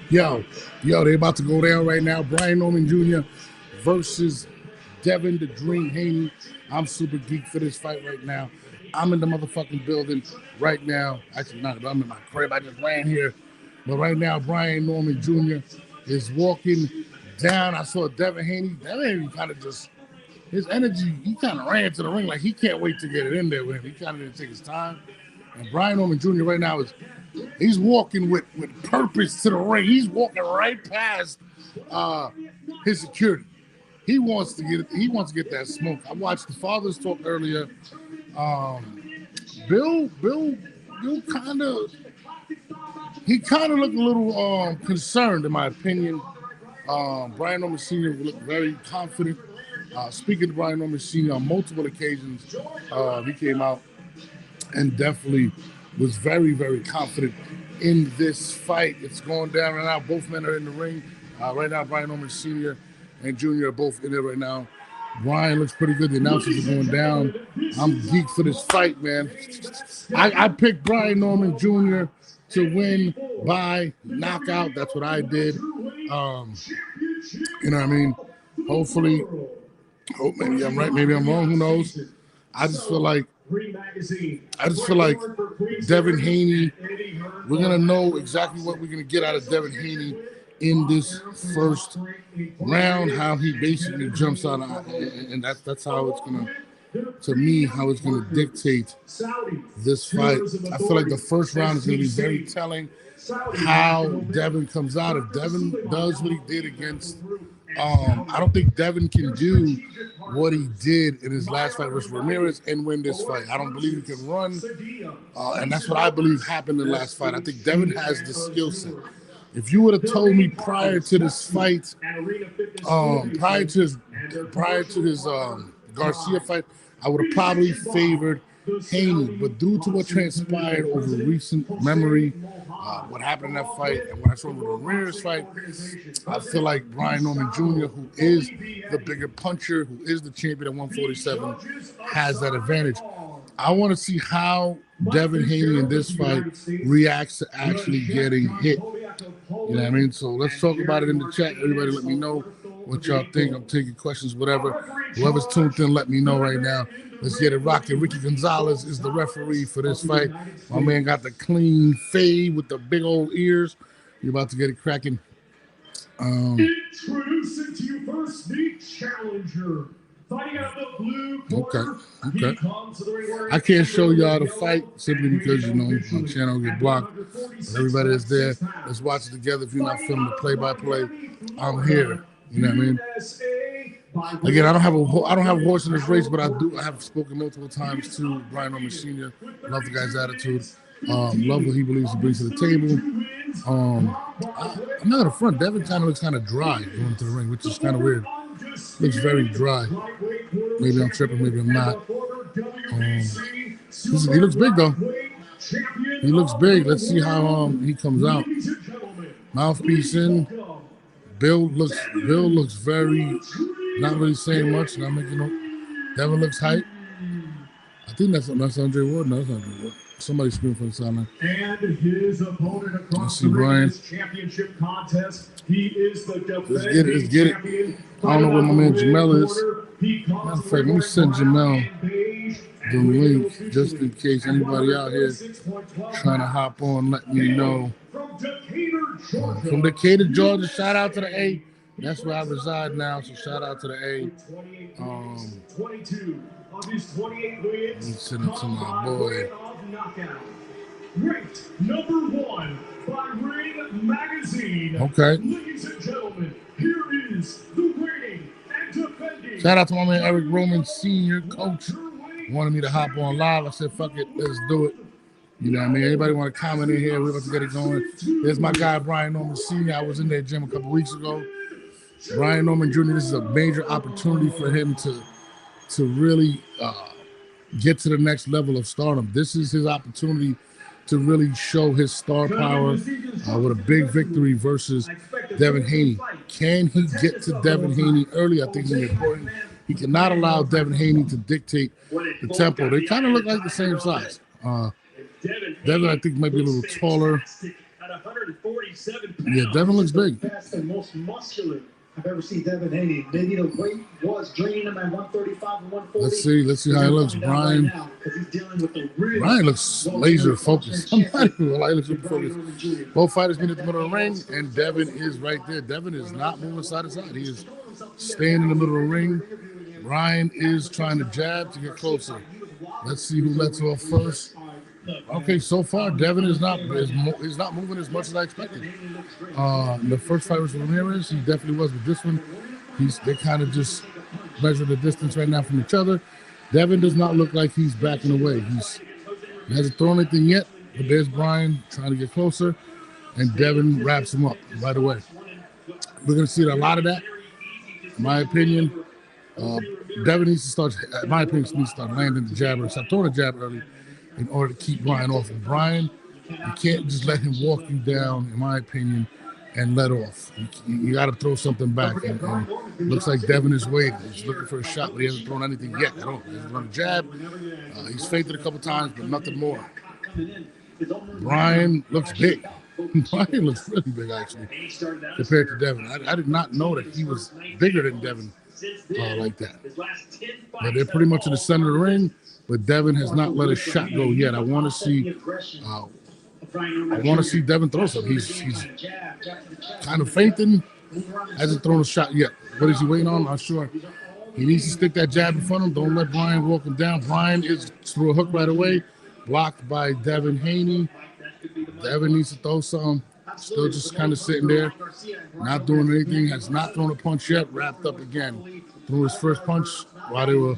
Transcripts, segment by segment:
Yo, they about to go down right now. Brian Norman Jr. versus Devin the Dream Haney. I'm super geeked for this fight right now. I'm in the motherfucking building right now. Actually, not. I'm in my crib. I just ran here. But right now, Brian Norman Jr. is walking down. I saw Devin Haney. Devin Haney kind of just, his energy, he kind of ran to the ring like he can't wait to get it in there with him. He kind of didn't take his time. And Brian Norman Jr. right now he's walking with purpose to the ring. He's walking right past his security. He wants to get that smoke. I watched the fathers talk earlier. Bill kind of looked a little concerned in my opinion. Brian Norman Sr. looked very confident. Speaking to Brian Norman Sr. on multiple occasions, he came out and definitely was very, very confident in this fight. It's going down right now. Both men are in the ring. Right now, Brian Norman Sr. and Jr. are both in there right now. Brian looks pretty good. The announcers are going down. I'm geeked for this fight, man. I picked Brian Norman Jr. to win by knockout. That's what I did. You know what I mean? Hopefully, maybe I'm right, maybe I'm wrong. Who knows? I just feel like Devin Haney, we're going to know exactly what we're going to get out of Devin Haney in this first round, how he basically jumps out, and that's how it's going to me, how it's going to dictate this fight. I feel like the first round is going to be very telling how Devin comes out. If Devin does what he did against I don't think Devin can do what he did in his last fight versus Ramirez and win this fight. I don't believe he can run, and that's what I believe happened in the last fight. I think Devin has the skill set. If you would have told me prior to this fight, prior to his Garcia fight, I would have probably favored Haney. But due to what transpired over recent memory, what happened in that fight, and what I saw with the Ramirez fight, I feel like Brian Norman Jr., who is the bigger puncher, who is the champion at 147, has that advantage. I want to see how Devin Haney in this fight reacts to actually getting hit. You know what I mean? So let's talk about it in the chat. Everybody let me know what y'all think. I'm taking questions, whatever. Whoever's tuned in, let me know right now. Let's get it rocking. Ricky Gonzalez is the referee for this fight. My man got the clean fade with the big old ears. You're about to get it cracking. Introducing to you first the challenger. Fighting out the blue corner. Okay. I can't show y'all the fight simply because, my channel get blocked. But everybody that's there, let's watch it together. If you're not filming the play-by-play, I'm here. You know what I mean? Again, I don't have a horse in this race, but I have spoken multiple times to Brian Norman Sr. Love the guy's attitude. Love what he believes he brings to the table. I'm not gonna front. Devin kind of looks kind of dry going into the ring, which is kind of weird. Looks very dry. Maybe I'm tripping, maybe I'm not. He looks big though. He looks big. Let's see how he comes out. Mouthpiece in. Bill looks very, not really saying much. Not making no. Devin looks hype. I think that's Andre Ward. No, that's Andre Ward. Somebody screaming from the sideline. And his opponent across the ring championship contest. He is the defending Let's get it. I don't know where my man Jamel is. Matter of fact, let me send Jamel the link just in case anybody out here trying to hop on. Let me know. From Decatur, Georgia. Shout out to the A. That's where I reside now. So shout out to the A. Let me send it to my boy. Ranked #1 by Ring Magazine. Okay. Ladies and gentlemen, here is the reigning and defending. Shout out to my man Eric Roman, senior coach. Wanted me to hop on live. I said, fuck it, let's do it. You know what I mean? Anybody want to comment in here? We're about to get it going. There's my guy, Brian Norman Sr. I was in that gym a couple weeks ago. Brian Norman Jr., this is a major opportunity for him to really get to the next level of stardom. This is his opportunity to really show his star power with a big victory versus Devin Haney. Can he get to Devin Haney early? I think it's important. He cannot allow Devin Haney to dictate the tempo. They kind of look like the same size. Devin, I think, might be a little taller. 147 pounds. Yeah, Devin looks big. Fast and most muscular I've ever seen Devin Haney. Maybe the weight was draining him at 135 and 140. Let's see how he looks. Brian. Brian looks laser focused. I'm not even gonna lie, he looks super focused. Both fighters meet at the middle of the ring, and Devin is right there. Devin is not moving side to side. He is staying in the middle of the ring. Brian is trying to jab to get closer. Let's see who lets off first. Okay, so far Devin is not moving as much as I expected. The first fight was Ramirez. He definitely was, with this one, they kind of just measure the distance right now from each other. Devin does not look like he's backing away. He hasn't thrown anything yet, but there's Brian trying to get closer, and Devin wraps him up right away. We're going to see a lot of that, in my opinion. Devin needs to start, in my opinion, needs to start landing the jab or stop throwing the jab early in order to keep Brian off. And Brian, you can't just let him walk you down, in my opinion, and let off. You got to throw something back. And looks like Devin is waiting. He's looking for a shot, but he hasn't thrown anything yet at all. He's run a jab. He's feinted a couple times, but nothing more. Brian looks big. Brian looks really big, actually, compared to Devin. I did not know that he was bigger than Devin like that. But they're pretty much in the center of the ring, but Devin has not let a shot go yet. I want to see Devin throw something. He's kind of feinting, hasn't thrown a shot yet. What is he waiting on? I'm not sure. He needs to stick that jab in front of him. Don't let Brian walk him down. Brian is through a hook right away, blocked by Devin Haney. Devin needs to throw something. Still just kind of sitting there, not doing anything. Has not thrown a punch yet. Wrapped up again. Threw his first punch while they were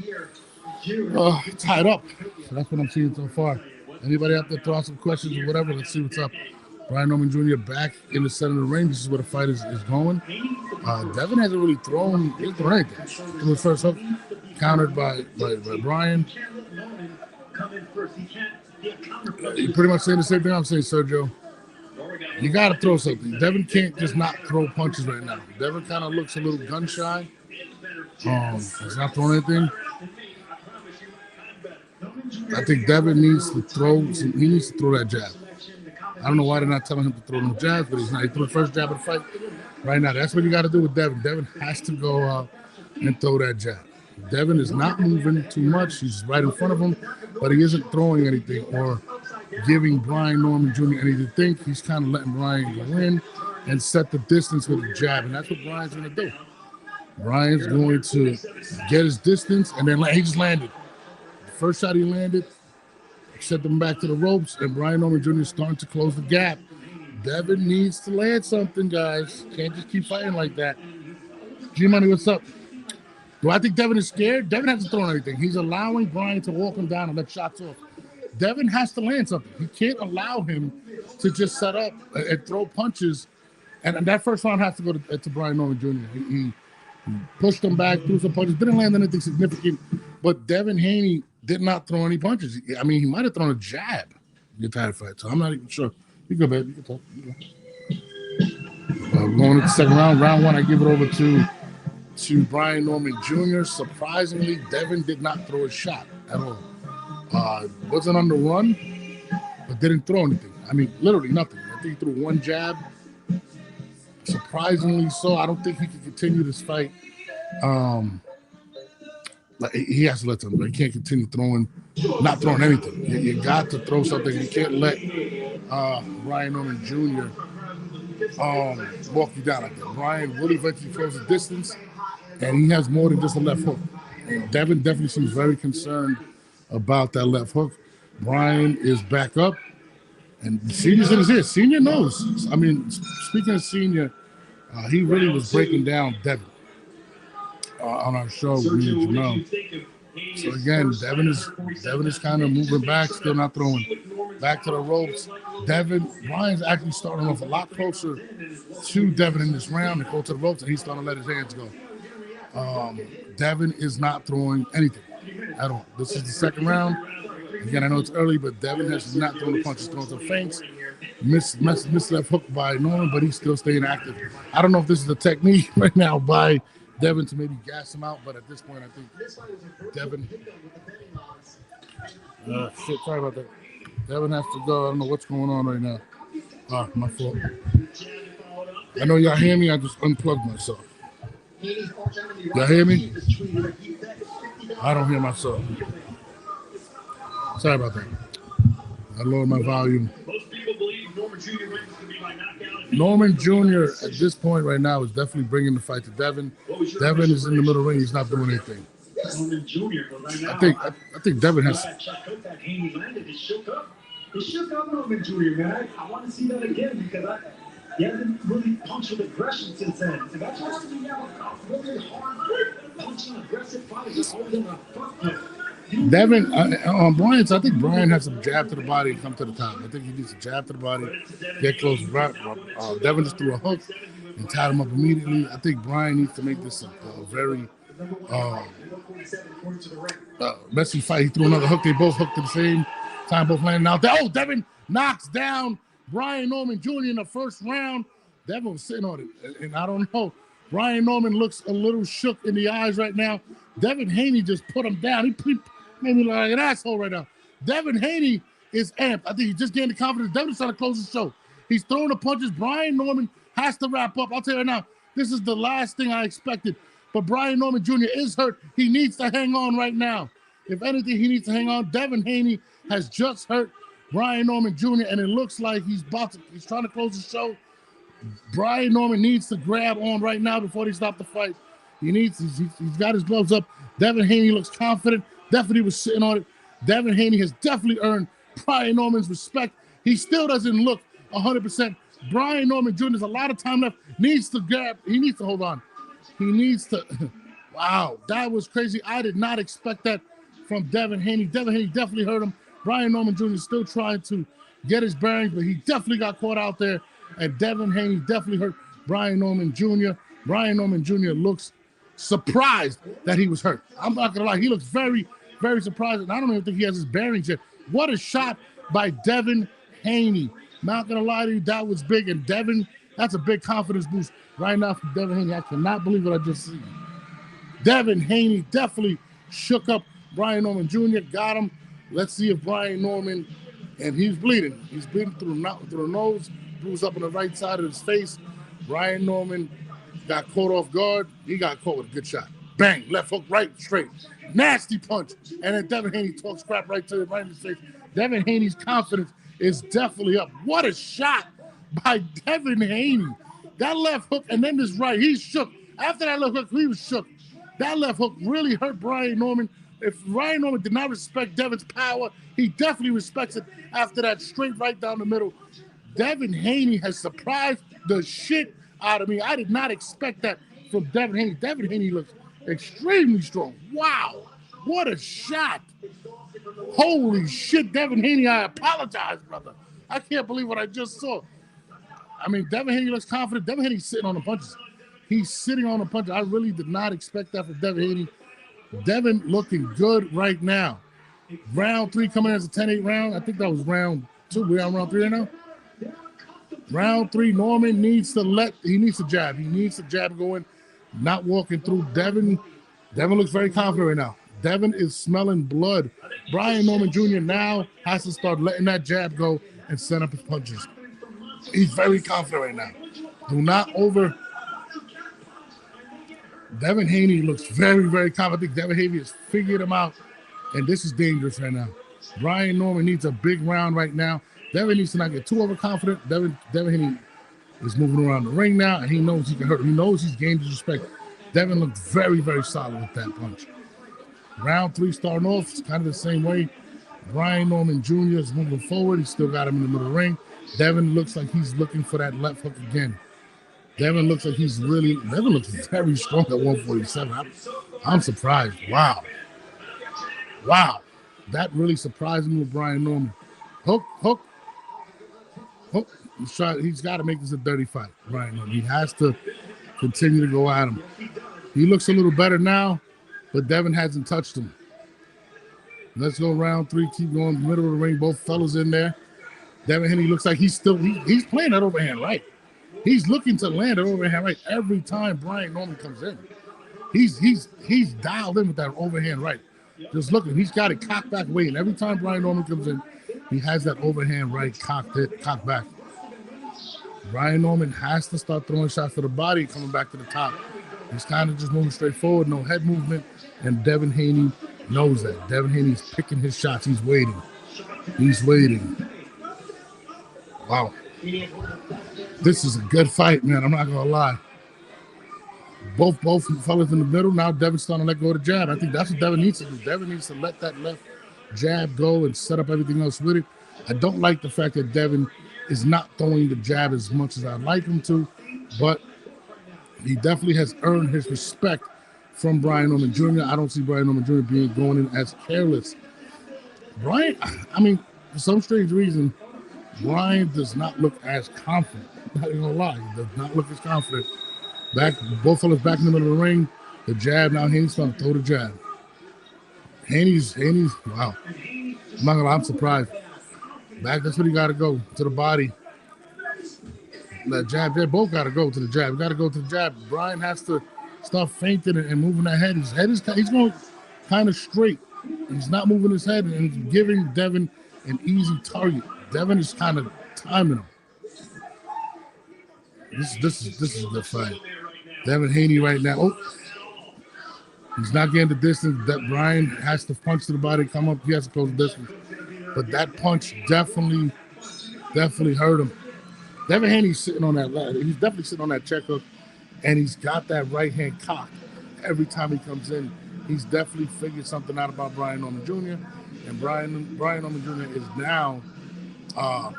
tied up. So that's what I'm seeing so far. Anybody out there throw out some questions or whatever? Let's see what's up. Brian Norman Jr. back in the center of the ring. This is where the fight is going. Devin hasn't really thrown anything. Threw his first hook, countered by Brian. You pretty much saying the same thing I'm saying, Sergio. You got to throw something. Devin can't just not throw punches right now. Devin kind of looks a little gun shy. He's not throwing anything. I think Devin needs to throw. He needs to throw that jab. I don't know why they're not telling him to throw no jabs, but he's not. He threw the first jab of the fight. Right now, that's what you got to do with Devin. Devin has to go out and throw that jab. Devin is not moving too much. He's right in front of him, but he isn't throwing anything or giving Brian Norman Jr. anything to think. He's kind of letting Brian go in and set the distance with the jab, and that's what Brian's going to do. Brian's going to get his distance, and then he just landed. The first shot he landed, set them back to the ropes, and Brian Norman Jr. is starting to close the gap. Devin needs to land something, guys. Can't just keep fighting like that. G-Money, what's up? Do I think Devin is scared? Devin hasn't thrown anything. He's allowing Brian to walk him down and let shots off. Devin has to land something. He can't allow him to just set up and throw punches. And that first round has to go to Brian Norman Jr. He pushed him back, threw some punches, didn't land anything significant. But Devin Haney did not throw any punches. I mean, he might have thrown a jab in the entire fight. So I'm not even sure. You go, baby. You can talk. Going into the second round. Round one, I give it over to Brian Norman Jr. Surprisingly, Devin did not throw a shot at all. Wasn't on the run, but didn't throw anything. I mean, literally nothing. I think he threw one jab. Surprisingly so. I don't think he can continue this fight. He has to let them. He can't continue not throwing anything. You got to throw something. You can't let Brian Norman Jr. Walk you down like that. Brian will eventually close the distance, and he has more than just a left hook. And Devin definitely seems very concerned about that left hook. Brian is back up, and Senior's in his ear. Senior knows. I mean, speaking of Senior, he really was breaking down Devin on our show. So again, Devin is kind of moving back, still not throwing. Back to the ropes. Brian's actually starting off a lot closer to Devin in this round and go to the ropes, and he's starting to let his hands go. Devin is not throwing anything at all. This is the second round. Again, I know it's early, but Devin has not thrown the punches, throwing some feints. Missed left hook by Norman, but he's still staying active. I don't know if this is a technique right now by Devin to maybe gas him out, but at this point, I think Devin. Sorry about that. Devin has to go. I don't know what's going on right now. Ah, my fault. I know y'all hear me. I just unplugged myself. Y'all hear me? I don't hear myself. Sorry about that. I lowered my volume. Norman Jr. at this point right now is definitely bringing the fight to Devin. Devin is in the middle ring. He's not doing anything. I think Devin has. He shook up Norman Jr., man. I want to see that again because he hasn't really punched with aggression since then. And that's what happens when you have a really hard, punching, aggressive fight. Just holding a front foot. Devin, on Brian's, I think Brian has to jab to the body and come to the top. I think he needs to jab to the body, get close. Devin just threw a hook and tied him up immediately. I think Brian needs to make this a very messy fight. He threw another hook. They both hooked at the same time, both landing out there. Oh, Devin knocks down Brian Norman Jr. in the first round. Devin was sitting on it, and I don't know. Brian Norman looks a little shook in the eyes right now. Devin Haney just put him down. He made me look like an asshole right now. Devin Haney is amped. I think he's just getting the confidence. Devin's trying to close the show. He's throwing the punches. Brian Norman has to wrap up. I'll tell you right now, this is the last thing I expected. But Brian Norman Jr. is hurt. He needs to hang on right now. If anything, he needs to hang on. Devin Haney has just hurt Brian Norman Jr., and it looks like he's trying to close the show. Brian Norman needs to grab on right now before they stop the fight. He's got his gloves up. Devin Haney looks confident. Definitely was sitting on it. Devin Haney has definitely earned Brian Norman's respect. He still doesn't look 100%. Brian Norman Jr. has a lot of time left. Needs to grab. He needs to hold on. He needs to. Wow, that was crazy. I did not expect that from Devin Haney. Devin Haney definitely hurt him. Brian Norman Jr. is still trying to get his bearings, but he definitely got caught out there. And Devin Haney definitely hurt Brian Norman Jr. Brian Norman Jr. looks surprised that he was hurt. I'm not going to lie. He looks very, very surprised. And I don't even think he has his bearings yet. What a shot by Devin Haney. Not going to lie to you, that was big. And Devin, that's a big confidence boost right now from Devin Haney. I cannot believe what I just seen. Devin Haney definitely shook up Brian Norman Jr., got him. Let's see if Brian Norman, and he's bleeding. He's bleeding through the nose, bruised up on the right side of his face. Brian Norman got caught off guard. He got caught with a good shot. Bang, left hook, right, straight. Nasty punch. And then Devin Haney talks crap right to him, right in his face. Devin Haney's confidence is definitely up. What a shot by Devin Haney. That left hook and then this right, he's shook. After that left hook, he was shook. That left hook really hurt Brian Norman. If Brian Norman did not respect Devin's power, he definitely respects it after that straight right down the middle. Devin Haney has surprised the shit out of me. I did not expect that from Devin Haney. Devin Haney looks extremely strong. Wow, what a shot. Holy shit, Devin Haney, I apologize, brother. I can't believe what I just saw. I mean, Devin Haney looks confident. Devin Haney's sitting on the punches. He's sitting on the punches. I really did not expect that from Devin Haney. Devin looking good right now. Round 3 coming as a 10-8 round. I think that was round 2. We're on round 3 right now. Round 3, Norman needs to jab. He needs to jab going, not walking through. Devin looks very confident right now. Devin is smelling blood. Brian Norman Jr. now has to start letting that jab go and set up his punches. He's very confident right now. Do not over. Devin Haney looks very, very confident. I think Devin Haney has figured him out, and this is dangerous right now. Brian Norman needs a big round right now. Devin needs to not get too overconfident. Devin Haney is moving around the ring now, and he knows he can hurt him. He knows he's gained his respect. Devin looks very, very solid with that punch. Round 3 starting off, it's kind of the same way. Brian Norman Jr. is moving forward. He's still got him in the middle of the ring. Devin looks like he's looking for that left hook again. Devin looks very strong at 147. I'm surprised. Wow. That really surprised me with Brian Norman. Hook. He's got to make this a dirty fight, Brian Norman. He has to continue to go at him. He looks a little better now, but Devin hasn't touched him. Let's go round 3. Keep going. Middle of the ring. Both fellas in there. Devin Haney looks like he's playing that overhand right. He's looking to land an overhand right every time Brian Norman comes in. He's dialed in with that overhand right. Just looking, he's got it cocked back waiting. Every time Brian Norman comes in, he has that overhand right cocked back. Brian Norman has to start throwing shots to the body, coming back to the top. He's kind of just moving straight forward, no head movement, and Devin Haney knows that. Devin Haney's picking his shots. He's waiting. He's waiting. Wow. This is a good fight, man. I'm not going to lie. Both fellas in the middle. Now Devin's starting to let go of the jab. I think that's what Devin needs to do. Devin needs to let that left jab go and set up everything else with it. I don't like the fact that Devin is not throwing the jab as much as I'd like him to, but he definitely has earned his respect from Brian Norman Jr. I don't see Brian Norman Jr. going in as careless. Brian, I mean, for some strange reason, Brian does not look as confident. Not even gonna lie, he does not look as confident. Both fellas back in the middle of the ring. The jab, now Haney's trying to throw the jab. Haney's, wow. I'm not gonna lie, I'm surprised. Back, that's what he gotta go, to the body. That jab, they both gotta go to the jab. We gotta go to the jab. Brian has to start feinting and moving that head. He's going kind of straight. He's not moving his head and it's giving Devin an easy target. Devin is kind of timing him. This is a good fight. Devin Haney right now. Oh, he's not getting the distance. That Brian has to punch to the body, come up. He has to close the distance. But that punch definitely hurt him. Devin Haney's sitting on that ladder. He's definitely sitting on that check hook, and he's got that right hand cocked. Every time he comes in, he's definitely figured something out about Brian Norman Jr. And Brian Norman Jr. is now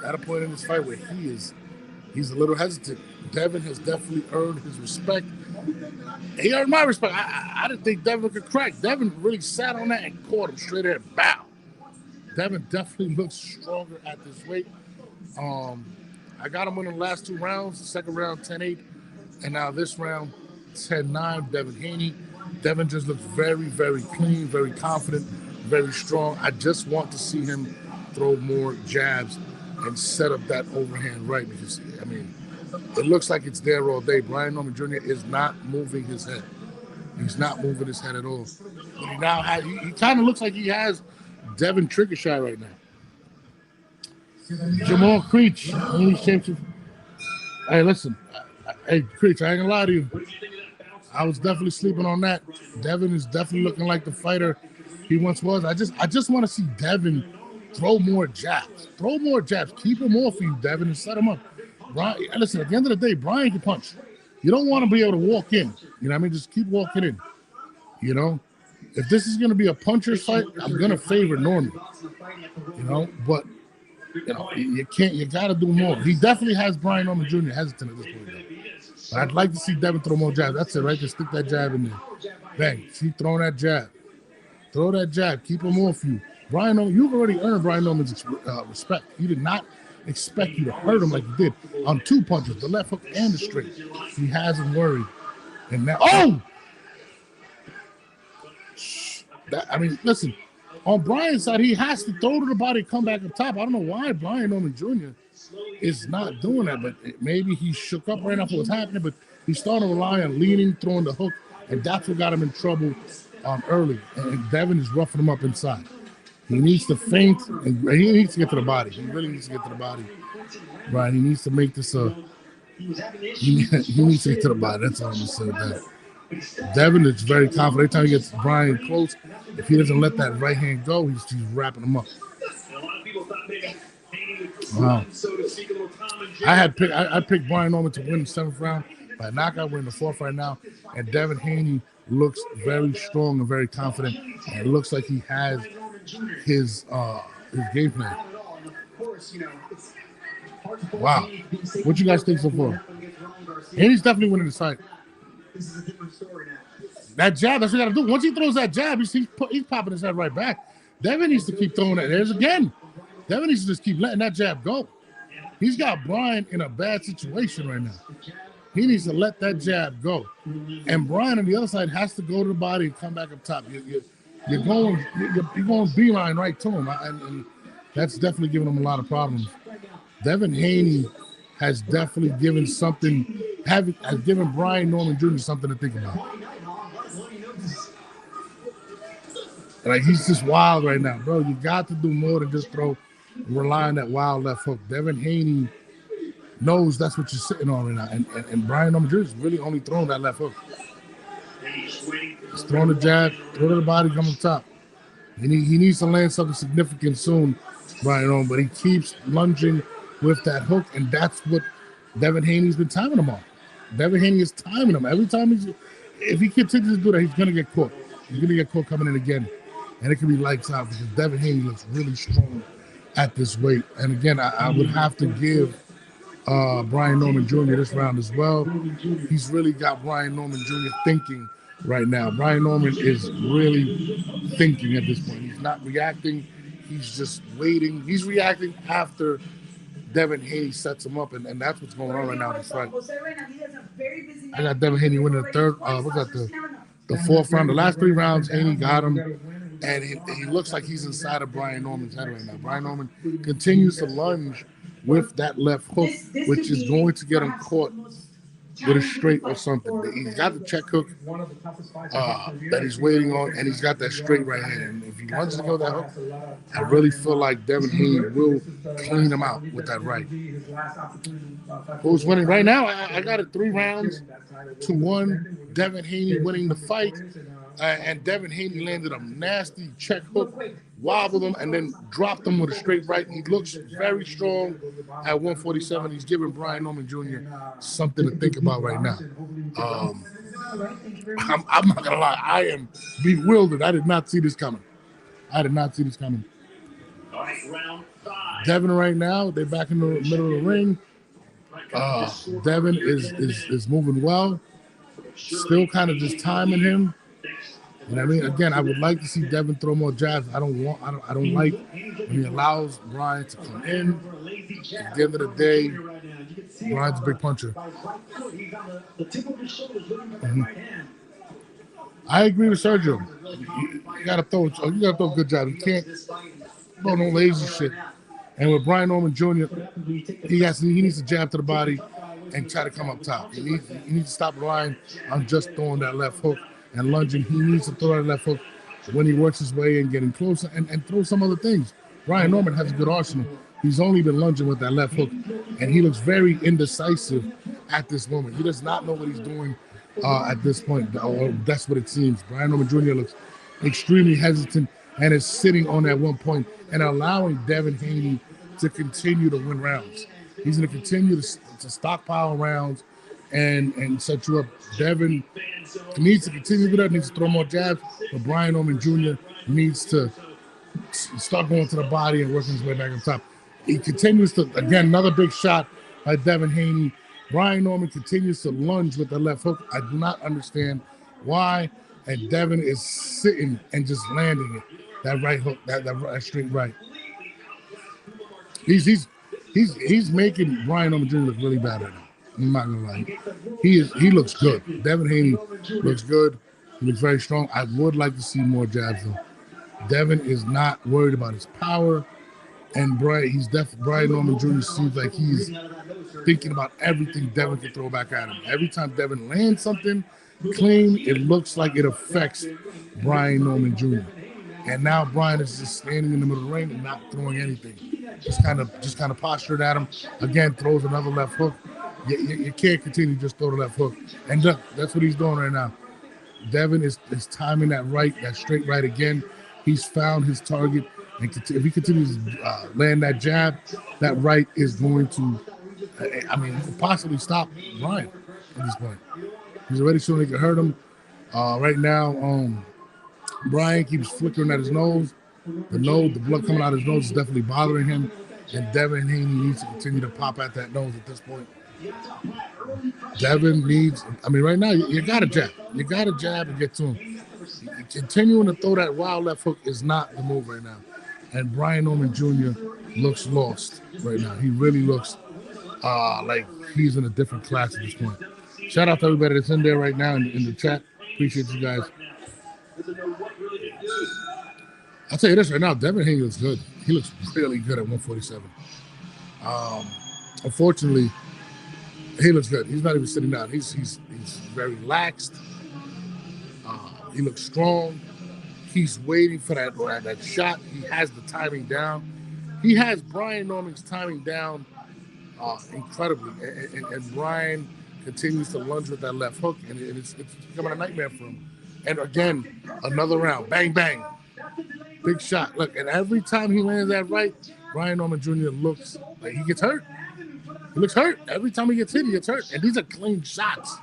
at a point in this fight where he's a little hesitant. Devin has definitely earned his respect. He earned my respect. I didn't think Devin could crack. Devin really sat on that and caught him straight there. Bow. Devin definitely looks stronger at this weight. I got him winning the last two rounds. The second round, 10-8. And now this round, 10-9, Devin Haney. Devin just looks very, very clean, very confident, very strong. I just want to see him throw more jabs and set up that overhand right because, I mean, it looks like it's there all day. Brian Norman Jr. is not moving his head. He's not moving his head at all. But he kind of looks like he has Devin trigger shot right now. Jamal Creech, English championship. Hey, listen. Hey, Creech, I ain't gonna lie to you. I was definitely sleeping on that. Devin is definitely looking like the fighter he once was. I just want to see Devin throw more jabs. Throw more jabs. Keep him off you, Devin, and set him up. Brian, listen, at the end of the day, Brian can punch. You don't want to be able to walk in. You know what I mean? Just keep walking in. You know? If this is going to be a puncher's fight, I'm going to favor Norman. You know? But, you know, you got to do more. He definitely has Brian Norman Jr. hesitant at this point, though. But I'd like to see Devin throw more jabs. That's it, right? Just stick that jab in there. Bang. Keep throwing that jab. Throw that jab. Keep him off you. Brian Norman, you've already earned Brian Norman's respect. He did not expect you to hurt him like you did on two punches, the left hook and the straight. He hasn't worried. And now, listen, on Brian's side, he has to throw to the body, come back up top. I don't know why Brian Norman Jr. is not doing that, but maybe he shook up right now for what's happening, but he's starting to rely on leaning, throwing the hook, and that's what got him in trouble early. And Devin is roughing him up inside. He needs to feint, and he needs to get to the body. He really needs to get to the body. Right, he needs to make this he needs to get to the body. That's all I'm going to say with that. Devin is very confident. Every time he gets Brian close, if he doesn't let that right hand go, he's wrapping him up. Wow. I picked Brian Norman to win the 7th round by knockout. We're in the 4th right now, and Devin Haney looks very strong and very confident, and it looks like he has his game plan. Wow. What you guys think so far? Haney's definitely winning this fight. That jab, that's what you got to do. Once he throws that jab, he's popping his head right back. Devin needs to keep throwing that. There's again. Devin needs to just keep letting that jab go. He's got Brian in a bad situation right now. He needs to let that jab go. And Brian on the other side has to go to the body and come back up top. You're going beeline right to him, and that's definitely giving him a lot of problems. Devin Haney has definitely given Brian Norman Jr. something to think about. Like, he's just wild right now, bro. You got to do more than just rely on that wild left hook. Devin Haney knows that's what you're sitting on right now. And Brian Norman Jr. is really only throwing that left hook. He's throwing the jab, throw to the body, come up top. He needs to land something significant soon, Brian Norman, but he keeps lunging with that hook, and that's what Devin Haney's been timing him on. Devin Haney is timing him. Every time if he continues to do that, he's going to get caught. He's going to get caught coming in again. And it can be lights out because Devin Haney looks really strong at this weight. And again, I would have to give Brian Norman Jr. this round as well. He's really got Brian Norman Jr. thinking right now. Brian Norman is really thinking at this point. He's not reacting. He's just waiting. He's reacting after Devin Haney sets him up, and that's what's going on right now in this fight. I got Devin Haney winning the third. What's that? The fourth round. The last 3 rounds, Haney got him, and he looks like he's inside of Brian Norman's head right now. Brian Norman continues to lunge with that left hook, which is going to get him caught with a straight or something. He's got the check hook that he's waiting on, and he's got that straight right hand. And if he wants to go that hook, I really feel like Devin Haney will clean him out with that right. Who's winning right now? I got it 3 rounds to 1. Devin Haney winning the fight. And Devin Haney landed a nasty check hook, wobbled him, and then dropped him with a straight right. He looks very strong at 147. He's giving Brian Norman Jr. something to think about right now. I'm not going to lie. I am bewildered. I did not see this coming. Devin right now, they're back in the middle of the ring. Devin is moving well. Still kind of just timing him. And I mean, again, I would like to see Devin throw more jabs. I don't like when he allows Brian to come in. At the end of the day, Brian's a big puncher. Mm-hmm. I agree with Sergio. You gotta throw a good job. You can't throw no lazy shit. And with Brian Norman Jr., he needs to jab to the body and try to come up top. He needs to stop relying on just throwing that left hook and lunging. He needs to throw that left hook when he works his way and getting closer and throw some other things. Brian Norman has a good arsenal. He's only been lunging with that left hook, and he looks very indecisive at this moment. He does not know what he's doing at this point, or that's what it seems. Brian Norman Jr. looks extremely hesitant and is sitting on that one point and allowing Devin Haney to continue to win rounds. He's going to continue to stockpile rounds and set you up. Devin needs to continue to do that, needs to throw more jabs, but Brian Norman Jr. needs to start going to the body and working his way back on top. He continues to, again, another big shot by Devin Haney. Brian Norman continues to lunge with the left hook. I do not understand why, and Devin is sitting and just landing it. That right hook, that straight right. He's making Brian Norman Jr. look really bad right now. I'm not gonna lie. He looks good. Devin Haney looks good. He looks very strong. I would like to see more jabs though. Devin is not worried about his power, and Brian Norman Jr. seems like he's thinking about everything Devin can throw back at him. Every time Devin lands something clean, it looks like it affects Brian Norman Jr. And now Brian is just standing in the middle of the ring and not throwing anything. Just kind of postured at him. Again, throws another left hook. You can't continue to just throw the left hook. And look, that's what he's doing right now. Devin is timing that straight right again. He's found his target. And if he continues to land that jab, that right is going to, possibly stop Brian at this point. He's already showing he can hurt him. Right now, Brian keeps flickering at his nose. The blood coming out of his nose is definitely bothering him. And Devin Haney needs to continue to pop at that nose at this point. Devin needs, right now, you got to jab. You got to jab and get to him. Continuing to throw that wild left hook is not the move right now. And Brian Norman Jr. looks lost right now. He really looks like he's in a different class at this point. Shout out to everybody that's in there right now in the chat. Appreciate you guys. I'll tell you this right now, Devin Haney looks good. He looks really good at 147. Unfortunately, he looks good. He's not even sitting down. He's very relaxed. He looks strong. He's waiting for that shot. He has the timing down. He has Brian Norman's timing down incredibly. And Brian continues to lunge with that left hook, and it's becoming a nightmare for him. And again, another round, bang bang, big shot. Look, and every time he lands that right, Brian Norman Jr. looks like he gets hurt. He looks hurt every time he gets hit. He gets hurt, and these are clean shots.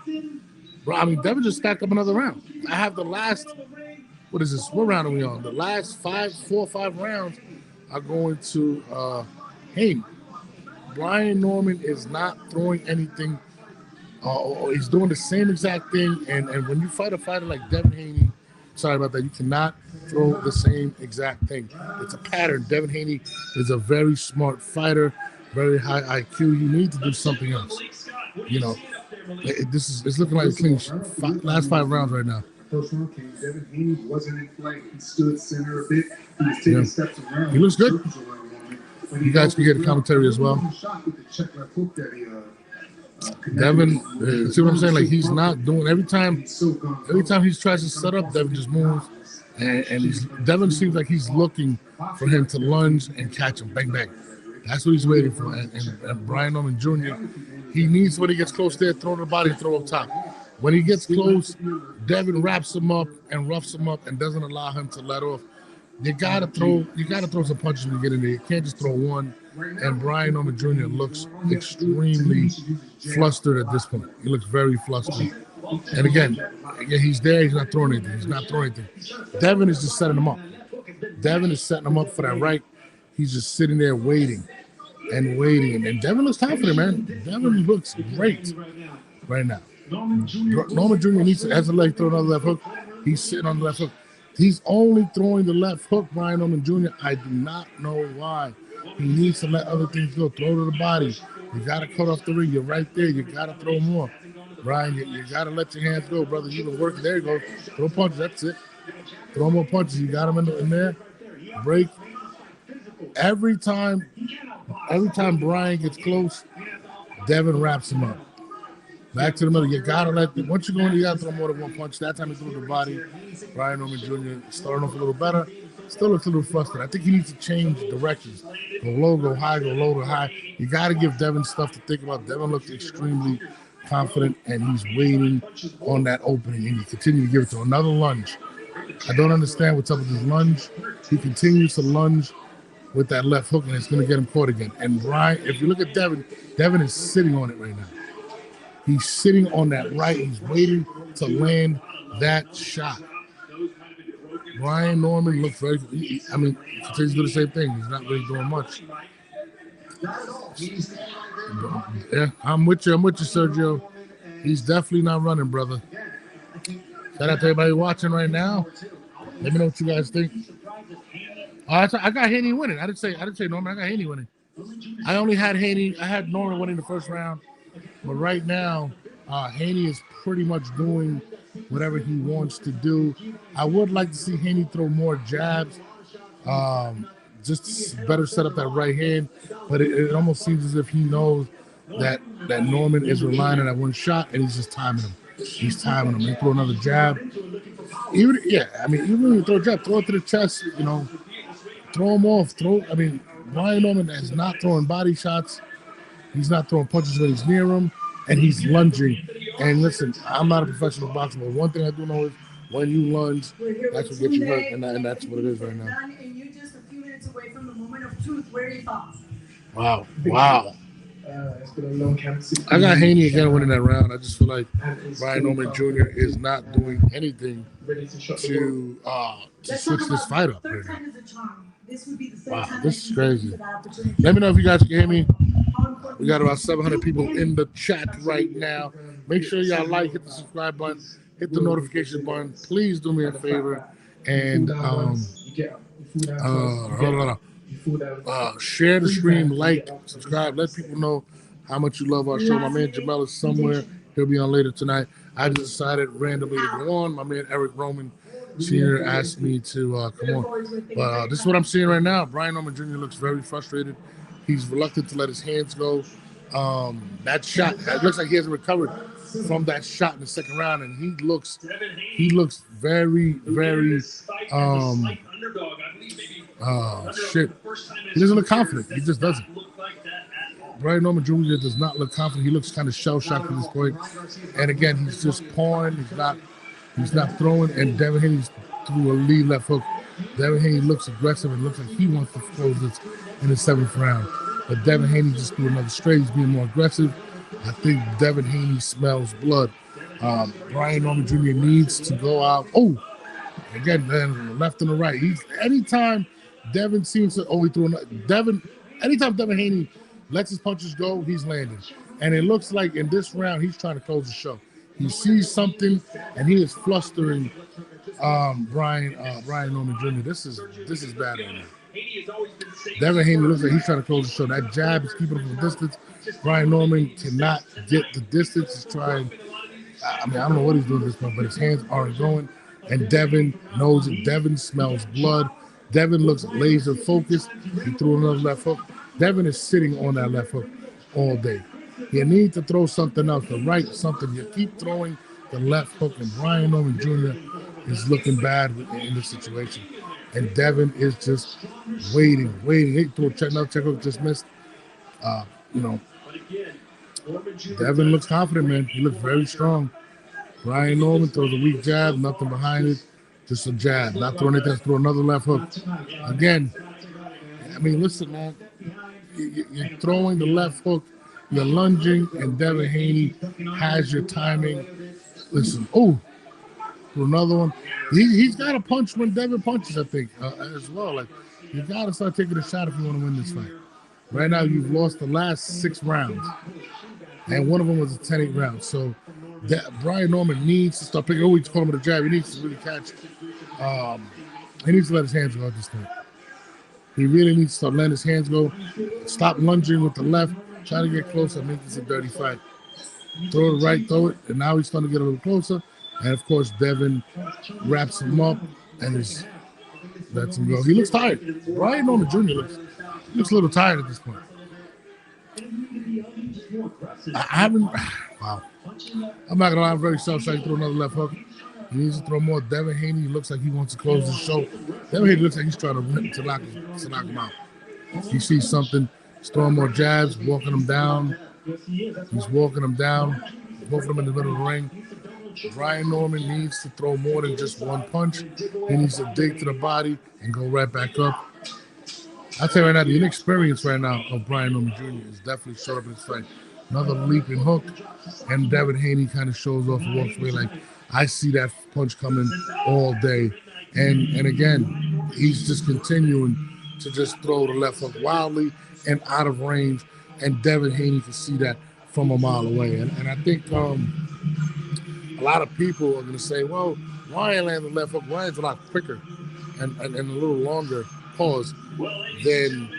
Bro, I mean, Devin just stacked up another round. I have the last. What is this? What round are we on? The last 4 or 5 rounds are going to Haney. Brian Norman is not throwing anything. He's doing the same exact thing. And when you fight a fighter like Devin Haney, sorry about that, you cannot throw the same exact thing. It's a pattern. Devin Haney is a very smart fighter, very high IQ. You need to do something else. You know, it's looking like a clean last 5 rounds right now. First round came. Devin Haney wasn't in flight. He stood center a bit. He was taking steps around. He looks good. You guys can get the commentary as well. Devin, see what I'm saying? Like, he's not doing every time he tries to set up, Devin just moves. And Devin seems like he's looking for him to lunge and catch him. Bang, bang. That's what he's waiting for. And Brian Norman Jr., he needs, when he gets close there, throw the body, throw up top. When he gets close, Devin wraps him up and roughs him up and doesn't allow him to let off. You gotta throw some punches when you get in there. You can't just throw one. And Brian Norman Jr. looks extremely flustered at this point. He looks very flustered. And again, he's there. He's not throwing anything. Devin is just setting him up. Devin is setting him up for that right. He's just sitting there waiting. And Devin looks confident, man. Devin looks great right now. Norman Jr. needs to, as a leg, throw another left hook. He's sitting on the left hook. He's only throwing the left hook, Brian Norman Jr. I do not know why. He needs to let other things go. Throw to the body. You got to cut off the ring. You're right there. You got to throw more. Brian, you got to let your hands go, brother. You've been working. There you go. Throw punches. That's it. Throw more punches. You got him in there. Break. Every time Brian gets close, Devin wraps him up. Back to the middle. You gotta once you go in, you gotta throw more than one punch. That time he threw the body. Brian Norman Jr. starting off a little better. Still looks a little frustrated. I think he needs to change directions. Go low, go high, go low, go high. You gotta give Devin stuff to think about. Devin looks extremely confident and he's waiting on that opening, and you continue to give it to him. Another lunge. I don't understand what's up with this lunge. He continues to lunge with that left hook, and it's gonna get him caught again. And Brian, if you look at Devin is sitting on it right now. He's sitting on that right. He's waiting to land that shot. Brian Norman looks very, he continues to do the same thing. He's not really doing much. Yeah, I'm with you, Sergio. He's definitely not running, brother. Shout out to everybody watching right now. Let me know what you guys think. I got Haney winning. I didn't say Norman. I got Haney winning. I only had Haney. I had Norman winning the first round. But right now, Haney is pretty much doing whatever he wants to do. I would like to see Haney throw more jabs, just to better set up that right hand. But it almost seems as if he knows that Norman is relying on that one shot, and he's just timing him. He throw another jab. Even when you throw a jab, throw it to the chest. Throw him off. Brian Norman is not throwing body shots. He's not throwing punches when he's near him, and he's lunging. And listen, I'm not a professional boxer, but one thing I do know is when you lunge, that's what gets you hurt, and that's what it is right now. And you're just a few minutes away from the moment of truth. Where are your thoughts? Wow. It's been a long count. I got Haney again winning that round. I just feel like Brian Norman Jr. is not doing anything to switch this fight up. Right now. Wow, this is crazy. Let me know if you guys can hear me. We got about 700 people in the chat right now. Make sure y'all hit the subscribe button, hit the notification button. Please do me a favor and share the stream, subscribe, let people know how much you love our show. My man Jamel is somewhere. He'll be on later tonight. I just decided randomly to go on. My man Eric Roman Sr. asked me to come on. But this is what I'm seeing right now. Brian Norman Jr. looks very frustrated. He's reluctant to let his hands go. That shot, it looks like he hasn't recovered from that shot in the second round, and he looks very, very shit. He doesn't look confident. He just doesn't. Brian Norman Jr. does not look confident. He looks kind of shell-shocked at this point. And again, he's just pawing. He's not throwing. And Devin Haney threw a lead left hook. Devin Haney looks aggressive and looks like he wants to close this in the 7th round. But Devin Haney just threw another straight. He's being more aggressive. I think Devin Haney smells blood. Brian Norman Jr. needs to go out. Oh, again, man, left and the right. Anytime Devin seems to anytime Devin Haney lets his punches go, he's landing. And it looks like in this round, he's trying to close the show. He sees something, and he is flustering Brian Norman Jr. This is bad right now. Devin Haney looks like he's trying to close the show. That jab is keeping him from distance. Brian Norman cannot get the distance. He's trying. I mean, I don't know what he's doing at this point, but his hands aren't going. And Devin knows it. Devin smells blood. Devin looks laser focused. He threw another left hook. Devin is sitting on that left hook all day. You need to throw something else, the right something. You keep throwing the left hook, and Brian Norman Jr. is looking bad in this situation. And Devin is just waiting. He threw another check hook, just missed. Devin looks confident, man. He looks very strong. Brian Norman throws a weak jab, nothing behind it, just a jab. Not throwing anything, throw another left hook. Again, I mean, listen, man. You're throwing the left hook, you're lunging, and Devin Haney has your timing. Listen, through another one. He's got to punch when Devin punches, I think, as well. Like, you got to start taking a shot if you want to win this fight. Right now, you've lost the last 6 rounds, and one of them was a 10-8 round. So Brian Norman needs to start picking. He's calling him a jab. He needs to really catch. He needs to let his hands go at this point. He really needs to start letting his hands go. Stop lunging with the left. Try to get closer. Make this a dirty fight. Throw it right, throw it. And now he's starting to get a little closer. And, of course, Devin wraps him up and lets him go. He looks tired. Brian Norman Jr. looks a little tired at this point. Wow. I'm not going to lie. I'm very self-satisfied. Throw another left hook. He needs to throw more. Devin Haney looks like he wants to close the show. Devin Haney looks like he's trying to knock him out. He sees something. He's throwing more jabs, walking him down. He's walking him down. Both of them in the middle of the ring. Brian Norman needs to throw more than just one punch. He needs to dig to the body and go right back up. I'll tell you right now, the inexperience right now of Brian Norman Jr. is definitely showed up in this fight. Another leaping hook, and Devin Haney kind of shows off and walks away like, I see that punch coming all day. And again, he's just continuing to just throw the left hook wildly and out of range, and Devin Haney can see that from a mile away. And I think a lot of people are going to say, well, Ryan landed the left hook. Ryan's a lot quicker and a little longer pause than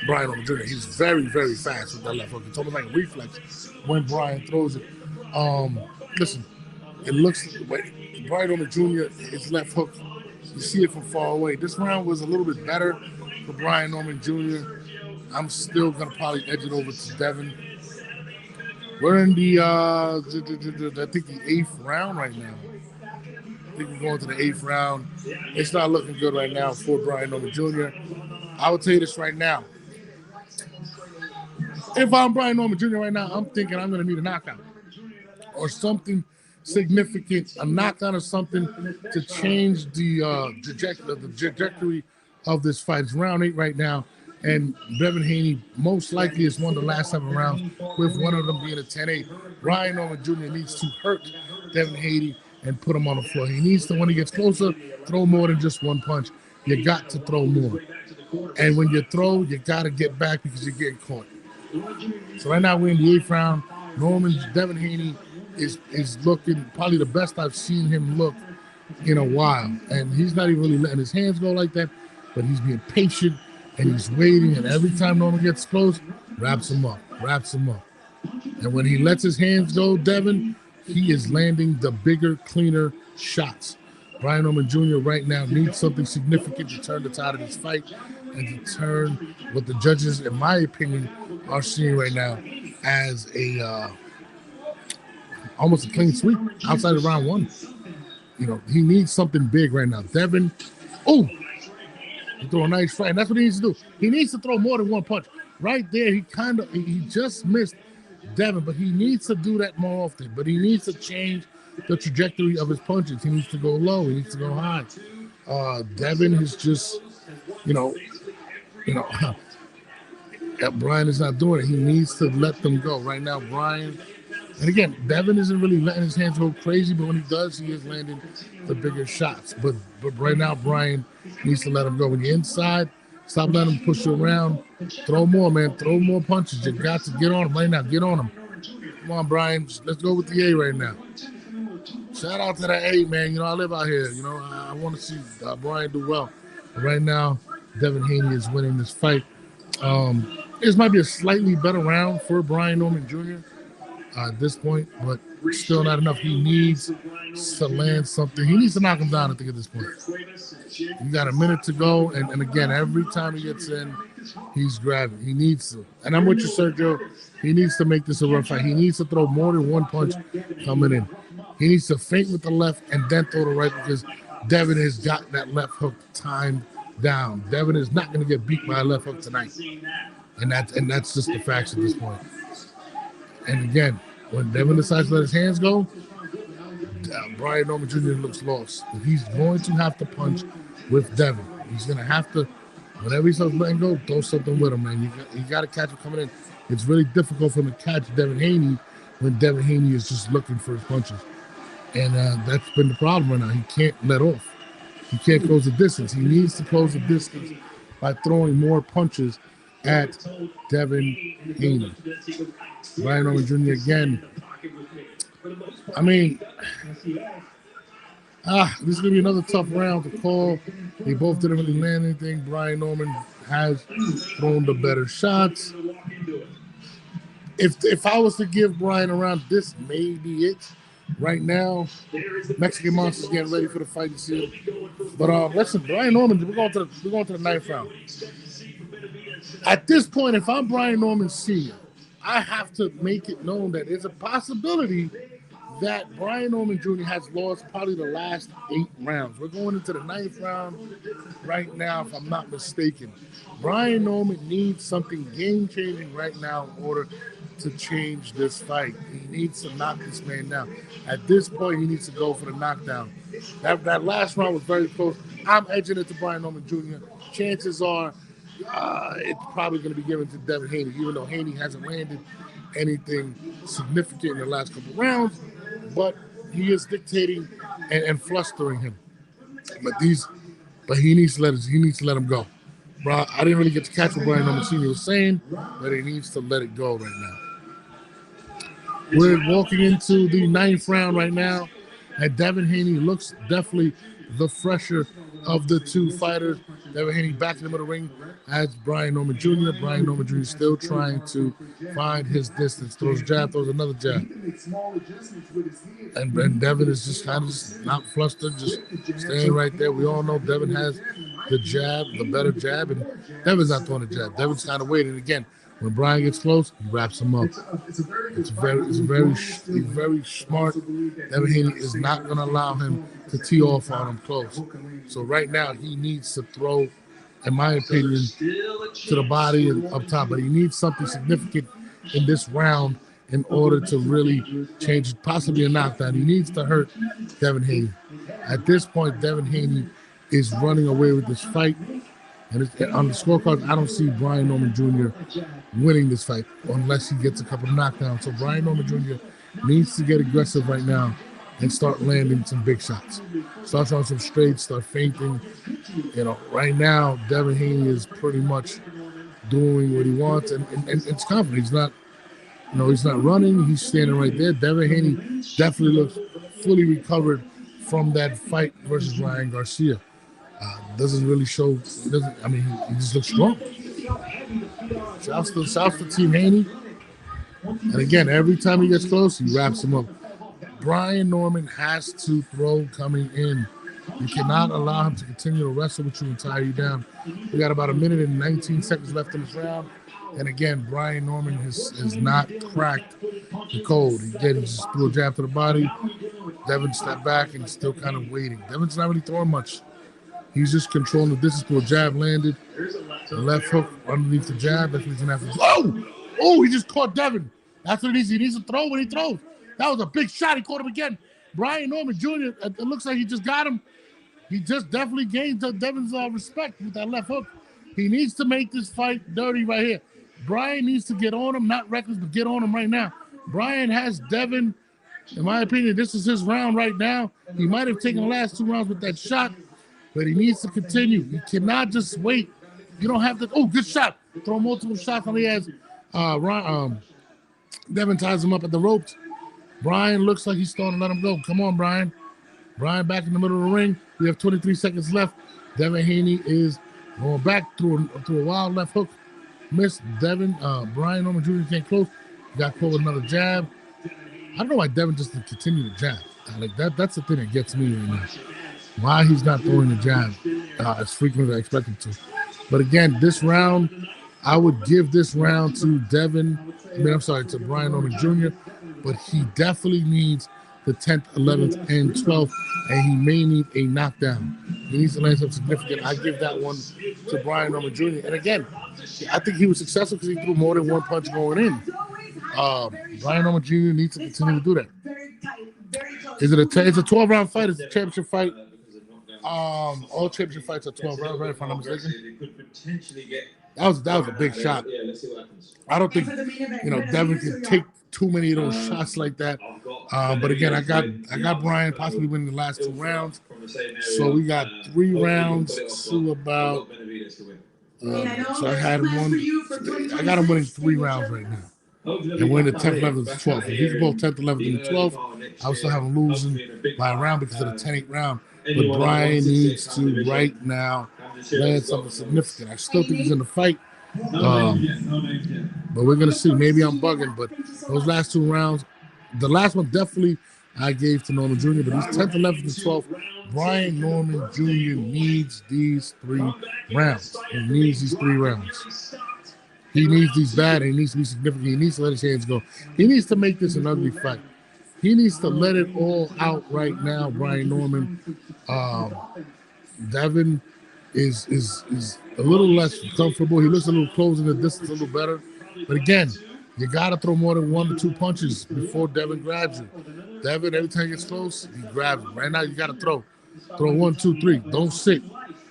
Brian Norman Jr. He's very, very fast with that left hook. It's almost like a reflex when Brian throws it. Listen, it looks like Brian Norman Jr., his left hook, you see it from far away. This round was a little bit better for Brian Norman Jr. I'm still going to probably edge it over to Devin. We're in the, I think the 8th round right now. I think we're going to the 8th round. It's not looking good right now for Brian Norman Jr. I will tell you this right now. If I'm Brian Norman Jr. right now, I'm thinking I'm going to need a knockout or something significant, a knockout or something to change the trajectory of this fight. It's round 8 right now, and Devin Haney most likely has won the last 7 rounds, with one of them being a 10-8. Brian Norman Jr. needs to hurt Devin Haney and put him on the floor. He needs to, when he gets closer, throw more than just one punch. You got to throw more. And when you throw, you got to get back because you're getting caught. So right now we're in the 8th round. Devin Haney is looking probably the best I've seen him look in a while. And he's not even really letting his hands go like that, but he's being patient and he's waiting. And every time Norman gets close, wraps him up. And when he lets his hands go, Devin, he is landing the bigger, cleaner shots. Brian Norman Jr. right now needs something significant to turn the tide of this fight and to turn what the judges, in my opinion, are seeing right now as a almost a clean sweep outside of round 1. You know, he needs something big right now. Devin, he threw a nice fight, and that's what he needs to do. He needs to throw more than one punch. right there, he just missed Devin, but he needs to do that more often. But he needs to change the trajectory of his punches. He needs to go low. He needs to go high. Devin is just, you know, you know, Brian is not doing it. He needs to let them go right now. Brian, and again, Devin isn't really letting his hands go crazy, but when he does, he is landing the bigger shots. But right now, Brian needs to let him go. When you're inside, stop letting him push you around. Throw more, man. Throw more punches. You got to get on him right now. Get on him. Come on, Brian. Let's go with the A right now. Shout out to the A, man. You know, I live out here. You know, I want to see Brian do well. But right now, Devin Haney is winning this fight. This might be a slightly better round for Brian Norman Jr. At this point, but still not enough. He needs to land something. He needs to knock him down, I think, at this point. You got a minute to go, and again, every time he gets in, he's grabbing. He needs to. And I'm with you, Sergio. He needs to make this a rough fight. He needs to throw more than one punch coming in. He needs to feint with the left and then throw the right because Devin has got that left hook timed down. Devin is not going to get beat by a left hook tonight. And that's just the facts at this point. And again, when Devin decides to let his hands go, Brian Norman Jr. looks lost. He's going to have to punch with Devin. He's going to have to, whenever he starts letting go, throw something with him, man. You got to catch him coming in. It's really difficult for him to catch Devin Haney when Devin Haney is just looking for his punches. And that's been the problem right now. He can't let off. He can't close the distance. He needs to close the distance by throwing more punches at Devin Haney. Brian Norman Jr. again. I mean, this is going to be another tough round to call. They both didn't really land anything. Brian Norman has thrown the better shots. If I was to give Brian a round, this may be it. Right now, Mexican Monster's getting ready for the fight to see him. But listen, Brian Norman, we're going to the ninth round. At this point, if I'm Brian Norman Sr., I have to make it known that there's a possibility that Brian Norman Jr. has lost probably the last 8 rounds. We're going into the 9th round right now, if I'm not mistaken. Brian Norman needs something game-changing right now in order to change this fight. He needs to knock this man down. At this point, he needs to go for the knockdown. That last round was very close. I'm edging it to Brian Norman Jr. Chances are it's probably going to be given to Devin Haney, even though Haney hasn't landed anything significant in the last couple of rounds. But he is dictating and flustering him. But he needs to let him go. Bro, I didn't really get to catch what Brian Norman Sr. was saying, but he needs to let it go right now. We're walking into the 9th round right now, and Devin Haney looks definitely the fresher of the 2 fighters. Devin Haney back in the middle of the ring as Brian Norman Jr. Brian Norman Jr. still trying to find his distance. Throws a jab, throws another jab. And Devin is just kind of not flustered, just staying right there. We all know Devin has the jab, the better jab, and Devin's not throwing a jab. Devin's kind of waiting. Again, when Brian gets close, he wraps him up. It's very smart. Devin Haney is not going to allow him to tee off on him close. So right now, he needs to throw, in my opinion, to the body and up top. But he needs something significant in this round in order to really change it, possibly a knockdown. He needs to hurt Devin Haney. At this point, Devin Haney is running away with this fight. And on the scorecard, I don't see Brian Norman Jr. winning this fight unless he gets a couple of knockdowns. So Brian Norman Jr. needs to get aggressive right now and start landing some big shots. Start throwing some straight, start feinting. Right now, Devin Haney is pretty much doing what he wants, and it's confident. He's not, he's not running. He's standing right there. Devin Haney definitely looks fully recovered from that fight versus Ryan Garcia. Doesn't really show. He just looks strong. Shouts to Team Haney. And again, every time he gets close, he wraps him up. Brian Norman has to throw coming in. You cannot allow him to continue to wrestle with you and tie you down. We got about 1 minute and 19 seconds left in this round. And again, Brian Norman has not cracked the code. He just threw a jab to the body. Devin stepped back and still kind of waiting. Devin's not really throwing much. He's just controlling the distance to a jab landed. Left hook underneath the jab. That's what he's going to have to do. Oh! Oh, he just caught Devin. That's what it is. He needs to throw when he throws. That was a big shot. He caught him again. Brian Norman Jr., it looks like he just got him. He just definitely gained Devin's respect with that left hook. He needs to make this fight dirty right here. Brian needs to get on him, not reckless, but get on him right now. Brian has Devin. In my opinion, this is his round right now. He might have taken the last 2 rounds with that shot, but he needs to continue. You cannot just wait. You don't have to. Oh, good shot. Throw multiple shots on the ass. Devin ties him up at the ropes. Brian looks like he's starting to let him go. Come on, Brian. Brian back in the middle of the ring. We have 23 seconds left. Devin Haney is going back through a wild left hook. Missed Devin. Brian Norman Jr. can't close. Got caught with another jab. I don't know why Devin just continue to jab. Like that's the thing that gets me right now. Why he's not throwing the jab as frequently as I expect him to. But again, this round, I would give this round to to Brian Norman Jr., but he definitely needs the 10th, 11th, and 12th, and he may need a knockdown. He needs to land something significant. I give that one to Brian Norman Jr. And again, I think he was successful because he threw more than one punch going in. Brian Norman Jr. needs to continue to do that. Is it it's a 12-round fight? It's a championship fight. All championship fights are 12 rounds, right? If I'm not mistaken. That was a big shot. I don't think Devin can take too many of those shots like that. But again, I got Brian possibly winning the last 2 rounds. So we got 3 rounds to about. So I had him I got him winning 3 rounds right now. And winning the 10th, 11th, and 12th. If he can both 10th, 11th, and 12th, I would still have him losing by a round because of the 10-8 round. But Brian needs to right now land something significant. I still think he's in the fight. But we're going to see. Maybe I'm bugging, but those last 2 rounds, the last one definitely I gave to Norman Jr., but these 10th, 11th, and 12th, Brian Norman Jr. needs these 3 rounds. He needs these 3 rounds. He needs these bad, and he needs to be significant. He needs to let his hands go. He needs to make this an ugly fight. He needs to let it all out right now, Brian Norman. Devin is a little less comfortable. He looks a little closer in the distance, a little better. But again, you got to throw more than 1 to 2 punches before Devin grabs you. Devin, every time he gets close, he grabs you. Right now, you got to throw. Throw 1, 2, 3. Don't sit.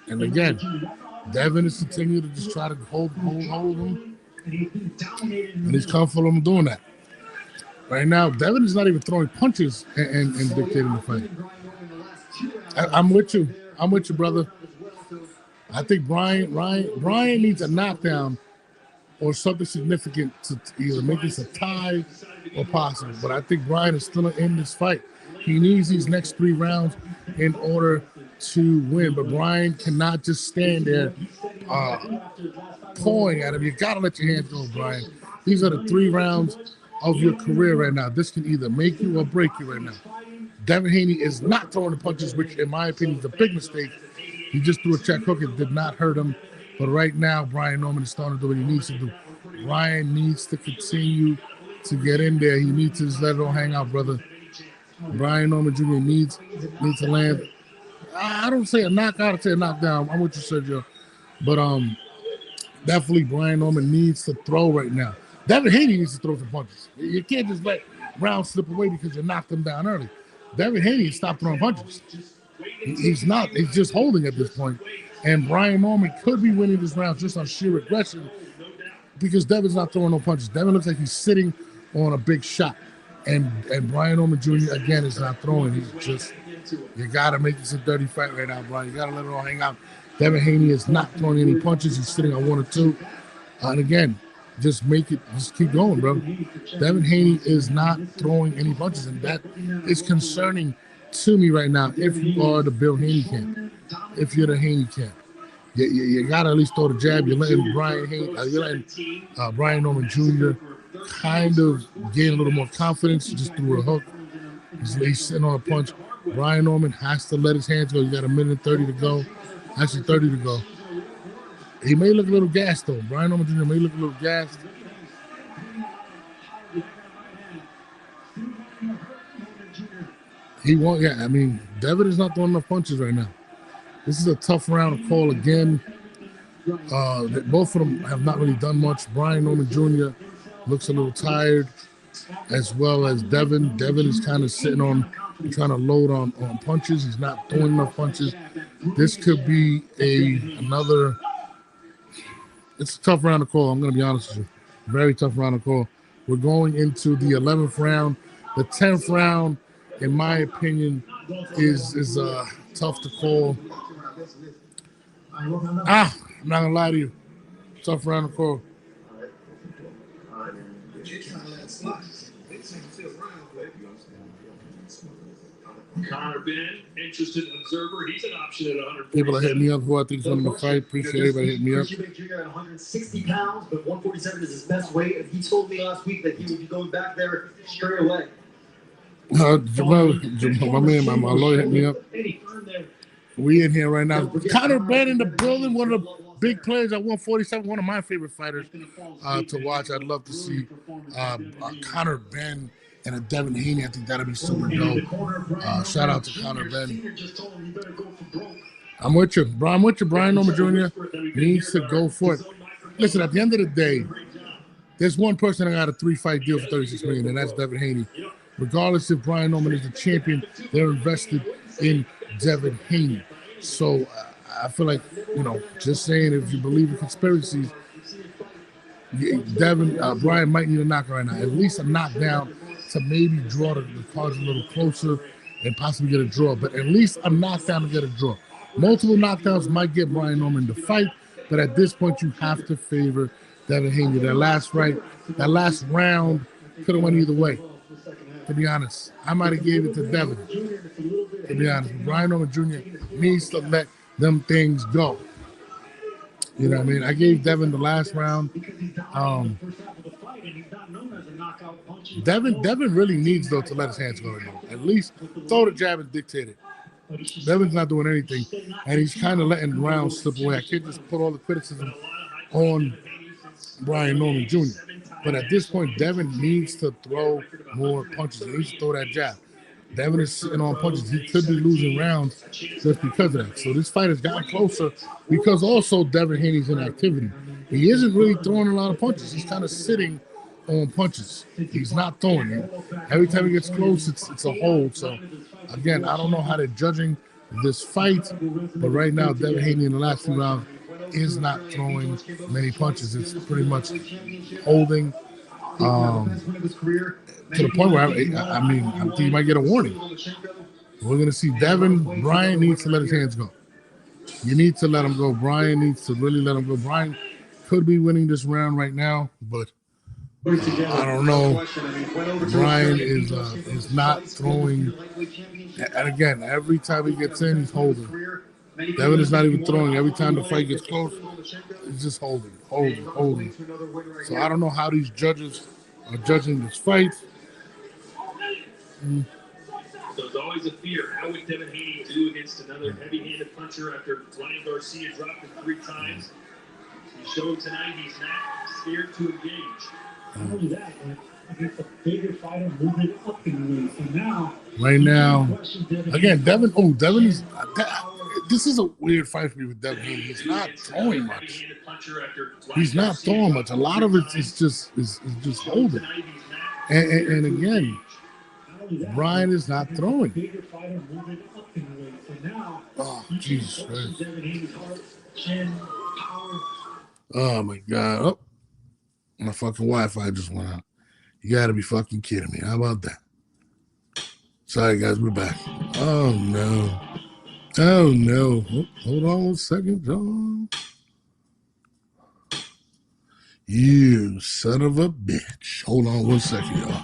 And again, Devin is continuing to just try to hold him. And he's comfortable in doing that. Right now, Devin is not even throwing punches and dictating the fight. I'm with you. I'm with you, brother. I think Brian needs a knockdown or something significant to either make this a tie or possible. But I think Brian is still in this fight. He needs these next 3 rounds in order to win. But Brian cannot just stand there pawing at him. You got to let your hands go, Brian. These are the 3 rounds of your career right now. This can either make you or break you right now. Devin Haney is not throwing the punches, which in my opinion is a big mistake. He just threw a check hook. It did not hurt him. But right now, Brian Norman is starting to do what he needs to do. Brian needs to continue to get in there. He needs to just let it all hang out, brother. Brian Norman Jr. needs to land. I don't say a knockout, I say a knockdown. I'm with you, Sergio. But definitely Brian Norman needs to throw right now. Devin Haney needs to throw some punches. You can't just let rounds slip away because you knocked him down early. Devin Haney stopped throwing punches. He's not. He's just holding at this point. And Brian Norman could be winning this round just on sheer aggression because Devin's not throwing no punches. Devin looks like he's sitting on a big shot. And Brian Norman Jr., again, is not throwing. He's just, you got to make this a dirty fight right now, Brian. You got to let it all hang out. Devin Haney is not throwing any punches. He's sitting on 1 or 2. And again, just keep going, bro. Devin Haney is not throwing any punches, and that is concerning to me right now if you are the Bill Haney camp. If you're the Haney camp. You got to at least throw the jab. You're letting Brian Norman Jr. kind of gain a little more confidence. Just threw a hook. He's sitting on a punch. Brian Norman has to let his hands go. You got 1 minute 30 to go. Actually, 30 to go. He may look a little gassed, though. Brian Norman Jr. may look a little gassed. He won't. Yeah, I mean, Devin is not throwing enough punches right now. This is a tough round to call again. Both of them have not really done much. Brian Norman Jr. looks a little tired, as well as Devin. Devin is kind of sitting on, trying to load on punches. He's not throwing enough punches. This could be another. It's a tough round to call. I'm going to be honest with you. Very tough round to call. We're going into the 11th round. The 10th round, in my opinion, is tough to call. I'm not going to lie to you. Tough round to call. Connor Ben, interested observer. He's an option at 100. People are hitting me up who I think is going to fight. Appreciate everybody hitting me up. Jr. at 160 pounds, but 147 is his best weight. And he told me last week that he would be going back there straight away. Jamal, my man, my lawyer hit me up. We in here right now. Connor Ben in the building, one of the big players at 147, one of my favorite fighters to watch. I'd love to see Connor Ben and a Devin Haney. I think that'd be super dope. Shout out to Connor Ben. I'm with you. Brian Norman Jr. needs to go for it. Listen, at the end of the day, there's one person that got a 3-fight deal for $36 million, and that's Devin Haney. Regardless if Brian Norman is the champion, they're invested in Devin Haney. So I feel like, just saying, if you believe in conspiracies, Brian might need a knockout right now. At least a knockdown to maybe draw the cards a little closer and possibly get a draw. But at least a knockdown to get a draw. Multiple knockdowns might get Brian Norman to fight, but at this point you have to favor Devin Haney. That last round could have went either way. To be honest, I might have gave it to Devin. To be honest, Brian Norman Jr. needs to let them things go. You know what I mean? I gave Devin the last round. Devin really needs, though, to let his hands go right now. At least throw the jab and dictate it. Devin's not doing anything, and he's kind of letting rounds slip away. I can't just put all the criticism on Brian Norman Jr. But at this point, Devin needs to throw more punches. He needs to throw that jab. Devin is sitting on punches. He could be losing rounds just because of that. So this fight has gotten closer because also Devin Haney's in activity. He isn't really throwing a lot of punches. He's kind of sitting on punches. He's not throwing it. Every time he gets close, it's a hold. So, again, I don't know how they're judging this fight, but right now, Devin Haney in the last 2 rounds is not throwing many punches. It's pretty much holding to the point where, I think he might get a warning. We're going to see Devin. Brian needs to let his hands go. You need to let him go. Brian needs to really let him go. Brian could be winning this round right now, but I don't know. Brian is not throwing. And again, every time he gets in, he's holding. Devin is not even throwing. Every time the fight gets close, he's just holding. So I don't know how these judges are judging this fight. So it's always a fear. How would Devin Haney do against another heavy-handed puncher after Ryan Garcia dropped him 3 times? He showed tonight he's not scared to engage. Not only that, against a bigger fighter moving up in the ring. So now, right now, again, Devin is. This is a weird fight for me with Devin Haney. He's not throwing much. A lot of it is just holding. And again, Brian is not throwing. Oh, Jesus Christ. Oh, my God. Oh, my fucking Wi-Fi just went out. You got to be fucking kidding me. How about that? Sorry, guys. We're back. Oh, no. Oh, no. Hold on 1 second, John. You son of a bitch. Hold on 1 second, y'all.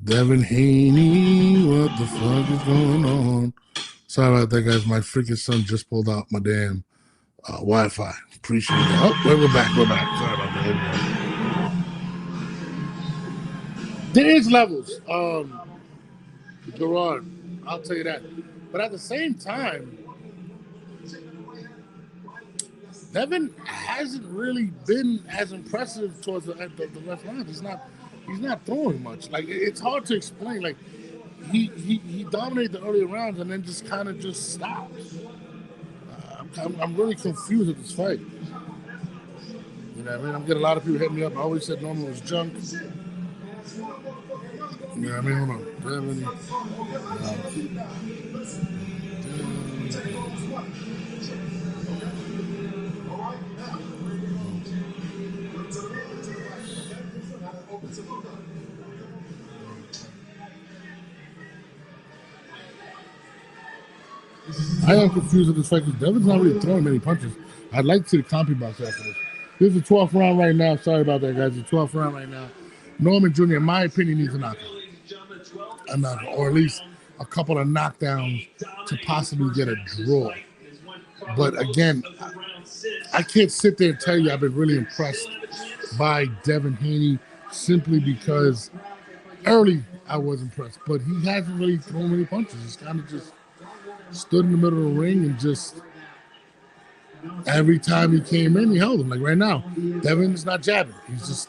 Devin Haney, what the fuck is going on? Sorry about that, guys. My freaking son just pulled out my damn Wi-Fi. Appreciate it. Oh, we're back. Sorry about that. There is levels. Gerard, I'll tell you that. But at the same time, Devin hasn't really been as impressive towards the left round. He's not throwing much. Like, it's hard to explain. Like, he dominated the earlier rounds and then just kind of just stopped. I'm really confused with this fight. You know what I mean? I'm getting a lot of people hitting me up. I always said Norman was junk. You know what I mean? Hold on. Devin. I am confused with this fight because Devin's not really throwing many punches. I'd like to see the compy box after this. This is the 12th round right now. Sorry about that, guys. The 12th round right now. Norman Jr., in my opinion, needs a knockout. A knockout, or at least a couple of knockdowns to possibly get a draw. But again, I can't sit there and tell you I've been really impressed by Devin Haney simply because early I was impressed, but he hasn't really thrown many punches. He's kind of just stood in the middle of the ring and just every time he came in, he held him. Like right now, Devin's not jabbing.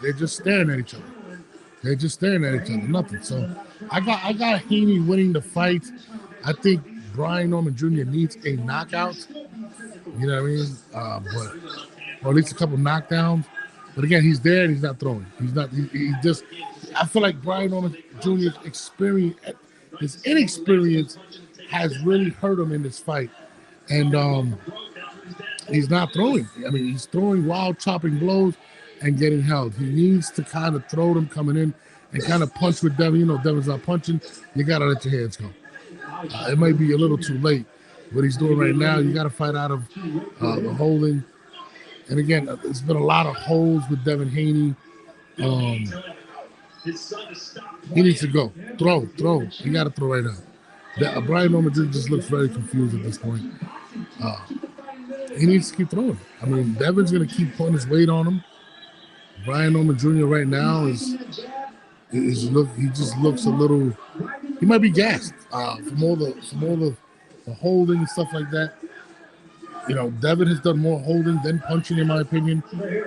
They're just staring at each other. They're just staring at each other. Nothing. So I got Haney winning the fight. I think Brian Norman Jr. needs a knockout. You know what I mean? Or at least a couple knockdowns. But again, he's there and he's not throwing. He's not. He just. I feel like Brian Norman Jr.'s experience, his inexperience, has really hurt him in this fight, and he's not throwing. I mean, he's throwing wild, chopping blows and getting held. He needs to kind of throw them coming in and kind of punch with Devin. You know, Devin's not punching. You got to let your hands go. It might be a little too late. What he's doing right now, you got to fight out of the holding. And again, there's been a lot of holds with Devin Haney. He needs to go. Throw. He got to throw right now. Brian Norman Jr. just looks very confused at this point. He needs to keep throwing. I mean, Devin's going to keep putting his weight on him. Brian Norman Jr. right now he just looks a little. He might be gassed from all the holding and stuff like that. You know, Devin has done more holding than punching, in my opinion,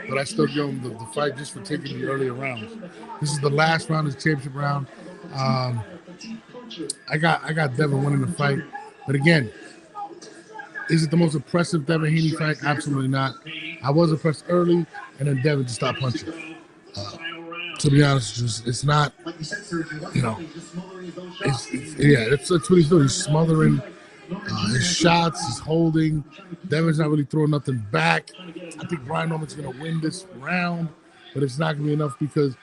but I still give him the fight just for taking the earlier rounds. This is the last round of the championship round. I got Devin winning the fight, but again, is it the most impressive Devin Haney fight? Absolutely not. I was impressed early, and then Devin just stopped punching. To be honest, it's not. You know, that's what he's doing. He's smothering his shots, he's holding. Devin's not really throwing nothing back. I think Brian Norman's going to win this round, but it's not going to be enough because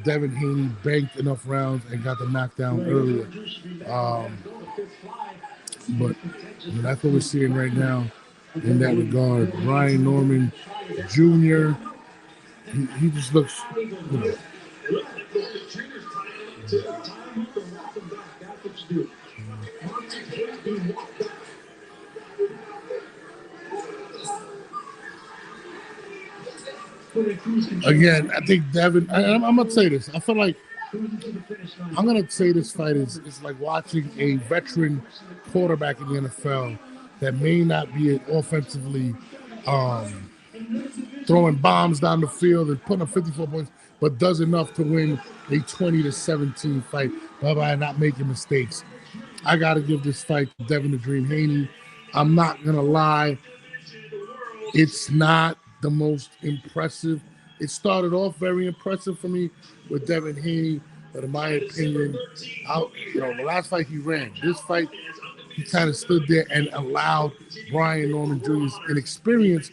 Devin Haney banked enough rounds and got the knockdown earlier. But that's what we're seeing right now in that regard. Brian Norman Jr., he just looks, you know. Again, I think Devin, I'm going to say this. I feel like I'm going to say this fight is like watching a veteran quarterback in the NFL that may not be offensively throwing bombs down the field and putting up 54 points, but does enough to win a 20-17 fight by not making mistakes. I got to give this fight to Devin the Dream Haney. I'm not going to lie. It's not the most impressive. It started off very impressive for me with Devin Haney, but in my opinion, the last fight he ran. This fight, he kind of stood there and allowed Brian Norman Jr.'s inexperience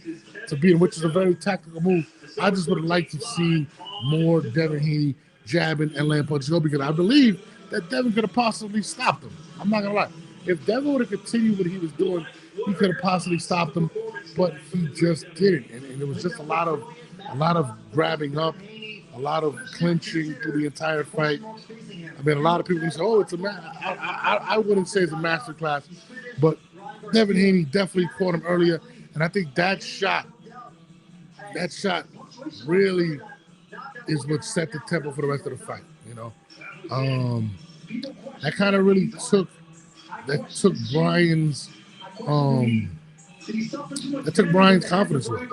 to beat him, which is a very tactical move. I just would have liked to see more Devin Haney jabbing and land punches go because I believe that Devin could have possibly stopped him. I'm not gonna lie. If Devin would have continued what he was doing, he could have possibly stopped him, but he just didn't. And it was just a lot of grabbing up, a lot of clinching through the entire fight. I mean, a lot of people can say, "Oh, it's a I wouldn't say it's a masterclass, but Devin Haney definitely caught him earlier, and I think that shot really is what set the tempo for the rest of the fight. You know, that kind of really took Brian's confidence away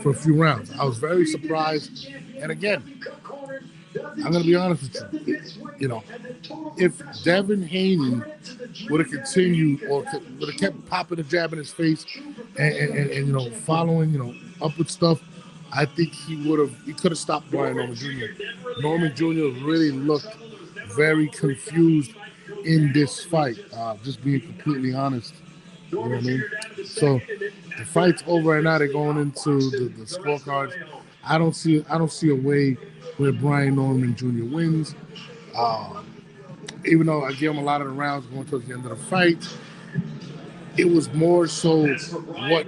for a few rounds. I was very surprised, and again, I'm gonna be honest with you. You know, if Devin Haney would have continued or would have kept popping the jab in his face and you know following upward stuff, I think he could have stopped Brian Norman Jr. Norman Jr. really looked very confused in this fight. Just being completely honest. You know what I mean? So the fight's over right now. They're going into the scorecards. I don't see a way where Brian Norman Jr. wins. Even though I gave him a lot of the rounds going towards the end of the fight, it was more so what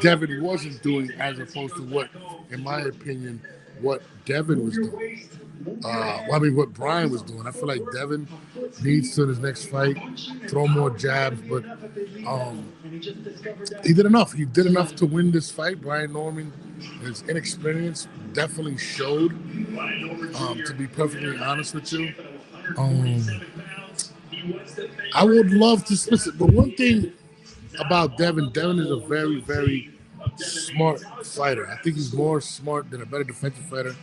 Devin wasn't doing as opposed to what, in my opinion, what Devin was doing. What Brian was doing. I feel like Devin needs to in his next fight throw more jabs, but he did enough. He did enough to win this fight. Brian Norman, his inexperience definitely showed. To be perfectly honest with you, I would love to listen. But one thing about Devin is a very, very smart fighter. I think he's more smart than a better defensive fighter.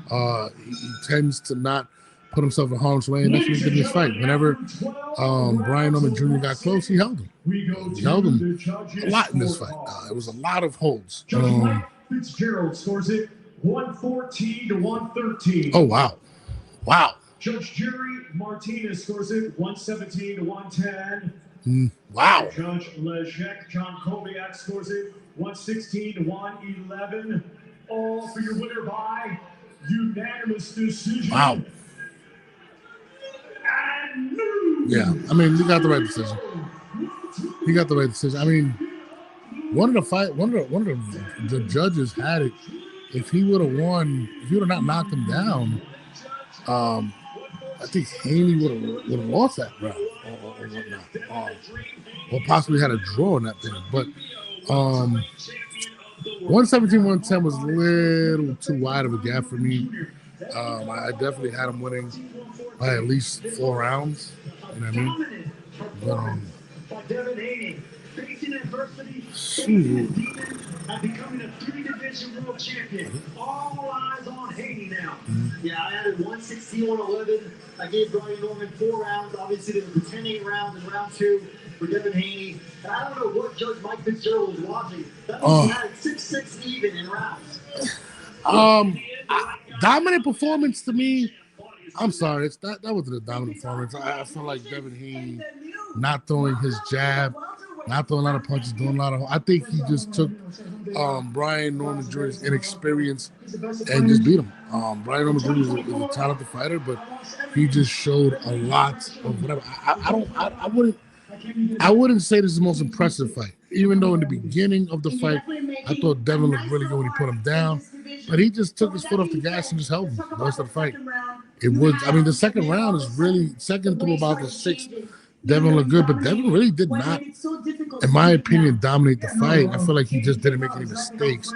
He tends to not put himself in harm's way, and that's what he did in this fight. Whenever Brian Norman Jr. got close, he held him. He held him a lot in this fight. It was a lot of holds. Fitzgerald scores it 114 to 113. Oh, wow. Wow. Judge Jerry Martinez scores it 117 to 110. Wow. Judge Lejek John Kobiak scores it 116 to 111. All for your winner by unanimous decision. Wow. Yeah, I mean, he got the right decision. He got the right decision. I mean, one of the judges had it. If he would have won, if he would have not knocked him down, I think Haney would have lost that round or whatnot, or possibly had a draw in that thing. But 117, 110 was a little too wide of a gap for me. I definitely had him winning by at least 4 rounds. You know what I mean? But, Devin Haney facing adversity, and becoming a 3-division world champion. All eyes on Haney now. Yeah, I added 116, 111. I gave Brian Norman 4 rounds. Obviously, there was a 10-8 round in round 2 for Devin Haney. And I don't know what Judge Mike Fitzgerald was watching. That means he had it 6-6 even in rounds. Dominant performance to me. I'm sorry, that wasn't a dominant performance. I feel like Devin Haney not throwing his jab, not throwing a lot of punches, doing a lot of. I think he just took Brian Norman Jr.'s inexperience and just beat him. Brian Norman Jr. is a talented fighter, but he just showed a lot of whatever. I wouldn't say this is the most impressive fight, even though in the beginning of the fight, I thought Devin looked really good when he put him down, but he just took his foot off the gas and just held him the rest of the fight. The second round is really, second through about the 6th, Devin looked good, but Devin really did not, in my opinion, dominate the fight. I feel like he just didn't make any mistakes,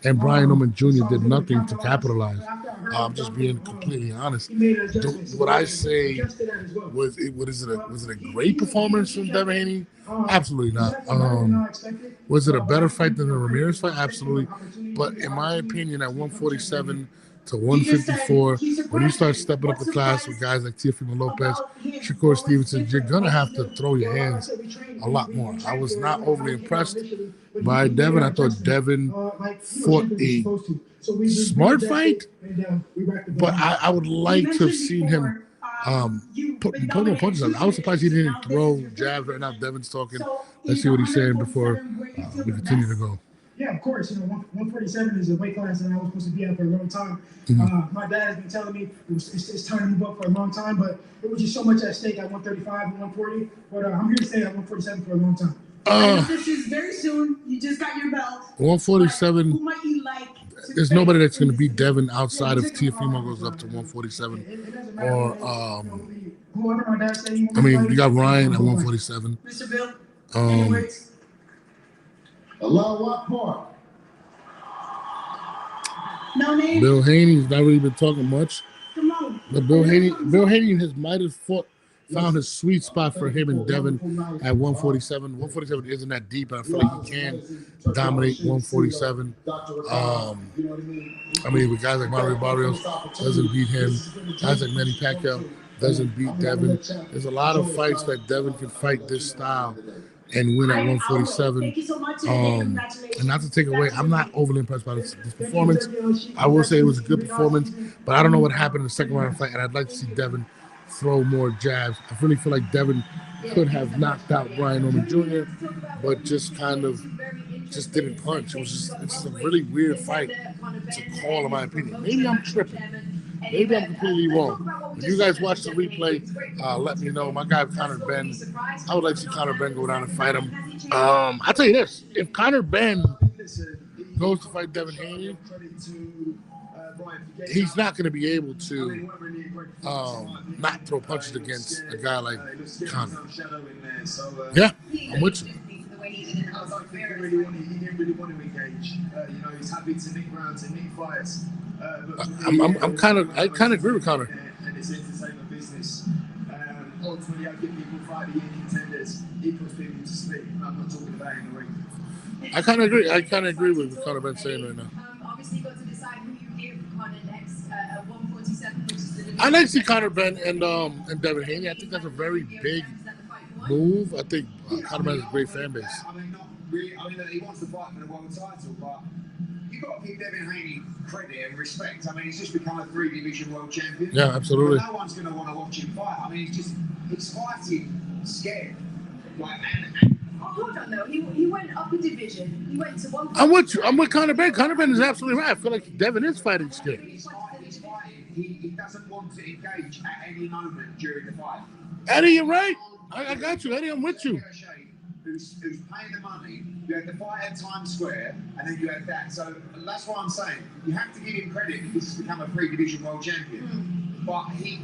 and Brian Norman Jr. did nothing to capitalize. I'm just being completely honest. Would I say was it a great performance from Devin Haney? Absolutely not. Was it a better fight than the Ramirez fight? Absolutely. But in my opinion, at 147 to 154, when you start stepping up the class with guys like Teofimo Lopez, Shakur Stevenson, you're gonna have to throw your hands a lot more. I was not overly impressed by Devin. I thought Devin fought a smart fight, but I would like to have seen him put more punches on. I was surprised he didn't throw jabs right now. Devin's talking. Let's see what he's saying before we continue to go. Yeah, of course. 147 is a weight class that I was supposed to be at for a long time. My dad has been telling me it's time to move up for a long time, but it was just so much at stake at 135 and 140. But I'm here to stay at 147 for a long time. This is very soon. You just got your belt. 147. Who might you like? There's nobody that's going to beat Devin outside if Teofimo goes up to 147. Or, you got Ryan at 147. Mr. Bill. No name. Bill Haney's not really been talking much. Come on. But Bill Haney might have fought found a sweet spot for him and Devin at 147. 147 isn't that deep, but I feel like he can dominate 147. I mean, with guys like Mario Barrios doesn't beat him. Guys like Manny Pacquiao doesn't beat Devin. There's a lot of fights that Devin can fight this style and win at 147. And not to take away, I'm not overly impressed by this performance. I will say it was a good performance, but I don't know what happened in the second round fight, and I'd like to see Devin throw more jabs. I really feel like Devin could have knocked out Brian Norman Jr., but just didn't punch. It's just a really weird fight to call, in my opinion. Maybe I'm tripping. Maybe I'm completely wrong. When you guys watch the replay, let me know. My guy Conor Benn, I would like to see Conor Benn go down and fight him. I'll tell you this: if Conor Benn goes to fight Devin Haney, he's not going to be able to not throw punches against a guy like Conor. Yeah, I'm with you. He didn't really want to engage. He's happy to nick rounds and nick fights. I kind of agree with Conor. And it's entertainment business. Ultimately, I give people fight the contenders. He puts people to sleep. I'm not talking about in the ring. I kind of agree. I kind of agree with what Conor Benn saying right now. Obviously, got to decide who you give Conor next at 147, which is the. I like to see Conor Benn and Devin Haney. I think that's a very big move. I think Conor Benn has a great fan base. I mean, not really. I mean, he wants to fight for the world title, but you've got to give Devin Haney credit and respect. I mean, he's just become a 3-division world champion. Yeah, absolutely. But no one's going to want to watch him fight. I mean, he's fighting scared. Hold on, though. He went up a division. He went to one. I'm with you. I'm with Conor Benn. Conor Benn is absolutely right. I feel like Devin is fighting scared. He's fighting. He doesn't want to engage at any moment during the fight. Eddie, you're right. I got you, Eddie. I'm with you. Who's paying the money? You had the fight at Times Square, and then you had that. So that's why I'm saying you have to give him credit because he's become a 3-division world champion. But he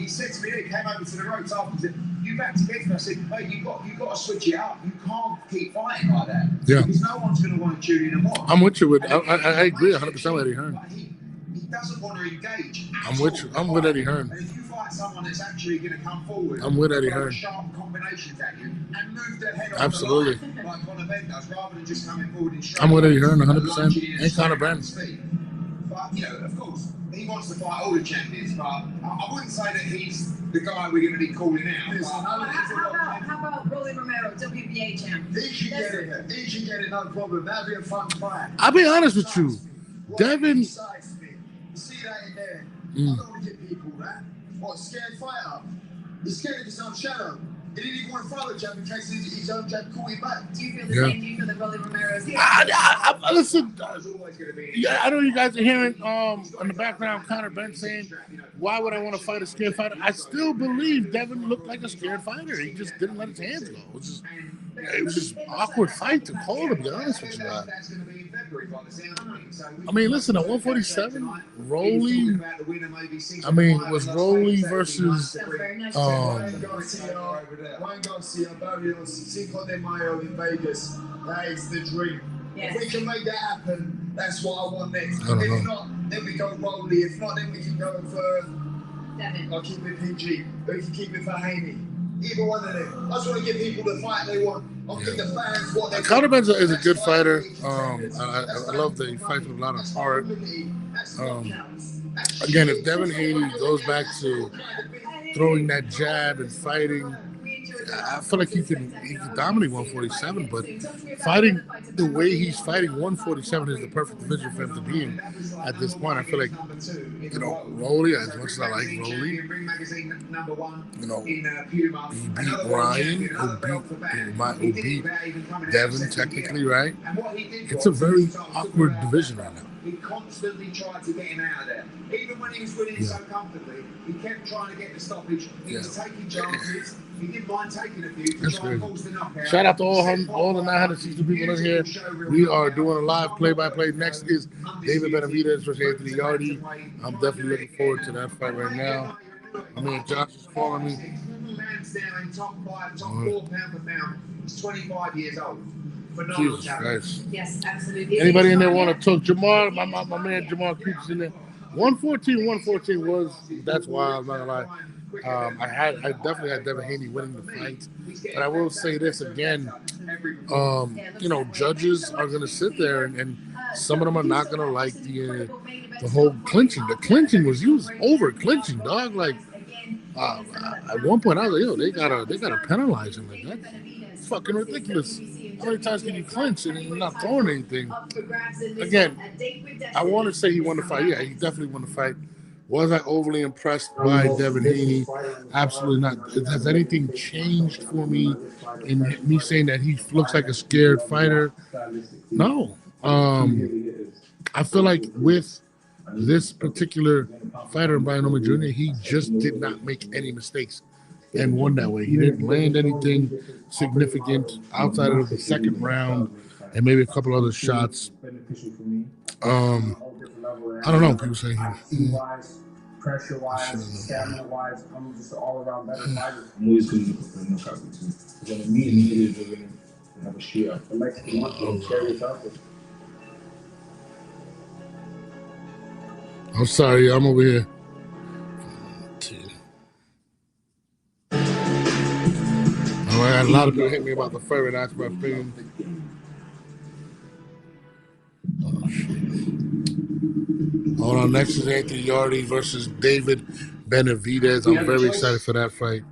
said to me, he came over to the ropes after and said, "You back together?" I said, "Hey, you got to switch it up. You can't keep fighting like that. Yeah. Because no one's going to want to tune in and watch." I'm with you. I agree 100% with Eddie Hearn. He doesn't want to engage. I'm with you. I'm with Eddie Hearn. And if you fight someone that's actually going to come forward, I'm with Eddie Hearn. Sharp combinations at you and move their head Absolutely. on the line, like Conor Benn does, rather than just coming forward in straight. I'm with Eddie Hearn 100%. And Conor Benn. But of course, he wants to fight all the champions. But I wouldn't say that he's the guy we're going to be calling out. How about Rolly Romero, WBA champ? He should get it. He should get it, no problem. That'd be a fun fight. I'll be honest with you. Devin. You see that in there? I don't want to give people that. What, scared fighter? He's scared of his own shadow. He didn't even want to follow jab in case his own jab caught him back. Do you feel the same? Do you feel that Rolly Romero's Listen, I know you guys are hearing in the background Conor Benn saying, "Why would I want to fight a scared fighter?" I still believe Devin looked like a scared fighter. He just didn't let his hands go. It was just an awkward fight to call, to be honest with you guys. I mean, listen, at 147, Rolly. I mean, it was Rolly versus Ryan Garcia, Barrios, Cinco de Mayo in Vegas. That is the dream. Yes. If we can make that happen, that's what I want next. If not, then we go Rolly. If not, then we can go for Devin. I'll keep it PG. We can keep it for Haney. Either one of them. I just want to give people the fight they want. I'll give the fans what they want. Conor Benn is a good fighter. I love that he fights with a lot of heart. Again, if Devin Haney goes back to throwing that jab and fighting, I feel like he can dominate 147, but fighting the way he's fighting 147 is the perfect division for him to be in at this point. I feel like, Rolly, as much as I like Rolly, he beat Ryan, who beat Devin technically, right? It's a very awkward division right now. He constantly tried to get him out of there. Even when he was winning so comfortably, he kept trying to get the stoppage. He was taking chances. He didn't mind taking a few to try and force the knockout. Shout out to all the 960 people in here. We are doing a live play-by-play. Next is David Benavidez versus Anthony Yardy. I'm definitely looking forward to that fight right now. I mean, Josh is calling me. Hands down in top 5, top 4 pound for pound. He's 25 years old. Jesus Christ. Yes, absolutely. Anybody in there want to talk? Jamar, my man Jamar Coops in there. 114 was, that's wild, I'm not gonna lie. I definitely had Devin Haney winning the fight, but I will say this again. Judges are gonna sit there and some of them are not gonna like the whole clinching. The clinching was used over clinching, dog. Like at one point, I was like, yo, they gotta penalize him. Like that's fucking ridiculous. How many times can you clinch and you're not throwing anything? Again, I want to say he won the fight. Yeah, he definitely won the fight. Was I overly impressed by Devin Haney? Absolutely not. Has anything changed for me in me saying that he looks like a scared fighter? No. I feel like with this particular fighter, Brian Norman Jr., he just did not make any mistakes and won that way. He didn't land anything significant outside of the second round and maybe a couple other shots. I don't know. People say pressure wise, stamina wise, I'm just an all around better fighter. I'm always going to look for a knockout too. Because when me and you are going to have a shootout. The Mexican one carry it out. I'm sorry, I'm over here. I had a lot of people hit me about the fight and ask my opinion. Oh, shit. Hold on, next is Anthony Yardy versus David Benavidez. I'm very excited for that fight.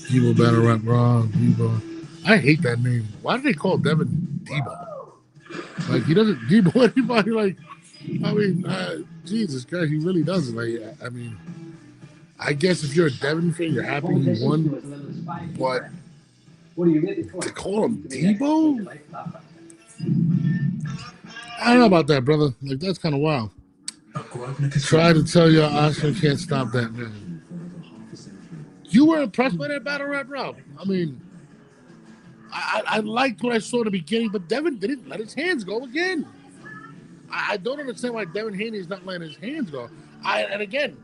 Debo Battle Rap Raw, Debo. I hate that name. Why do they call Devin Debo? Like, he doesn't Debo anybody. Like, I mean, Jesus Christ, he really doesn't. Like, I mean, I guess if you're a Devin fan, you're happy he won. But to call him Debo? I don't know about that, brother. Like, that's kind of wild. Try to tell you Oscar can't stop that, man. You were impressed by that battle rap, Rob. I mean, I liked what I saw in the beginning, but Devin didn't let his hands go again. I don't understand why Devin Haney is not letting his hands go. And again,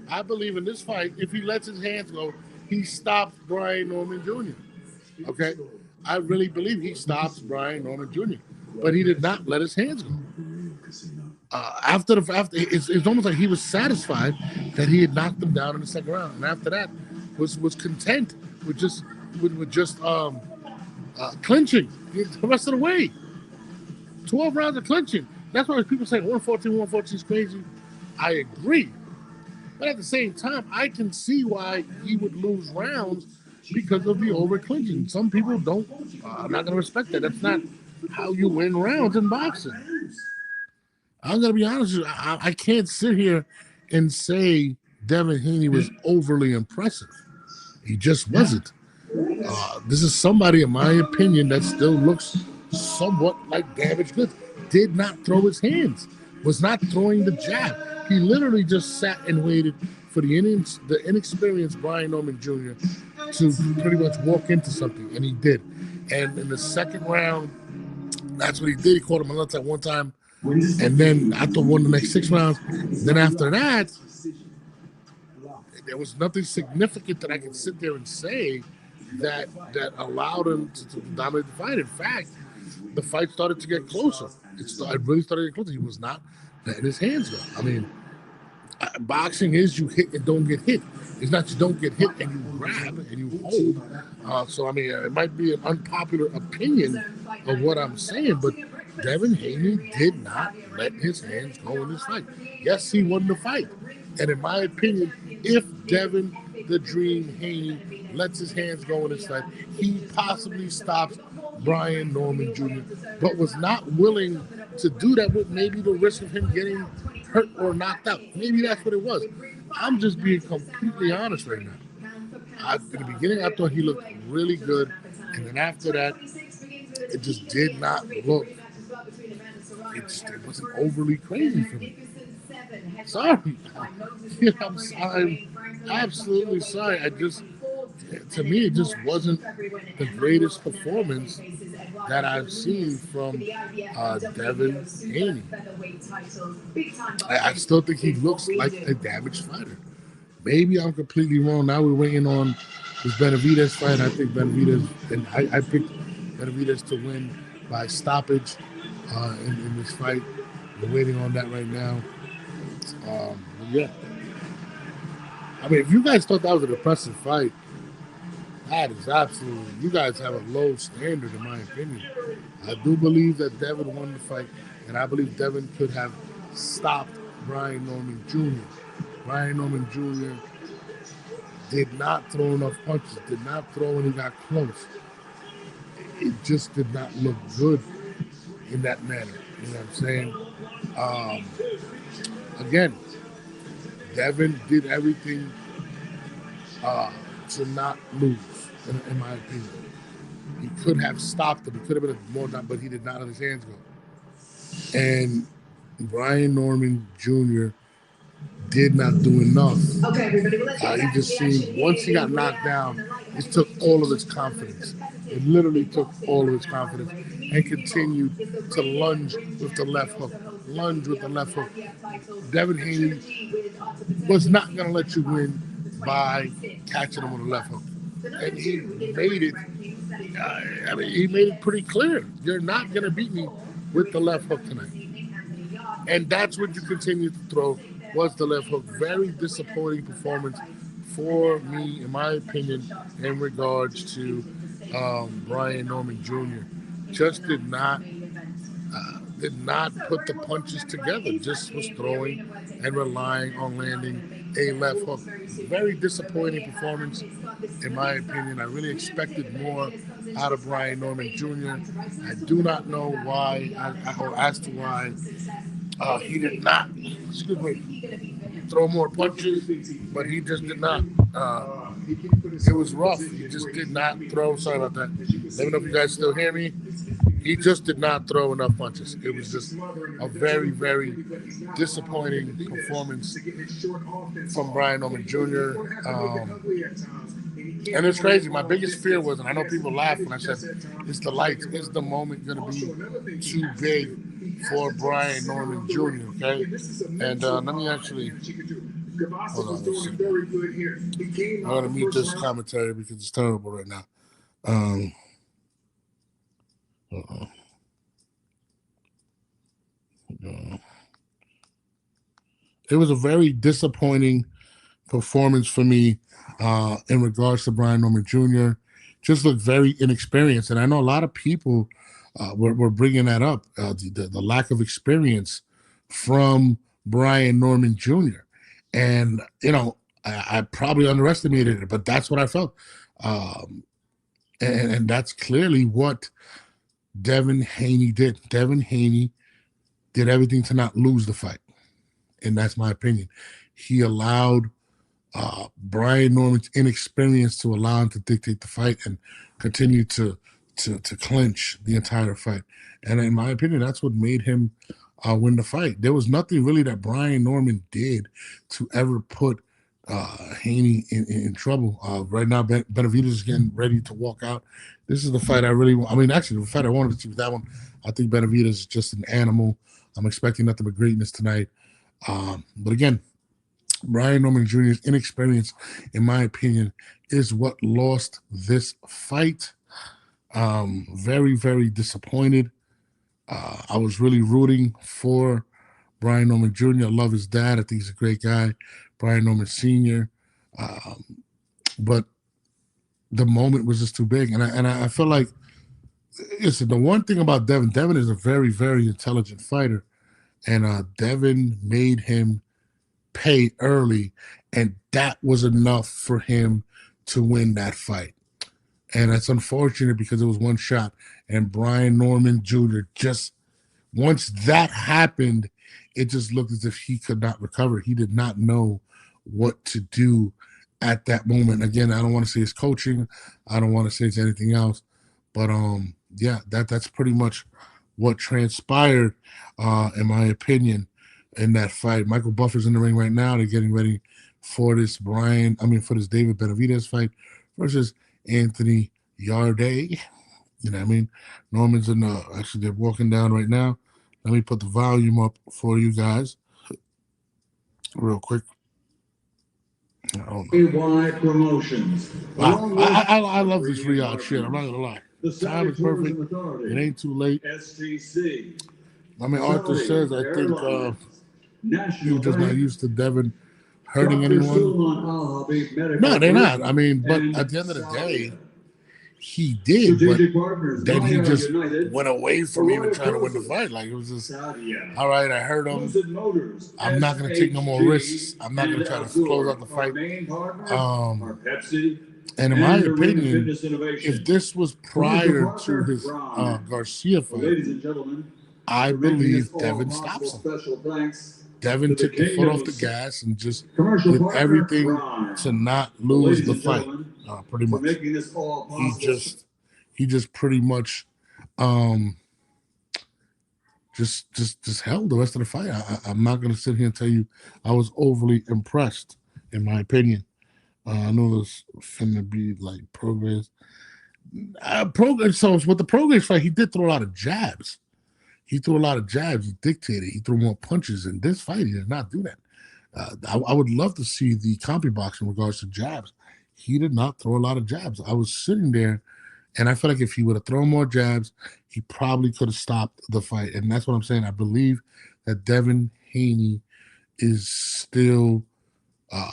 I believe in this fight, if he lets his hands go, he stops Brian Norman Jr. Okay? I really believe he stops Brian Norman Jr. But he did not let his hands go. After it's almost like he was satisfied that he had knocked him down in the second round, and after that was content with just clinching the rest of the way. 12 rounds of clinching. That's why people say 114 is crazy. I agree. But at the same time, I can see why he would lose rounds because of the over clinching. Some people don't. I'm not going to respect that. That's not how you win rounds in boxing. I'm going to be honest with you. I can't sit here and say Devin Haney was overly impressive. He just wasn't. This is somebody, in my opinion, that still looks somewhat like damaged goods. Did not throw his hands. Was not throwing the jab. He literally just sat and waited for the inexperienced Brian Norman Jr. to pretty much walk into something, and he did. And in the second round, that's what he did. He caught him another time, one time, and then after won the next 6 rounds. Then after that, there was nothing significant that I could sit there and say that allowed him to dominate the fight. In fact, the fight started to get closer. It really started to get closer. He was not letting his hands go. I mean, boxing is you hit and don't get hit. It's not you don't get hit and you grab and you hold. So, I mean, it might be an unpopular opinion of what I'm saying, but Devin Haney did not let his hands go in this fight. Yes, he won the fight. And in my opinion, if Devin the Dream Haney lets his hands go in this fight, he possibly stops Brian Norman Jr., but was not willing to do that with maybe the risk of him getting hurt or knocked out. Maybe that's what it was. I'm just being completely honest right now. In the beginning, I thought he looked really good, and then after that, it just did not look. It wasn't overly crazy for me. Sorry. I'm absolutely sorry. To me, it just wasn't the greatest performance that I've seen from Devin Haney. I still think he looks like a damaged fighter. Maybe I'm completely wrong. Now we're waiting on this Benavidez fight. I think Benavidez, and I picked Benavidez to win by stoppage. in this fight. We're waiting on that right now. Yeah. I mean, if you guys thought that was an impressive fight, that is absolutely, you guys have a low standard in my opinion. I do believe that Devin won the fight, and I believe Devin could have stopped Brian Norman Jr. Brian Norman Jr. did not throw enough punches, did not throw when he got close. It just did not look good in that manner. You know what I'm saying? Again, Devin did everything to not lose, in my opinion. He could have stopped him. He could have been more done, but he did not let his hands go. And Brian Norman Jr. did not do enough. Okay, everybody, well, let's You just see, once he got knocked down, it took all of his confidence. It literally took all of his confidence and continued to lunge with the left hook. Lunge with the left hook. Devin Haney was not going to let you win by catching him with a left hook. And he made it, he made it pretty clear. You're not going to beat me with the left hook tonight. And that's what you continue to throw, was the left hook. Very disappointing performance for me, in my opinion, in regards to Brian Norman Jr. Just did not put the punches together. Just was throwing and relying on landing a left hook. Very disappointing performance, in my opinion. I really expected more out of Brian Norman Jr. I do not know why, or as to why he did not, throw more punches, but he just did not. It was rough. He just did not throw. Sorry about that. Let me know if you guys still hear me. He just did not throw enough punches. It was just a very, very disappointing performance from Brian Norman Jr. And it's crazy. My biggest fear was, and I know people laugh when I said, it's the lights. Is the moment going to be too big for Brian Norman Jr., okay? And let me actually, hold on. I'm going to mute this commentary because it's terrible right now. It was a very disappointing performance for me in regards to Brian Norman Jr. Just looked very inexperienced. And I know a lot of people were bringing that up, the lack of experience from Brian Norman Jr. And, I probably underestimated it, but that's what I felt. And that's clearly what Devin Haney did. Devin Haney did everything to not lose the fight. And that's my opinion. He allowed Brian Norman's inexperience to allow him to dictate the fight and continue to clinch the entire fight. And in my opinion, that's what made him win the fight. There was nothing really that Brian Norman did to ever put Haney in trouble. Right now, Benavidez is getting ready to walk out. This is the fight actually, the fight I wanted to see was that one. I think Benavidez is just an animal. I'm expecting nothing but greatness tonight. But again, Brian Norman Jr.'s inexperience, in my opinion, is what lost this fight. Very, very disappointed. I was really rooting for Brian Norman Jr. I love his dad. I think he's a great guy. Brian Norman Sr. But the moment was just too big. And I feel like, listen, the one thing about Devin is a very, very intelligent fighter. And Devin made him pay early, and that was enough for him to win that fight. And that's unfortunate because it was one shot. And Brian Norman Jr. just, once that happened, it just looked as if he could not recover. He did not know what to do at that moment. Again, I don't want to say it's coaching. I don't want to say it's anything else. But yeah, that's pretty much what transpired, in my opinion, in that fight. Michael Buffer's in the ring right now. They're getting ready for this for this David Benavidez fight versus Anthony Yarde. You know what I mean? Norman's actually, they're walking down right now. Let me put the volume up for you guys real quick. Wide promotions. Wow. I love this Riyadh shit. I'm not going to lie. The time is perfect. It ain't too late. SGC. I mean, Arthur says, I think he was just not used to Devin hurting anyone. No, they're not. I mean, but at the end of the day, he did, but then he just went away from even trying to win the fight. Like, it was just, all right, I hurt him. I'm not going to take no more risks. I'm not going to try to close out the fight. And in my opinion, if this was prior to his Garcia fight, I believe Devin stops him. Devin took the foot off the gas and just did everything to not lose the fight. Pretty much, he just pretty much just held the rest of the fight. I'm not going to sit here and tell you I was overly impressed, in my opinion. I know there's finna be like progress. So with the progress fight, he did throw a lot of jabs. He dictated. He threw more punches. In this fight, he did not do that. I would love to see the CompuBox in regards to jabs. He did not throw a lot of jabs. I was sitting there, and I feel like if he would have thrown more jabs, he probably could have stopped the fight. And that's what I'm saying. I believe that Devin Haney is still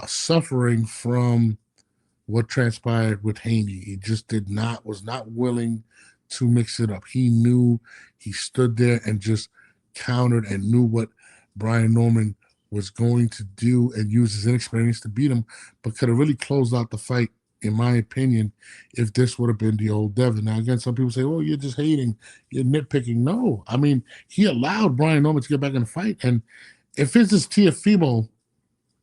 suffering from what transpired with Haney. He just was not willing to mix it up. He knew, he stood there and just countered and knew what Brian Norman was going to do and use his inexperience to beat him, but could have really closed out the fight, in my opinion, if this would have been the old Devin. Now, again, some people say, oh, you're just hating, you're nitpicking. No, I mean, he allowed Brian Norman to get back in the fight, and if it's just Teofimo,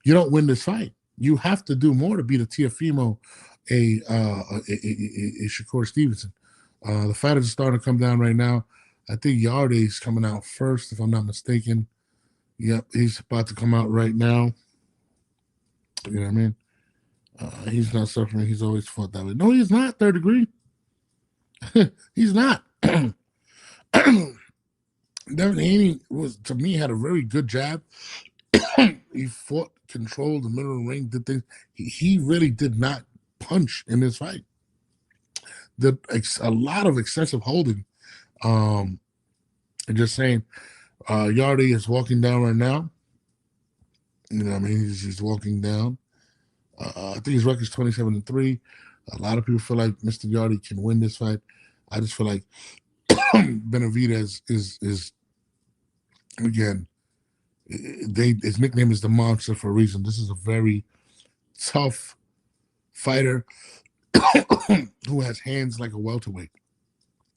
you don't win this fight. You have to do more to beat a Teofimo, a Shakur Stevenson. The fighters are starting to come down right now. I think Yarde's coming out first, if I'm not mistaken. Yep, he's about to come out right now. You know what I mean? He's not suffering. He's always fought that way. No, he's not, third degree. He's not. Devin Haney to me, had a very good jab. He fought, controlled the middle of the ring, did things. He really did not punch in this fight. Did a lot of excessive holding. And just saying, Yarde is walking down right now. You know what I mean? He's walking down. I think his record's 27-3. A lot of people feel like Mr. Yarde can win this fight. I just feel like Benavidez is again, his nickname is the Monster for a reason. This is a very tough fighter who has hands like a welterweight.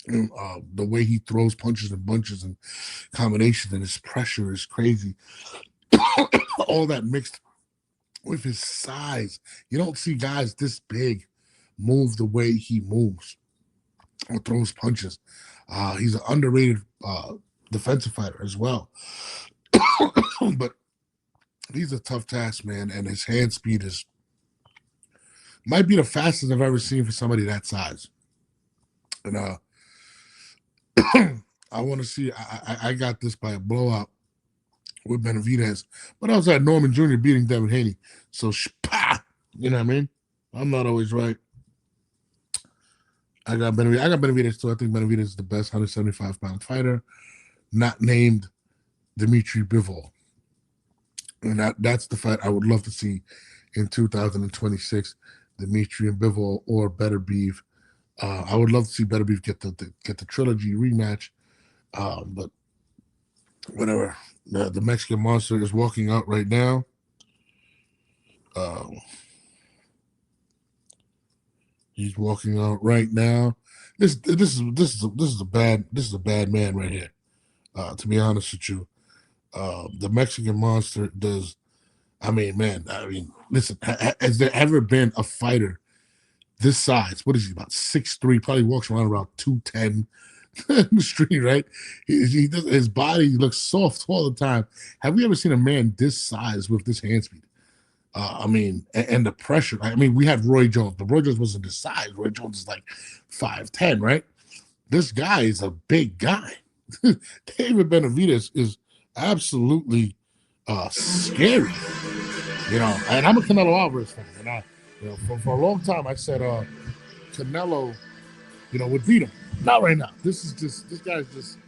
The way he throws punches and bunches and combinations, and his pressure is crazy. All that mixed with his size. You don't see guys this big move the way he moves or throws punches. He's an underrated defensive fighter as well. But he's a tough task, man, and his hand speed might be the fastest I've ever seen for somebody that size. And I want to see. I got this by a blowout with Benavidez, but I was at Norman Jr. beating Devin Haney. So, you know what I mean? I'm not always right. I got Benavidez too. I think Benavidez is the best 175-pound fighter, not named Dimitri Bivol. And that's the fight I would love to see in 2026. Dimitri and Bivol or Better Beef. I would love to see Better Beef get the trilogy rematch. But whatever. The Mexican Monster is walking out right now. He's walking out right now. This is a bad man right here. To be honest with you, the Mexican Monster does. I mean, listen. Has there ever been a fighter this size? What is he, about 6'3"? Probably walks around 210 in the street, right? His body looks soft all the time. Have we ever seen a man this size with this hand speed? And the pressure. We had Roy Jones, but Roy Jones wasn't this size. Roy Jones is like 5'10", right? This guy is a big guy. David Benavidez is absolutely scary. And I'm a Canelo Alvarez fan. And for a long time I said Canelo, would beat him. Not right now. This guy's just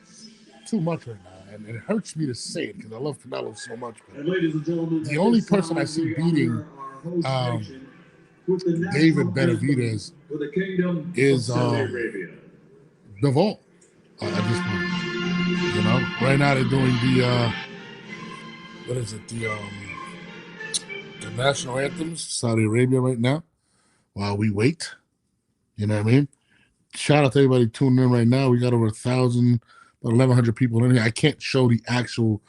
too much right now. and it hurts me to say it because I love Canelo so much. But And ladies and gentlemen, the only person I see beating David Benavidez is Bivol at this point. You know, right now they're doing the what is it, the national anthems, Saudi Arabia right now, while we wait. You know what I mean? Shout out to everybody tuning in right now. We got over 1,000, about 1,100 people in here. I can't show the actual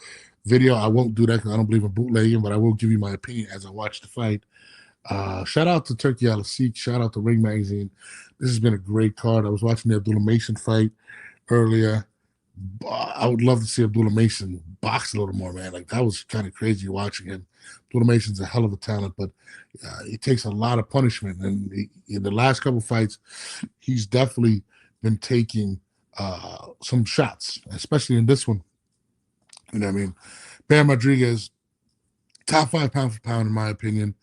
video. I won't do that because I don't believe in bootlegging, but I will give you my opinion as I watch the fight. Shout out to Turkey Al-Asik. Shout out to Ring Magazine. This has been a great card. I was watching the Abdullah Mason fight earlier. I would love to see Abdullah Mason box a little more, man. Like, that was kind of crazy watching him. Abdullah Mason's a hell of a talent, but he takes a lot of punishment. And in the last couple fights, he's definitely been taking some shots, especially in this one. You know what I mean? Bam Rodriguez, top 5 pound for pound, in my opinion.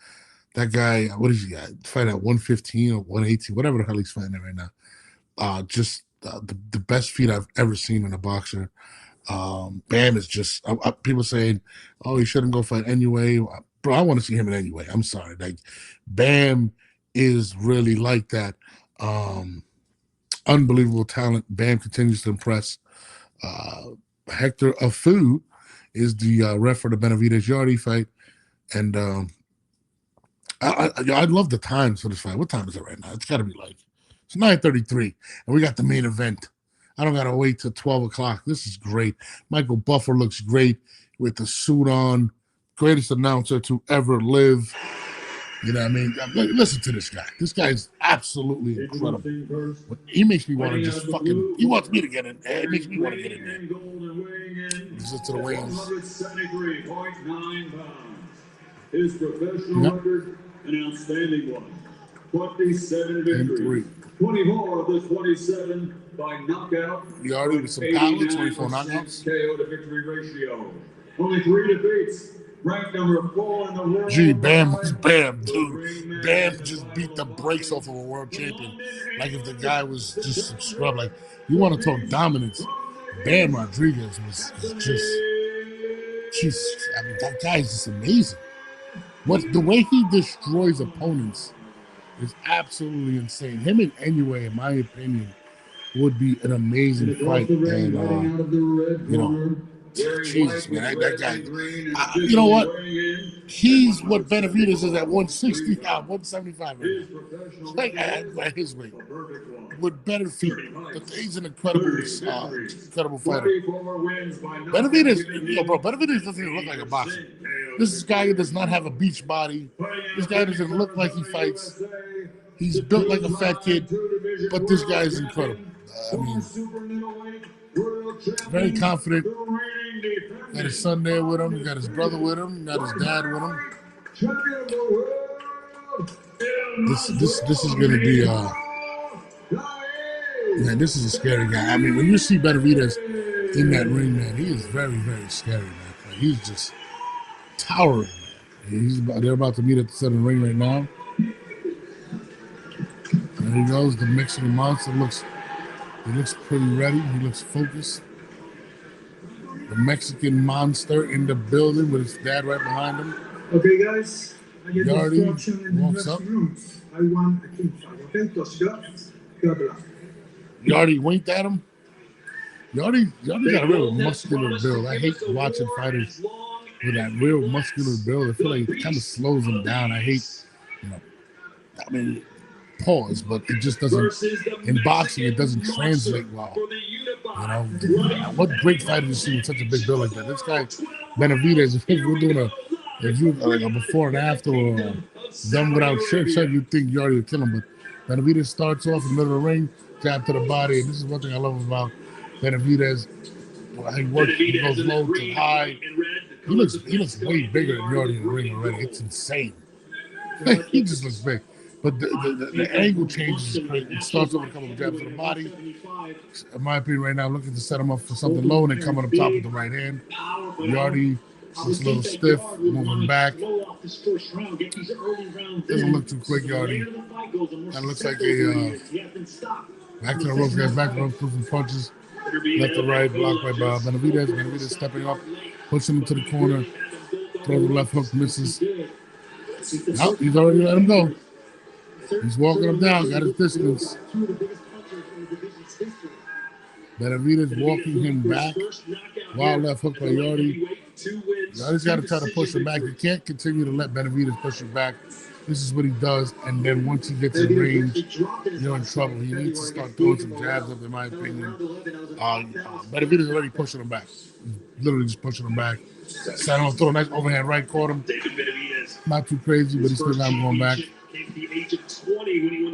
That guy, what is he at? Fight at 115 or 118, whatever the hell he's fighting at right now. Just the best feat I've ever seen in a boxer. Bam is just people saying, "Oh, he shouldn't go fight anyway." Bro, I want to see him in anyway. I'm sorry, like Bam is really like that. Unbelievable talent. Bam continues to impress. Hector Afu is the ref for the Benavidez Yarde fight, and I'd love the times for this fight. What time is it right now? It's got to be like it's 9:33, and we got the main event. I don't got to wait till 12 o'clock. This is great. Michael Buffer looks great with the suit on. Greatest announcer to ever live. You know what I mean? Listen to this guy. This guy is absolutely incredible. He makes me want to just fucking... He wants me to get in there. It makes me want to get in there. Listen to the wings. 173.9 pounds. His professional record, an outstanding one. 27 victories. 24 of the 27 by knockout. You already with some power, 24 knockouts. KO to victory ratio. Only 3 defeats. Ranked number 4 in the world. Gee, Bam was Bam, dude. Bam just beat the brakes off of a world champion. Like if the guy was just some scrub. Like, you want to talk dominance. Bam Rodriguez was just... I mean, that guy is just amazing. The way he destroys opponents is absolutely insane. Him and Inoue, in my opinion, would be an amazing fight. And, you know, Jesus, man, that guy. You know what? He's what Benavidez is at 160, 175 right now. Like at his weight. With better feet. He's an incredible fighter. Benavidez, bro, Benavidez doesn't even look like a boxer. This guy does not have a beach body. This guy doesn't look like he fights. He's built like a fat kid, but this guy is incredible. I mean, very confident. Got his son there with him. Got his brother with him. Got his dad with him. This is gonna be man. This is a scary guy. I mean, when you see Benavidez in that ring, man, he is very, very scary, man. Like, he's just towering. They're about to meet at the center of the ring right now. There he goes. The Mexican monster looks pretty ready. He looks focused. The Mexican monster in the building with his dad right behind him. Okay, guys. I get Yarde instruction in the walks up. dressing rooms. I want a king fight. Okay, toss it up. God bless. Yarde winked at him. Yarde got a real muscular build. I hate watching fighters with that real muscular build. I feel like it kind of slows them down. I hate, I mean, pause, but it just doesn't, in boxing, it doesn't translate well. What great fighter you see with such a big build like that? This guy, Benavidez, if we're doing like a before and after or done without shirt, you'd think Yarde would kill him, but Benavidez starts off in the middle of the ring, jab to the body, and this is one thing I love about Benavidez. He works, he goes low to high. He looks way bigger than Yarde in the ring already. It's insane. He just looks big. But the angle changes is great. It starts over a couple of jabs to the body. In my opinion, right now, looking to set him up for something low and then coming up top with the right hand. Yarde looks a little stiff, moving back. Doesn't look too quick, Yarde. Kind of looks like a back to the ropes, guys. Back to the ropes, through some punches. Left to right, blocked by Benavidez. Benavidez stepping up, pushing him to the corner. Throws the left hook, misses. Nope, he's already let him go. He's walking him down, got his distance. Benavidez walking him back. Wild left hook by Yardy. Yardy's got to try to push him back. You can't continue to let Benavidez push him back. This is what he does, and then once he gets in range, you're in trouble. He needs to start throwing some jabs up, in my opinion. Benavidez is already pushing him back. He's literally just pushing him back. Saddle throw a nice overhand right, caught him. Not too crazy, but he still got him going back.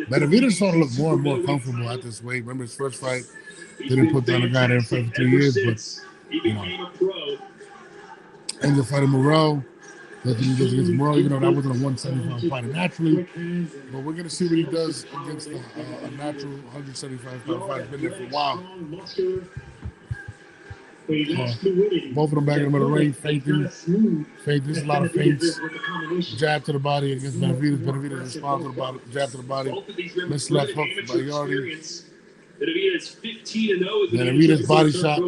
Benavidez started to look more and more comfortable at this weight. Remember his first fight, didn't put the other guy there in fight for 3 years, but you know, ends up fighting Moreau. He goes against Moreau, even though that wasn't a 175 fighter naturally. But we're going to see what he does against a natural 175 pound fighter. Been there for a while. Both of them back in the middle of the ring, feinting. There's a lot of feints. Jab to the body against Benavidez. Benavidez responds to the body, jab to the body. Missed left hook by Yardy. Benavidez body shot.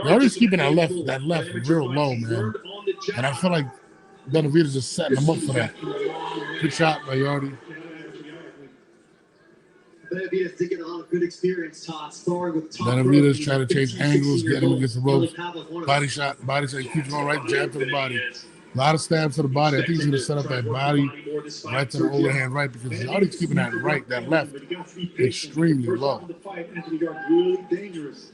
Yardy's keeping that left real low, man. And I feel like Benavidez is setting him up for that. Good shot by Yardy. Benavidez did get a lot of good experience, Todd, sparring with top. Benavidez trying to change angles, get him against the ropes. Body shot, he keeps going right, jab to the body. A lot of stabs to the body. I think he's going to set up that body right to the overhand right because Yardy's keeping that right, that left, extremely low. Really dangerous.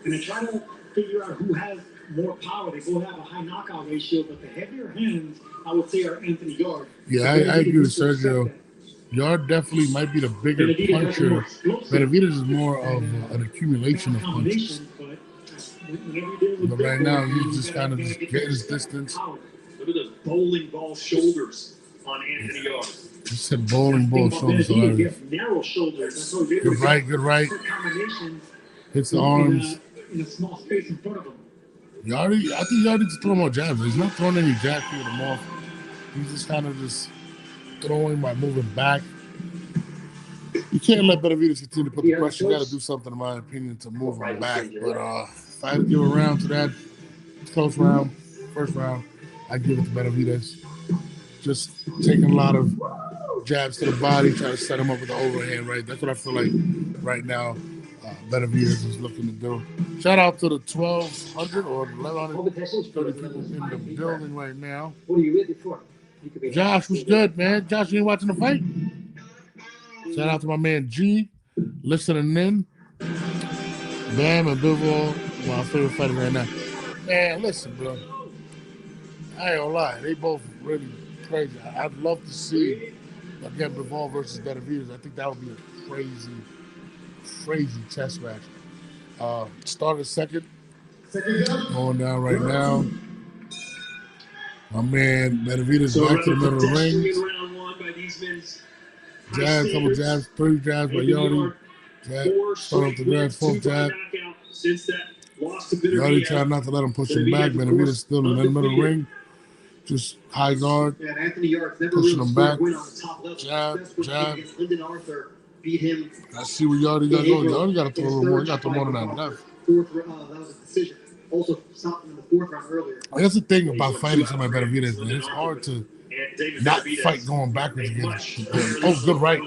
And they're trying to figure out who has more power. They both have a high knockout ratio, but the heavier hands, I would say, are Anthony Yard. Yeah, I agree with Sergio. Yard definitely might be the bigger puncher. Benavidez is more of an accumulation of punches. But right now, he's just kind of just getting his distance. Look at those bowling ball shoulders on Anthony Yard. He said bowling ball shoulders. Narrow shoulders. Good right. Hits the arms. In a small space in front of him. Yardy, I think Yardy just throw more jabs. He's not throwing any jabs to him off. He's just kind of just throwing by moving back. You can't let Benavidez continue to put the pressure. You got to do something, in my opinion, to move him back. But if I had to give a round to that close round, first round, I'd give it to Benavidez. Just taking a lot of jabs to the body, trying to set him up with the overhand right. That's what I feel like right now. Benavidez is looking to do. Shout out to the 1,200 or 1,130 people in the building right now. What are you ready for? Josh, what's good, man? Josh, you ain't watching the fight? Shout out to my man G, listening in. Bam and Bivol, my favorite fighter right now. Man, listen, bro. I ain't gonna lie, they both really crazy. I'd love to see again Bivol versus Benavidez. I think that would be a crazy chess match. Started second. Going down right now. My man Benavidez back to the middle of the ring. Jab, couple jabs, 3 jabs by Yardy. Jab, start up the jab, 4th jab. Yardy trying not to let him push him back. Benavidez still in the middle of the ring. Just high guard, pushing him back. Jab. I see what Yardy got going. Yardy got to throw a little more. He got to throw more than that left. That was a decision. Also stopped in the 4th round earlier. That's the thing about fighting somebody Benavidez, man. It's hard to not fight going backwards against him. Oh, good right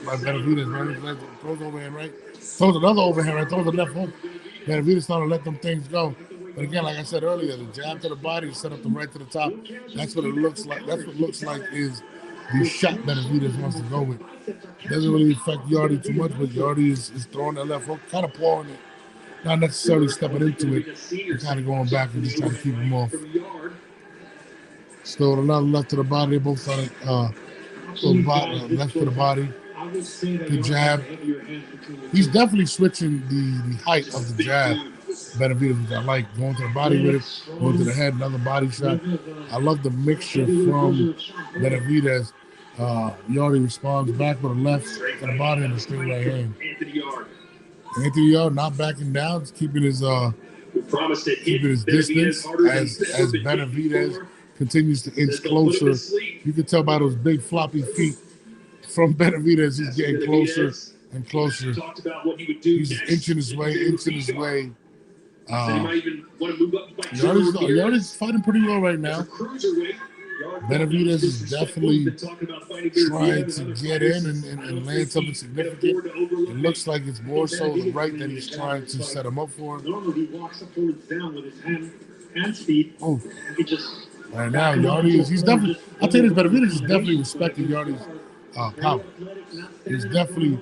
by Benavidez, man. Throws overhand right. Throws another overhand right. Throws the left hook. Benavidez starting to let them things go. But again, like I said earlier, the jab to the body, set up the right to the top. That's what it looks like. That's what it looks like is the shot Benavidez wants to go with. Doesn't really affect Yardy too much, but Yardy is throwing that left hook, kind of pulling it. Not necessarily stepping into it, and kind of going back and just trying to keep him off. Still another left to the body. They both started left to the body. Good jab. He's definitely switching the height of the jab. Benavidez, which I like, going to the body with it, going to the head, another body shot. I love the mixture from Benavidez. Yardy responds back with a left to the body and a straight right hand. Anthony Yard not backing down, just keeping his distance as Benavidez continues to inch closer. You can tell by those big floppy feet from Benavidez, he's getting closer and closer. Talked about what he would do. He's inching his way. Said he might even want to move up and fight Yardy's fighting pretty well right now. Cruiserweight. Benavidez is definitely trying to get in and land something significant. It looks like it's more so the right that he's trying to set him up for. Normally he walks up towards down with his hand speed. Oh, He just right now Yardy he's definitely. I'll tell you this, Benavidez is definitely respecting Yardy's power. He's definitely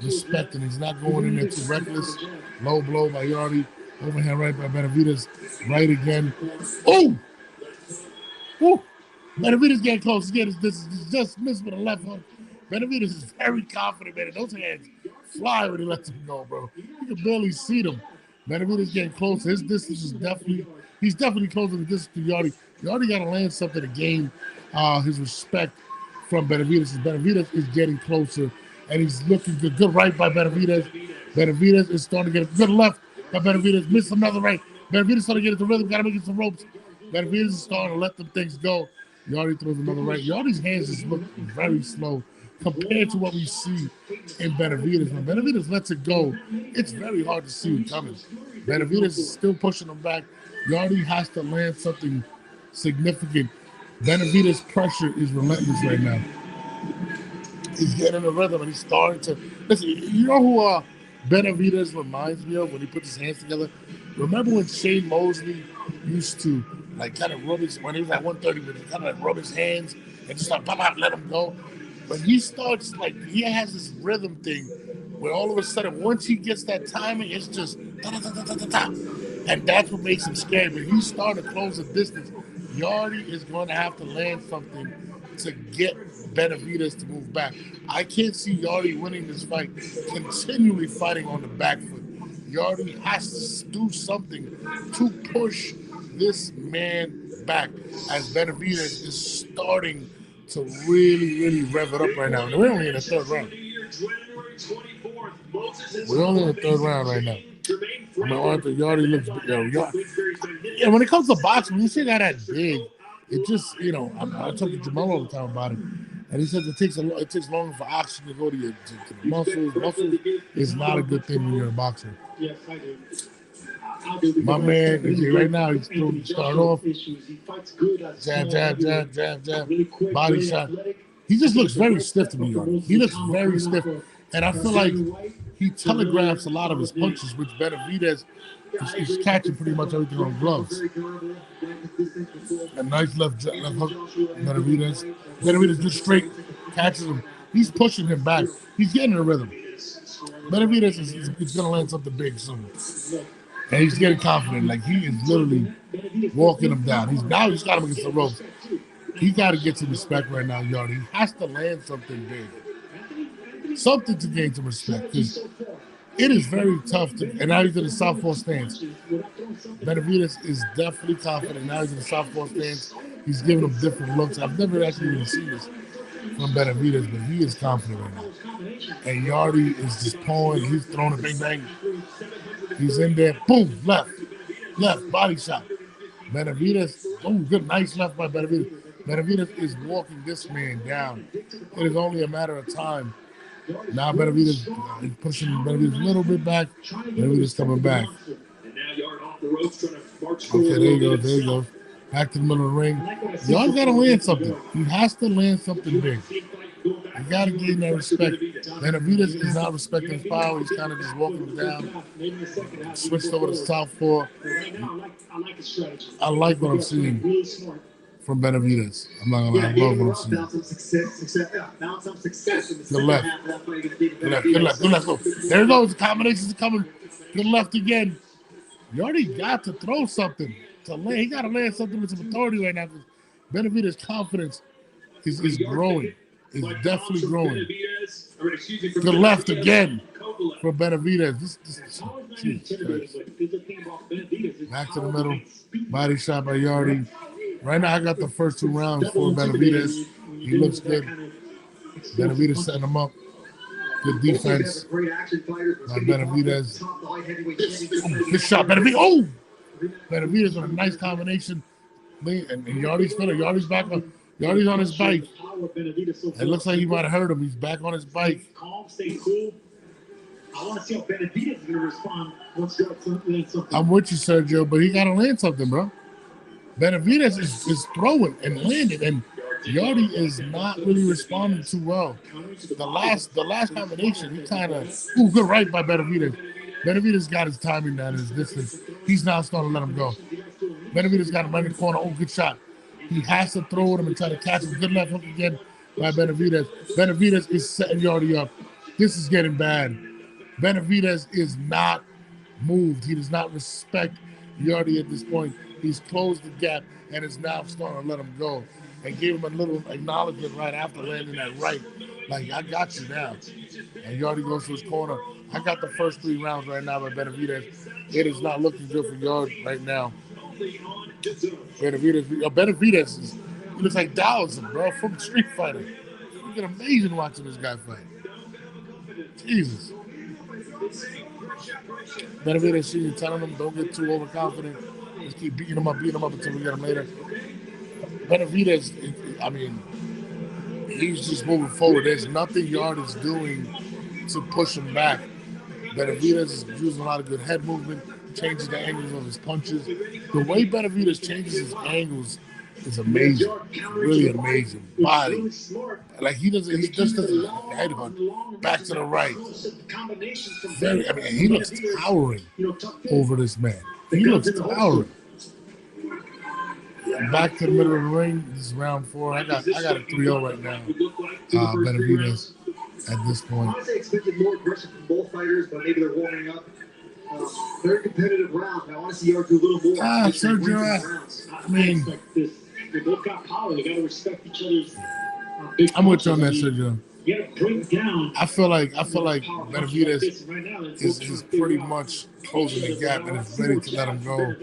respecting. He's not going in there too reckless. Low blow by Yardy. Overhand right by Benavidez. Right again. Oh! Woo! Benavidez getting close. Again, this is just missed with a left hook. Benavidez is very confident, man. Those hands fly when he lets him go, bro. You can barely see them. Benavidez getting close. His distance is he's definitely closer the distance to Yardy. Yardy got to land something to gain his respect from Benavidez. Benavidez is getting closer, and he's looking good. Good right by Benavidez. Benavidez is starting to get a good left by Benavidez. Missed another right. Benavidez starting to get into rhythm. Got to make it some ropes. Benavidez is starting to let them things go. Yardy throws another right. Yardy's hands just look very slow compared to what we see in Benavidez. When Benavidez lets it go, it's very hard to see it coming. Benavidez is still pushing him back. Yardy has to land something significant. Benavidez' pressure is relentless right now. He's getting in the rhythm and he's starting to listen. You know who Benavidez reminds me of when he puts his hands together? Remember when Shane Mosley used to kind of rub his, when he was at 130, but he kind of rub his hands and just like pop out, let him go. But he starts he has this rhythm thing where all of a sudden once he gets that timing, it's just da-da-da-da-da-da. And that's what makes him scary. But he's starting to close the distance. Yardy is going to have to land something to get Benavidez to move back. I can't see Yardy winning this fight, continually fighting on the back foot. Yardy has to do something to push this man back as Benavidez is starting to really, really rev it up right now. And we're only in the third round. We're only in the third round right now. I mean, Arthur, Yardy looks big. Yeah, when it comes to boxing, when you see that big, it just, I talk to Jamal all the time about it. And he says it takes longer for oxygen to go to the muscles. Muscles is not a good thing when you're a boxer. Yes, I do. My man, right now, he's starting off. Jab, body shot. He just looks very stiff to me, Yardy. He looks very stiff. And I feel like he telegraphs a lot of his punches, which Benavidez is catching pretty much everything on gloves. A nice left hook, Benavidez. Benavidez just straight catches him. He's pushing him back. He's getting in a rhythm. Benavidez is going to land something big soon. And he's getting confident. He is literally walking him down. He's got him against the ropes. He got to get some respect right now, Yardy. He has to land something big. Something to gain some respect. Because it is very tough to, and now he's in the southpaw stance. Benavidez is definitely confident. Now he's in the southpaw stance. He's giving him different looks. I've never actually even seen this from Benavidez, but he is confident right now. And Yardy is just pulling. He's throwing a bang bang. He's in there. Boom, left, body shot. Benavidez, good, nice left by Benavidez. Benavidez is walking this man down. It is only a matter of time. Now Benavidez is pushing Benavidez a little bit back. Benavidez coming back. Okay, there you go. Back to the middle of the ring. Y'all got to land something. He has to land something big. You got to gain that respect. Benavidez is not respecting his power. He's kind of just walking him down. Switched over to southpaw. I like what I'm seeing from Benavidez. I'm not going to lie. I love what I'm seeing. Good left. Go. There goes. The combinations are coming. Good left again. You already got to throw something. He got to land something with some authority right now. Benavidez' confidence is growing. Is definitely growing. Good left again for Benavidez. Back to the middle. Body shot by Yardy. Right now, I got the first 2 rounds for Benavidez. He looks good. Benavidez setting him up. Good defense by Benavidez. Good shot, Benavidez. Oh! Benavidez with a nice combination. And Yardy's feeling. Yardy's back on. Yardy's on his bike. It looks like he might have hurt him. He's back on his bike. I want to see how Benavidez is going to respond once Yards lands something. I'm with you, Sergio, but he got to land something, bro. Benavidez is throwing and landing, and Yardy is not really responding too well. The last combination, he kind of good right by Benavidez. Benavidez got his timing down, his distance. He's now starting to let him go. Benavidez got him right in the corner. Oh, good shot. He has to throw at him and try to catch him. Good left hook again by Benavidez. Benavidez is setting Yardy up. This is getting bad. Benavidez is not moved. He does not respect Yardy at this point. He's closed the gap and is now starting to let him go. And gave him a little acknowledgement right after landing that right. Like, I got you now. And Yardy goes to his corner. I got the first 3 rounds right now by Benavidez. It is not looking good for Yard right now. Benavidez is, he looks like Taoism, bro, from Street Fighter. You get amazing watching this guy fight. Jesus. Benavidez Sr. telling him, don't get too overconfident. Just keep beating him up until we get him later. Benavidez, I mean, he's just moving forward. There's nothing Yard is doing to push him back. Benavidez is using a lot of good head movement, changes the angles of his punches. The way Benavidez changes his angles is amazing, really amazing. Body, like he just doesn't headbutt back to the right. Very, I mean, he looks towering over this man. He looks towering. Back to the middle of the ring. This is round 4. I got a 3-0 right now. Benavidez at this point. I expected more aggression from both fighters, but maybe they're warming up. Very competitive round. I want to see Yard do a little more. Sergio, I mean, they both got power. They got to respect each other's. I'm with you on that, Sergio. You got to break down. I feel like Benavidez is pretty much closing the gap and is ready to let him go.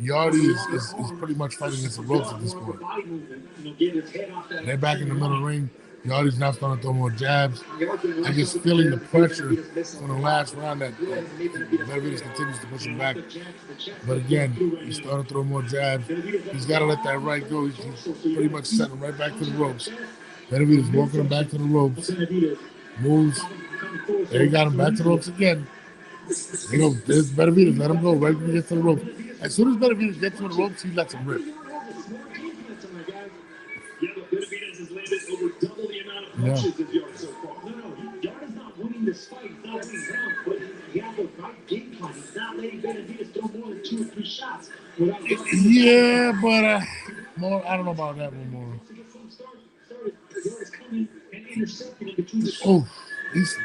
Yardy is pretty much fighting against the ropes at this point. They're back in the middle of the ring. Yardy's now starting to throw more jabs. I just feeling the pressure from the last round that Benavidez continues to push him back. But again, he's starting to throw more jabs. He's got to let that right go. He's pretty much setting him right back to the ropes. Benavidez walking him back to the ropes. Moves. There he got him back to the ropes again. You know, there's Benavidez. Let him go right when he gets to the ropes. As soon as Benavidez gets to the ropes, he lets him rip. Benavidez has landed over double the amount of punches of Yard so far. Yard is not winning this fight. He's not winning rounds, but he has the right game plan. He's not letting Benavidez throw more than 2 or 3 shots without getting. Yeah, but more. I don't know about that one more. Oh, he's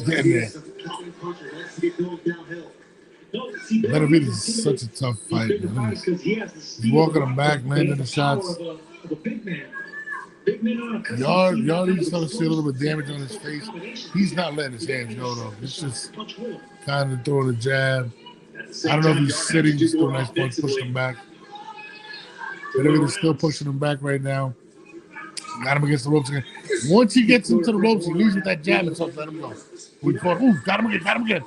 getting there. Benavidez is such a tough fight, man. He's walking him back, landing the shots. Yardy's starting to see a little bit of damage on his face. He's not letting his hands go, though. It's just kind of throwing a jab. I don't know if he's sitting, just throwing a nice punch, pushing him back. Benavidez is still pushing him back right now. Got him against the ropes again. Once he gets into the ropes, he leaves with that jab and starts to let him go. Got him again.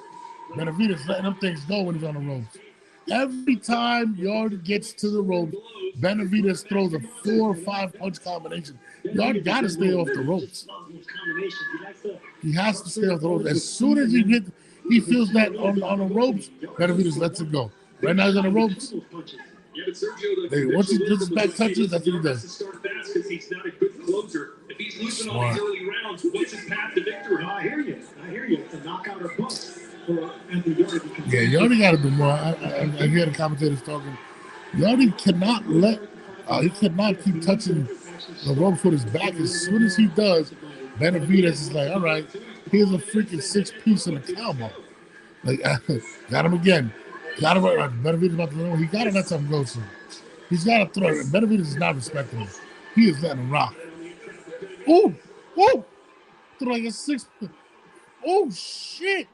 Benavidez letting them things go when he's on the ropes. Every time Yard gets to the ropes, Benavidez throws a 4 or 5 punch combination. Yard got to stay off the ropes. He has to stay off the ropes. As soon as he feels that on the ropes, Benavidez lets it go. Right now he's on the ropes. Once he gets his back touches, that's what he does. He's not a good closer. If he's losing all these early rounds, what's his path to victory? I hear you. It's a knockout or bust for Anthony Yardy. Yeah, Yardy got to do more. I hear the commentators talking. Yardy cannot he cannot keep touching the ropes with his back. As soon as he does, Benavidez is like, all right, here's a freaking 6-piece and a cowboy. Like, got him again. Got him. Benavidez about to throw. He got to let something go soon. He's got to throw. Benavidez is not respecting him. He is letting him rock. Oh! Threw like a 6. Oh, shit.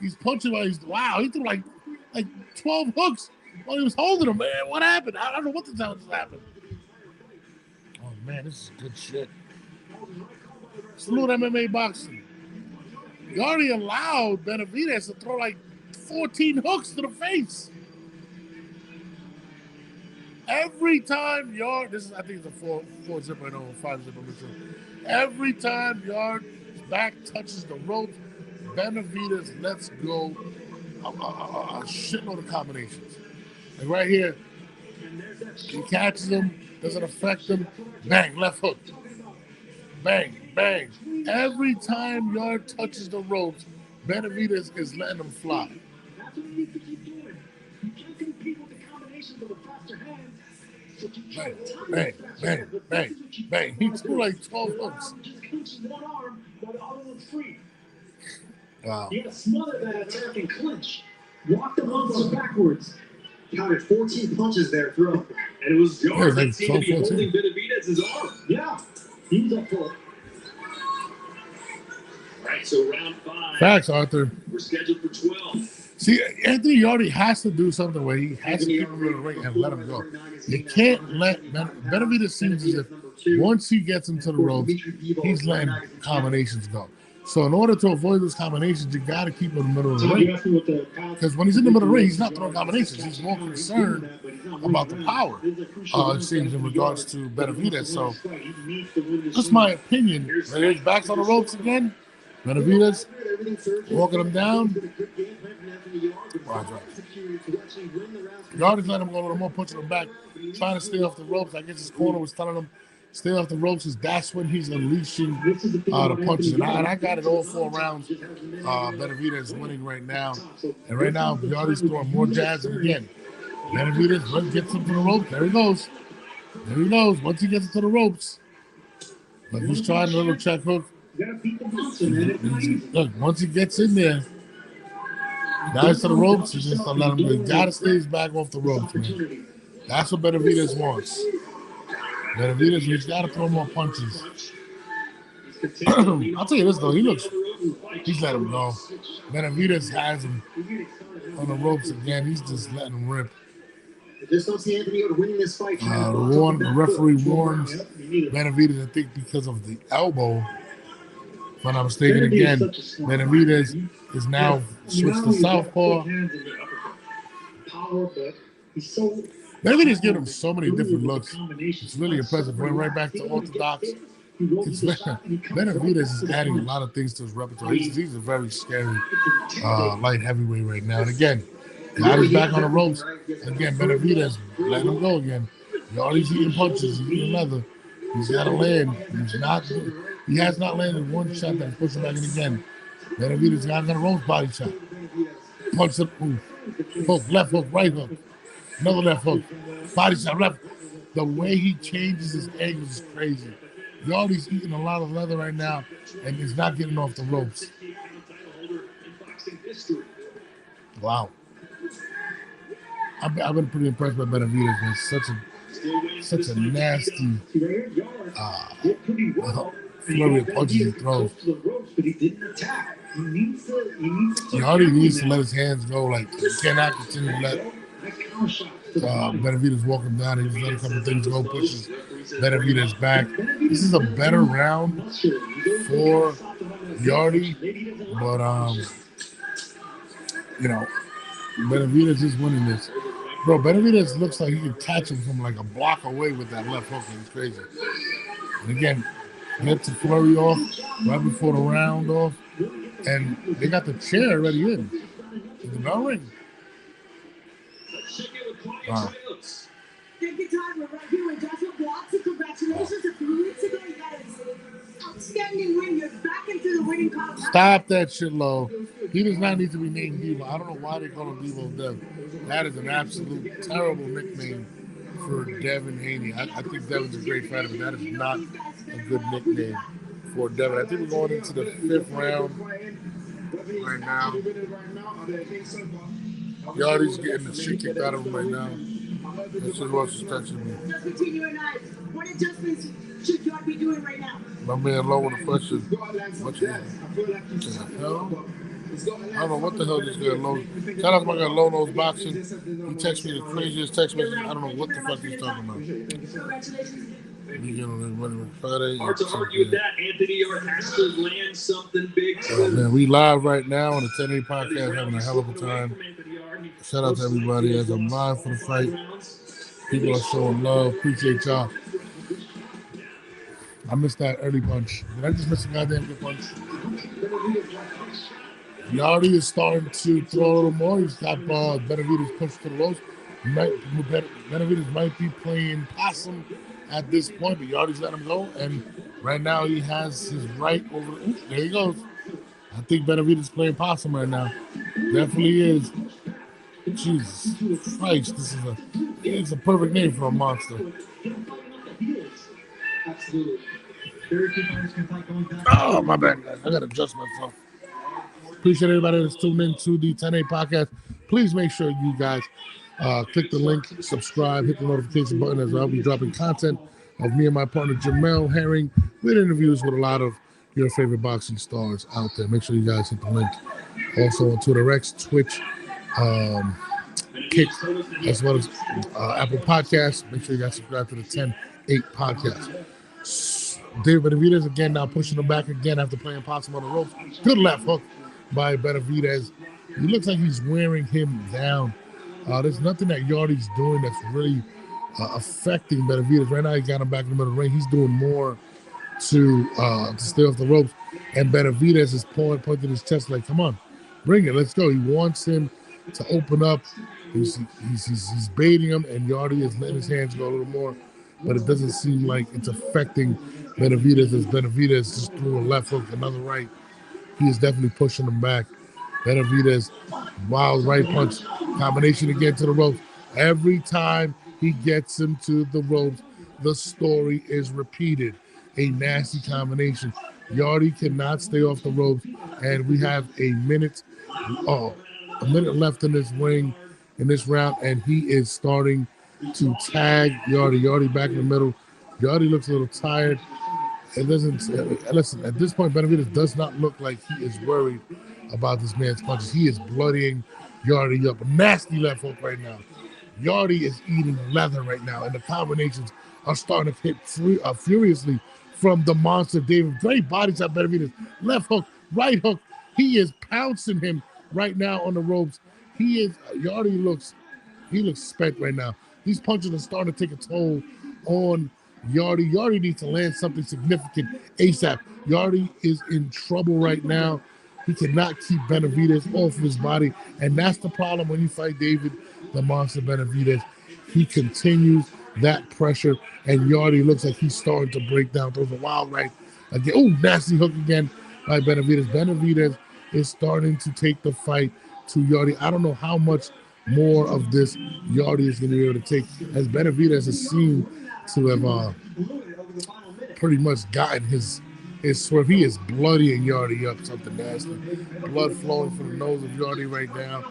He's punching while he threw like 12 hooks while he was holding him, man. What happened? I don't know what the hell just happened. Oh, man, this is good shit. Salute MMA boxing. You already allowed Benavidez to throw like 14 hooks to the face. Every time Yard, I think it's a 4 zipper, 5 zipper. Every time Yard back touches the rope, Benavidez lets go a shitload of combinations. And right here, he catches him, doesn't affect him. Bang, left hook. Bang, bang. Every time Yard touches the ropes, Benavidez is letting him fly. That's what he needs to keep doing. You can't compete with the combinations of the faster hands. So keep trying to time Bang, bang, bang, bang. He threw like 12 hooks. Just clinches one arm while the other one's free. Wow. You gotta smother that attack and clinch. Walk the monster backwards. Counted 14 punches there through. And it was Yard like that seemed to be 12, 14. holding Benavidez's arm. Yeah. He was up for it. All right, so round 5. Facts, Arthur. We're scheduled for 12. See, Anthony already has to do something where he has to keep him in the ring and let him go. You can't let Benavidez seems as if once he gets into the ropes, he's letting combinations go. So in order to avoid those combinations, you got to keep him in the middle of the ring. Because when he's in the middle of the ring, he's not throwing combinations. He's more concerned about the power, it seems, in regards to Benavidez. So that's my opinion. His back's on the ropes again. Benavidez walking him down. Yard is letting him go a little more, punching him back, trying to stay off the ropes. I guess his corner was telling him stay off the ropes, because that's when he's unleashing the punches. And I got it all 4 rounds. Benavidez is winning right now. And right now, Yardy's throwing more jabs. And again, Benavidez gets him to the ropes. There he goes. There he goes. Once he gets to the ropes, look, he's trying a little check hook. Look, once he gets in there, now he's to the ropes. He's just to let him go. He got to stay his back off the ropes, man. That's what Benavidez wants. Benavidez, he's got to throw more punches. I'll tell you this, though. He's let him go. Benavidez has him on the ropes again. He's just letting him rip. Just don't see Anthony winning this fight. The referee warns Benavidez, I think, because of the elbow. If I'm not mistaken, again, Benavidez is now switched to southpaw. Benavidez giving him so many different looks. It's really impressive. Went right back to orthodox. Benavidez is adding a lot of things to his repertoire. He's a very scary light heavyweight right now. And again, got his back on the ropes. Again, Benavidez letting him go again. He's eating punches. He's eating leather. He's got to land. He has not landed one shot that's pushing back in again. Benavidez got on the ropes, body shot. Punch up, hook, left hook, right hook. Another left hook. Body shot, left. The way he changes his angles is crazy. Yardy's eating a lot of leather right now, and he's not getting off the ropes. Wow. I've been pretty impressed by Benavidez, man. Such a nasty flurry of punches he throws. Yardy needs to let his hands go. Like, he cannot continue to let Benavidez walk him down. He's let a couple things go, pushes Benavidez back. This is a better round for Yardy, but Benavidez is winning this. Bro, Benavidez looks like he can catch him from like a block away with that left hook. It's crazy. And again, gets the flurry off right before the round off, and they got the chair already in the bell ring. Wow. Thank you, Todd. We're right here with Joshua Blocks. Congratulations. A few weeks ago, you got an outstanding win. You're back into the winning column. Stop that shit, Lo. He does not need to be named Devo. I don't know why they call him Devo Dev. That is an absolute terrible nickname for Devin Haney. I think Devin's a great fighter, but that is not a good nickname for Devin. I think we're going into the 5th round right now. Yardy's getting the shit kicked out of him right now. That's who else is touching me. Just between you and I, what adjustments should Yard be doing right now? My man Low with a question. What the hell? I don't know what the hell this guy Low. Shout out to my guy Low Nose Boxing. He texted me the craziest text message. I don't know what the fuck he's talking about. Congratulations. Hard to argue with that. Anthony Yard has to land something big. Man, we live right now on the 1080 podcast, having a hell of a time. Shout out to everybody as I'm live for the fight. People are showing love. Appreciate y'all. I missed that early punch. Did I just miss a goddamn good punch? Yardy is starting to throw a little more. He's got Benavidez pushed to the ropes. Benavidez might be playing possum at this point, but Yardy's let him go. And right now he has his right over. Ooh, there he goes. I think Benavidez is playing possum right now. Definitely is. Jesus Christ, it's a perfect name for a monster. Absolutely. Very few fighters can fight going back. Oh, my bad, guys. I got to adjust myself. Appreciate everybody that's tuned in to the 10A podcast. Please make sure you guys click the link, subscribe, hit the notification button as I'll be dropping content of me and my partner Jamel Herring with interviews with a lot of your favorite boxing stars out there. Make sure you guys hit the link. Also on Twitter X, Twitch, Kick, as well as Apple Podcasts. Make sure you guys subscribe to the 10-8 podcast. David Benavidez again now pushing him back again after playing possum on the ropes. Good left hook by Benavidez. He looks like he's wearing him down. There's nothing that Yardy's doing that's really affecting Benavidez. Right now he got him back in the middle of the ring. He's doing more to stay off the ropes. And Benavidez is pointing his chest like, come on, bring it, let's go. He wants him to open up. He's baiting him, and Yardy is letting his hands go a little more. But it doesn't seem like it's affecting Benavidez as Benavidez just threw a left hook, another right. He is definitely pushing him back. Benavidez, wild right punch, combination again to the ropes. Every time he gets him to the ropes, the story is repeated. A nasty combination. Yardy cannot stay off the ropes, and we have a minute left in this ring, in this round, and he is starting to tag Yardy. Yardy back in the middle. Yardy looks a little tired. It doesn't listen. At this point, Benavidez does not look like he is worried about this man's punches. He is bloodying Yardy up. A nasty left hook right now. Yardy is eating leather right now, and the combinations are starting to hit furiously from the monster David. Great body shot, Benavidez. Left hook, right hook. He is pouncing him right now on the ropes. Yardy looks spent right now. These punches are starting to take a toll on Yardy. Yardy needs to land something significant ASAP. Yardy is in trouble right now. He cannot keep Benavidez off of his body, and that's the problem when you fight David the Monster Benavidez. He continues that pressure, and Yardy looks like he's starting to break down. Throws a wild right again. Oh, nasty hook again by Benavidez. Benavidez is starting to take the fight to Yardy. I don't know how much more of this Yardy is going to be able to take, as Benavidez has seemed to have pretty much gotten his swerve. He is bloodying Yardy up, something nasty. Blood flowing from the nose of Yardy right now.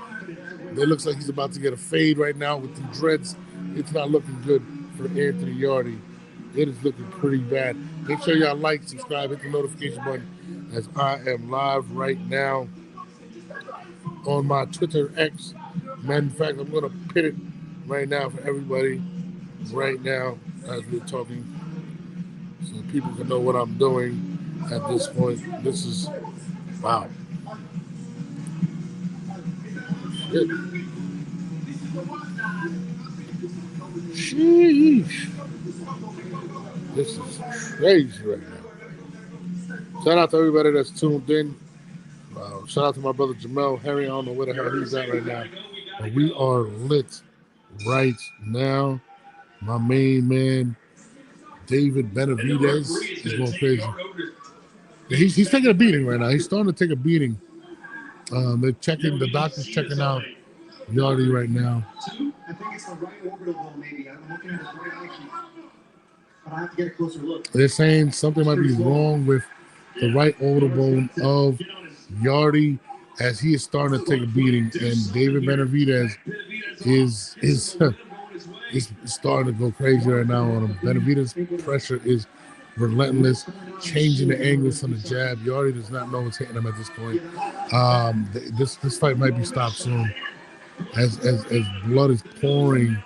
It looks like he's about to get a fade right now with the dreads. It's not looking good for Anthony Yardy. It is looking pretty bad. Make sure y'all like, subscribe, hit the notification button, as I am live right now on my Twitter X. Matter of fact, I'm going to pin it right now for everybody right now as we're talking, so people can know what I'm doing at this point. This is, wow. Shit. Sheesh. This is crazy right now. Shout out to everybody that's tuned in. Shout out to my brother Jamel Herring. I don't know where the hell he's at right now. But we are lit right now. My main man, David Benavidez, is going crazy. He's taking a beating right now. He's starting to take a beating. The doctor's checking out Yardy right now. I think it's the right orbital bone, maybe. I'm looking at his right action, but I have to get a closer look. They're saying something might be wrong with the right orbital bone of Yardy, as he is starting to take a beating, and David Benavidez is starting to go crazy right now on him. Benavidez' pressure is relentless, changing the angles from the jab. Yardy does not know what's hitting him at this point. This fight might be stopped soon, as blood is pouring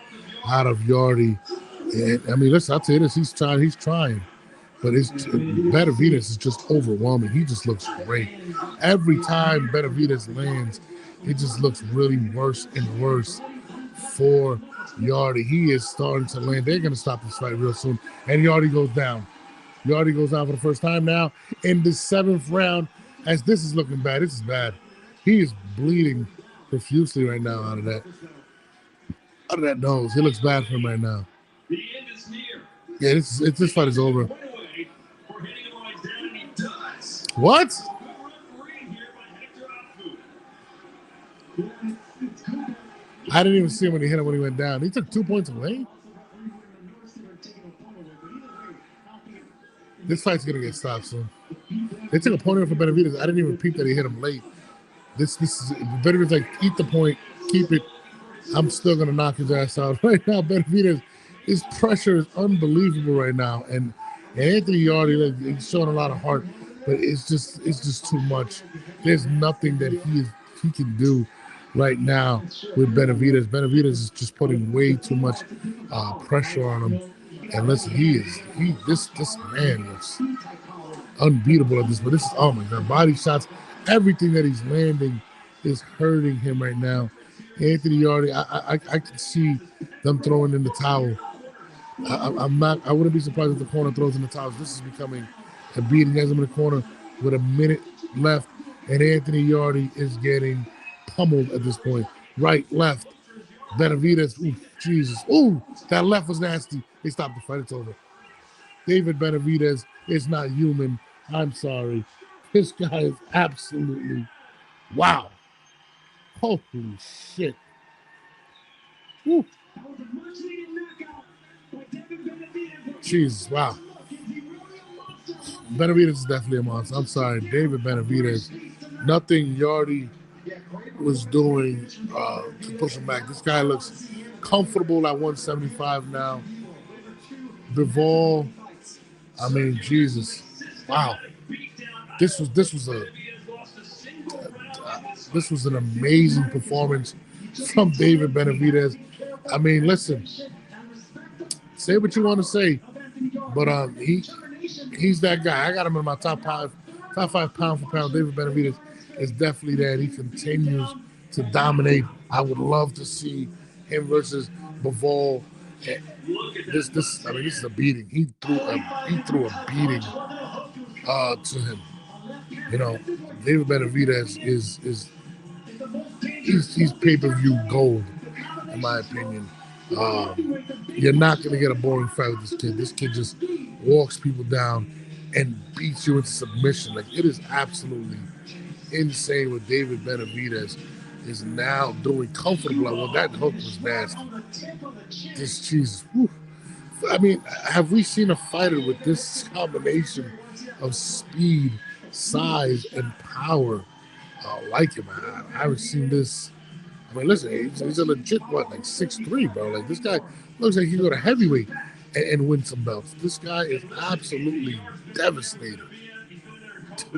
out of Yardy. And, I mean, listen, I'll tell you this: he's trying. But Benavidez is just overwhelming. He just looks great. Every time Benavidez lands, it just looks really worse and worse for Yardy. He is starting to land. They're going to stop this fight real soon. And Yardy goes down. Yardy goes out for the first time now in the 7th round. As this is looking bad. This is bad. He is bleeding profusely right now out of that nose. He looks bad for him right now. Yeah, this fight is over. What? I didn't even see him when he hit him when he went down. He took 2 points away. This fight's gonna get stopped soon. They took a point away for Benavidez. I didn't even peep that he hit him late. This is Benavidez like eat the point, keep it. I'm still gonna knock his ass out right now. Benavidez, his pressure is unbelievable right now, and Anthony Yardy, he's showing a lot of heart, but it's just too much. There's nothing that he can do right now with Benavidez. Benavidez is just putting way too much pressure on him. And listen, this man looks unbeatable at this. But this is, oh my God, body shots, everything that he's landing is hurting him right now. Anthony Yardy, I can see them throwing in the towel. I wouldn't be surprised if the corner throws in the towel. This is becoming a beating. He has him in the corner with a minute left, and Anthony Yardy is getting pummeled at this point. Right, left. Benavidez, ooh, Jesus. Ooh, that left was nasty. They stopped the fight. It's over. David Benavidez is not human. I'm sorry. This guy is absolutely, wow. Holy shit. Woo. Jesus, wow. Benavidez is definitely a monster. I'm sorry. David Benavidez, nothing Yardy was doing to push him back. This guy looks comfortable at 175 now. Bivol, I mean, Jesus, wow. This was an amazing performance from David Benavidez. I mean, listen, say what you want to say, but he's that guy. I got him in my top five pound for pound. David Benavidez is definitely there. He continues to dominate. I would love to see him versus Bivol. This is a beating. He threw a beating to him. You know, David Benavidez he's pay-per-view gold, in my opinion. You're not going to get a boring fight with this kid. This kid just walks people down and beats you into submission. Like, it is absolutely insane what David Benavidez is now doing comfortable. Well, that hook was nasty. This Jesus. Whew. I mean, have we seen a fighter with this combination of speed, size, and power like him? I haven't seen this. I mean, listen, he's a legit, like 6'3", bro. Like, this guy looks like he can go to heavyweight and win some belts. This guy is absolutely devastating.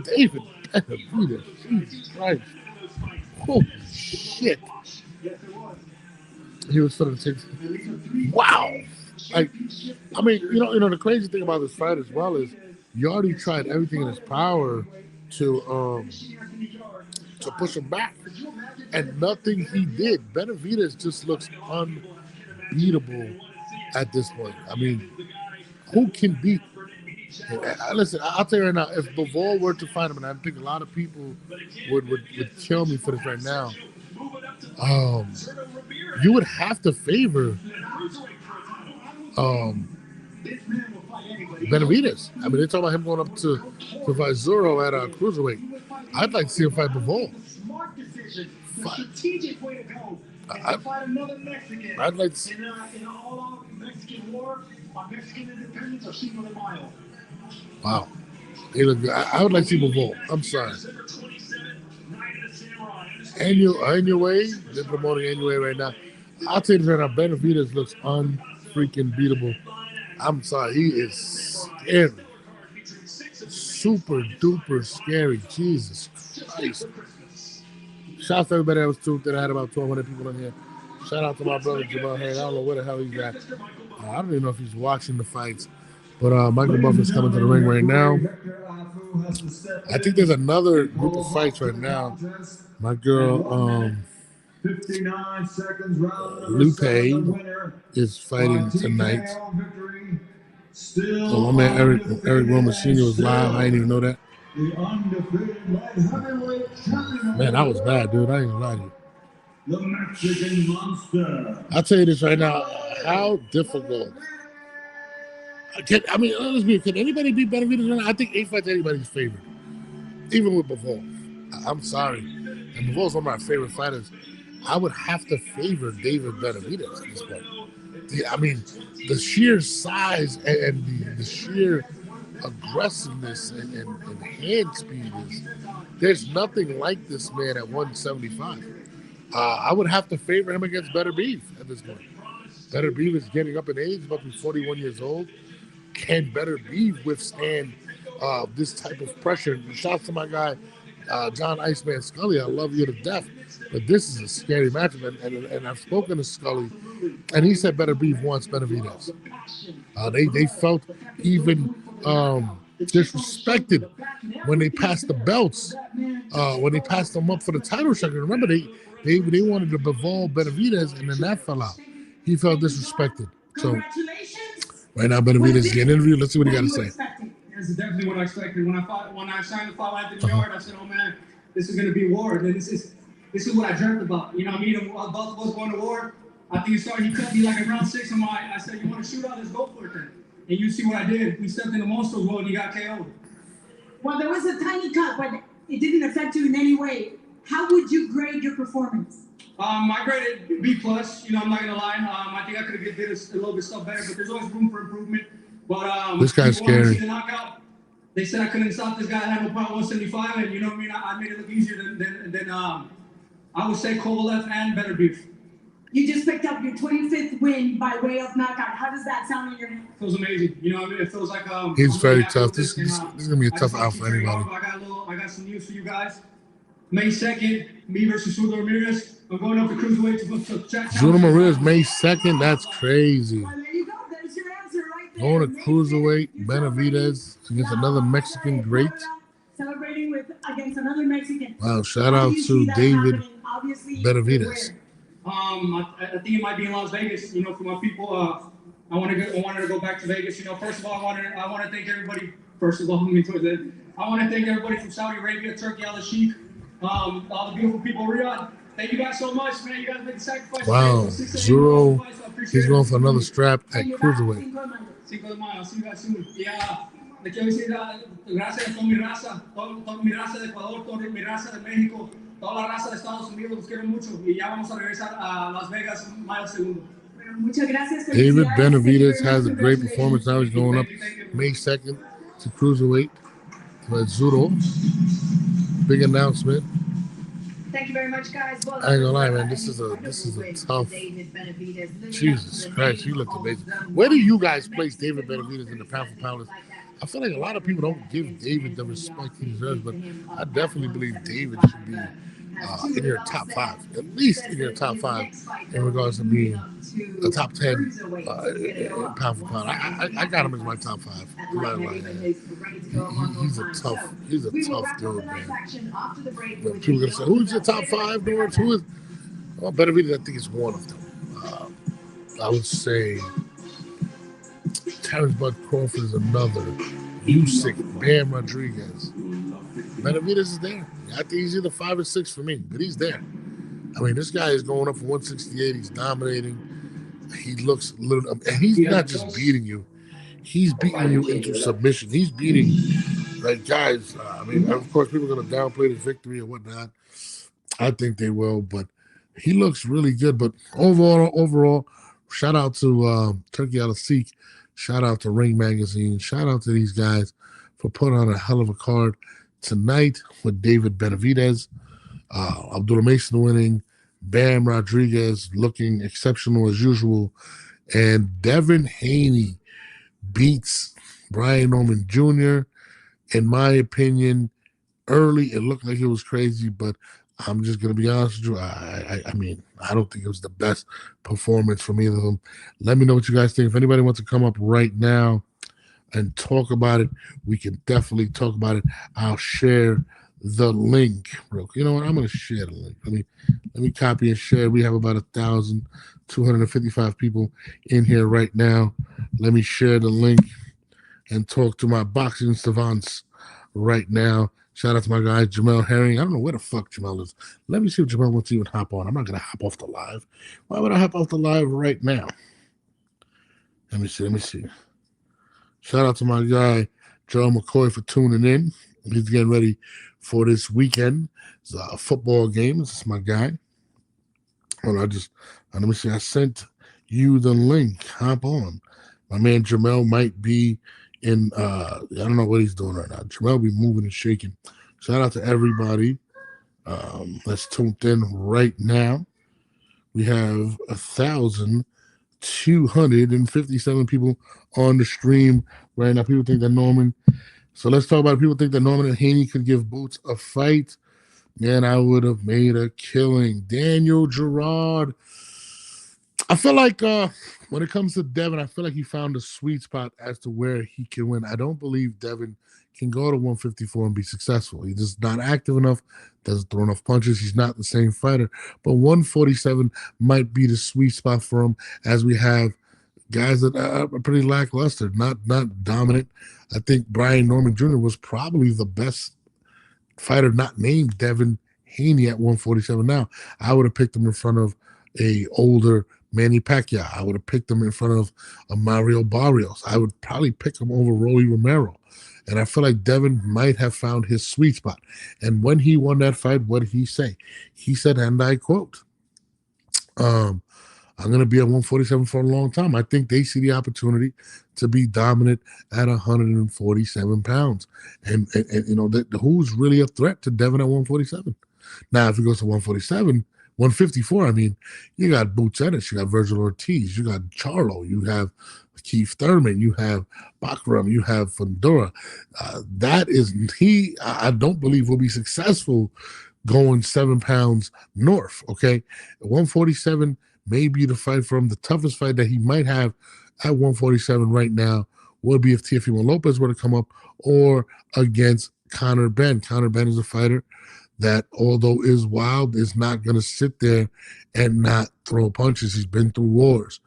David Benavidez, Jesus Christ. Holy shit. He was sort of wow. Like, I mean, you know, the crazy thing about this fight as well is Yardy tried everything in his power to push him back, and nothing he did. Benavidez just looks unbeatable at this point. I mean, who can beat? Listen, I'll tell you right now, if Bivol were to fight him, and I think a lot of people would kill me for this right now, you would have to favor Benavidez. I mean, they're talking about him going up to fight Zuro at cruiserweight. I'd like to see him fight Bivol. Strategic way to go. Fight another Mexican. I'd like to see. In an all-out Mexican war on Mexican independence or Cinco de Mayo. Wow. Hey, look, I would like to see Bivol. I'm sorry. And your way, they're promoting anyway right now. I'll tell you right now, Benavidez looks unfreaking beatable. I'm sorry, he is scary. Super duper scary. Jesus Christ. Shout out to everybody that was tuned in. I had about 1,200 people in here. Shout out to my brother Jamal Hayes. I don't know where the hell he's at. I don't even know if he's watching the fights. But Michael Buffer's coming to the ring right now. I think there's another group of fights right now. My girl, 59 seconds round Lupe is fighting tonight. Oh, my man Eric Roman Sr. was live. I didn't even know that. The undefeated light heavyweight champion. Man, that was bad, dude. I ain't gonna lie to you. The Mexican Monster. I'll tell you this right now. How difficult. Can anybody beat Benavidez right now? I think 8 fights anybody's favorite. Even with Bivol. I'm sorry. And Bivol's one of my favorite fighters. I would have to favor David Benavidez at this point. The sheer size and the sheer aggressiveness and hand speed there's nothing like this man at 175. I would have to favor him against Better Beef at this point. Better Beef is getting up in age, about to be 41 years old. Can Better Beef withstand this type of pressure? Shout out to my guy, John Iceman Scully. I love you to death. But this is a scary matchup. And I've spoken to Scully, and he said Better Beef wants Benavidez. They felt even disrespected when they passed the belts, when they passed them up for the title shot. Remember, they wanted to Bivol Benavidez, and then that fell out. He felt disrespected. So right now, Benavidez is getting interviewed. Let's see what he got to say. This is definitely what I expected. When I signed the fight at the yard, I said, "Oh man, this is going to be war. And this is what I dreamt about." You know, me and both of us going to war. I think he cut me like around 6. I said, "You want to shoot out? Let's go for it then." And you see what I did. We stepped in the monster's world and he got KO'd. Well, there was a tiny cut, but it didn't affect you in any way. How would you grade your performance? I graded B+. You know, I'm not gonna lie. I think I could have did a little bit stuff better, but there's always room for improvement. But this guy's scary. The knockout, they said I couldn't stop this guy. I had no problem 175, and you know what I mean. I made it look easier than I would say Kovalev and Better Beef. You just picked up your 25th win by way of knockout. How does that sound in your head? Feels amazing. You know what I mean? It feels like he's very tough. This is gonna be a tough out for anybody. I got some news for you guys. May 2nd, me versus Zurdo Ramirez. I'm going up to cruiserweight to check. Zurdo Ramirez, May 2nd. That's crazy. Well, there you go. There's your answer right there. Going to cruiserweight, Benavidez against another Mexican great. Celebrating against another Mexican. Wow! Shout out to David Benavidez. I think it might be in Las Vegas. You know, for my people, I wanted to go back to Vegas. You know, first of all, I want to thank everybody. First of all, I want to thank everybody from Saudi Arabia, Turkey, Al Sheikh, all the beautiful people of Riyadh. Thank you guys so much, man. You guys made the sacrifice. Wow, Zuro, he's going for another strap at cruiserweight. Cinco de Mayo. See you guys soon. Yeah. Le quiero decir gracias a toda mi raza de Ecuador, toda mi raza de México, toda la raza de Estados Unidos, los quiero mucho y ya vamos a regresar a Las Vegas mayo 2. Muchas gracias. David Benavidez has a great performance. Now he's going up May 2nd to cruiserweight with Zuro. Big announcement. Thank you very much, guys. Well, I ain't gonna lie, man. This is a tough. Jesus Christ, he looked amazing. Where do you guys place David Benavidez in the pound for pound list? I feel like a lot of people don't give David the respect he deserves, but I definitely believe David should be in your top 5, at least in your top 5, in regards to being a top 10 pound for pound. I got him as my top 5. I'm not lying. He's a tough dude, man. But people are gonna say, "Who's your top 5, Norris? Who is?" Well, Benavidez, I think, is one of them. I would say Terrence Bud Crawford is another. Usyk, Bam Rodriguez. Benavidez is there. I think he's either 5 or 6 for me, but he's there. I mean, this guy is going up from 168. He's dominating. He looks a little, and he's not just beating you. He's beating you into submission. He's beating, like, guys. I mean, of course, people are going to downplay the victory and whatnot. I think they will, but he looks really good. But overall, shout out to Turkey Al Sheikh. Shout out to Ring Magazine. Shout out to these guys for putting on a hell of a card tonight with David Benavidez, Abdullah Mason winning, Bam Rodriguez looking exceptional as usual, and Devin Haney beats Brian Norman Jr. In my opinion, early it looked like it was crazy, but I'm just going to be honest with you. I mean, I don't think it was the best performance from either of them. Let me know what you guys think. If anybody wants to come up right now and talk about it, we can definitely talk about it. I'll share the link. You know what? I'm going to share the link. Let me copy and share. We have about 1,255 people in here right now. Let me share the link and talk to my boxing savants right now. Shout out to my guy, Jamel Herring. I don't know where the fuck Jamel is. Let me see if Jamel wants to even hop on. I'm not going to hop off the live. Why would I hop off the live right now? Let me see. Shout out to my guy, Joe McCoy, for tuning in. He's getting ready for this weekend. It's a football game. This is my guy. Well, let me see. I sent you the link. Hop on. My man Jamel might be in, I don't know what he's doing right now. Jamel be moving and shaking. Shout out to everybody that's tuned in right now. We have 1,257 people on the stream right now. People think that Norman. So let's talk about it. People think that Norman and Haney could give Boots a fight. Man, I would have made a killing. Daniel Gerard. I feel like when it comes to Devin, I feel like he found a sweet spot as to where he can win. I don't believe Devin can go to 154 and be successful. He's just not active enough, doesn't throw enough punches. He's not the same fighter. But 147 might be the sweet spot for him, as we have guys that are pretty lackluster, not dominant. I think Brian Norman Jr. was probably the best fighter not named Devin Haney at 147. Now, I would have picked him in front of a older Manny Pacquiao. I would have picked him in front of a Mario Barrios. I would probably pick him over Rolly Romero. And I feel like Devin might have found his sweet spot. And when he won that fight, what did he say? He said, and I quote, I'm going to be at 147 for a long time. I think they see the opportunity to be dominant at 147 pounds. And you know, who's really a threat to Devin at 147? Now, if he goes to 154, I mean, you got Boots Ennis, you got Virgil Ortiz, you got Charlo, you have Keith Thurman, you have Bakram, you have Fundora. I don't believe will be successful going 7 pounds north, okay? 147 may be the fight for him. The toughest fight that he might have at 147 right now would be if Teofimo Lopez were to come up, or against Conor Benn. Conor Benn is a fighter that, although is wild, is not going to sit there and not throw punches. He's been through wars.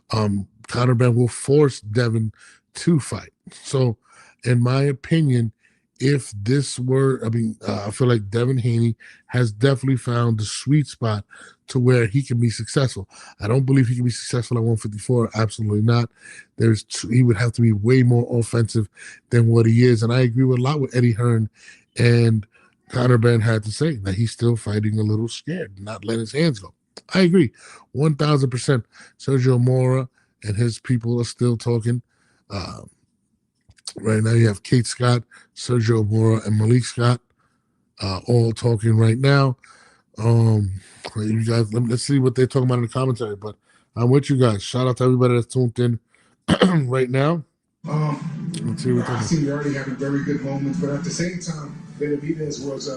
Conor Benn will force Devin to fight. So, in my opinion, if this were, I feel like Devin Haney has definitely found the sweet spot to where he can be successful. I don't believe he can be successful at 154. Absolutely not. He would have to be way more offensive than what he is. And I agree with a lot with Eddie Hearn and Conor Benn had to say that he's still fighting a little scared, not letting his hands go. I agree, 1,000%. Sergio Mora and his people are still talking. Right now you have Kate Scott, Sergio Mora, and Malik Scott all talking right now. You guys, let's see what they're talking about in the commentary. But I'm with you guys. Shout out to everybody that's tuned in right now. Let's see what I see you already having very good moments, but at the same time, Benavidez was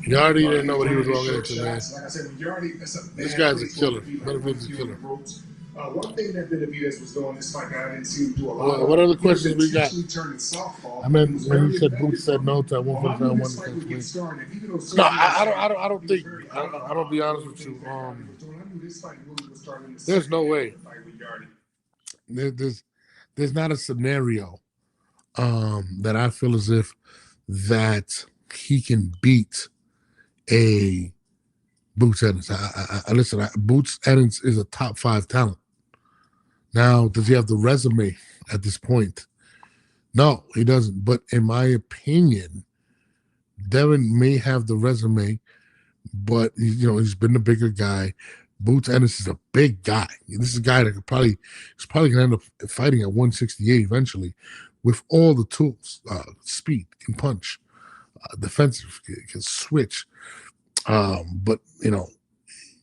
you already didn't know what he was going into, man. Like I said, when you already, This guy's a killer. Benavidez is a killer. One thing that Benavidez was doing this fight, I didn't see him do a lot. What other questions we got? Softball. I meant when you said Boots said no to 145. No, I don't think. I don't be honest with you. There's no way. There's not a scenario that I feel as if that he can beat a Boots Ennis. Listen, Boots Ennis is a top 5 talent. Now, does he have the resume at this point? No, he doesn't. But in my opinion, Devin may have the resume, but he's been the bigger guy. Boots Ennis is a big guy. This is a guy that he's probably going to end up fighting at 168 eventually, with all the tools, speed, can punch, defensive, can switch. But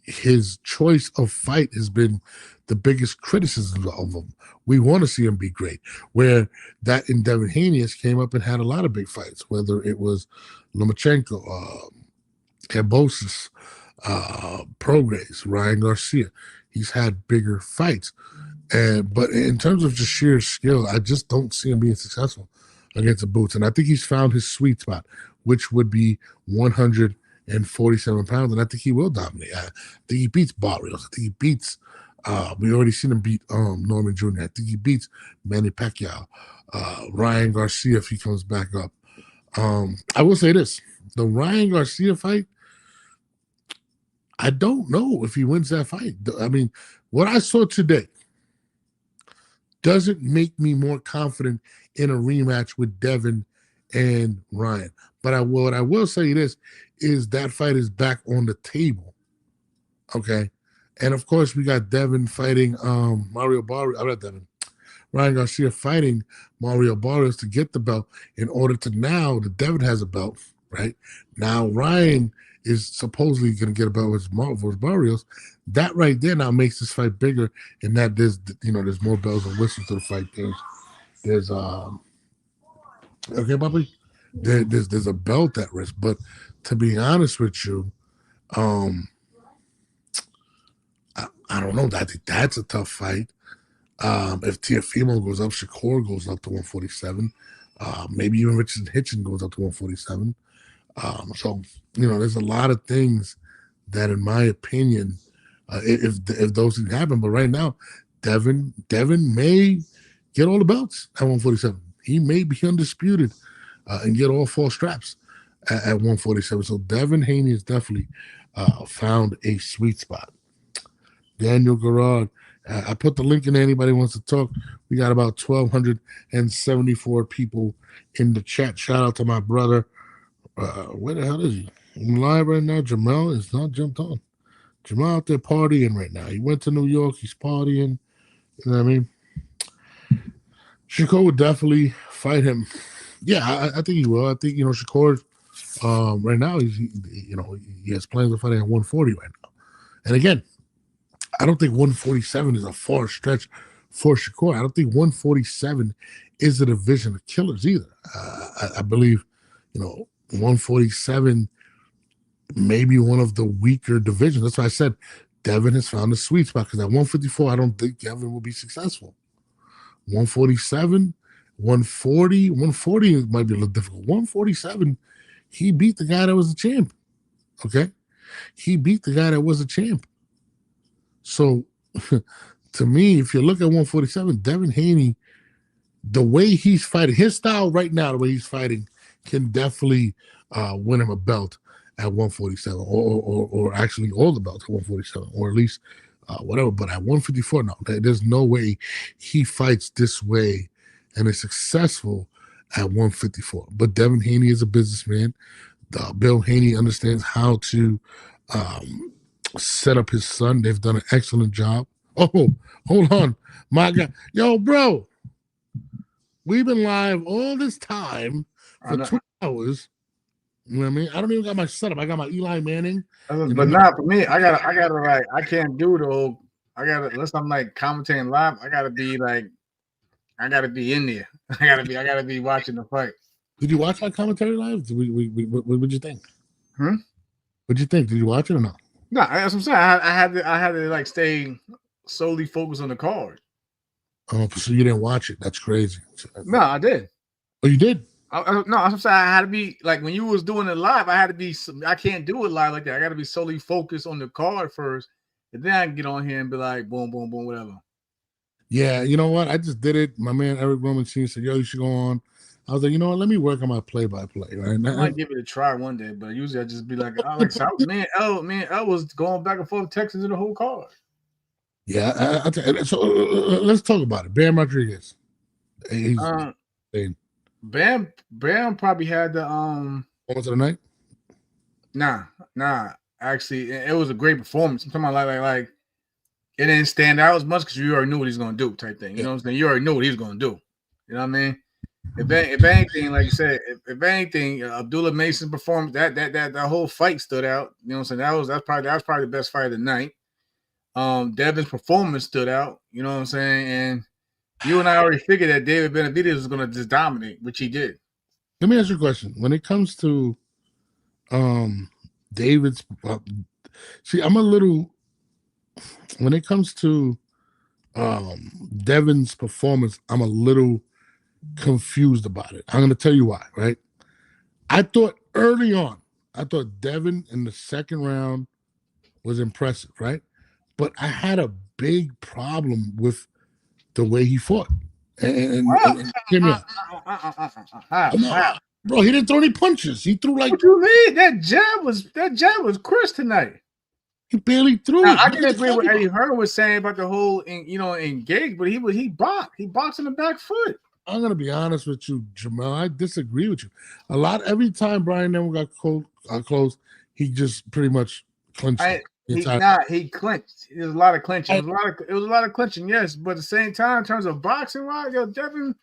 his choice of fight has been the biggest criticism of him. We want to see him be great. Where that in Devin Haney came up and had a lot of big fights, whether it was Lomachenko, Kambosos, Prograis, Ryan Garcia. He's had bigger fights. But in terms of just sheer skill, I just don't see him being successful against the Boots. And I think he's found his sweet spot, which would be 147 pounds. And I think he will dominate. I think he beats Barrios. I think he beats We already seen him beat Norman Jr. I think he beats Manny Pacquiao, Ryan Garcia if he comes back up. I will say this: the Ryan Garcia fight, I don't know if he wins that fight. I mean, what I saw today doesn't make me more confident in a rematch with Devin and Ryan. But what I will say this is that fight is back on the table. Okay. And of course, we got Devin fighting Mario Barrios. I'm not Devin. Ryan Garcia fighting Mario Barrios to get the belt in order to now that Devin has a belt, right? Now Ryan is supposedly going to get a belt with Barrios. That right there now makes this fight bigger, and that there's more bells and whistles to the fight. There's okay, Bobby. There's a belt at risk, but to be honest with you, I don't know. I think that's a tough fight. If Tiafimo goes up, Shakur goes up to 147. Maybe even Richard Hitchin goes up to 147. So there's a lot of things that, in my opinion, if those things happen, but right now, Devin may get all the belts at 147. He may be undisputed and get all 4 straps at 147. So Devin Haney has definitely found a sweet spot. Daniel Garrard. I put the link in there. Anybody wants to talk. We got about 1,274 people in the chat. Shout out to my brother. Where the hell is he? I'm live right now. Jamal is not jumped on. Jamal out there partying right now. He went to New York. He's partying. You know what I mean? Shakur would definitely fight him. Yeah, I think he will. I think, Shakur, right now, he has plans of fighting at 140 right now. And again, I don't think 147 is a far stretch for Shakur. I don't think 147 is a division of killers either. I believe, 147 may be one of the weaker divisions. That's why I said Devin has found a sweet spot, because at 154, I don't think Devin will be successful. 147, 140 might be a little difficult. 147, he beat the guy that was a champ. Okay? He beat the guy that was a champ. So, to me, if you look at 147, Devin Haney, the way he's fighting, his style right now, the way he's fighting, can definitely win him a belt at 147, or actually all the belts at 147, or at least whatever. But at 154, no, there's no way he fights this way and is successful at 154. But Devin Haney is a businessman. Bill Haney understands how to set up his son. They've done an excellent job. Oh, hold on. My God. Yo, bro. We've been live all this time for 2 hours. You know what I mean? I don't even got my setup. I got my Eli Manning. But not for me. I gotta like, I can't do the whole, unless I'm like commentating live, I gotta be in there. I gotta be watching the fight. Did you watch our commentary live? What did you think? What'd you think? Did you watch it or not? No, that's what I'm saying. I had to like stay solely focused on the card. Oh, so you didn't watch it? That's crazy. No, I did. Oh, you did? No, that's what I'm saying. I had to be like, when you was doing it live, I can't do it live like that. I got to be solely focused on the card first, and then I can get on here and be like, boom, boom, boom, whatever. Yeah, you know what? I just did it. My man Eric Romancini said, "Yo, you should go on." I was like, you know what? Let me work on my play-by-play. Right? I might give it a try one day, but usually I just be like, I was going back and forth texting the whole card. Yeah, so let's talk about it. Bam Rodriguez. Bam probably had the performance of the night. Nah. Actually, it was a great performance. I'm talking about like it didn't stand out as much because you already knew what he's gonna do, type thing. You know what I'm saying? You already knew what he's gonna do. You know what I mean? If anything, like you said, if anything, Abdullah Mason's performance, that whole fight stood out. You know what I'm saying? That was probably the best fight of the night. Devin's performance stood out. You know what I'm saying? And you and I already figured that David Benavidez was going to just dominate, which he did. Let me ask you a question. When it comes to David's, I'm a little. When it comes to Devin's performance, I'm a little confused about it. I'm going to tell you why, right? I thought early on, Devin in the second round was impressive, right? But I had a big problem with the way he fought. And hear me out. No, bro, he didn't throw any punches. He threw like. What you mean? That jab was Chris tonight. He barely threw Now, it. I can agree with Eddie Hearn was saying about the whole, engage, but he boxed in the back foot. I'm gonna be honest with you, Jamal. I disagree with you. Every time Brian Neville got close, he just pretty much clinched. He clinched. There was a lot of clinching. It was a lot of clinching, yes. But at the same time, in terms of boxing, right, Devin,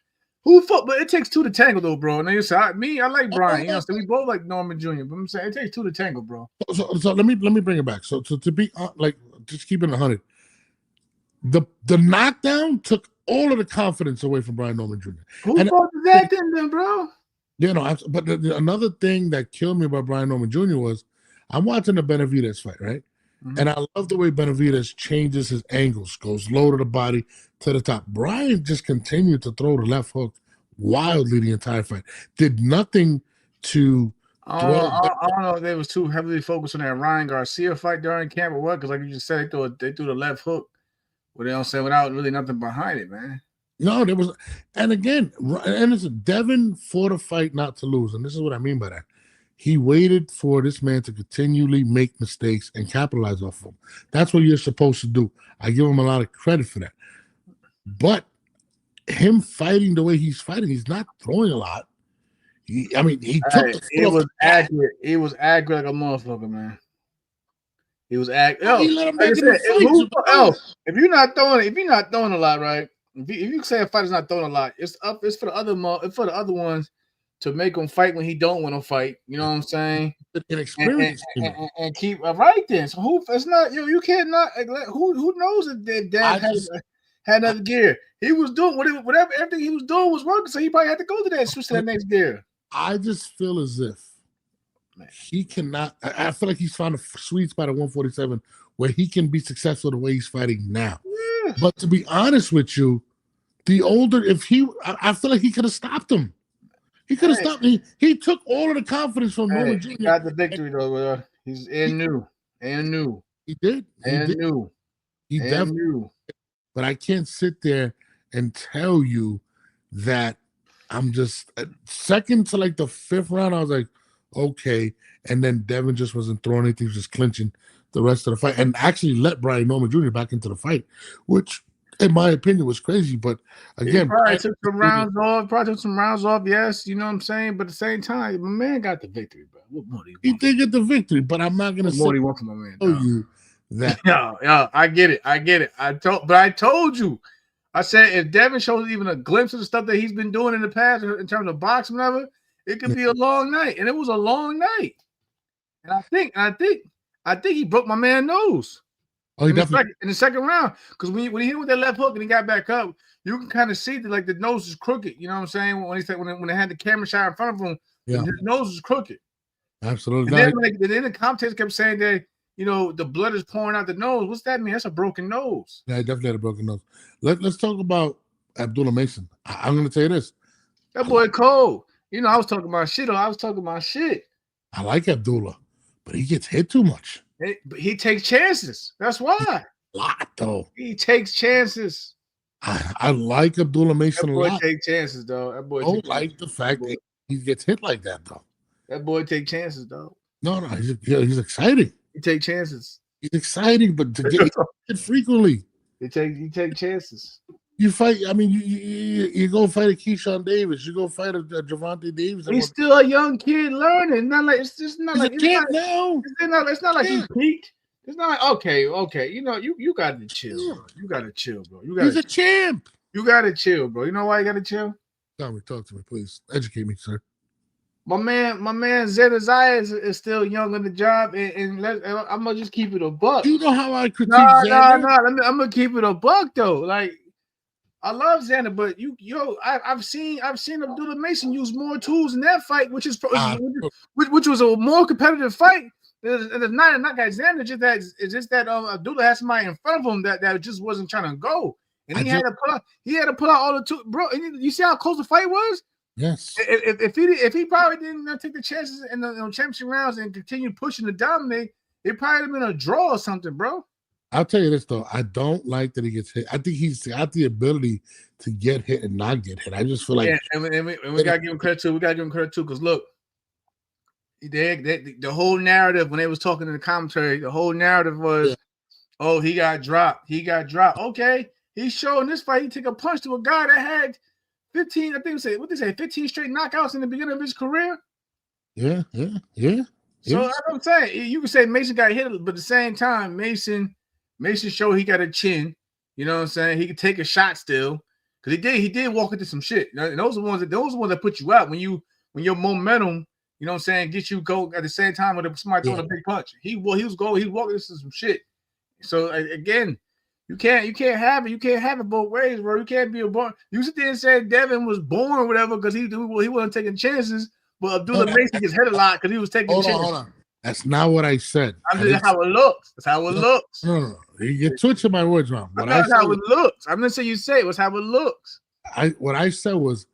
but it takes two to tangle, though, bro. And you say, I like Brian. So we both like Norman Jr. But I'm saying it takes two to tangle, bro. So let me bring it back. So to be just keep it 100. The knockdown took all of the confidence away from Brian Norman Jr. Who fought that then, bro? But another thing that killed me about Brian Norman Jr. was I'm watching the Benavidez fight, right? Mm-hmm. And I love the way Benavidez changes his angles, goes low to the body, to the top. Brian just continued to throw the left hook wildly the entire fight. Did nothing to. I don't know if they was too heavily focused on that Ryan Garcia fight during camp or what, because like you just said, they threw the left hook. Well, they don't say without really nothing behind it, man. No, there was, and again, Devin fought a fight not to lose, and this is what I mean by that. He waited for this man to continually make mistakes and capitalize off of them. That's what you're supposed to do. I give him a lot of credit for that. But him fighting the way he's fighting, he's not throwing a lot. He took the it was accurate. He was accurate like a motherfucker, man. He was accurate. If you're not throwing a lot, right? If you say a fighter's not throwing a lot, it's for the other ones to make him fight when he don't want to fight. You know what I'm saying? And keep right then. So it's not you can't not who knows that Dad had another gear. He was doing whatever everything he was doing was working, so he probably had to go to that switch to that next gear. I just feel as if he cannot. I feel like he's found a sweet spot at 147 where he can be successful the way he's fighting now. Yeah. But to be honest with you, I feel like he could have stopped him. He could have stopped me. He took all of the confidence from Norman Jr. He got the victory though. He's new. He did. He definitely knew. But I can't sit there and tell you that I'm just second to like the fifth round. I was like, okay. And then Devin just wasn't throwing anything, he was just clinching the rest of the fight and actually let Brian Norman Jr. back into the fight, which in my opinion was crazy. But again, he probably took some rounds off. Yes, you know what I'm saying. But at the same time, my man got the victory, bro. What more do you want? He did get the victory, but I'm not gonna say what from my man. Tell you that. Yeah, I get it. I told you. I said if Devin shows even a glimpse of the stuff that he's been doing in the past in terms of boxing, whatever, it could be a long night, and it was a long night. And I think he broke my man's nose. Oh, he definitely in the second round, because when he hit him with that left hook and he got back up, you can kind of see that like the nose is crooked. You know what I'm saying? When they had the camera shot in front of him, his nose is crooked. Absolutely. And then the commentators kept saying that the blood is pouring out the nose. What's that mean? That's a broken nose. Yeah, he definitely had a broken nose. Let's talk about Abdullah Mason. I'm going to tell you this. That boy cold. I was talking about shit. I like Abdullah, but he gets hit too much. But he takes chances. That's why. A lot, though. He takes chances. I like Abdullah Mason a lot. That boy take chances, though. That boy don't like the fact that he gets hit like that, though. That boy take chances, though. No, he's exciting. He take chances. He's exciting, but to get hit frequently. He take chances. You fight. I mean, you go fight a Keyshawn Davis. You go fight a Javante Davis. He's still a young kid learning. Not like it's not like it's not like he peaked. It's not like okay. You got to chill. Bro. You got to chill, bro. He's a champ. You got to chill, bro. You know why you got to chill? Talk to me, please. Educate me, sir. My man Zed Zaya is still young on the job, and I'm gonna just keep it a buck. You know how I critique Xander? No. I'm gonna keep it a buck though. Like I love Xander, but I've seen Abdullah Mason use more tools in that fight, which was a more competitive fight. It's not got Xander, just that Abdullah had somebody in front of him that just wasn't trying to go, and he had to pull out all the tools, bro. And you see how close the fight was. Yes. If he probably didn't take the chances in the championship rounds and continue pushing to dominate, it probably would have been a draw or something, bro. I'll tell you this though, I don't like that he gets hit. I think he's got the ability to get hit and not get hit. I just feel like Yeah, and we gotta give him credit too. We gotta give him credit too, because look, the whole narrative when they was talking in the commentary, the whole narrative was, oh, he got dropped. He got dropped. Okay, he showed in this fight he took a punch to a guy that had 15. I think what they say, 15 straight knockouts in the beginning of his career. Yeah. So that's what I'm saying. You can say Mason got hit, but at the same time, Mason showed he got a chin. You know what I'm saying? He could take a shot still. Because he did walk into some shit. And those are the ones that put you out when your momentum, you know what I'm saying, get you go at the same time with somebody throwing a big punch. He walking into some shit. So again, you can't have it. You can't have it both ways, bro. You can't be a born. You sit there and say Devin was born, whatever, because he wasn't taking chances. But Abdullah Mason gets hit a lot because he was taking chances. Hold on. That's not what I said. That's how it looks. That's how it looks. No. You're twitching my words wrong. That's how it looks. I'm not saying you say it. It's how it looks. What I said was,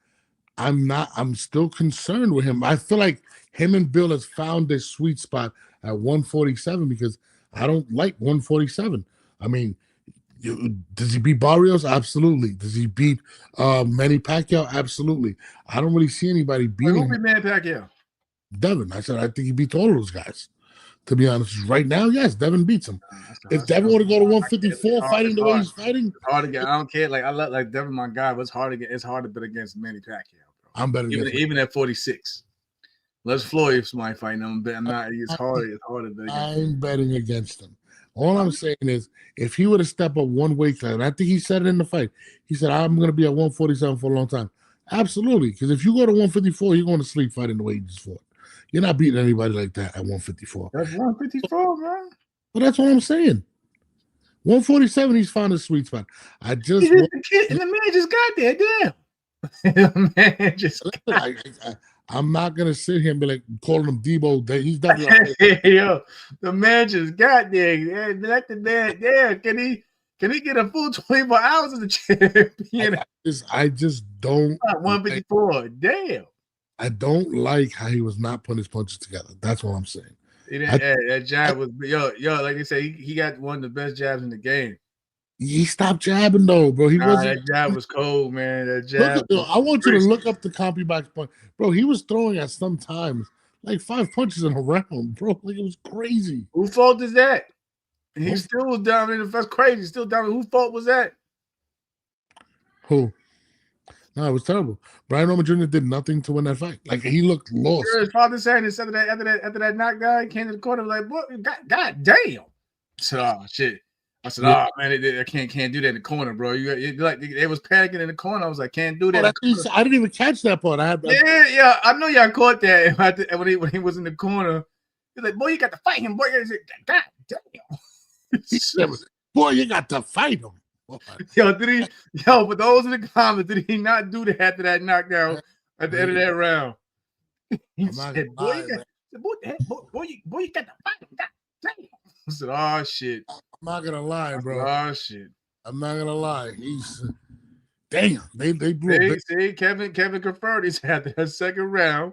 I'm still concerned with him. I feel like him and Bill has found their sweet spot at 147 because I don't like 147. I mean, does he beat Barrios? Absolutely. Does he beat Manny Pacquiao? Absolutely. I don't really see anybody beating him. Who beat Manny Pacquiao? Devin. I said I think he beats all of those guys. To be honest, right now, yes, Devin beats him. If Devin were to go to 154 fighting the way he's fighting, it's hard to get. I don't care. Like I like Devin, my guy, but it's hard to get. It's hard to bet against Manny Pacquiao, bro. I'm betting even at 46. Les Floyd, if somebody fighting him, I'm not. It's hard. It's hard to bet against I'm betting against him. All I'm saying is, if he were to step up one weight class, and I think he said it in the fight, he said, I'm going to be at 147 for a long time. Absolutely. Because if you go to 154, you're going to sleep fighting the way you just fought. You're not beating anybody like that at 154. That's 154, man. Well, that's what I'm saying. 147, he's found his sweet spot. And the man just got there. Damn. Man just I'm not gonna sit here and be like calling him Debo. He's definitely yo. The man just got there. Let the man there. Can he get a full 24 hours as a champion? I just don't. 154. Damn. I don't like how he was not putting his punches together. That's what I'm saying. That jab was like they say, he got one of the best jabs in the game. He stopped jabbing though, bro. That jab was cold, man. That jab. I want you to look up the CompuBox punch, bro. He was throwing at some times like 5 punches in a round, bro. Like it was crazy. Whose fault is that? He still was dominating. That's crazy. Still dominating. Whose fault was that? Who? No, it was terrible. Brian Norman Jr. did nothing to win that fight. Like he looked lost. His father saying this after that knockdown, he came to the corner like, "What? God damn!" I said, "Oh shit." I said, "Oh man, I can't do that in the corner, bro." It was panicking in the corner. I was like, "Can't do that." I didn't even catch that part. I know y'all caught that when he was in the corner. He's like, "Boy, you got to fight him, boy." I said, "God damn." He said, "Boy, you got to fight him." For those in the comments, did he not do that after that knockdown at the end of that round? He said, "Boy, you got to fight him." God damn. I said, "Oh shit." I'm not gonna lie, bro. Oh shit. I'm not gonna lie. He's damn. They blew. See, Kevin confirmed. He said after that second round,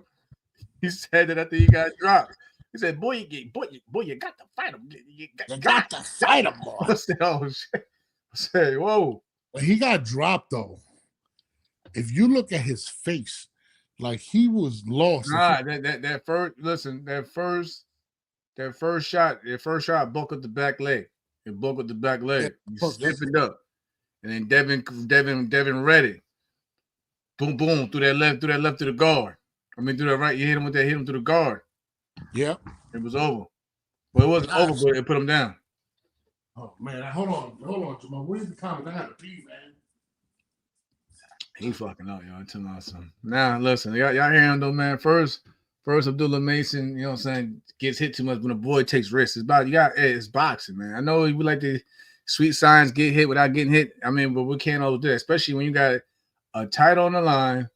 he said that after he got dropped. He said, "Boy, you got to fight him. You got to fight him, boy." I said, "Oh shit." I say, whoa. When he got dropped, though, if you look at his face, like he was lost. Nah, that first shot buckled the back leg. It buckled the back leg. He stepped up. And then Devin read it. Boom, boom, through that left to the guard. I mean, through that right, you hit him with that, hit him through the guard. Yeah. It was over. Well, it wasn't over, but it put him down. Oh man, hold on, Jamal. Where's the comment? I had to pee, man. He fucking up, y'all. Tell me something. Now, listen, y'all hear him though, man. First Abdullah Mason, you know what I'm saying, gets hit too much when a boy takes risks. It's boxing, man. I know we like the sweet signs get hit without getting hit. I mean, but we can't always do that, especially when you got a title on the line.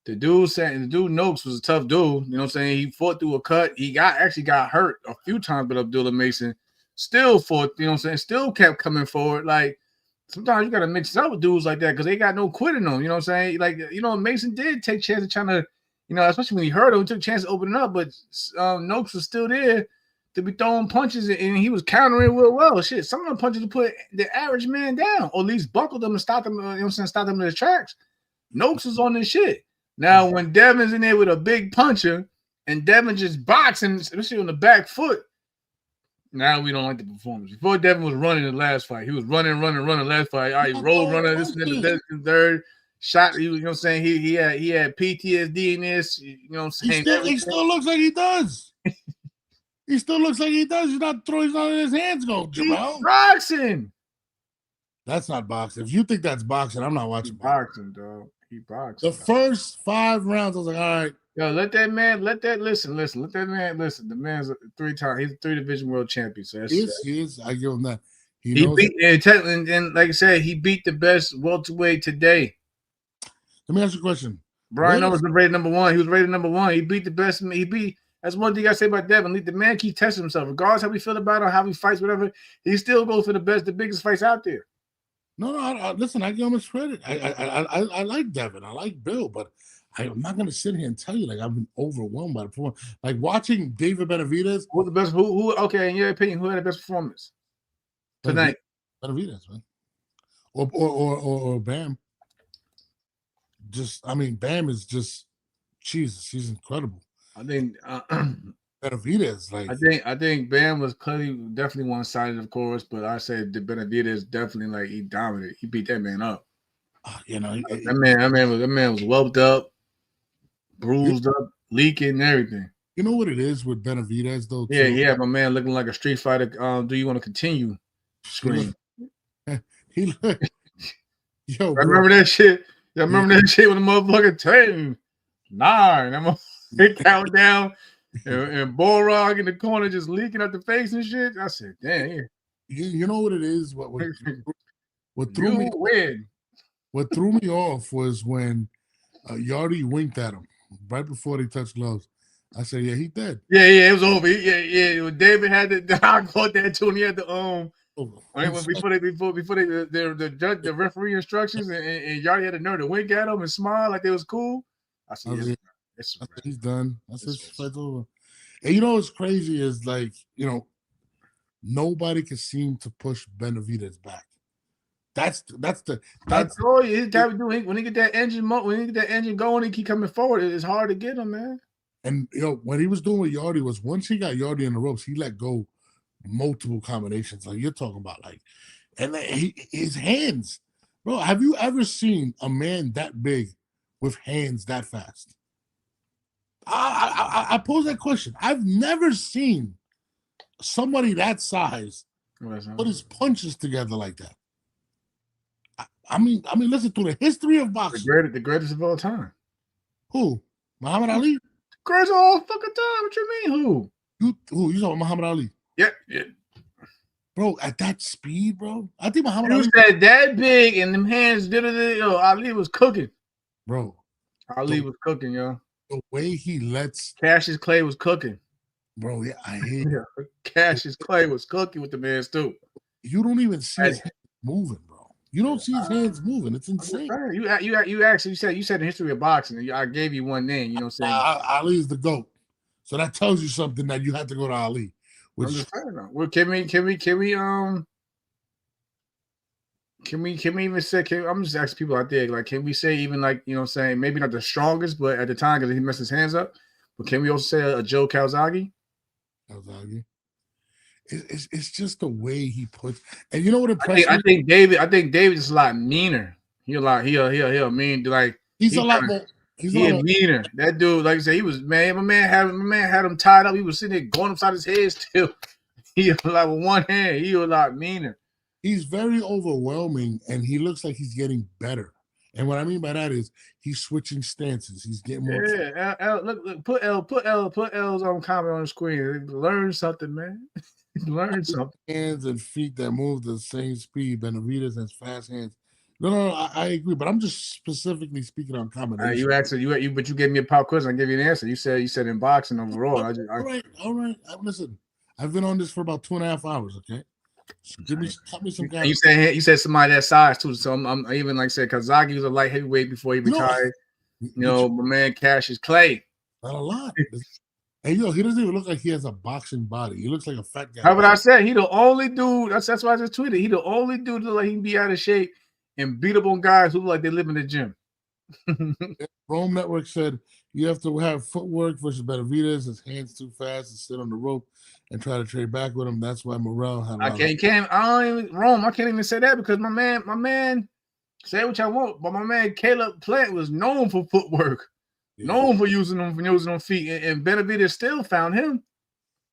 The dude Noakes was a tough dude. You know what I'm saying? He fought through a cut. He actually got hurt a few times, but Abdullah Mason still fought, you know what I'm saying? Still kept coming forward. Like, sometimes you got to mix it up with dudes like that because they got no quitting them. You know what I'm saying? Like, you know, Mason did take chances trying to, you know, especially when he hurt him, he took a chance to open it up, but Noakes was still there to be throwing punches, and he was countering real well. Shit, some of the punches to put the average man down, or at least buckle them and stop them. You know what I'm saying? Stop them in their tracks. Noakes is on this shit. Now, when Devin's in there with a big puncher, and Devin just boxing, especially on the back foot, now we don't like the performance. Before Devin was running the last fight, he was running last fight. All right, roll runner, this and that, the third shot. You know what I'm saying? He had PTSD in this. You know what I'm saying? He still looks like he does. He still looks like he does. He's not throwing his hands go, Jamal. Boxing. That's not boxing. If you think that's boxing, I'm not watching boxing, dog. He boxing. The first 5 rounds, I was like, all right. Yo, let that man listen. Let that man listen. The man's a 3-time, he's a 3-division world champion. So he is. I give him that. He beat, and like I said, he beat the best welterweight today. Let me ask you a question. Brian was rated number 1. He was rated number 1. He beat the best. That's one thing I say about Devin. The man keeps testing himself. Regardless how we feel about him, how he fights, whatever, he still goes for the biggest fights out there. No, listen, I give him his credit. I like Devin. I like Bill, but I'm not going to sit here and tell you, like, I've been overwhelmed by the performance. Like, watching David Benavidez. Who's the best? Who? Okay, in your opinion, who had the best performance tonight? Benavidez, man. Or Bam. Bam is just, Jesus, he's incredible. I think Benavidez, like, I think Bam was clearly definitely one-sided, of course, but I said the Benavidez definitely, like, he dominated. He beat that man up. You know, that man was whelped up, bruised up, leaking, and everything. You know what it is with Benavidez, though? Yeah, my man looking like a Street Fighter. Do you want to continue? Scream. Yo, I remember that shit. Y'all remember that shit when the motherfucker 10, 9, that motherfucker countdown, and Borog in the corner just leaking out the face and shit. I said, damn. Yeah. You know what it is? What threw me off was when Yardy winked at him right before they touched gloves. I said, yeah, he dead. Yeah, it was over. Yeah. David had the I caught that too, and he had the before the referee instructions, and Yardy had the nerve to wink at him and smile like they was cool. I said, he's done. That's his fight's over. And you know what's crazy is, like, you know, nobody can seem to push Benavidez back. That's all you type of do. When he get that engine going, he keep coming forward. It's hard to get him, man. And you know what he was doing with Yardy was, once he got Yardy in the ropes, he let go multiple combinations, like you're talking about, like, and his hands, bro. Have you ever seen a man that big with hands that fast? I pose that question. I've never seen somebody that size put his punches together like that. I mean, listen, through the history of boxing, the greatest of all time. Who? Muhammad Ali? Greatest of all fucking time. What you mean? Who? You talking about Muhammad Ali? Yeah. Bro, at that speed, bro. I think Muhammad Ali said that big and them hands Ali was cooking. Bro. Ali was cooking, yo. The way he lets Cassius Clay was cooking. Bro, yeah, I hate it. Cassius Clay was cooking with the man's too. You don't even see his hands moving, bro. You don't see his hands moving. It's insane. You actually said the history of boxing. I gave you one name. You know what I'm saying? Ali is the GOAT. So that tells you something, that you have to go to Ali. Well, can we even say? I'm just asking people out there, like, can we say even, like, you know what I'm saying, maybe not the strongest, but at the time because he messed his hands up, but can we also say a Joe Calzaghe? It's just the way he puts, and you know what impressed me? I think David is a lot meaner. He'll mean, like, he's a lot more. He's meaner. That dude, like I said, he was, man. My man had him tied up. He was sitting there going upside his head still. He like with one hand. He was a lot meaner. He's very overwhelming, and he looks like he's getting better. And what I mean by that is he's switching stances. He's getting more. Yeah, look, put L's on comment on the screen. Learn something, man. Learn something. Hands and feet that move the same speed. Benavidez has fast hands. No, I agree, but I'm just specifically speaking on combination. But you gave me a pop question. I gave you an answer. You said in boxing overall. All right. Listen, I've been on this for about 2.5 hours. Okay, so tell me some guys. You said somebody that size too. So I'm even, like I said, Calzaghe was a light heavyweight before he retired. My man Cassius Clay. Not a lot. Hey, yo, he doesn't even look like he has a boxing body. He looks like a fat guy. How about I said he the only dude? That's why I just tweeted. He the only dude that look like he can be out of shape and beat up on guys who look like they live in the gym. Rome Network said you have to have footwork versus Benavidez. His hands too fast to sit on the rope and try to trade back with him. That's why Morrell had. I can't even say that because my man, say what y'all want, but my man Caleb Plant was known for footwork, known for using them feet, and Benavidez still found him.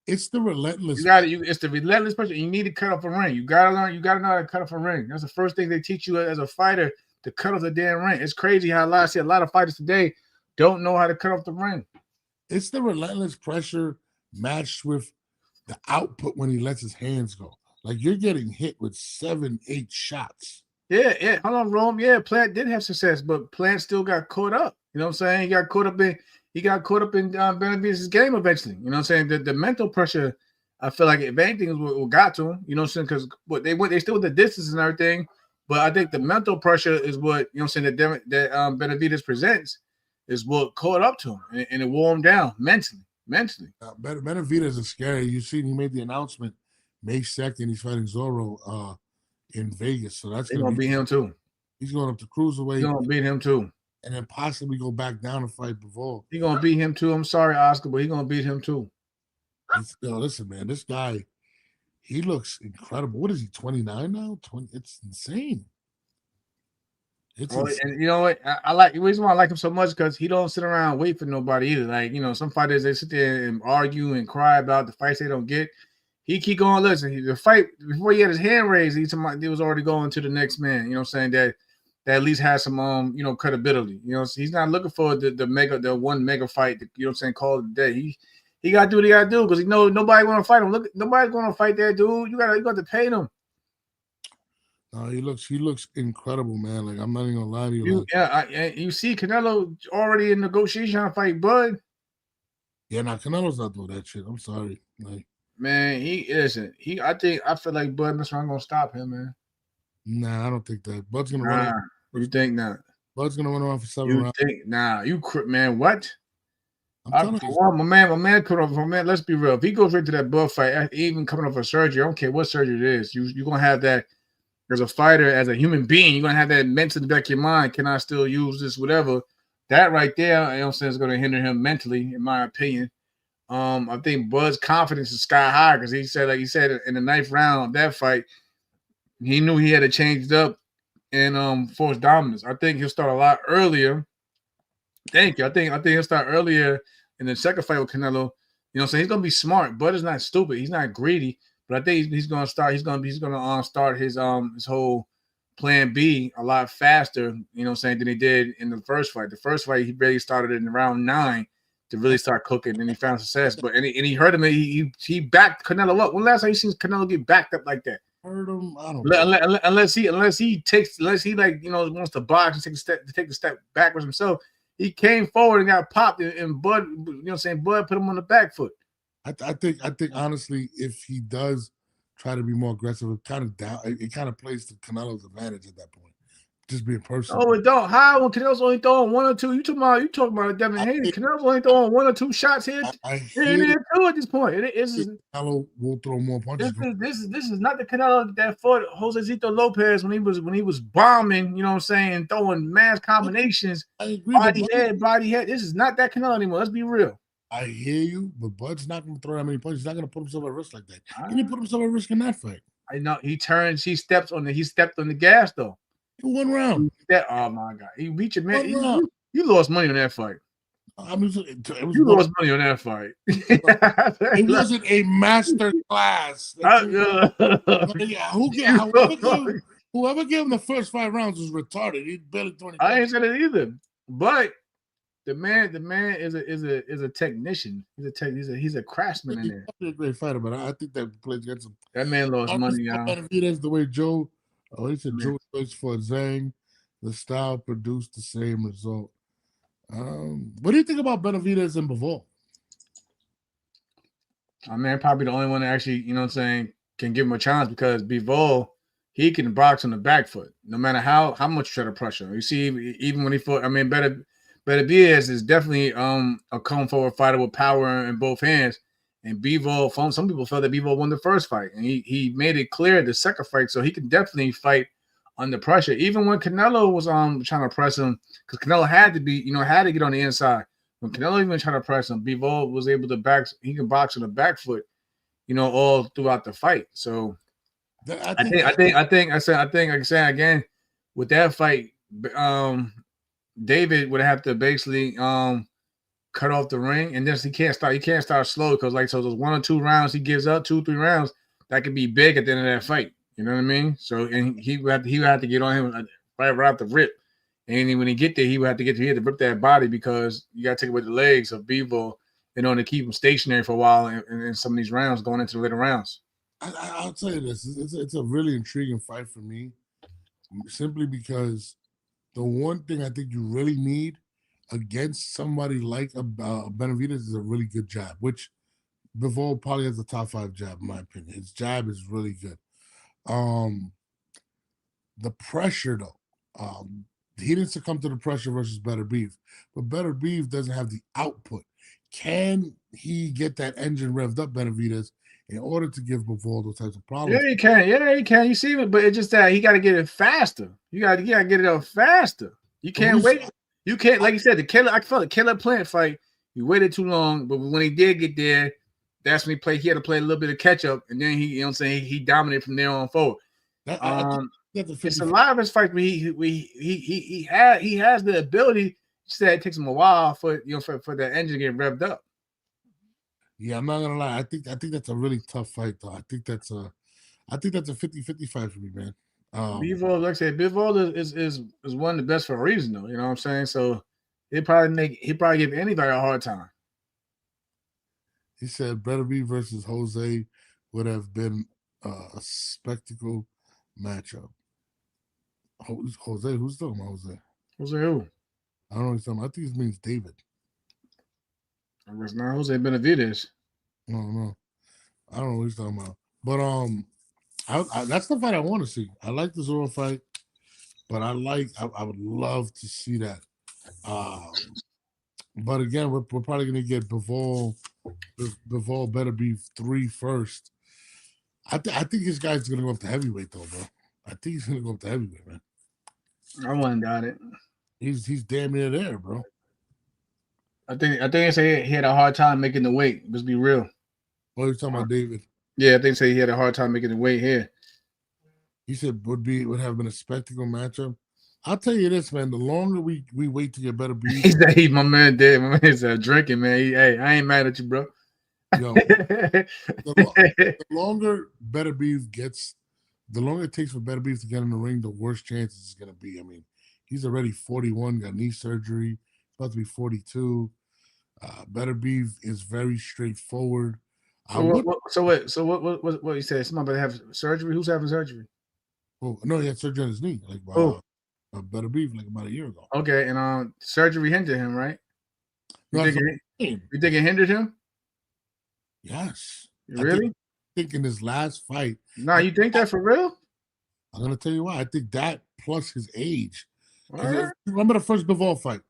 It's the relentless. It's the relentless pressure. You need to cut off a ring. You gotta learn. You gotta know how to cut off a ring. That's the first thing they teach you as a fighter, to cut off the damn ring. It's crazy how I see a lot of fighters today don't know how to cut off the ring. It's the relentless pressure matched with the output when he lets his hands go. Like you're getting hit with 7-8 shots. Yeah. Hold on, Rome. Yeah, Plant did have success, but Plant still got caught up. You know what I'm saying? He got caught up in Benavidez' game eventually. You know what I'm saying? The mental pressure, I feel like if anything is what got to him. You know what I'm saying? Because they still with the distance and everything, but I think the mental pressure is what, you know what I'm saying, that Benavidez presents is what caught up to him, and it wore him down mentally. Benavidez is scary. You see, he made the announcement May 2nd. He's fighting Zorro in Vegas, so that's gonna beat him too. He's going up to cruiserweight. He's gonna beat him too, and then possibly go back down and fight Bivol. He's gonna beat him too. I'm sorry, Oscar, but he's gonna beat him too. Listen, man, this guy, he looks incredible. What is he? 29 now? 20? It's insane. And you know what? I like the reason why I like him so much because he don't sit around and wait for nobody either. Like, you know, some fighters, they sit there and argue and cry about the fights they don't get. He keep going. Listen, the fight before he had his hand raised, he was already going to the next man. You know what I'm saying? That at least has some you know, credibility. You know, so he's not looking for the one mega fight. You know what I'm saying? Call it a day. He got to do what he got to do because he knows nobody want to fight him. Look, nobody's going to fight that dude. You got to pay them. No, he looks incredible, man. Like, I'm not even gonna lie to you. You see Canelo already in negotiation trying to fight Bud. Yeah, now Canelo's not doing that shit. I'm sorry. Like, man, he isn't. I feel like Bud Mr. I'm gonna stop him, man. Nah, I don't think that. Bud's gonna run. What do you think now? Bud's gonna run around for 7 rounds. Man, what? My man could have. Let's be real. If he goes right to that Bud fight, even coming off a surgery, I don't care what surgery it is. You're gonna have that. As a fighter, as a human being, you're gonna have that mental in the back of your mind. Can I still use this? Whatever. That right there, you know what I'm saying, is gonna hinder him mentally, in my opinion. I think Bud's confidence is sky high because he said in the 9th round of that fight, he knew he had to change it up and force dominance. I think he'll start a lot earlier. Thank you. I think he'll start earlier in the second fight with Canelo. You know what I'm saying? He's gonna be smart. Bud is not stupid. He's not greedy. But I think he's gonna start. He's gonna start his whole plan B a lot faster. You know what I'm saying, than he did in the first fight. The first fight he barely started in round 9 to really start cooking, and he found success. But and he hurt him. He backed Canelo up. When last time you seen Canelo get backed up like that? Hurt him. I don't know. Unless he like, you know, wants to box and take a step backwards himself. He came forward and got popped, and Bud, you know what I'm saying, Bud put him on the back foot. I think honestly, if he does try to be more aggressive, it kind of plays to Canelo's advantage at that point. Just being personal. Oh, it don't. How when Canelo's only throwing 1 or 2? You talking about Devin Haney? Canelo's only throwing 1 or 2 shots here. Here too at this point. Canelo will throw more punches. This is not the Canelo that fought Josecito Lopez when he was bombing. You know what I'm saying? Throwing mass combinations. I agree. Body head. This is not that Canelo anymore. Let's be real. I hear you, but Bud's not going to throw that many punches. He's not going to put himself at risk like that. He didn't put himself at risk in that fight. I know he stepped on the gas though. In 1 round. Oh my God! He beat your man. You lost money on that fight. You lost money on that fight. It wasn't a master class. Whoever gave him the first 5 rounds was retarded. He barely 20. I ain't said it either, but. The man is a technician. He's a craftsman in there. He's a great fighter, but I think that plays against him. That man lost money, y'all. Benavidez, the way Joe searched for Zhang, the style produced the same result. What do you think about Benavidez and Bivol? I mean, probably the only one that actually, you know what I'm saying, can give him a chance because Bivol, he can box on the back foot, no matter how much you try to pressure him. You see, even when he fought, I mean, Benavidez is definitely a come forward fighter with power in both hands. And Bivol, some people felt that Bivol won the first fight, and he made it clear the second fight, so he can definitely fight under pressure. Even when Canelo was trying to press him, because Canelo had to get on the inside. When Canelo even tried to press him, Bivol was able to he can box on the back foot, all throughout the fight. So I think again with that fight, David would have to basically cut off the ring, and then he can't start slow, because those 1 or 2 rounds he gives up, 2-3 rounds, that could be big at the end of that fight. You know what I mean? So, and he would have to get on him right off the rip. And when he get there, he had to rip that body, because you got to take away the legs of Bivol in order to keep him stationary for a while in some of these rounds going into the later rounds. I'll tell you this: it's a really intriguing fight for me, simply because the one thing I think you really need against somebody like Benavidez is a really good jab, which Bivol probably has a top 5 jab in my opinion. His jab is really good. The pressure though, he didn't succumb to the pressure versus Better Beef, but Better Beef doesn't have the output. Can he get that engine revved up, Benavidez, in order to give Bivol those types of problems? Yeah, he can. Yeah, he can. You see it, but it's just that he got to get it faster. You got to get it up faster. You can't wait. You can't, like you said, I felt the Killer Plant fight. He waited too long, but when he did get there, that's when he had to play a little bit of catch up, and then he dominated from there on forward. It's a lot of his fights where he has the ability. Said it takes him a while for that engine to get revved up. Yeah, I'm not gonna lie. I think that's a really tough fight, though. I think that's a 50-50 fight for me, man. Bivol, like I said, Bivol is one of the best for a reason, though. You know what I'm saying? So he'd probably give anybody a hard time. He said Better Be versus Jose would have been a spectacle matchup. Jose, who's talking about Jose? Jose who? I don't know what he's talking about. I think his name's David. It's not Jose Benavidez. No. I don't know what he's talking about. But that's the fight I want to see. I like the Zorro fight, but I would love to see that. But again, we're probably gonna get Bivol Better Be 3 first. I think this guy's gonna go up to heavyweight though, bro. I think he's gonna go up to heavyweight, man. I wouldn't doubt it. He's damn near there, bro. I think they say he had a hard time making the weight. Let's be real. Oh, you're talking about David? Yeah, I think say he had a hard time making the weight here. He said would have been a spectacle matchup. I'll tell you this, man. The longer we wait to get Better Be, my man dead. My man's drinking, man. Hey, I ain't mad at you, bro. Yo, the longer Better Beef gets, the longer it takes for Better Beef to get in the ring, the worse chances it's gonna be. I mean, he's already 41, got knee surgery, about to be 42. Better Beef is very straightforward. So what you said? Somebody have surgery? Who's having surgery? Oh no, he had surgery on his knee, like Better Beef, like about a year ago. Okay, and surgery hindered him, right? You think it hindered him? Yes. Really? I think in his last fight. No, you think that for real? I'm gonna tell you why. I think that plus his age. Right. Remember the first Bivol fight?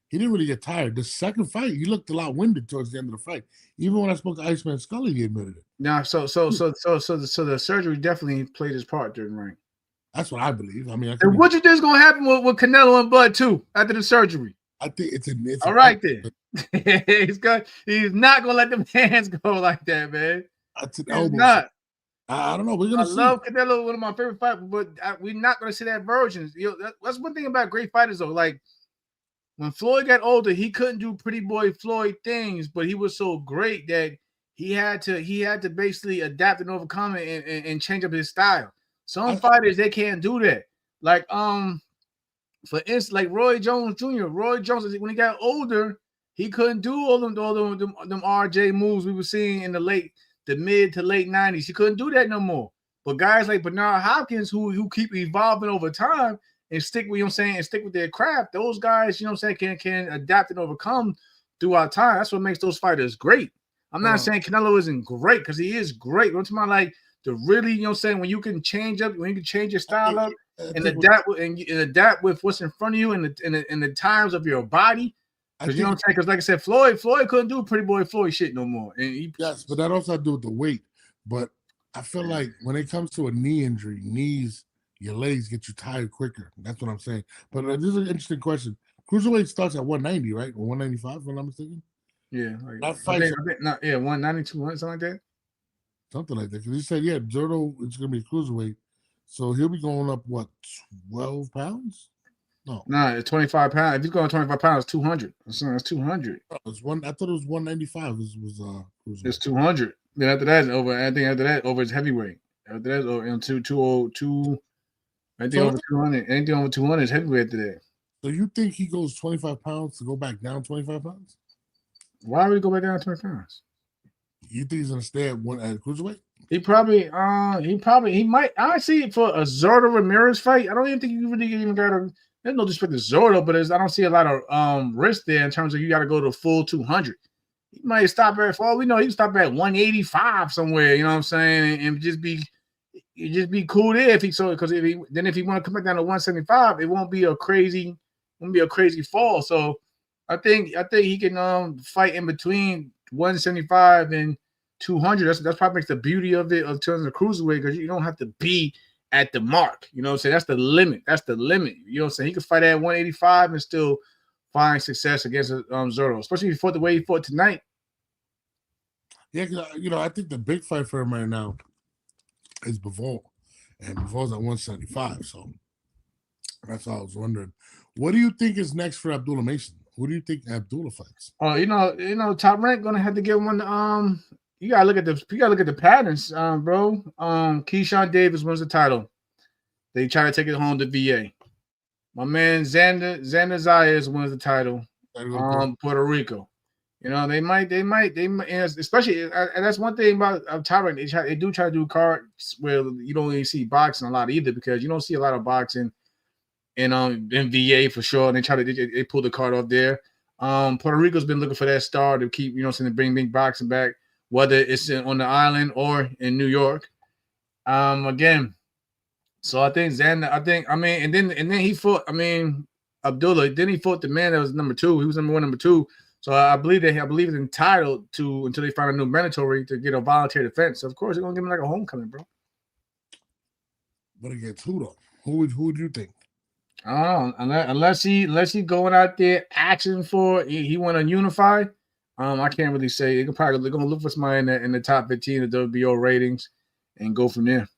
He didn't really get tired. The second fight, he looked a lot winded towards the end of the fight. Even when I spoke to Iceman Scully, he admitted it. No, so the surgery definitely played his part during the ring. That's what I believe. I mean, what you think is gonna happen with Canelo and Bud too after the surgery? I think it's all right then. He's not gonna let them hands go like that, man. He's not. I don't know. We're gonna see. Love Canelo, one of my favorite fighters, but we're not gonna see that version. That's one thing about great fighters, though. Like when Floyd got older, he couldn't do Pretty Boy Floyd things, but he was so great that he had to basically adapt and overcome it and change up his style. Some fighters they can't do that. Like for instance, like Roy Jones Jr. Roy Jones, when he got older, he couldn't do all them RJ moves we were seeing in the mid to late 90s. He couldn't do that no more. But guys like Bernard Hopkins, who keep evolving over time and stick with stick with their craft, those guys, can adapt and overcome throughout time. That's what makes those fighters great. I'm not saying Canelo isn't great, because he is great. I'm talking about like to really, you know what I'm saying, when you can change up, when you can change your style up and adapt with what's in front of you and the times of your body. Because you know what I'm saying? Because like I said, Floyd couldn't do Pretty Boy Floyd shit no more. And yes, but that also had to do with the weight. But I feel like when it comes to a knee injury, your legs get you tired quicker. That's what I'm saying. But this is an interesting question. Cruiserweight starts at 190, right? Or 195, if I'm not mistaken. Yeah, that fight. 192, something like that. Something like that. Because he said, yeah, Zerto is going to be a cruiserweight. So he'll be going up, what, 12 pounds? No. Nah, it's 25 pounds. If he's going 25 pounds, 200. That's 200. I thought it was 195. It's 200. Then after that, over his heavyweight. After that, over into 202. Anything over 200. Anything over 200 is heavyweight after that. So you think he goes 25 pounds to go back down 25 pounds? Why would he go back down 20 pounds? You think he's gonna stay at cruiserweight? He might. I see for a Zordo Ramirez fight. I don't even think you really even gotta. There's no disrespect to Zordo, but I don't see a lot of risk there in terms of you got to go to full 200. He might stop at, for all we know, he can stop at 185 somewhere. You know what I'm saying, and just be cool there if he because if he want to come back down to 175, it won't be a crazy fall. So I think he can fight in between 175 and 200. That's probably makes the beauty of it in terms of cruiserweight, because you don't have to be at the mark. You know what I'm saying? That's the limit. You know what I'm saying? He could fight at 185 and still find success against Zerto, especially if he fought the way he fought tonight. Yeah, I think the big fight for him right now is Bivol, and Bivol's at 175. So that's all I was wondering. What do you think is next for Abdullah Mason? Who do you think Abdullah fights? Oh, Top Rank gonna have to get one. You gotta look at the patterns, bro. Keyshawn Davis wins the title. They try to take it home to VA. My man Xander Zayas wins the title. Puerto Rico. They might, especially, and that's one thing about Top Rank. They do try to do cards where you don't really see boxing a lot either, because you don't see a lot of boxing in VA for sure. And they pull the card off there. Puerto Rico's been looking for that star to keep, to bring big boxing back, whether it's on the island or in New York. Again, so I think Xander, and then he fought, Abdullah, then he fought the man that was number 2. He was number 1, number 2. So I believe he's entitled to, until they find a new mandatory, to get a voluntary defense. So of course they're gonna give him like a homecoming, bro. But against who though? Who would you think? I don't know. Unless he going out there action for he want to unify. I can't really say. They're gonna look for somebody in the top 15 of WBO ratings and go from there.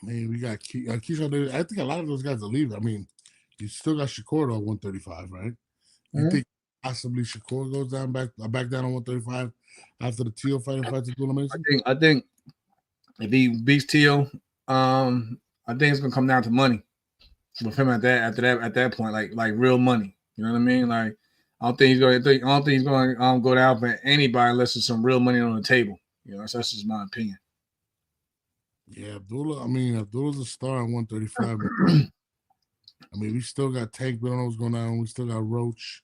We got Keyshawn. I think a lot of those guys are leaving. You still got Shakur at 135, right? You think possibly Shakur goes back down on 135 after the Teal fight fights Abdullah Mason? I think if he beats Teal, I think it's gonna come down to money with him at that point, like real money. You know what I mean? Like I don't think he's going to go down for anybody unless there's some real money on the table. That's just my opinion. Yeah, Abdullah's a star at 135. We still got Tank. We don't know what's going on. We still got Roach.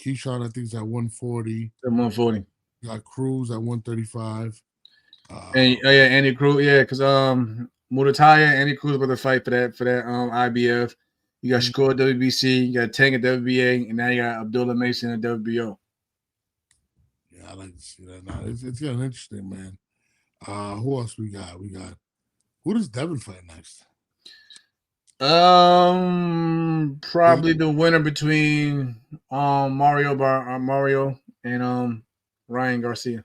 Keyshawn, I think, is at 140. At 140. We got Cruz at 135. Andy Cruz. Yeah, because Mutataya, Andy Cruz about to fight for that IBF. You got Shakur at WBC. You got Tank at WBA, and now you got Abdullah Mason at WBO. Yeah, I like to see that. Now it's getting interesting, man. Who else we got? Who does Devin fight next? Probably the winner between Mario and Ryan Garcia.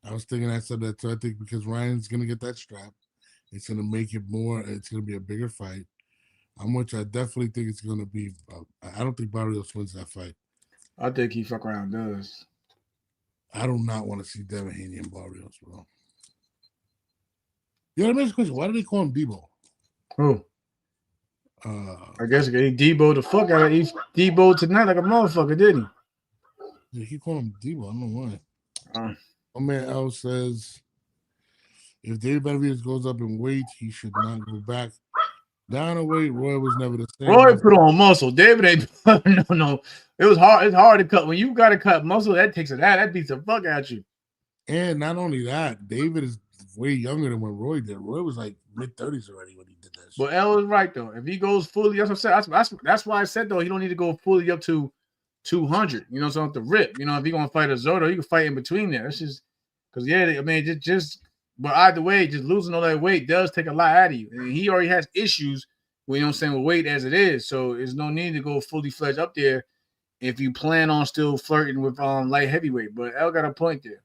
I was thinking I said that too. I think because Ryan's gonna get that strap, it's gonna make it more. It's gonna be a bigger fight. I definitely think it's gonna be. I don't think Barrios wins that fight. I think he fuck around does. I do not want to see Devin Haney and Barrios, bro. Let me ask a question. Why do they call him Debo? Who? I guess he Debo the fuck out of Debo tonight like a motherfucker, didn't he? Yeah, he called him Debo. I don't know why. My man L says, if David Benavidez goes up in weight, he should not go back down in weight. Roy was never the same. Roy put on muscle. David ain't. No. It was hard. It's hard to cut. When you got to cut muscle, that beats the fuck out you. And not only that, David is way younger than when Roy did. Roy was like mid-30s already when he did that shit. But L is right though. If he goes fully, that's what I said. That's why I said though he don't need to go fully up to 200. You know, so off the rip. You know, if he gonna fight a Zotto, he can fight in between there. It's just because I mean, just but either way, just losing all that weight does take a lot out of you. And he already has issues. You know what I'm saying, with weight as it is. So there's no need to go fully fledged up there if you plan on still flirting with light heavyweight. But L got a point there.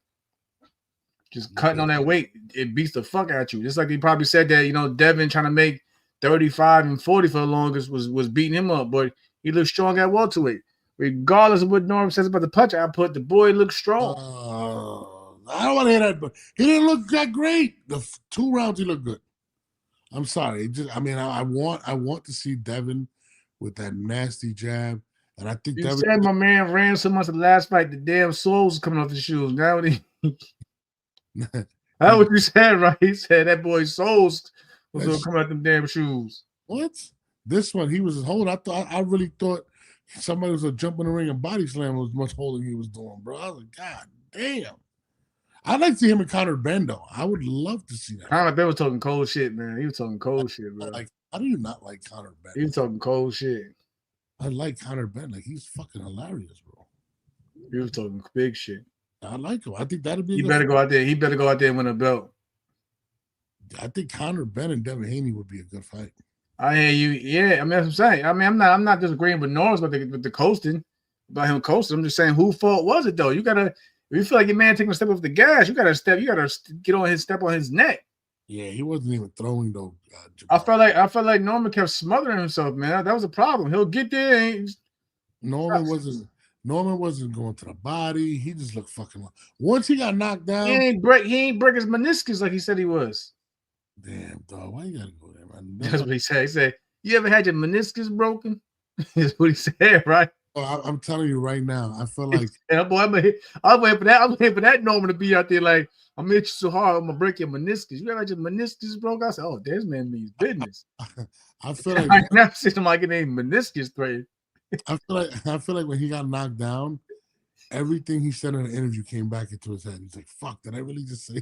Just cutting on that weight, it beats the fuck out you. Just like he probably said that, you know, Devin trying to make 35 and 40 for the longest was beating him up, but he looked strong at welterweight. Regardless of what Norm says about the punch output, the boy looks strong. I don't want to hear that, but he didn't look that great. The 2 rounds he looked good. I'm sorry. I want to see Devin with that nasty jab, and I think You said my man ran so much the last fight, the damn soles was coming off his shoes. Now that's what you said, right? He said that boy's soles was gonna come out them damn shoes. What? This one, he was holding. I really thought somebody was a jump in the ring and body slam was much holding he was doing, bro. I was like, God damn. I'd like to see him and Conor Ben, though. I would love to see that. Conor Ben was talking cold shit, man. He was talking cold shit, bro. Like, how do you not like Conor Ben? He was talking cold shit. I like Conor Ben. Like, he's fucking hilarious, bro. He was talking big shit. I like him. I think that'd be. He better go out there. He better go out there and win a belt. I think Conor Ben and Devin Haney would be a good fight. I hear you. Yeah, I mean, that's what I'm saying. I mean, I'm not disagreeing with Norris with the coasting, about him coasting. I'm just saying, whose fault was it though? You gotta, if you feel like your man taking a step off the gas, you gotta get on his step on his neck. Yeah, he wasn't even throwing though. I felt like Norman kept smothering himself, man. That was a problem. He'll get there. And Norman wasn't going to the body. He just looked fucking low. Once he got knocked down, he ain't break his meniscus like he said he was. Damn, dog. Why you gotta go there, man? That's what he said. He said, "You ever had your meniscus broken?" That's what he said, right? Oh, I'm telling you right now. I feel like, yeah, boy, I'm waiting for that. I'm waiting for that Norman to be out there like, I'm gonna hit you so hard, I'm gonna break your meniscus. You ever had your meniscus broke? I said, oh, this man means business. I feel like I never seen somebody get named meniscus thread. I feel like when he got knocked down, everything he said in the interview came back into his head. He's like, "Fuck, did I really just say?"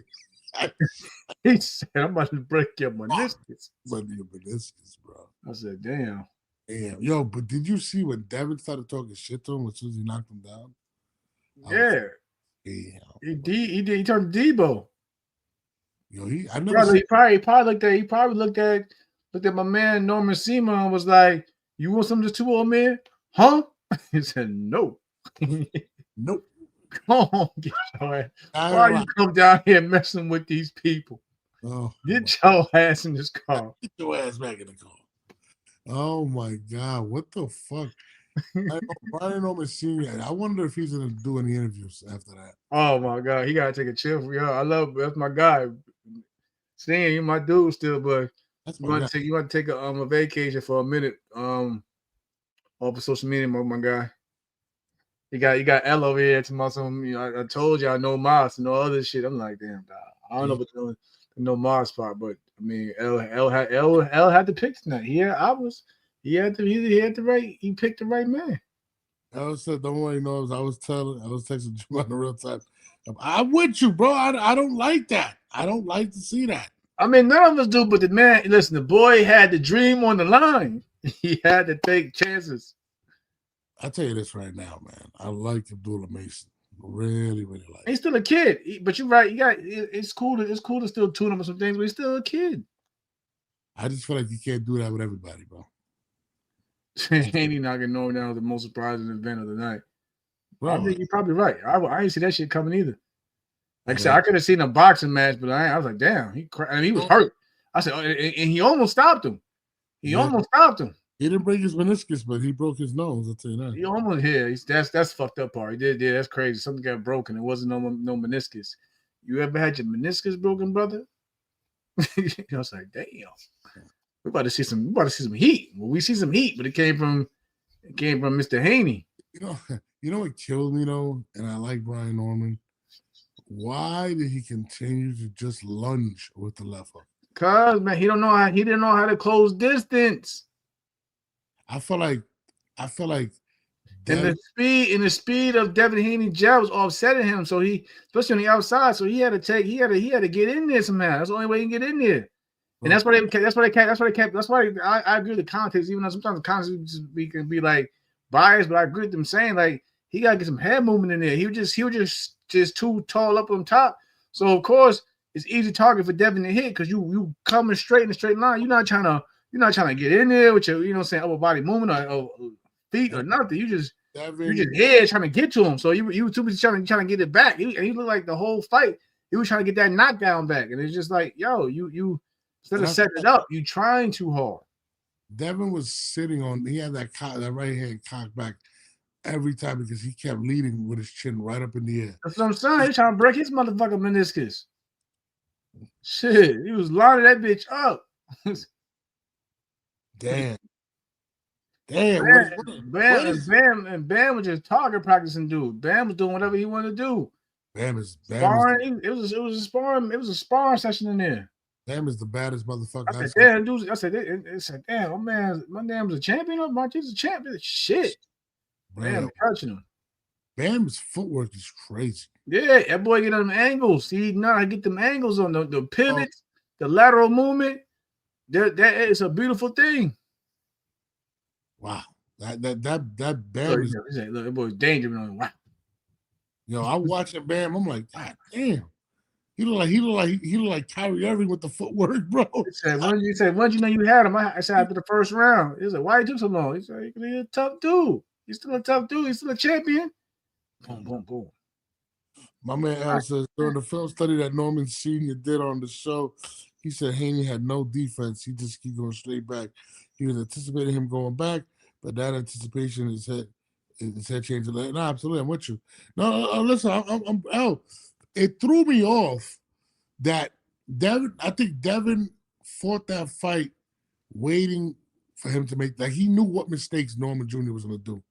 He said, "I'm about to break your meniscus." But your meniscus, bro. I said, "Damn, yo." But did you see when Devin started talking shit to him as soon as he knocked him down? Yeah, he turned Debo. Yo, he probably looked at my man Norman Seaman and was like, "You want some of this too, old man? Huh?" He said, "No." Nope. Come on, get your ass. Why you come down here messing with these people? Oh, get your ass in this car. Get your ass back in the car. Oh my God, what the fuck? Brian Norman Sr. I wonder if he's gonna do any interviews after that. Oh my God, he gotta take a chill for y'all. That's my guy. Stan, you my dude still, but you want to take a vacation for a minute off of social media, my guy. You got L over here to my some. You know, I told you I know Mars and no other shit. I'm like, damn, dog. I don't know about the no Mars part, but I mean, L had to pick tonight. He picked the right man. I said, don't worry, knows. I was texting you on the real time. I'm with you, bro. I don't like that. I don't like to see that. I mean, none of us do, but the man, listen, the boy had the dream on the line. He had to take chances. I'll tell you this right now, man. I like Abdullah Mason. Really, really like. He's still a kid, but you're right. It's cool to still tune him on some things, but he's still a kid. I just feel like you can't do that with everybody, bro. Haney knocking Norman down was the most surprising event of the night. Bro, I think you're probably right. I didn't see that shit coming either. Like I said, I could have seen a boxing match, but I was like, damn, he was hurt. I said, and he almost stopped him. Almost stopped him. He didn't break his meniscus, but he broke his nose. I'll tell you that. He almost that's fucked up part. He did. Yeah, that's crazy. Something got broken. It wasn't no meniscus. You ever had your meniscus broken, brother? I was like, damn. We're about to see some heat. Well, we see some heat, but it came from Mr. Haney. You know what killed me though, and I like Brian Norman. Why did he continue to just lunge with the left hook? Cause man, he didn't know how to close distance. I feel like And the speed of Devin Haney jab was offsetting him. So he, especially on the outside, so he had to get in there somehow. That's the only way he can get in there. And that's why I agree with the context, even though sometimes the context can be like biased, but I agree with them saying like he gotta get some head movement in there. He was just too tall up on top. So of course it's easy target for Devin to hit because you coming straight in a straight line. You're not trying to get in there with your upper body movement or feet or nothing. You just head trying to get to him. So you too busy trying to get it back. He looked like the whole fight he was trying to get that knockdown back, and it's just like you. Instead of setting it up, you trying too hard. Devin was sitting on. He had that right hand cocked back every time because he kept leading with his chin right up in the air. That's what I'm saying. He's trying to break his motherfucking meniscus. Shit, he was lining that bitch up. Damn. Bam was just target practicing, dude. Bam was doing whatever he wanted to do. Bam is sparring. It was a sparring session in there. Bam is the baddest motherfucker. I said, damn, my man was a champion. He's a champion. Shit. Bam touching him. Bam's footwork is crazy. Yeah, that boy get on them angles. He know how to get them angles on the pivots, the lateral movement. That is a beautiful thing. Wow. That Bam is look, that boy's dangerous. Wow. I'm watching Bam. I'm like, God damn. He look like Kyrie Irving with the footwork, bro. He said, once you know you had him, I said after the first round. He said, why he took so long? He said, he's a tough dude. He's still a tough dude. He's still a champion. Boom, boom, boom. My man Al says during the film study that Norman Sr. did on the show, he said Haney had no defense. He just keep going straight back. He was anticipating him going back, but that anticipation his head changed. No, absolutely, I'm with you. No, listen, I'm Al. It threw me off that I think Devin fought that fight waiting for him to make that. He knew what mistakes Norman Jr. was going to do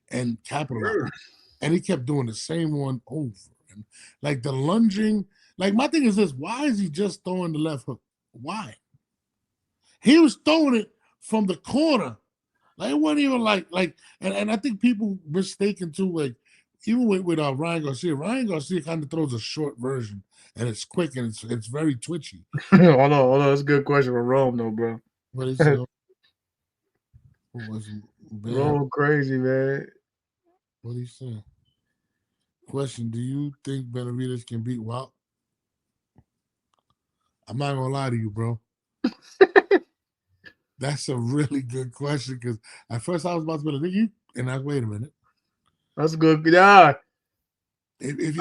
and capitalize. And he kept doing the same one over. And like the lunging, like my thing is this, why is he just throwing the left hook? Why? He was throwing it from the corner. Like it wasn't even like and I think people mistaken too, like even with Ryan Garcia kind of throws a short version, and it's quick and it's very twitchy. Hold on, that's a good question for Rome, though, bro. What is it? Rome crazy, man. What do you say? Question: do you think Benavidez can beat Wild? I'm not gonna lie to you, bro. That's a really good question because at first I was about to be like, and I wait a minute. That's good. Yeah. If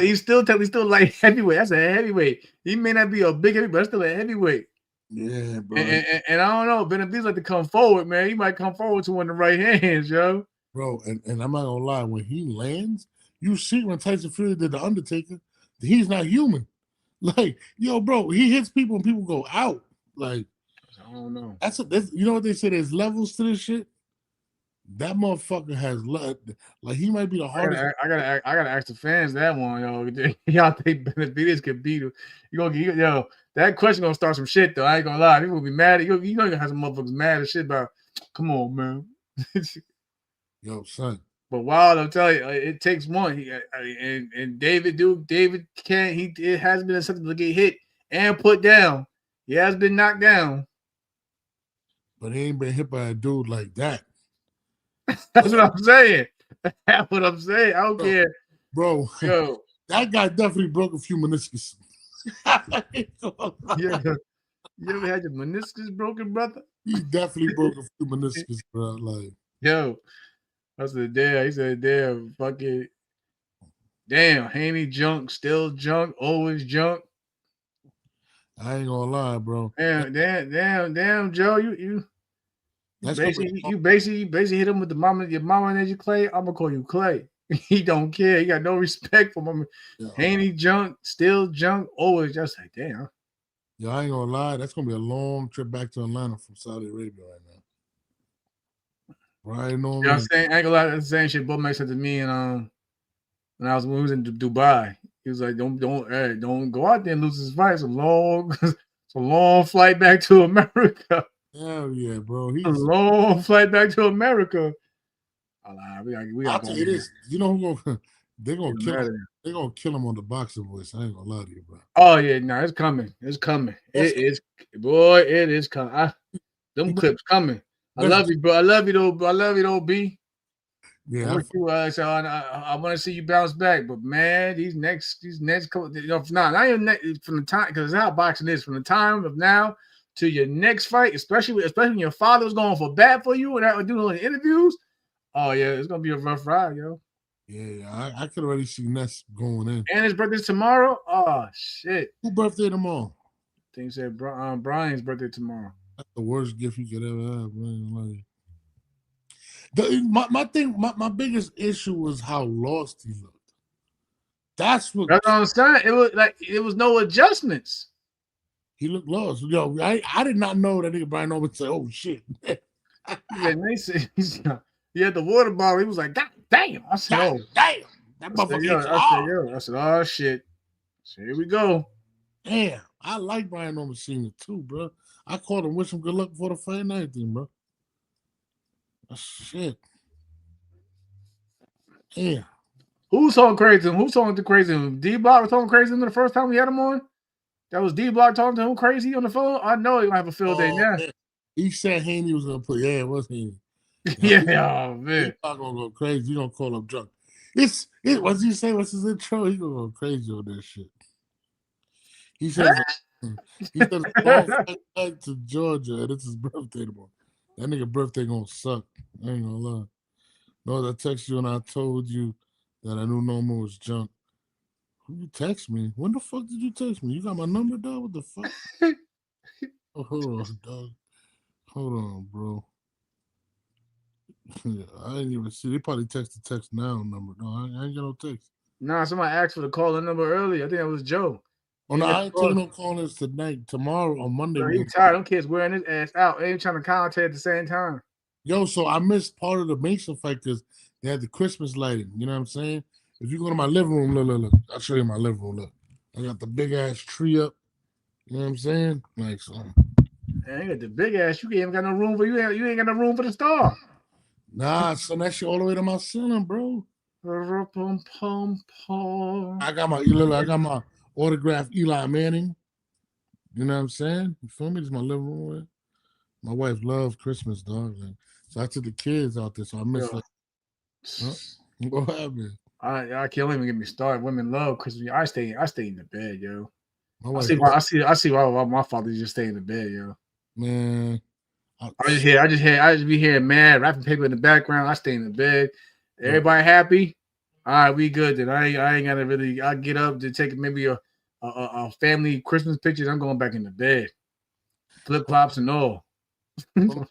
he's still light heavyweight. That's a heavyweight. He may not be a big heavyweight, but that's still a heavyweight. Yeah, bro. And I don't know. Benavidez like to come forward, man. He might come forward to one of the right hands, yo. Bro, and I'm not gonna lie, when he lands, you see when Tyson Fury did the Undertaker, he's not human. Like, yo, bro, he hits people and people go out. Like, I don't know. That's you know what they say? There's levels to this shit. That motherfucker has like he might be the hardest. I gotta ask the fans that one, yo. Y'all think Benavidez can beat him? That question gonna start some shit though. I ain't gonna lie. People will be mad. You know you gonna have some motherfuckers mad as shit about. Come on, man. Yo, son. But Wild, I'll tell you, it takes one. And David can't. It has been acceptable to get hit and put down. He has been knocked down. But he ain't been hit by a dude like that. That's what I'm saying. That's what I'm saying. I don't care. Bro, yo, that guy definitely broke a few meniscus. You ever had your meniscus broken, brother? He definitely broke a few meniscus, bro. Like, yo, I said, damn. He said, damn, fucking, damn, Haney junk, still junk, always junk. I ain't gonna lie, bro. Damn, Joe, you basically hit him with your mama named you Clay. I'm gonna call you Clay. He don't care. He got no respect for mama. Yeah. Haney junk, still junk, always just like damn. Yo, I ain't gonna lie. That's gonna be a long trip back to Atlanta from Saudi Arabia right now. Right, no. You know what I'm saying? I ain't gonna lie. That's the same shit Bo Mac said to me and when I was in Dubai. He was like, don't go out there and lose this fight. It's a long flight back to America. Hell yeah, bro. A long flight back to America. We I'll got tell you this. You know who gonna they're gonna Get him kill out of him. there. They're gonna kill him on the boxing voice. I ain't gonna lie to you, bro. Oh yeah, no, it's coming. It's coming. That's- It is, boy. It is coming. Them clips coming. I love you, bro. I love you though. I love you though, B. Yeah, I want to see you bounce back, but man, these next couple, not even from the time, because how boxing is from the time of now to your next fight, especially when your father's going for bad for you and that would do interviews. Oh yeah, it's gonna be a rough ride, yo. Yeah, I could already see Ness going in. And his birthday's tomorrow. Oh shit. Who birthday tomorrow? I think he said Brian's birthday tomorrow. That's the worst gift you could ever have, man. My biggest issue was how lost he looked. That's what I'm saying. It was no adjustments. He looked lost. Yo, I did not know that nigga Brian Norman said, "Oh shit." He had the water bottle. He was like, "God damn!" I said, "Oh damn!" That motherfucker. I said, "Oh shit!" So here we go. Damn, I like Brian Norman Sr. too, bro. I called him, wish him good luck before the fight and everything, bro. Shit. Yeah. Who's talking crazy? Who's talking to crazy? D-Block was talking crazy the first time we had him on? That was D-Block talking to him crazy on the phone? I know he might have a field day now. Man. He said Haney was going to put, it was Haney. Yeah, man. He's not going to go crazy. He's going to call him drunk. What's he say? What's his intro? He's going to go crazy on this shit. He says, fight to Georgia, and it's his birthday tomorrow. That nigga birthday going to suck. I ain't going to lie. No, I texted you and I told you that I knew Norman was junk. Who you text me? When the fuck did you text me? You got my number, dog? What the fuck? Oh, hold on, dog. Hold on, bro. Yeah, I didn't even see. They probably text the text now number. No, I ain't got no text. Nah, somebody asked for the calling number earlier. I think that was Joe. Oh, no, I ain't taking no callers tonight. Tomorrow on Monday. Bro, he tired. Them kids wearing his ass out. They ain't trying to commentate at the same time. Yo, so I missed part of the Mason fight because they had the Christmas lighting. You know what I'm saying? If you go to my living room, look. I'll show you my living room. Look, I got the big ass tree up. You know what I'm saying? Like so. Man, you got the big ass. You ain't got no room for you. Ain't got no room for the star. Nah, son, that shit all the way to my ceiling, bro. I got my autographed Eli Manning. You know what I'm saying? You feel me? This is my living room. My wife loves Christmas, dog. So I took the kids out there, so I missed like. Huh? What happened? I can't even get me started. Women love Christmas. I stay in the bed, yo. My I see why my father just stay in the bed, yo. Man. I just be hearing mad wrapping paper in the background. I stay in the bed. Everybody happy? All right, we good then. I ain't gotta really. I get up to take maybe a family Christmas picture. I'm going back in the bed, flip flops and all. I'm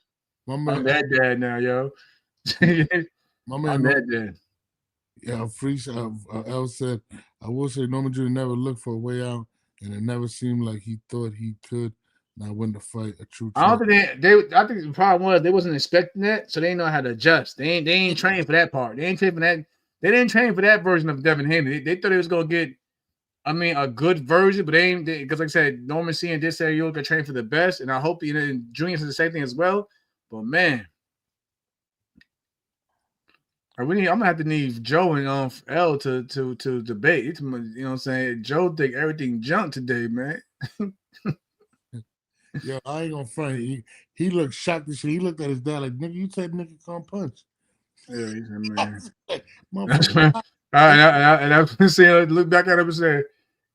that dad now, yo. My man, I'm that dad. Yeah, L said, I will say Norman Jr. never looked for a way out, and it never seemed like he thought he could not win the fight. A true. I don't think I think the problem was they wasn't expecting that, so they didn't know how to adjust. They ain't trained for that part. They ain't trained for that. They didn't train for that version of Devin Haney. They thought they was gonna get, a good version, but they ain't, because like I said, Norman C did say you're gonna train for the best, and I hope Junior said the same thing as well. But man, I'm gonna have to need Joe and L to debate. You know what I'm saying? Joe think everything jumped today, man. Yo, I ain't gonna front. He looked shocked and shit. He looked at his dad like, nigga, you said nigga can't punch. Yeah, he said, man. And I was saying, look back at him and say,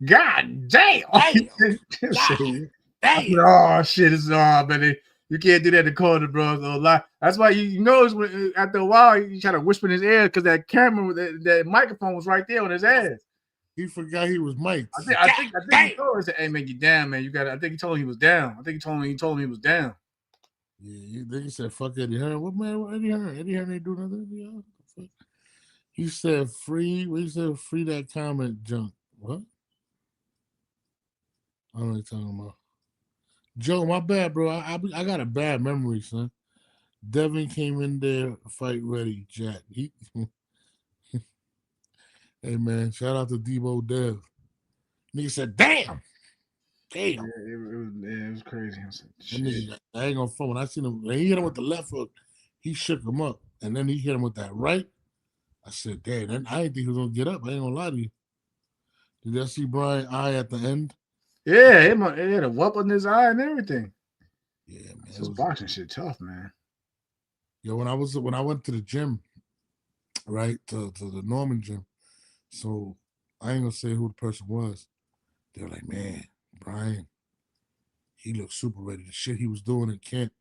God damn. Damn. Oh shit, man. You can't do that to Carter, bro. So that's why you notice after a while you try to whisper in his ear because that camera, that microphone was right there on his ass. He forgot he was Mike. I think he told him, hey man, you down, man. You got. I think he told him he was down. I think he told him he was down. Yeah, then he said, "Fuck Eddie Hearn." What man? What Eddie Hearn? Eddie Hearn ain't do nothing. Yeah. He said, "Free." What he said? Free that comment junk. What? I don't know what you're talking about. Joe, my bad, bro. I got a bad memory, son. Devin came in there, fight ready, Jack. Hey, man, shout out to Debo Dev. Nigga said, damn. Yeah, it was crazy. I said, shit. I ain't gonna front. When I seen him, he hit him with the left hook. he shook him up, and then he hit him with that right. I said, damn, I didn't think he was gonna get up. I ain't gonna lie to you. Did you see Brian eye at the end? Yeah, he had a whoop on his eye and everything. Yeah, man. This boxing shit tough, man. Yo, when I went to the gym, right, to the Norman gym, so I ain't gonna say who the person was. They're like, man, Brian, he looked super ready. The shit he was doing in camp.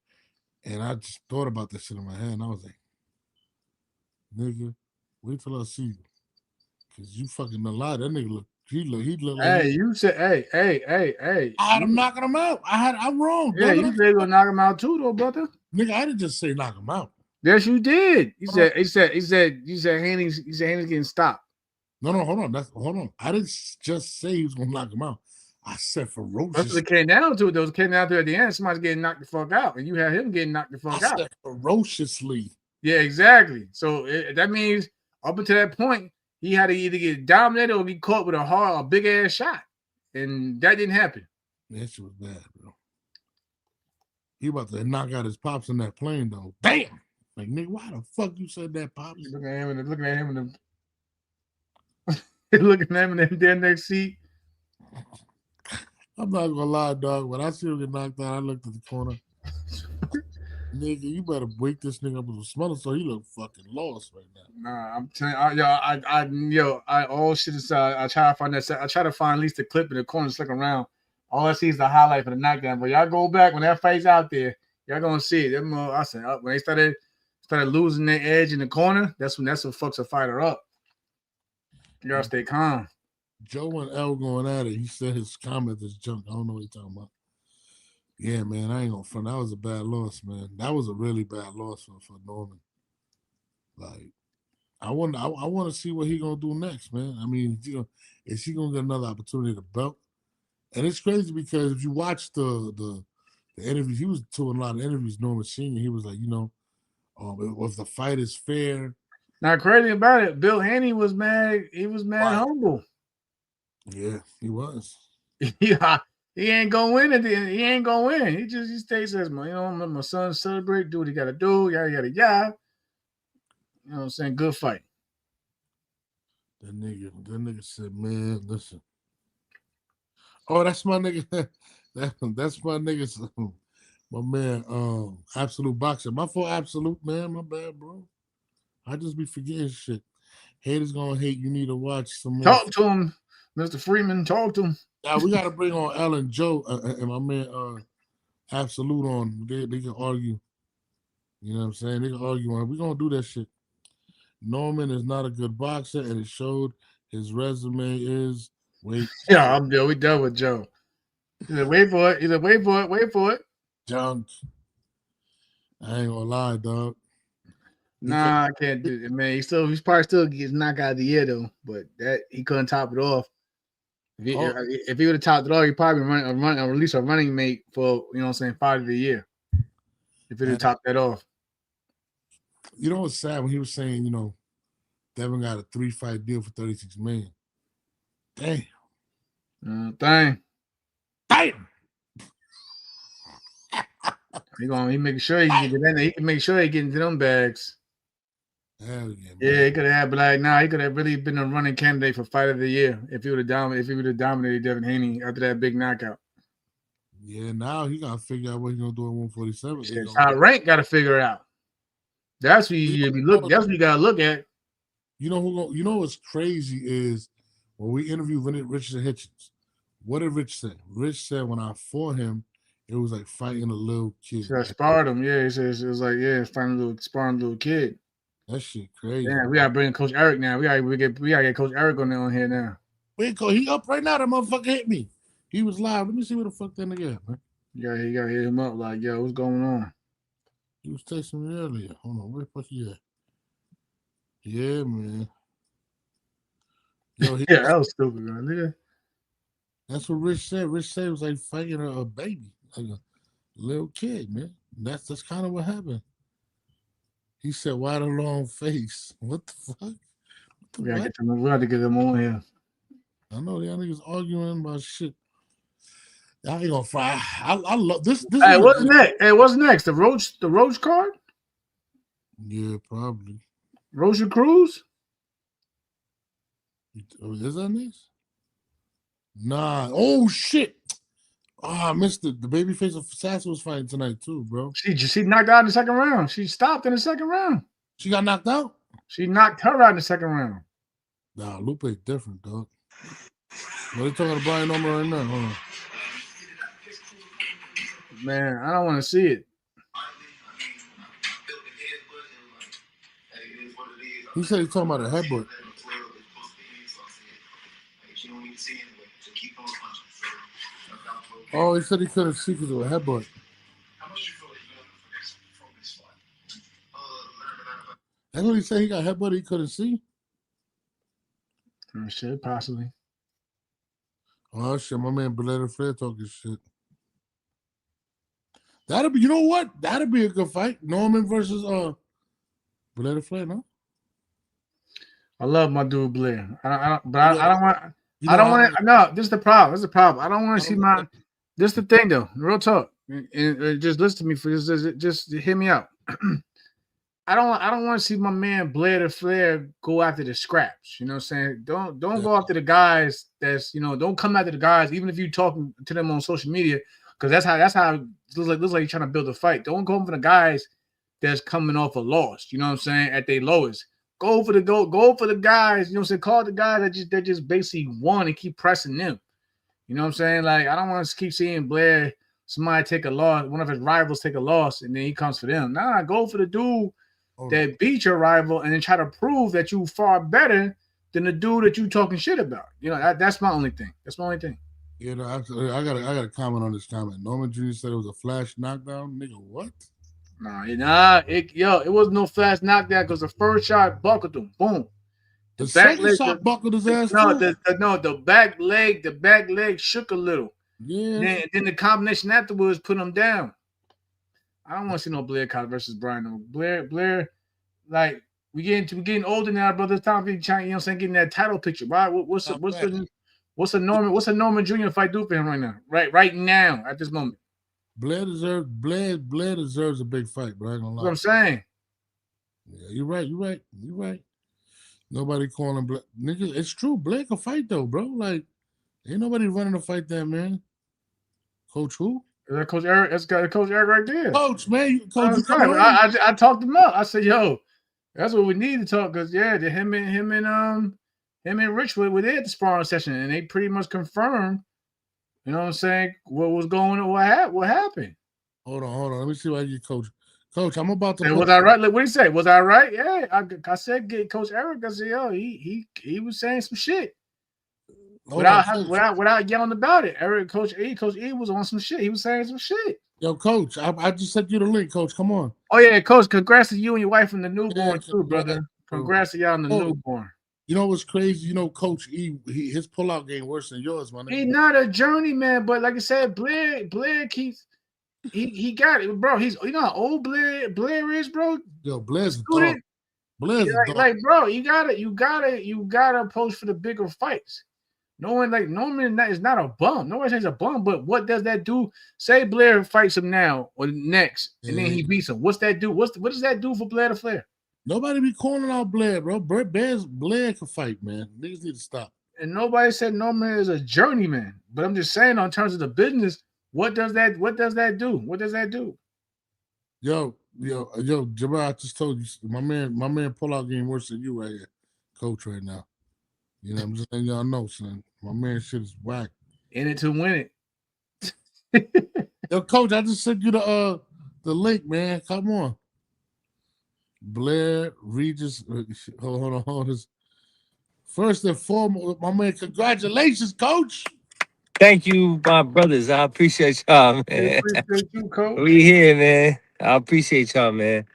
And I just thought about that shit in my head, and I was like, nigga, wait till I see you. Because you fucking a lie. That nigga he looked like. Hey, you said, hey. I had him knocking him out. I'm wrong. Yeah, brother. you said you gonna knock him out too, though, brother. Nigga, I didn't just say knock him out. Yes, you did. He said Haney's getting stopped. No, hold on. I didn't just say he was gonna knock him out. I said ferocious. That's what it came down to. Those came down to at the end. Somebody's getting knocked the fuck out, and you had him getting knocked the fuck out. I said ferociously. Yeah, exactly. So that means up until that point, he had to either get dominated or get caught with a big ass shot, and that didn't happen. That shit was bad, bro. He about to knock out his pops in that plane, though. Damn. Like, nigga, why the fuck you said that, pops? Looking at him in the damn next seat. I'm not gonna lie, dog. When I see him get knocked out, I looked at the corner. Nigga, you better wake this nigga up with a smell, so he look fucking lost right now. Nah, I'm telling you, I all shit aside, I try to find that. I try to find at least the clip in the corner, just look around. All I see is the highlight for the knockdown. But y'all go back when that fight's out there, y'all gonna see it. I said when they started losing their edge in the corner, that's what fucks a fighter up. You gotta stay calm. Joe and L going at it. He said his comment is junk. I don't know what he's talking about. Yeah, man, I ain't gonna front. That was a bad loss, man. That was a really bad loss for Norman. Like, I want to see what he gonna do next, man. I mean, is he gonna get another opportunity to belt? And it's crazy because if you watch the interviews, he was doing a lot of interviews. Norman Senior, he was like, if the fight is fair. Now, crazy about it, Bill Haney was mad. He was mad humble. Yeah, he was. Yeah, he ain't gonna win at the end. He ain't gonna win. He stays as my son celebrate, do what he gotta do, yada yada yada. You know what I'm saying? Good fight. That nigga said, man, listen. Oh, that's my nigga. That's my nigga. My man, Absolute Boxer. My fault, Absolute, man. My bad, bro. I just be forgetting shit. Haters gonna hate. You need to watch some more. Talk to him, Mr. Freeman. Talk to him. Now we gotta bring on Al and Joe and my man Absolute on. They can argue. You know what I'm saying? They can argue on it. We're gonna do that shit. Norman is not a good boxer, and it showed. His resume is wait. Yeah, we done with Joe. Wait for it. Junk. I ain't gonna lie, dog. Nah, I can't do it, man. He's probably still gets knocked out of the year though, but that he couldn't top it off. If he would have topped it off, he'd probably release a running mate for fight of the year. If he would have topped that off. You know what's sad when he was saying, Devin got a 3-fight deal for $36 million. Damn. Damn. He making sure he can get in there. He can make sure he get into them bags. Hell yeah, he could have he could have really been a running candidate for fight of the year if he would have dominated Devin Haney after that big knockout. Yeah, now he gotta figure out what he's gonna do at 147. Top rank gotta figure it out. That's what you That's what you gotta look at. You know what's crazy is when we interviewed Richard Hitchens. What did Rich say? Rich said when I fought him, it was like fighting a little kid. I sparred him. Yeah, he says it was like sparring a little kid. That shit crazy. Yeah, we gotta bring Coach Eric now. We gotta get Coach Eric on here now. Wait, he up right now. That motherfucker hit me. He was live. Let me see where the fuck that nigga at, man. Yeah, you gotta hit him up like, yo, what's going on? He was texting me earlier. Hold on, where the fuck he at? Yeah, man. Yo, yeah, that was stupid, man. Nigga. That's what Rich said. Rich said it was like fighting a baby, like a little kid, man. That's kind of what happened. He said, "Why the long face? What the fuck?" We gotta get them on here. I know y'all niggas arguing about shit. Y'all ain't gonna fight. I love this. Hey, what's next? The Roach card? Yeah, probably. Rosa Cruz? Oh, is that this? Nah. Oh shit. I missed it. The babyface assassin was fighting tonight too, bro. She knocked out in the second round. She stopped in the second round. She got knocked out? She knocked her out in the second round. Nah, Lupe's different, dog. What are they talking to Brian Norman right now? Hold on. Man, I don't want to see it. He said he's talking about a headbutt. Oh, he said he couldn't see because of a headbutt. That's what he said. He got headbutt. He couldn't see. Shit, possibly. Oh shit, my man Blair Flair talking shit. That'll be. You know what? That'll be a good fight. Norman versus Blair Flair. No. I love my dude Blair. I don't want. I don't want to. No, this is the problem. This is the problem. I don't want to see my. This is the thing, though. Real talk. And just listen to me for this. Just hear me out. I don't want to see my man Blair Flair go after the scraps. You know what I'm saying? Don't go after the guys that's, don't come after the guys, even if you talking to them on social media, because that's how it looks like you're trying to build a fight. Don't go for the guys that's coming off a loss, you know what I'm saying, at their lowest. Go for the guys, you know what I'm saying? Call the guys that just basically won and keep pressing them. You know what I'm saying? Like, I don't want to keep seeing Blair, somebody take a loss, one of his rivals take a loss, and then he comes for them. Nah, go for the dude that beat your rival and then try to prove that you far better than the dude that you talking shit about. That's my only thing. That's my only thing. Yeah, no, I got a comment on this comment. Norman Jr. said it was a flash knockdown. Nigga, what? It was no flash knockdown because the first shot buckled him. Boom. The second shot buckled his ass. The back leg shook a little. Yeah. Then the combination afterwards put him down. I don't want to see no Blair versus Brian. No. Blair, like we getting older now, brother. It's time for you trying, getting that title picture, right? What's a Norman Jr. fight do for him right now? Right now at this moment. Blair deserves a big fight, bro. I ain't gonna lie. That's what I'm saying. Yeah, you're right. Nobody calling Blair. Nigga, it's true. Blair can fight though, bro. Like, ain't nobody running to fight that man. Coach who? Coach Eric. That's got Coach Eric right there. Coach, man. I talked him up. I said, yo, that's what we need to talk, because him and Rich were there at the sparring session, and they pretty much confirmed, you know what I'm saying, what was going on, what happened. Hold on. Let me see what I get Coach. Coach, I'm about to. Was I right? What did he say? Was I right? Yeah, I said get Coach Eric. I said, yo, he was saying some shit. Without yelling about it. Coach E was on some shit. He was saying some shit. Yo, Coach, I just sent you the link, Coach. Come on. Oh, yeah, Coach. Congrats to you and your wife and the newborn, too, brother. Congrats to y'all on the newborn. You know what's crazy? Coach E, his pullout game worse than yours, man. He's not a journeyman, but like I said, Blair keeps he got it, bro. He's how old Blair is, bro. Yo, Blair's a dog. Blair's a dog. Like, bro, you gotta post for the bigger fights. Norman is not a bum. Nobody says a bum, but what does that do? Say Blair fights him now or next, and then he beats him. What's that do? What does that do for Blair to Flair? Nobody be calling out Blair, bro. Blair can fight, man. Niggas need to stop. And nobody said Norman is a journeyman. But I'm just saying, on terms of the business, what does that do? What does that do? Yo, Jabbar, I just told you, my man pullout game worse than you right here, Coach, right now. You know, I'm just letting y'all know, son. My man shit is whack. In it to win it. Yo, Coach, I just sent you the link, man. Come on. Blair Regis. Hold on. First and foremost, my man, congratulations, Coach. Thank you, my brothers. I appreciate y'all, man. Appreciate you, Coach. We here, man. I appreciate y'all, man.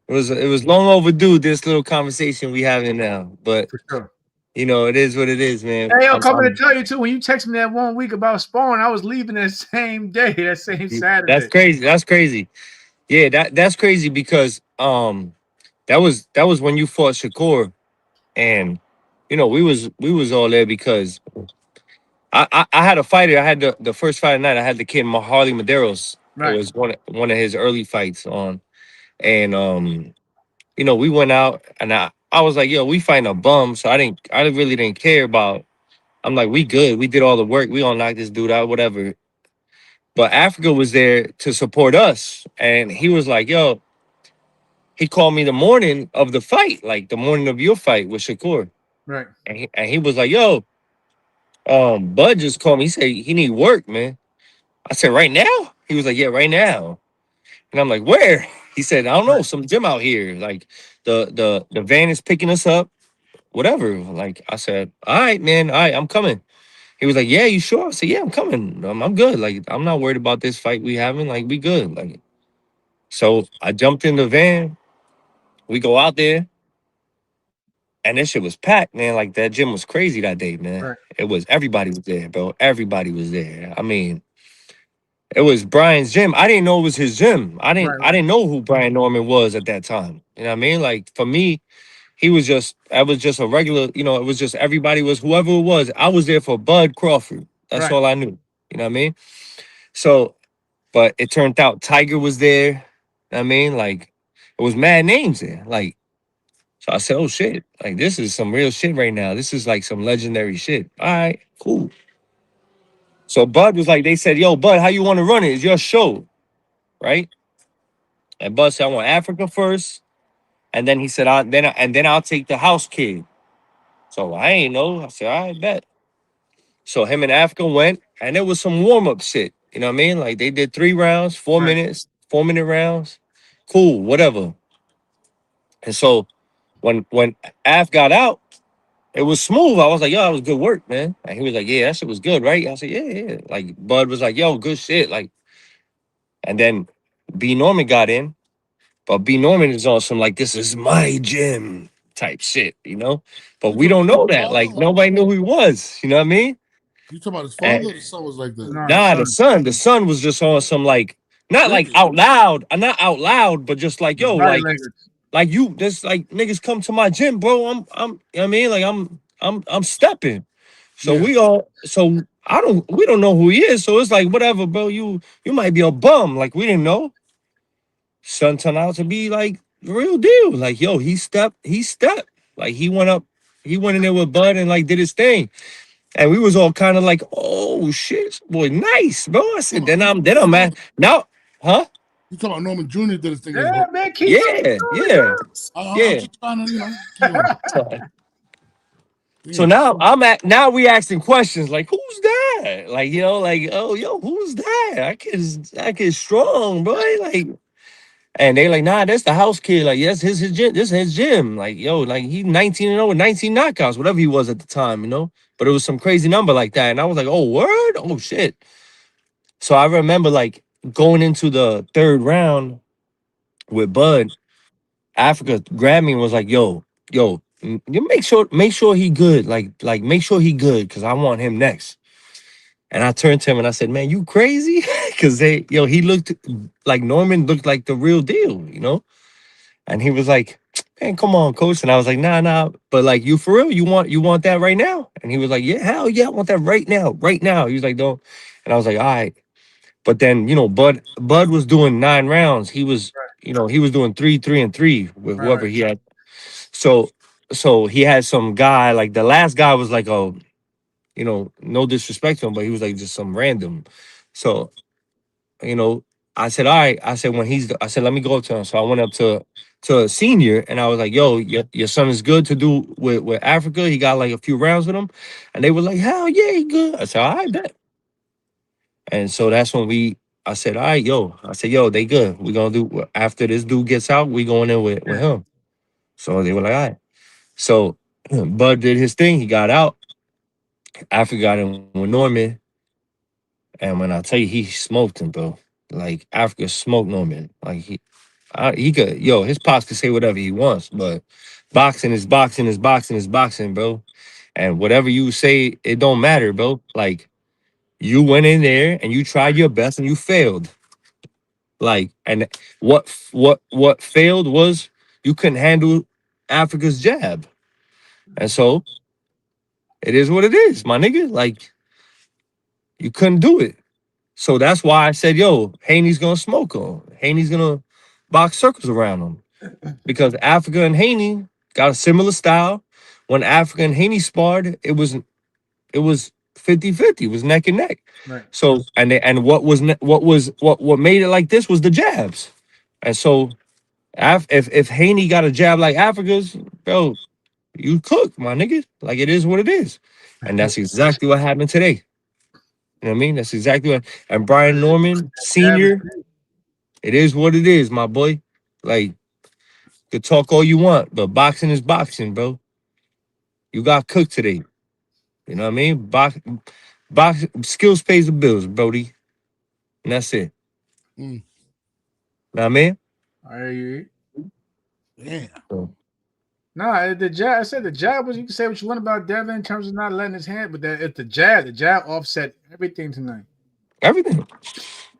It was long overdue, this little conversation we having now, but for sure. It is what it is, man. Hey, I'm coming to tell you too. When you text me that 1 week about sparring, I was leaving that same day, that same Saturday. That's crazy. Yeah, that's crazy because that was when you fought Shakur, and we was all there because I had a fighter. I had the first fight of the night. I had the kid Harley Medeiros. Right. It was one of his early fights on, and we went out and I was like, yo, we find a bum. So I really didn't care about. I'm like, we good. We did all the work. We gonna knock this dude out, whatever. But Africa was there to support us. And he was like, yo, he called me the morning of the fight, like the morning of your fight with Shakur. Right. And he was like, yo, Bud just called me. He said he need work, man. I said, right now? He was like, yeah, right now. And I'm like, where? He said, I don't know, Right. some gym out here. Like the van is picking us up, whatever. Like I said, all right, man, all right, I'm coming. He was like, yeah, you sure? I said, yeah, I'm coming. I'm good. Like, I'm not worried about this fight we having. Like, we good. Like, so I jumped in the van. We go out there, and this shit was packed, man. Like that gym was crazy that day, man. Right. It was everybody was there, bro. Everybody was there. I mean, it was Brian's gym. I didn't know it was his gym. I didn't Right. I Right. didn't know who Brian Norman was at that time. You know what I mean? Like for me, he was just I was just a regular, it was just everybody was whoever it was. I was there for Bud Crawford. That's Right. all I knew. You know what I mean? So, but it turned out Tiger was there. You know what I mean? Like it was mad names there. Like, so I said, oh shit, like this is some real shit right now. This is like some legendary shit. All right, cool. So Bud was like, they said, yo, Bud, how you want to run it? It's your show, right? And Bud said, I want Africa first. And then he said, then I'll take the house kid. So I ain't know. I said, I bet. So him and Africa went, and there was some warm-up shit. You know what I mean? Like they did 3 rounds, four Right. minutes, 4 minute rounds. Cool, whatever. And so when Af got out, it was smooth. I was like, yo, that was good work, man. And he was like, yeah, that shit was good, right? I said, yeah, yeah. Like Bud was like, yo, good shit. Like, and then B Norman got in, but B Norman is on some like, this is my gym type shit, you know? But You we talking don't about know his that. father? Like nobody knew who he was. You know what I mean? You talking about his And father? Or the son was like that. No, the nah, the son. son, the son was just on some like, not like Really? out loud, not out loud, but just like, The yo, body language. like you, this like niggas come to my gym, bro. You know what I mean? Like I'm stepping. So Yeah. we don't know who he is. So it's like, whatever, bro. You might be a bum. Like we didn't know. Son turned out to be like the real deal. Like, yo, he stepped. Like he went in there with Bud and like did his thing. And we was all kind of like, oh shit, boy, nice, bro. I said, then I'm at now, huh? You talking about Norman Jr. did his thing as Yeah, well. man, keep talking Yeah, about it, yeah, bro. I'm yeah. just trying to, keep going. So Damn. now we asking questions like, who's that? Like, like, oh yo, who's that? I kid's strong, bro. Like, and they like, nah, that's the house kid. Like, yes, his gym, this is his gym. Like, yo, like he 19-0 with 19 knockouts, whatever he was at the time. But it was some crazy number like that. And I was like, oh, word? Oh shit. So I remember like going into the third round with Bud, Africa grabbed me and was like, yo, you make sure he good. Like make sure he good because I want him next. And I turned to him and I said, man, you crazy? Cause he looked like Norman looked like the real deal. And he was like, man, come on, coach. And I was like, nah. But like, you for real? You want that right now? And he was like, yeah, hell yeah, I want that right now. Right now. He was like, don't. And I was like, all right. But then, Bud was doing 9 rounds. He was doing 3, 3, and 3 with Right. whoever he had. So so he had some guy, like the last guy was like no disrespect to him, but he was like just some random. So, you know, I said, all right. I said, I said, let me go up to him. So I went up to a senior and I was like, yo, your son is good to do with Africa. He got like a few rounds with him. And they were like, hell yeah, he good. I said, all right, bet. And so that's when I said, all right, yo. I said, yo, they good. We're gonna do after this dude gets out, we going in with Yeah. him. So they were like, all right. So Bud did his thing, he got out. Africa got in with Norman. And when I tell you he smoked him, bro. Like Africa smoked Norman. Like he could, his pops could say whatever he wants, but boxing is boxing is boxing is boxing, bro. And whatever you say, it don't matter, bro. Like you went in there and you tried your best and you failed. Like, and what failed was you couldn't handle Africa's jab. And so it is what it is, my nigga. Like, you couldn't do it. So that's why I said, yo, Haney's gonna smoke him. Haney's gonna box circles around him. because Africa and Haney got a similar style. When Africa and Haney sparred, it was 50-50. It was neck and neck. Right. So and what made it like this was the jabs. And so if Haney got a jab like Africa's, bro, you cook, my nigga. Like it is what it is. And that's exactly what happened today. You know what I mean? That's exactly what. And Brian Norman Sr., it is what it is, my boy. Like, you could talk all you want, but boxing is boxing, bro. You got cooked today. You know what I mean? Box skills pays the bills, Brody. And that's it. Mm. Know what I mean? I hear you. Yeah. So, No, the jab. I said the jab was. You can say what you want about Devin in terms of not letting his hand, but if the jab offset everything tonight. everything.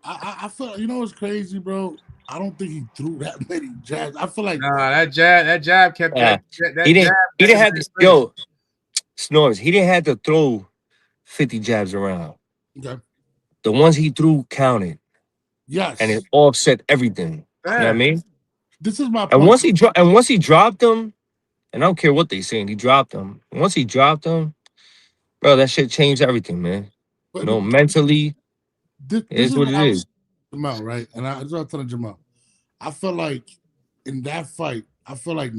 I feel, you know what's crazy, bro? I don't think he threw that many jabs. I feel like Nah, that jab kept Yeah. that He jab. didn't have to, yo, Snores, he didn't have to throw 50 jabs around. okay. The ones he threw counted. Yes. And it offset everything. You know what I mean? This is my And point. once he dropped them, and I don't care what they saying, he dropped them. Once he dropped them, bro, that shit changed everything, man. But You know, mentally, this it is is what what it I is. was Jamal, right? And I was telling Jamal, I feel like in that fight, I feel like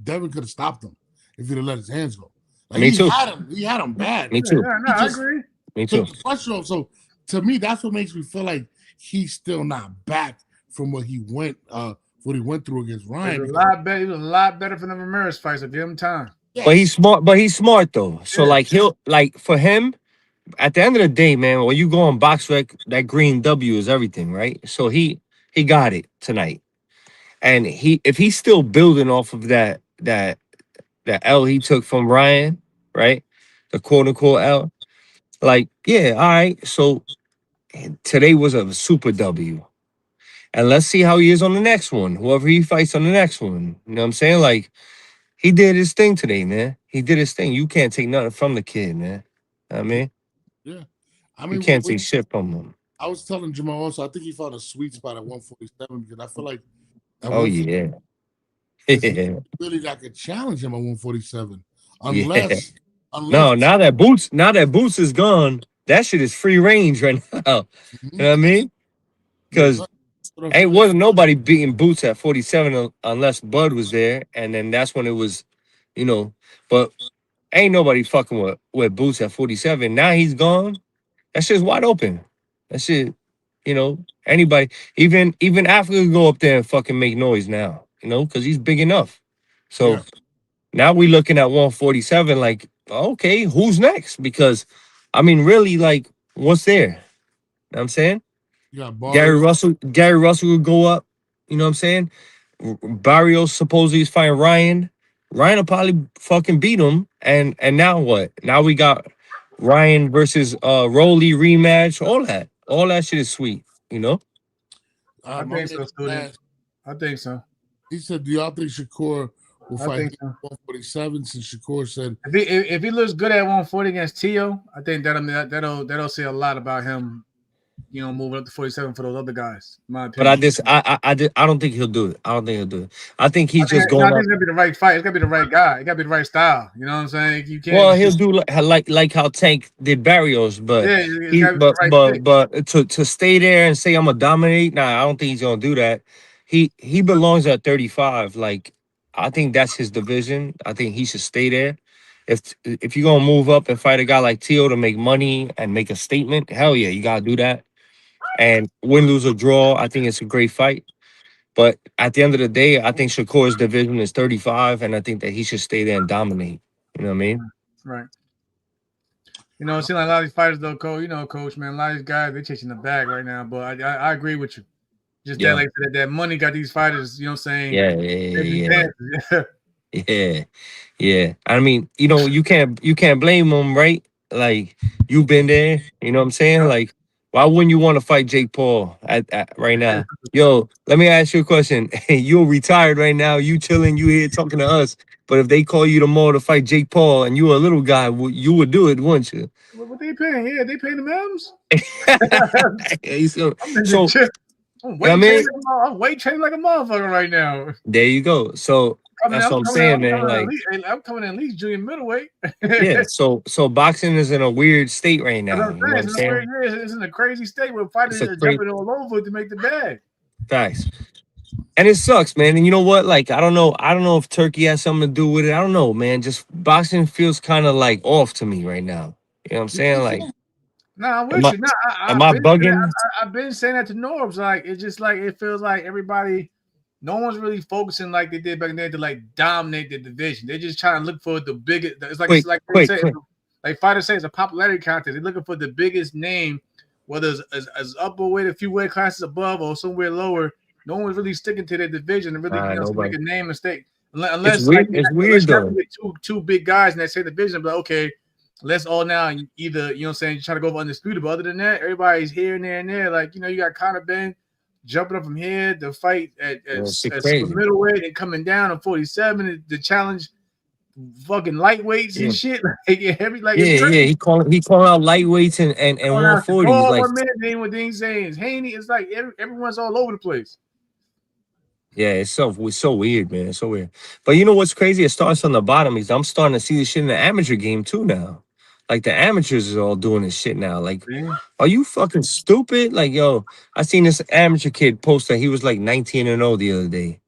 Devin could have stopped him if he'd have let his hands go. Like Me too. He had him bad. Me too. Yeah, no, I agree. Me too. Took the pressure off. So to me, that's what makes me feel like he's still not back from what he went through against Ryan. He was a lot better for the Ramirez fights. So give him time. Yes. But he's smart though. So like for him, at the end of the day, man, when you go on BoxRec, that green W is everything, right? So he got it tonight. And if he's still building off of that L he took from Ryan, right? The quote unquote L. Like, yeah, all right. So today was a super W. And let's see how he is on the next one. Whoever he fights on the next one. You know what I'm saying? Like, he did his thing today, man. He did his thing. You can't take nothing from the kid, man. I mean, yeah. I you mean, can't take shit from him. I was telling Jamal also, I think he found a sweet spot at 147 because I feel like Oh yeah. really that could challenge him at 147. Unless No, now that Boots is gone, that shit is free range right now. You know what I mean? Because wasn't nobody beating Boots at 47 unless Bud was there, and then that's when it was, you know. But ain't nobody fucking with Boots at 47. Now he's gone. That shit's wide open. That shit, you know, anybody, even Africa can go up there and fucking make noise now, you know, because he's big enough. So now we looking at 147, like, okay, who's next? Because, I mean, really, like, what's there? You know what I'm saying? Gary Russell would go up. You know what I'm saying? Barrios supposedly is fighting Ryan. Ryan will probably fucking beat him. And now what? Now we got Ryan versus Rolly rematch. All that shit is sweet. You know? I think so, student. I think so. He said, "Do y'all think Shakur will fight 147?" Since Shakur said, if he looks good at 140 against Tio, I think that'll say a lot about him. You know, moving up to 47 for those other guys. In my opinion. But I don't think he'll do it. I think he's just going. I think it's gonna be the right fight. It's gonna be the right guy. It gotta be the right style. You know what I'm saying? You can't. Well, he'll do like how Tank did Barrios, but to stay there and say I'm gonna dominate. Nah, I don't think he's gonna do that. He belongs at 35. Like, I think that's his division. I think he should stay there. If you're gonna move up and fight a guy like Tio to make money and make a statement, hell yeah, you gotta do that. And win, lose, or draw, I think it's a great fight. But at the end of the day, I think Shakur's division is 35, and I think that he should stay there and dominate. You know what I mean? Right. You know, it seems like a lot of these fighters, though, Coach. You know, Coach, man, a lot of these guys, they're chasing the bag right now. But I agree with you. Just that, like that money got these fighters. You know what I'm saying? Yeah. I mean, you know, you can't blame them, right? Like, you've been there. You know what I'm saying? Like, why wouldn't you want to fight Jake Paul at right now? Yo, let me ask you a question. You're retired right now. You chilling. You here talking to us. But if they call you tomorrow to fight Jake Paul and you're a little guy, you would do it, wouldn't you? What they paying? Yeah, they paying the M's. I'm You know what I mean? weight training like a motherfucker right now. There you go. So that's what I'm saying, man. Like, I'm coming at least junior middleweight. yeah. So boxing is in a weird state right That's now. what I'm You know what I'm saying? It's in a crazy state where fighters It's a are crazy jumping all over it to make the bag. facts. And it sucks, man. And you know what? Like, I don't know if Turkey has something to do with it. I don't know, man. Just boxing feels kind of like off to me right now. You know what I'm saying? Like, Nah, I'm am with I, you. Nah, am I bugging? I've been saying that to Norbs. Like, it's just like it feels like everybody, no one's really focusing like they did back then to like dominate the division. They're just trying to look for the biggest. It's like they say, like fighters say, it's a popularity contest. They're looking for the biggest name, whether it's as upper a few weight classes above or somewhere lower. No one's really sticking to their division and really make a name mistake. Unless it's weird though. Two big guys in that same division, but okay, let's all now either, you know what I'm saying, try to go for undisputed. But other than that, everybody's here and there and there. Like, you know, you got Conor Ben jumping up from here to fight at super middleweight and coming down on 47 to challenge fucking lightweights and shit. He calling out lightweights and 140s. Like 1 minute, then what they saying is Haney. It's like everyone's all over the place. Yeah, it's so weird, man. It's so weird. But you know what's crazy? It starts on the bottom. I'm starting to see this shit in the amateur game too now. Like the amateurs are all doing this shit now. Like, are you fucking stupid? Like, yo, I seen this amateur kid post that he was like 19-0 the other day.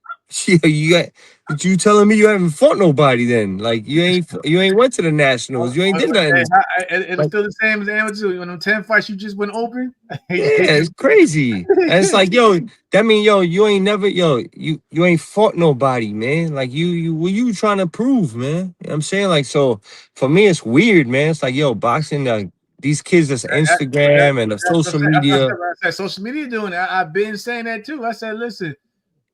You telling me you haven't fought nobody then? Like you ain't went to the nationals. You ain't did nothing. It's still the same as amateur. When them 10 fights you just went open. Yeah, it's crazy. And it's like, yo, that mean, yo, you ain't never, yo, you ain't fought nobody, man. Like what you trying to prove, man? You know what I'm saying? Like, so for me, it's weird, man. It's like, yo, boxing, like these kids that's Instagram and the social media. I said social media doing it. I've been saying that too. I said, listen,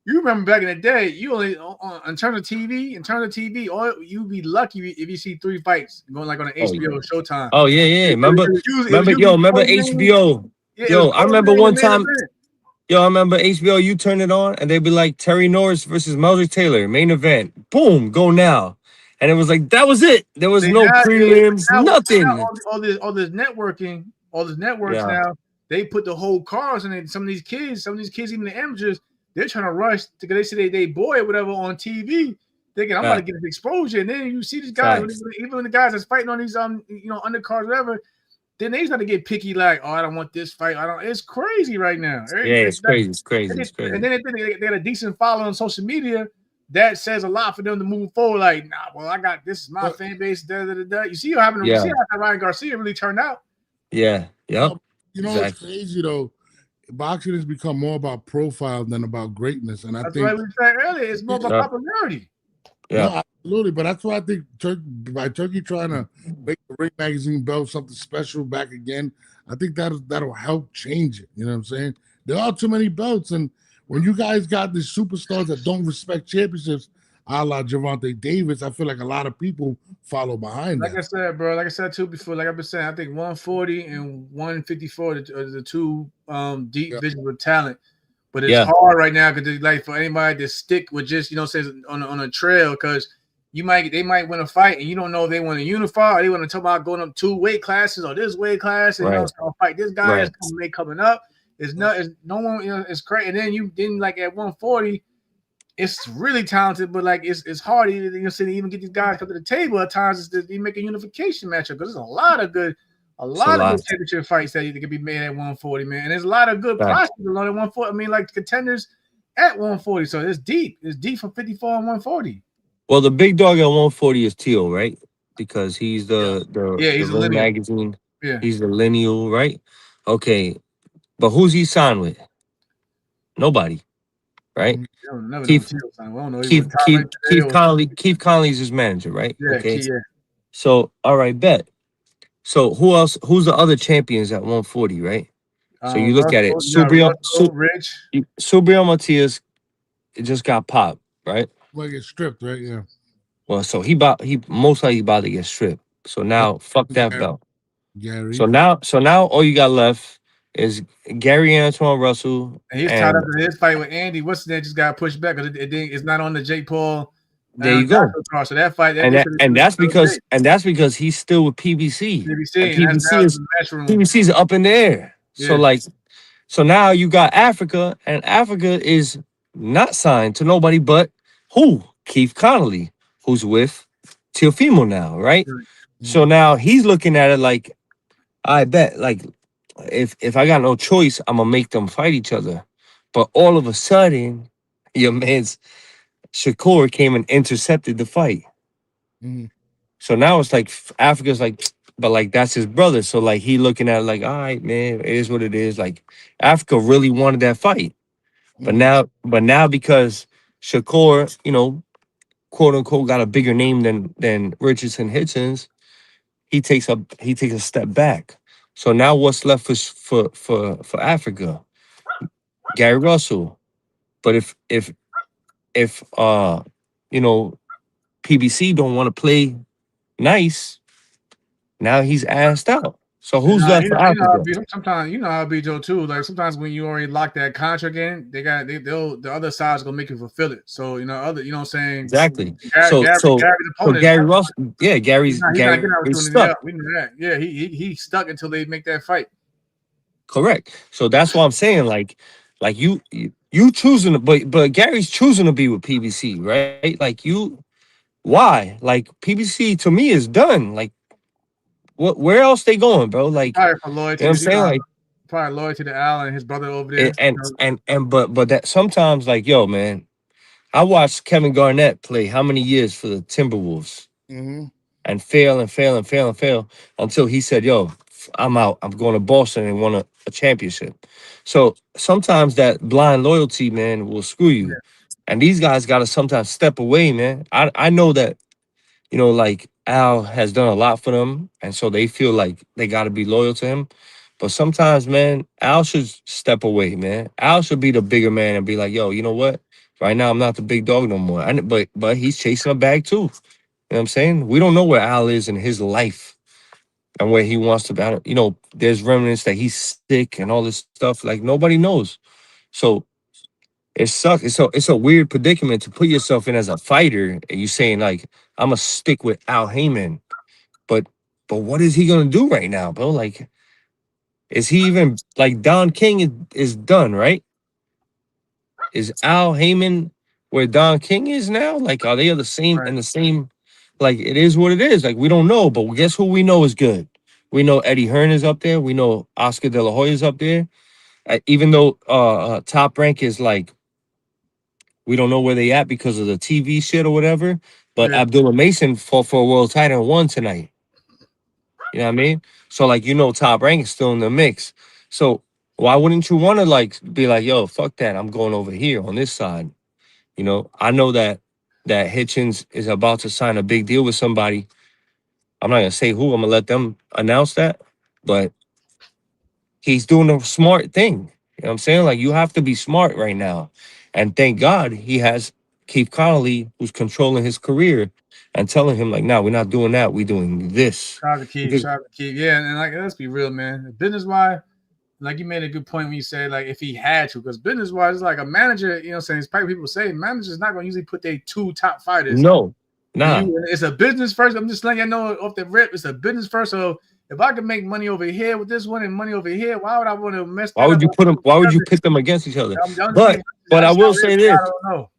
you remember back in the day, you only in terms of TV, or you'd be lucky if you see 3 fights going like on an HBO Showtime. Oh yeah. Remember HBO. Yo, I remember one time. Yo, I remember HBO. You turn it on, and they'd be like Terry Norris versus Melzer Taylor, main event. Boom, go now. And it was like that was it. There was no prelims, nothing. All this networking, all these networks now. They put the whole cars in it. Some of these kids, even the amateurs, they're trying to rush because they say they boy or whatever on TV, thinking I'm about to get this exposure. And then you see these guys, even when the guys that's fighting on these undercards, whatever, then they start to get picky, like, oh, I don't want this fight. It's crazy right now. Yeah, it's crazy. And then they got a decent following on social media. That says a lot for them to move forward. Like, nah, well, I got this is my fan base. You see how Ryan Garcia really turned out. Yeah. Yep. You know, It's crazy though. Boxing has become more about profile than about greatness, and that's why we said earlier. It's more about popularity. Yeah, no, absolutely. But that's why I think by Turkey trying to make the Ring Magazine belt something special back again, I think that'll help change it. You know what I'm saying? There are too many belts, and when you guys got these superstars that don't respect championships, a la Gervonta Davis, I feel like a lot of people follow behind that. I said, bro, like I said too before, like I've been saying, I think 140 and 154 are the two deep visions with talent. But it's hard right now because like for anybody to stick with just, says on a trail, because they might win a fight and you don't know if they want to unify or they want to talk about going up 2 weight classes or this weight class and I'll fight this guy that's coming up. It's no one, it's crazy. And then like at 140. It's really talented, but like it's hard to even get these guys come to the table at times. You make a unification matchup because there's a lot of good championship fights that can be made at 140, man. And there's a lot of good prospects at 140. I mean, like contenders at 140. So it's deep. It's deep from 54 and 140. Well, the big dog at 140 is Teal, right? Because he's the Ring Magazine. Yeah, he's the lineal, right? Okay, but who's he signed with? Nobody. Right? Keith Conley's his manager, right? Yeah, okay. So, all right, bet. So, who else? Who's the other champions at 140, right? So you look at it. Subriel Matias just got popped, right? Well, get stripped, right? Yeah. Well, so he most likely about to get stripped. So now, fuck that belt. Gary. So now all you got left is Gary Antoine Russell. And he's tied up in his fight with Andy. What's that? Just got pushed back because it's not on the Jake Paul. There you go. So that fight, that's because he's still with PBC. PBC is up in the air. Yeah. So like, So now you got Africa, and Africa is not signed to nobody but who? Keith Connolly, who's with Teofimo now, right? So Mhm. now he's looking at it like, I bet, like, if I got no choice, I'm gonna make them fight each other. But all of a sudden, your man's Shakur came and intercepted the fight. Mhm. So now it's like Africa's like, but like that's his brother. So like he looking at it like, all right, man, it is what it is. Like Africa really wanted that fight. Mhm. But now because Shakur, quote unquote, got a bigger name than Richardson Hitchens, he takes a step back. So now what's left for Africa? Gary Russell. But if you know PBC don't want to play nice, now he's asked out. So You who's know, left for Africa? sometimes you know how it be Joe too. Like sometimes when you already lock that contract in, they'll the other side's gonna make you fulfill it. So you know what I'm saying. Exactly. Gary, So so Gary's so opponent is Gary Russell, yeah, he's not getting Gary's opportunity. Yeah, stuck. we knew that. Yeah, he's stuck until they make that fight. Correct. So that's why I'm saying like you choosing to, but Gary's choosing to be with PBC, right? Like why? Like PBC to me is done. Like where else they going, bro? Like, Probably for you know what I'm loyalty, saying? Like probably loyalty to Al and his brother over there. and but that sometimes like yo, man, I watched Kevin Garnett play how many years for the Timberwolves Mhm. and fail and fail and fail and fail until he said, "Yo, I'm out. I'm going to Boston and won a championship." So sometimes that blind loyalty, man, will screw Yeah, you. And these guys got to sometimes step away, man. I know that like Al has done a lot for them, and so they feel like they got to be loyal to him. But sometimes, man, Al should step away, man. Al should be the bigger man and be like, "Yo, you know what? Right now, I'm not the big dog no more." But he's chasing a bag too. You know what I'm saying? We don't know where Al is in his life and where he wants to be. There's remnants that he's sick and all this stuff. Like nobody knows. So it sucks. It's a weird predicament to put yourself in as a fighter, and you saying like, "I'm gonna stick with Al Heyman," but what is he gonna do right now, bro? Like, is he even like Don King is done, right? Is Al Heyman where Don King is now? Like, are they the same right. and the same? Like, it is what it is. Like, we don't know, but guess who we know is good? We know Eddie Hearn is up there. We know Oscar De La Hoya is up there. Even though Top Rank is like, we don't know where they at because of the TV shit or whatever. But Yeah, Abdullah Mason fought for a world title and won tonight. You know what I mean? So like Top Rank is still in the mix. So why wouldn't you want to like be like, yo, fuck that. I'm going over here on this side. I know that Hitchens is about to sign a big deal with somebody. I'm not gonna say who. I'm gonna let them announce that. But he's doing a smart thing. You know what I'm saying? Like you have to be smart right now. And thank God he has Keith Connolly who's controlling his career and telling him like, no, we're not doing that. We're doing this. Because shout out to Keith. Yeah, and like let's be real, man. Business wise, like you made a good point when you said like if he had to, because business wise, it's like a manager. You know, what I'm saying it's probably people say managers not going to usually put their two top fighters. no, And nah. it's a business first. I'm just letting you know off the rip, it's a business first. So if I can make money over here with this one and money over here, why would I want to mess Why that would up? you put them? Why would you pit them against each other? I'm just being, But I that's how will it is. say I this. don't know.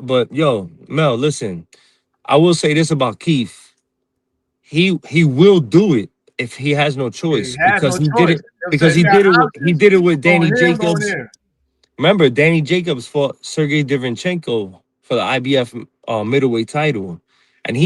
But yo, Mel, listen. I will say this about Keith. He will do it if he has no Yeah, he choice has because no he did choice. it You know what I'm because saying? he He got did it with options. I'm going Danny here, I'm going Jacobs. there. Remember, Danny Jacobs fought Sergey Derevchenko for the IBF middleweight title, and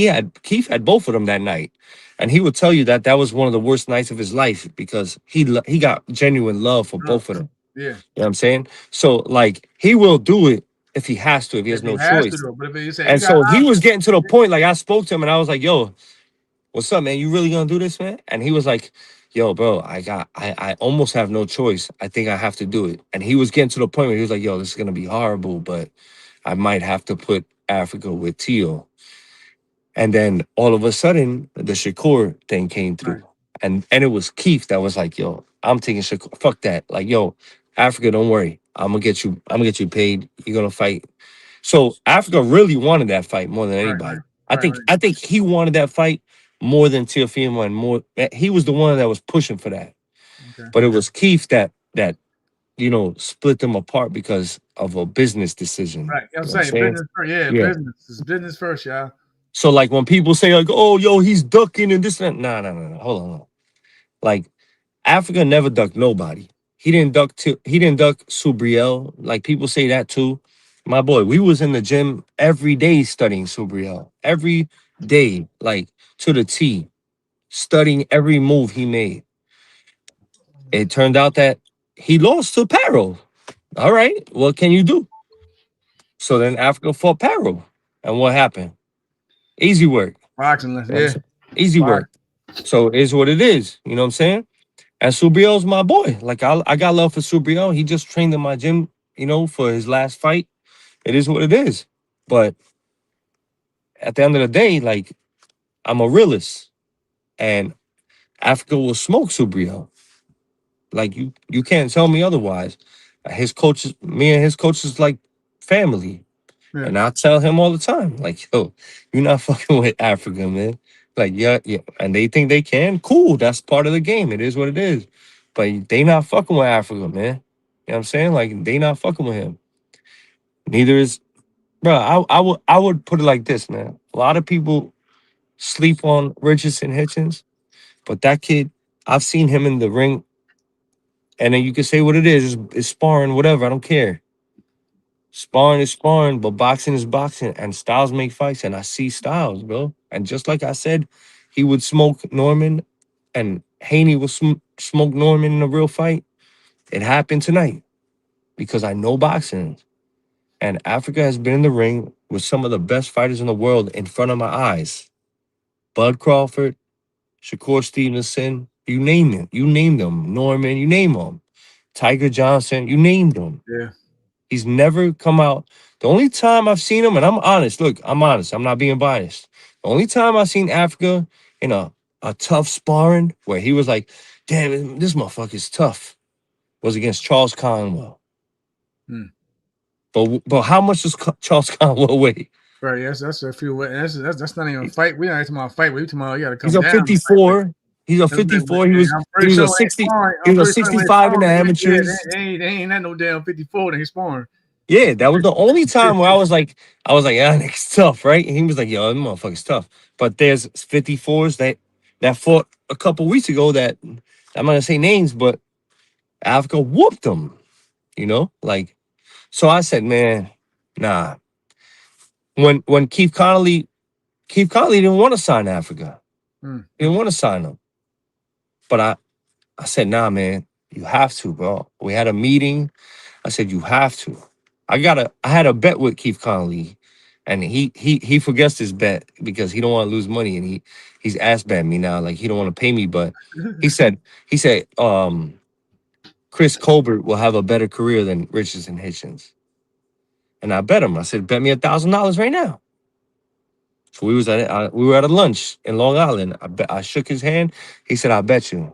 Keith had both of them that night, and he would tell you that was one of the worst nights of his life because he got genuine love for Oh, both of them. yeah. You know what I'm saying? So like he will do it if he has to, if he has If he no has to choice. though. But if you say you And got so he was options, getting to the point, like I spoke to him and I was like, yo, what's up, man? You really gonna do this, man? And he was like, yo, bro, I almost have no choice. I think I have to do it. And he was getting to the point where he was like, yo, this is gonna be horrible, but I might have to put Africa with Teal. And then all of a sudden, the Shakur thing came through. right? And it was Keith that was like, yo, I'm taking Shakur. Fuck that. Like, yo, Africa, don't worry. I'm gonna get you paid. You're gonna fight. So Africa really wanted that fight more than Right, anybody. right, I right, think right. I think he wanted that fight more than Teofimo and more. He was the one that was pushing for that. Okay. But it was Keith that split them apart because of a business decision. Right. I'm You know what I'm saying saying? business first. Yeah, Yeah. business. It's business first, y'all. So like when people say like, "Oh, yo, he's ducking and this and that," no. Hold on. Like Africa never ducked nobody. He didn't duck Subriel. Like people say that too. My boy, we was in the gym every day studying Subriel. Every day, like to the T, studying every move he made. It turned out that he lost to Paro. All right, what can you do? So then Africa fought Paro. And what happened? Easy work. Boxing, You know what I'm yeah. saying? Easy Boxing. work. So it is what it is. You know what I'm saying? And Subriel's my boy. Like I got love for Subriel. He just trained in my gym, for his last fight. It is what it is. But at the end of the day, like I'm a realist. And Africa will smoke Subriel. Like you can't tell me otherwise. His coaches, me and his coaches like family. Yeah. And I tell him all the time, like, yo, you're not fucking with Africa, man. Like, yeah. And they think they can. Cool. That's part of the game. It is what it is. But they not fucking with Africa, man. You know what I'm saying? Like, they not fucking with him. Neither is, bro. I would put it like this, man. A lot of people sleep on Richardson Hitchens, but that kid, I've seen him in the ring, and then you can say what it is. It's sparring, whatever. I don't care. Sparring is sparring, but boxing is boxing, and styles make fights. And I see styles, bro. And just like I said, he would smoke Norman, and Haney will smoke Norman in a real fight. It happened tonight because I know boxing, and Africa has been in the ring with some of the best fighters in the world in front of my eyes. Bud Crawford, Shakur Stevenson, you name it, you name them. Norman, you name them. Tiger Johnson, you named them. Yeah. He's never come out. The only time I've seen him, and I'm honest, look, I'm honest, I'm not being biased. The only time I've seen Africa in a tough sparring where he was like, damn, this motherfucker's tough, was against Charles Conwell. Hmm. But how much does Charles Conwell weigh? Right, yes, that's a few. That's not even a fight. We're not talking about a fight. We're talking about you got to come He's a down. 54. He's a 54. He was I'm he pretty was sure a 60. He I'm was a pretty sure when 65 in the yeah, amateurs. they ain't that no damn 54 that he's sparring. Yeah, that was the only time where I was like, yeah, nigga's tough, right? And he was like, yo, that motherfucker's tough. But there's 54s that fought a couple weeks ago that I'm not gonna say names, but Africa whooped them, like. So I said, man, nah. When Keith Connolly didn't want to sign Africa. Hmm. He didn't want to sign him. But I said, nah, man, you have to, bro. We had a meeting. I said, you have to. I had a bet with Keith Connolly, and he forgets his bet because he don't want to lose money, and he's ass betting me now, like he don't want to pay me. But he said, Chris Colbert will have a better career than Richardson Hitchens. And I bet him. I said, bet me $1,000 right now. So we were at a lunch in Long Island. I shook his hand. He said, I bet you.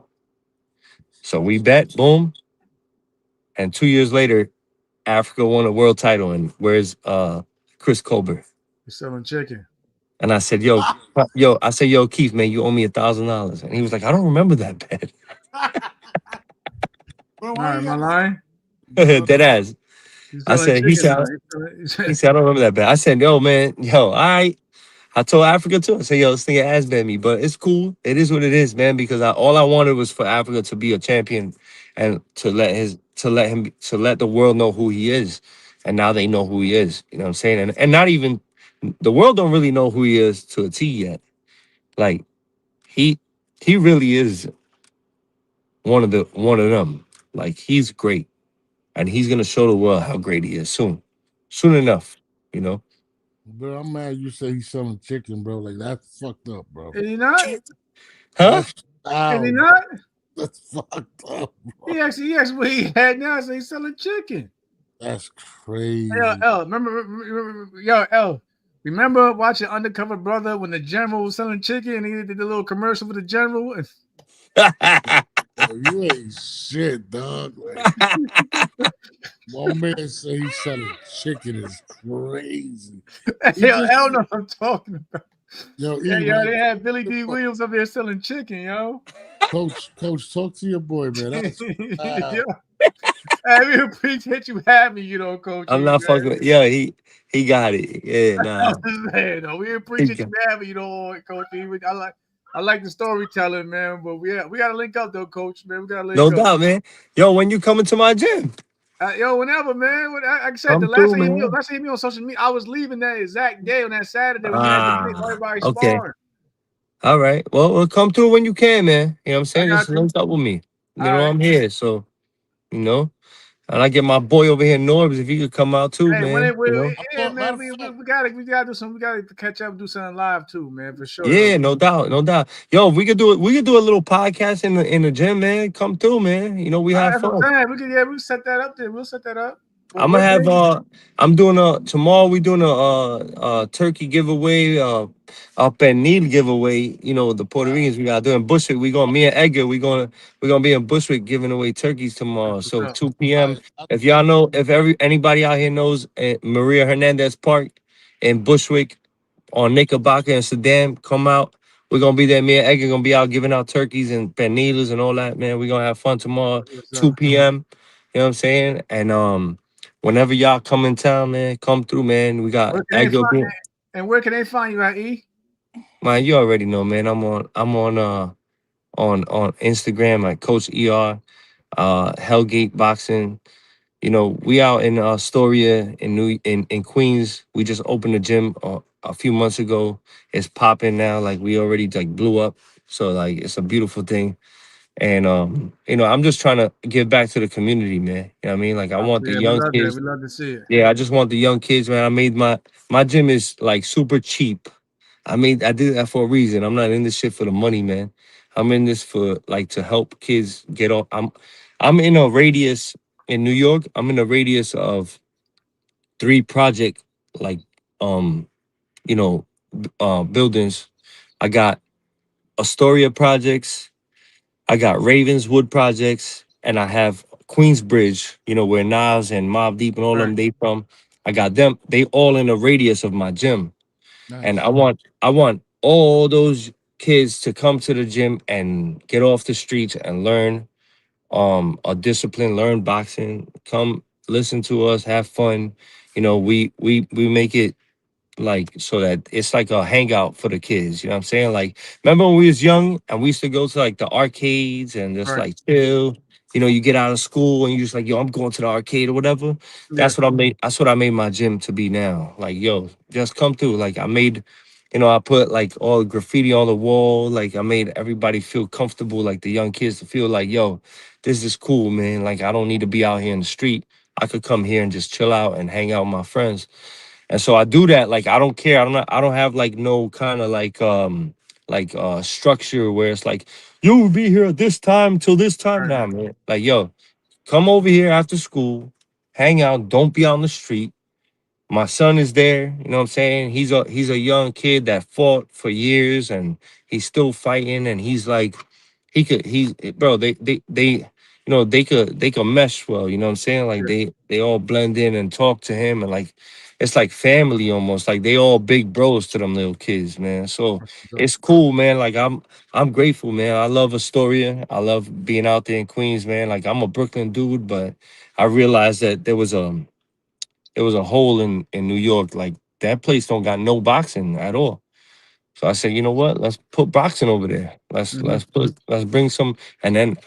So we bet, boom. And 2 years later, Africa won a world title. And where's Chris Colbert? He's selling chicken. And I said, yo, Keith, man, you owe me $1,000. And he was like, I don't remember that bet. All right, am I lying? Dead ass. He's I selling said, chicken. he said, I don't remember that bet. I said, yo, man, I told Africa too. I said, yo, this nigga ass bet me, but it's cool. It is what it is, man, because all I wanted was for Africa to be a champion and to let the world know who he is. And now they know who he is. You know what I'm saying? And not even the world don't really know who he is to a T yet. Like he really is one of them. Like he's great. And he's gonna show the world how great he is soon. Soon enough, you know. Bro, I'm mad you say he's selling chicken, bro. Like that's fucked up, bro. Is he not? Huh? Is he not? That's fucked up, bro. He asked what he had now. So he's selling chicken. That's crazy. Yo, L, remember watching Undercover Brother when the general was selling chicken and he did the little commercial for the general? Yo, you ain't shit, dog. Like, my man say he's selling chicken is crazy. Yo, L know what I'm talking about. Yo, They had Billy D. Williams up there selling chicken, yo. Coach, talk to your boy, man. That was Yeah. Hey, we appreciate you having Coach I'm E, not man. fucking with, yeah, he got it. Yeah, I'm nah. just saying, though, we He appreciate got, you having Coach E. I like the storytelling, man. But we gotta link up though, Coach. Man, we gotta link no up. doubt, man. Yo, when you coming to my gym? Yo, whenever, man. Like I said, the Come through, man. last time you hit me on social media, I was leaving that exact day on that Saturday when you had the clip Ah, where everybody okay. sparring. All right. Well, come through when you can, man. You know what I'm I saying? got Just you. link up with me. All You know, right. I'm here. So, you know, and I get my boy over here, Norbs, if he could come out too, Hey, man. You know? yeah, matter man, of fact, we gotta do something. We gotta catch up, and do something live too, man, for sure, though. Yeah, no doubt, no doubt. Yo, we could do a little podcast in the gym, man. Come through, man. You know, we All right, have that's what fun. I'm saying. We set that up. Then we'll set that up. Well, I'm gonna what have day? I'm doing a tomorrow we doing turkey giveaway up at Neil giveaway, you know, the Puerto Ricans we got doing Bushwick. Me and Edgar, we're gonna be in Bushwick giving away turkeys tomorrow. That's what's So up. 2 p.m. I, I, If y'all know if anybody out here knows Maria Hernandez Park in Bushwick on Knickerbocker and Sedan, come out. We're gonna be there. Me and Edgar gonna be out giving out turkeys and panitas and all that, man. We're gonna have fun tomorrow, That's what's up. 2 p.m. You know what I'm saying? And whenever y'all come in town, man, come through, man. We got Where can they Edgar find? being, And where can they find you at E? man, you already know, man. I'm on on Instagram at Coach ER, Hellgate Boxing. You know, we out in Astoria in Queens. We just opened a gym a few months ago. It's popping now. Like we already like blew up. So like it's a beautiful thing. And you know, I'm just trying to give back to the community, man. You know what I mean? Like I want the Yeah, we young love that. kids. We love to see it. Yeah, I just want the young kids, man. I made my gym is like super cheap. I did that for a reason. I'm not in this shit for the money, man. I'm in this for like to help kids get off. I'm in a radius in New York. I'm in a radius of 3 project like um you know buildings. I got Astoria projects, I got Ravenswood projects, and I have Queensbridge, you know, where Nas and Mob Deep and all Right. them they from. I got them, they all in a radius of my gym. And nice. I want all those kids to come to the gym and get off the streets and learn a discipline, learn boxing, come listen to us, have fun. You know, we make it like so that it's like a hangout for the kids. You know what I'm saying? Like, remember when we was young and we used to go to like the arcades and just Right. like chill. You know, you get out of school and you just like, yo, I'm going to the arcade or whatever. Yes. That's what I made my gym to be now. Like, yo, just come through. Like, I made, you know, I put like all the graffiti on the wall. Like, I made everybody feel comfortable. Like the young kids to feel like, yo, this is cool, man. Like, I don't need to be out here in the street. I could come here and just chill out and hang out with my friends. And so I do that. Like I don't care. I don't have like no kind of like structure where it's like you will be here at this time till this time. Right. Nah, man. Like, yo, come over here after school, hang out, don't be on the street. My son is there, you know what I'm saying? He's a young kid that fought for years and he's still fighting and he's like he's bro, they they could mesh well, you know what I'm saying? Like Yeah. they all blend in and talk to him and like it's like family almost. Like they all big bros to them little kids, man. So So, it's cool, man. Like I'm grateful, man. I love Astoria. I love being out there in Queens, man. Like I'm a Brooklyn dude, but I realized that there was a hole in New York. Like that place don't got no boxing at all. So I said, you know what? Let's put boxing over there. mhm. Let's bring some. And then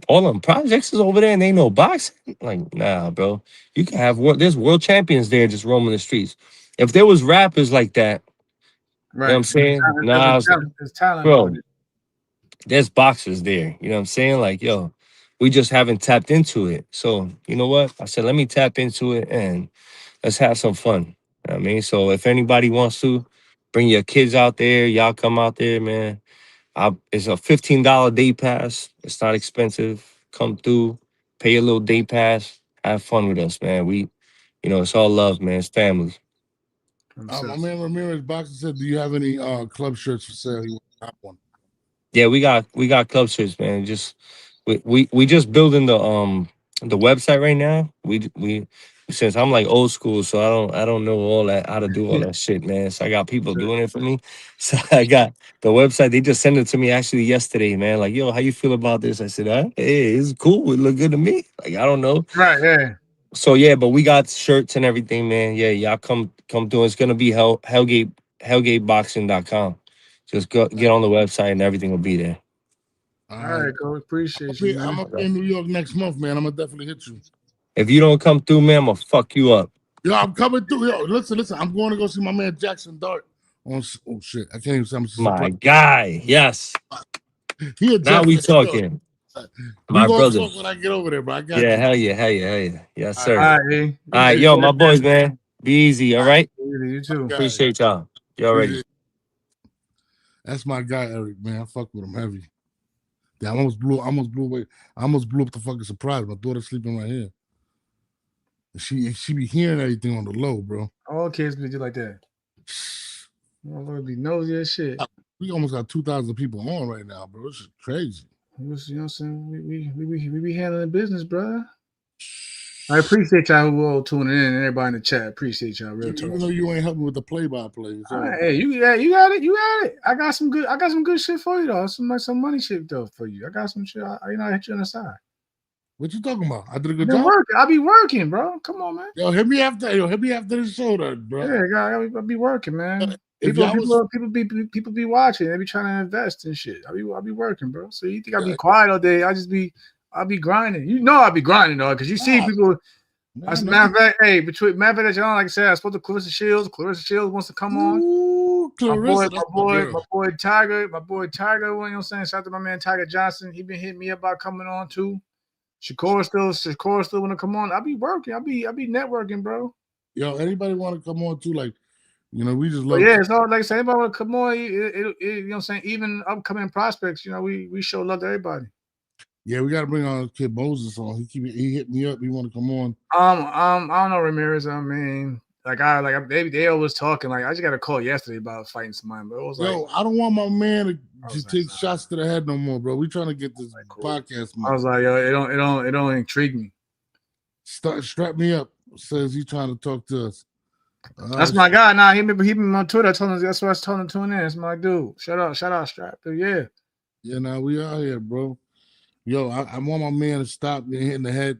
all them projects is over there, and they know boxing. Like nah, bro. You can have there's world champions there just roaming the streets. If there was rappers like that, you know what Right. I'm saying? Nah, There's talent over bro. there. There's boxers there. You know what I'm saying? Like yo, we just haven't tapped into it. So you know what? I said, let me tap into it and let's have some fun. I mean, so if anybody wants to bring your kids out there, y'all come out there, man. It's a $15 day pass. It's not expensive. Come through, pay a little day pass, have fun with us, man. It's all love, man. It's family. My So, man Ramirez Boxer said, "Do you have any club shirts for sale? He wants to have one." Yeah, we got club shirts, man. Just we just building the website right now. We since I'm like old school, so I don't know all that how to do all that shit, man. So I got people doing it for me. So I got the website. They just sent it to me actually yesterday, man. Like, yo, how you feel about this? I said, hey, it's cool. It look good to me. Like, I don't know. Right, yeah. So yeah, but we got shirts and everything, man. Yeah, y'all come through. It's gonna be hellgateboxing.com. Just go get on the website and everything will be there. All All right. right, coach. Appreciate you, I'm man. gonna be in New York next month, man. I'm gonna definitely hit you. If you don't come through, man, I'm gonna fuck you up. Yo, I'm coming through. Yo, listen. I'm going to go see my man Jackson Dart. Oh shit, I can't even say I'm My surprised. guy, yes. He a Now we Jeff. talking. We My gonna brother. talk when I get over there, bro. I got Yeah, you. hell yeah, hell yeah, hell yeah. Yes, All sir. right, All right, E. All right, yo, my boys, man. Be easy, all right? You too. guy. Appreciate y'all. You already. That's my guy, Eric, man. I fuck with him heavy. Yeah, I almost blew away. I almost blew up the fucking surprise. My daughter's sleeping right here. She be hearing everything on the low, bro. All kids be just like that. Motherfucker be nosy as shit. We almost got 2,000 people on right now, bro. This is crazy. You know what I'm saying? We be handling business, bro. I appreciate y'all who all tuning in and everybody in the chat. Appreciate y'all, real talk. Even though you ain't helping with the play-by-play. So. Hey, you got it. I got some good shit for you though. Some money shit though for you. I got some shit. I hit you on the side. What you talking about? I did a good job. I be working, bro. Come on, man. Yo, hit me after the show, bro. Yeah, I be working, man. If People be watching. They be trying to invest in shit. I be working, bro. So you think I be quiet all day? I be grinding. You know I be grinding though, because you see people. Matter of fact, hey, matter of fact, like I said, I spoke to Clarissa Shields. Clarissa Shields wants to come on. Ooh, Clarissa, my boy Tiger, you know what I'm saying? Shout out to my man Tiger Johnson. He been hitting me up about coming on too. Shakur still want to come on. I be working. I be networking, bro. Yo, anybody want to come on too? Like, you know, we just love. Yeah, it's all like I say, anybody want to come on. You know what I'm saying? Even upcoming prospects, you know, we show love to everybody. Yeah, we got to bring on Kid Moses on. He hit me up. He want to come on. I don't know Ramirez. I mean, they always talking. Like I just got a call yesterday about fighting somebody, but it was yo, I don't want my man to take shots to the head no more, bro. We trying to get this podcast. I was like, yo, it don't intrigue me. Strap me up. Says he trying to talk to us. That's my guy. Nah, he been on Twitter. That's why I told him to tune in. That's my dude. Shout out, Strap. Yeah. Yeah, now we out here, bro. Yo, I want my man to stop hitting the head.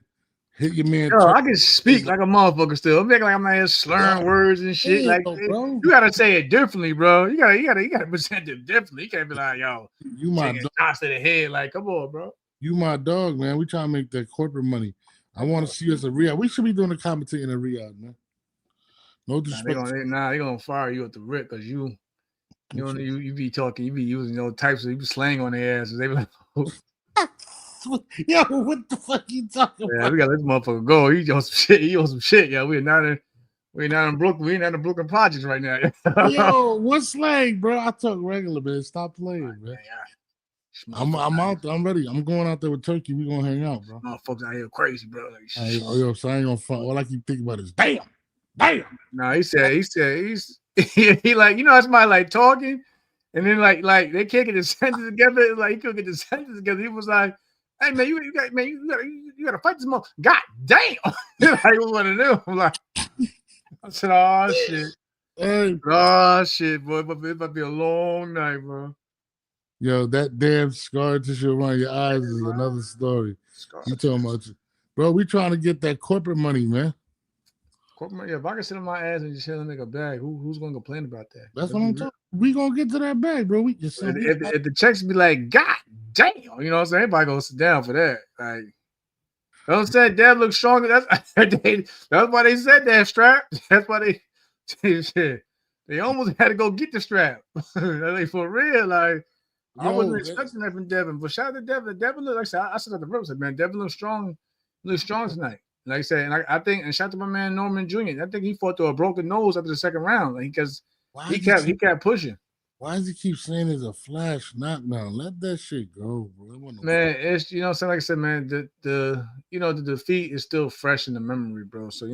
Hit your man. Yo, I can speak like a motherfucker still. I'm making like I'm out here slurring words and shit. Like, bro. You gotta say it differently, bro. You gotta present it differently. You can't be like, yo, you my dog. Shots to the head. Like, come on, bro. You my dog, man. We trying to make that corporate money. I want to see us at Riyadh. We should be doing a commentating at Riyadh, man. No disrespect. They gonna fire you at the rip because you be talking, you be using those types of you be slang on their asses. They be like, yo, what the fuck you talking about? We got this motherfucker go. He on some shit. Yeah, we're not in Brooklyn. We ain't in the Brooklyn projects right now. Yo, what slang, bro? I talk regular, man. Stop playing, man. I'm out there. I'm ready. I'm going out there with Turkey. We gonna hang out, bro. Motherfuckers out here crazy, bro. Like, yo, so I ain't gonna front. All I keep thinking about is damn. No, he said he like, you know, that's my like talking, and then like they can't get the sentence together. Like he couldn't get the sentence together. He was like, "Hey man, you gotta fight this mother. God damn!" Like what to do? I'm like, I said, "Oh shit, boy, but it might be a long night, bro." Yo, that damn scar tissue around your eyes is another story. You talking about, bro? We trying to get that corporate money, man. Yeah, if I can sit on my ass and just hit a nigga bag, who's gonna complain about that? That's what I'm talking. We gonna get to that bag, bro. We just if the checks be like, God damn, you know what I'm saying? Everybody gonna sit down for that. Like, don't say Dev looks stronger. That's why they said that strap. That's why they almost had to go get the strap. Like for real, like I wasn't expecting that from Devin. But shout out to Devin. Devin look, like I said at the room, man, Devin looks strong. Looks strong tonight. Like I said, and I think, and shout out to my man Norman Jr. I think he fought through a broken nose after the second round, like, because he kept pushing. Why does he keep saying it's a flash knockdown? Let that shit go, bro. Man, it's so like I said, man, the defeat is still fresh in the memory, bro. So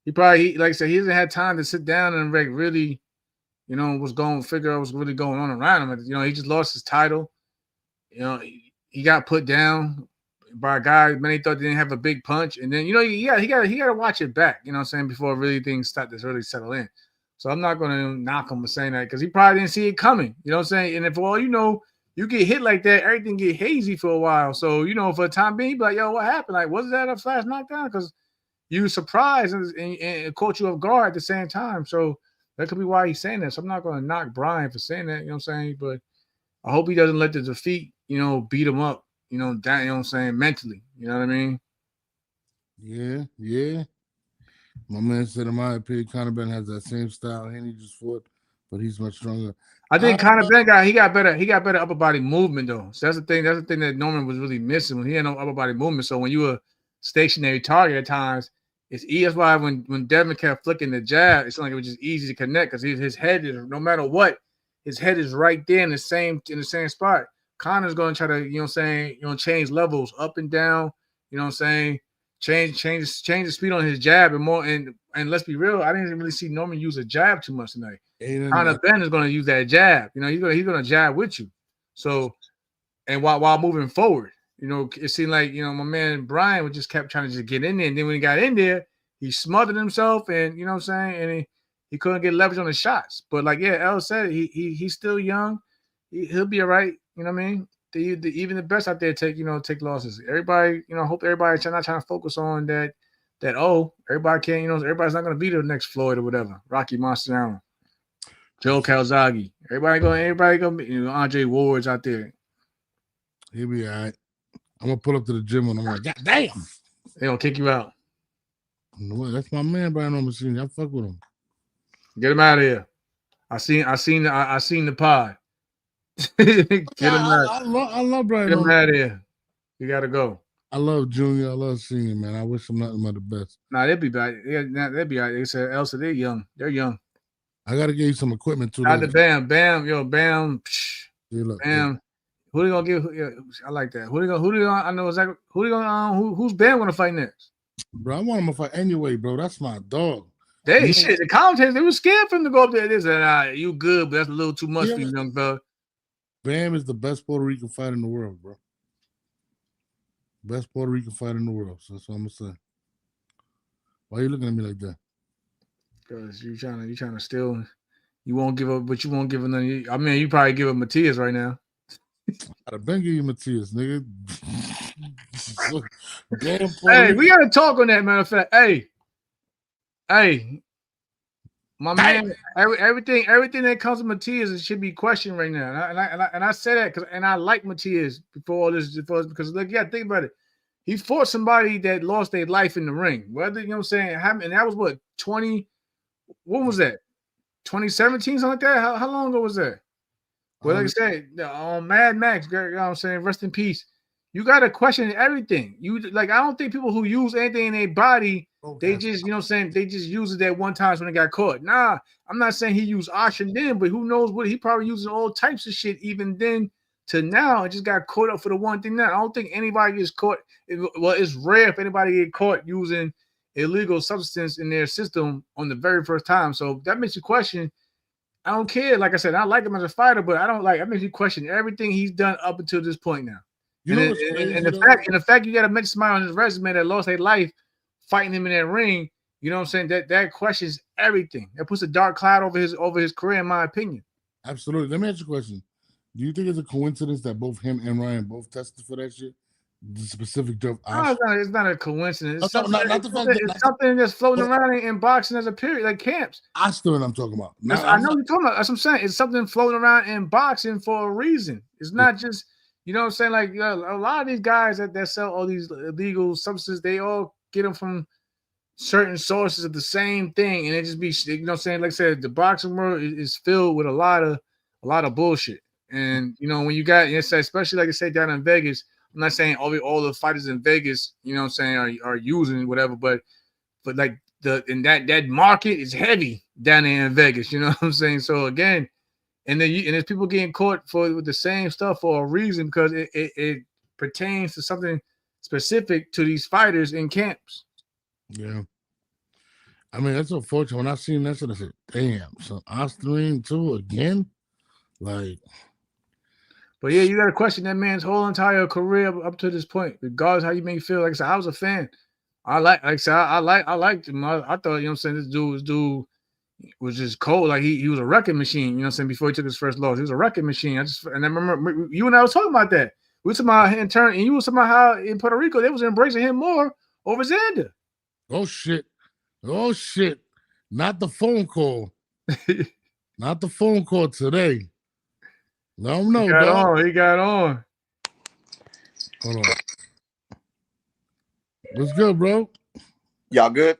he probably like I said, he hasn't had time to sit down and like really, figure out what's really going on around him. He just lost his title. He got put down. by guys. Many thought they didn't have a big punch, and then he got to watch it back. You know what I'm saying, before really things start to really settle in. So I'm not going to knock him for saying that because he probably didn't see it coming. You know what I'm saying? And if all you know, you get hit like that, everything get hazy for a while. So for the time being, be like, yo, what happened? Like, was that a fast knockdown? Because you were surprised and it caught you off guard at the same time. So that could be why he's saying that. So I'm not going to knock Brian for saying that. You know what I'm saying? But I hope he doesn't let the defeat, beat him up, down, you know what I'm saying, mentally. You know what I mean? Yeah. My man said, in my opinion, Conor Ben has that same style Haney just fought, but he's much stronger. I think Conor Ben got better upper body movement though. So that's the thing that Norman was really missing when he had no upper body movement. So when you were stationary target at times, it's easy. That's why when Devin kept flicking the jab, it's like it was just easy to connect because his head is, no matter what, his head is right there in the same spot. Conor's going to try to, change levels up and down, change the speed on his jab and more. And let's be real, I didn't really see Norman use a jab too much tonight. Conor Ben is going to use that jab. He's going to jab with you. So, and while moving forward, it seemed like my man Brian would just kept trying to just get in there. And then when he got in there, he smothered himself, and you know what I'm saying, and he couldn't get leverage on the shots. But like El said, he's still young. He'll be all right. You know what I mean? Even the best out there take losses. Everybody, hope everybody's not trying to focus on that everybody can't, everybody's not going to be the next Floyd or whatever. Rocky Marciano, Joe Calzaghe. Everybody going to be, Andre Ward's out there. He'll be all right. I'm going to pull up to the gym when I'm like, God damn. They going to kick you out. No, that's my man, Brian on machine. I fuck with him. Get him out of here. I seen the pod. Get him out. I love Brian. Get him out of here. You got to go. I love Junior. I love Senior, man. I wish them nothing but the best. Nah, they'll be back. Yeah, they'll be all right. They said Elsa, they're young. They're young. I got to give you some equipment too. Out the Bam. Bam. Yeah, look, Bam. Yeah. Who they gonna give? Yeah, I like that. Who they gonna? I know exactly. Who they gonna? Who's Bam gonna fight next? Bro, I want him to fight anyway, bro. That's my dog. The commentators, they were scared for him to go up there. They said, you good, but that's a little too much for you, young fella. Bam is the best Puerto Rican fighter in the world, bro. Best Puerto Rican fighter in the world. So that's what I'm gonna say. Why are you looking at me like that? Because you trying to steal. You won't give up, but you won't give him none. I mean, you probably give up Matias right now. I'd been give you Matias, nigga. Hey, we gotta talk on that, matter of fact. Hey, my man. Everything that comes with Matias should be questioned right now. And I say that because I like Matias before all this, because look, think about it. He fought somebody that lost their life in the ring. Whether, you know what I'm saying, and that was what, 20, what was that? 2017, something like that? How long ago was that? Well, like I said, on Mad Max, you know what I'm saying, rest in peace. You got to question everything. I don't think people who use anything in their body, they just, you know what I'm saying, they just use it that one time when they got caught. Nah, I'm not saying he used oxygen then, but who knows what, he probably uses all types of shit even then to now. It just got caught up for the one thing now. I don't think anybody gets caught. Well, it's rare if anybody get caught using illegal substance in their system on the very first time. So that makes you question. I don't care. Like I said, I like him as a fighter, but I makes you question everything he's done up until this point now. And the fact you got to mention somebody on his resume that lost their life fighting him in that ring, you know what I'm saying? That questions everything. That puts a dark cloud over his career, in my opinion. Absolutely. Let me ask you a question. Do you think it's a coincidence that both him and Ryan both tested for that shit? The specific drug? No, it's not a coincidence. It's something that's floating around in boxing as a period, like camps. Osterman, I'm talking about. I know you're talking about. That's what I'm saying. It's something floating around in boxing for a reason. It's not just, you know what I'm saying? Like a lot of these guys that sell all these illegal substances, they all get them from certain sources of the same thing, and it just be, you know what I'm saying? Like I said, the boxing world is filled with a lot of bullshit. And when you got, especially like I said down in Vegas. I'm not saying all the fighters in Vegas, you know what I'm saying, are using whatever, but like that market is heavy down there in Vegas, you know what I'm saying? So again, and there's people getting caught with the same stuff for a reason, because it pertains to something specific to these fighters in camps. Yeah. I mean, that's unfortunate. When I seen that, I said, damn, so Osterman too again? Like, But yeah, you got to question that man's whole entire career up to this point, regardless how you may feel. Like I said, I was a fan. Like I said, I liked him. I thought, you know what I'm saying, this dude was just cold. Like he was a wrecking machine, you know what I'm saying, before he took his first loss. He was a wrecking machine. And I remember you and I was talking about that. We were talking about in turn, and you were talking about how in Puerto Rico they was embracing him more over Xander. Oh shit. Not the phone call. Not the phone call today. Let him know, dog. He got on. Hold on. What's good, bro? Y'all good?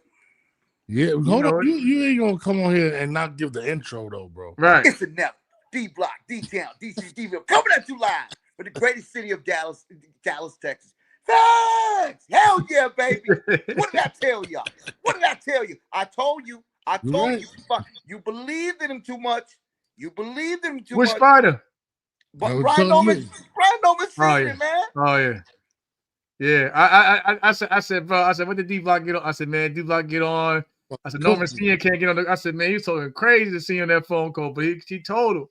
Yeah, hold on. You ain't gonna come on here and not give the intro though, bro. Right. It's the Network, D Block, D Town, DC, DVille, coming at you live from the greatest city of Dallas, Texas. Thanks! Hell yeah, baby! What did I tell y'all? What did I tell you? I told you. Right. You believed in him too much. Which fighter? But Brian Noman's seen it, man. Oh yeah. Yeah, I said, bro, what did D Block get on? I said, man, D Block get on. I said, Norman Senior can't get on. I said, man, he's talking crazy to see on that phone call, but he told him.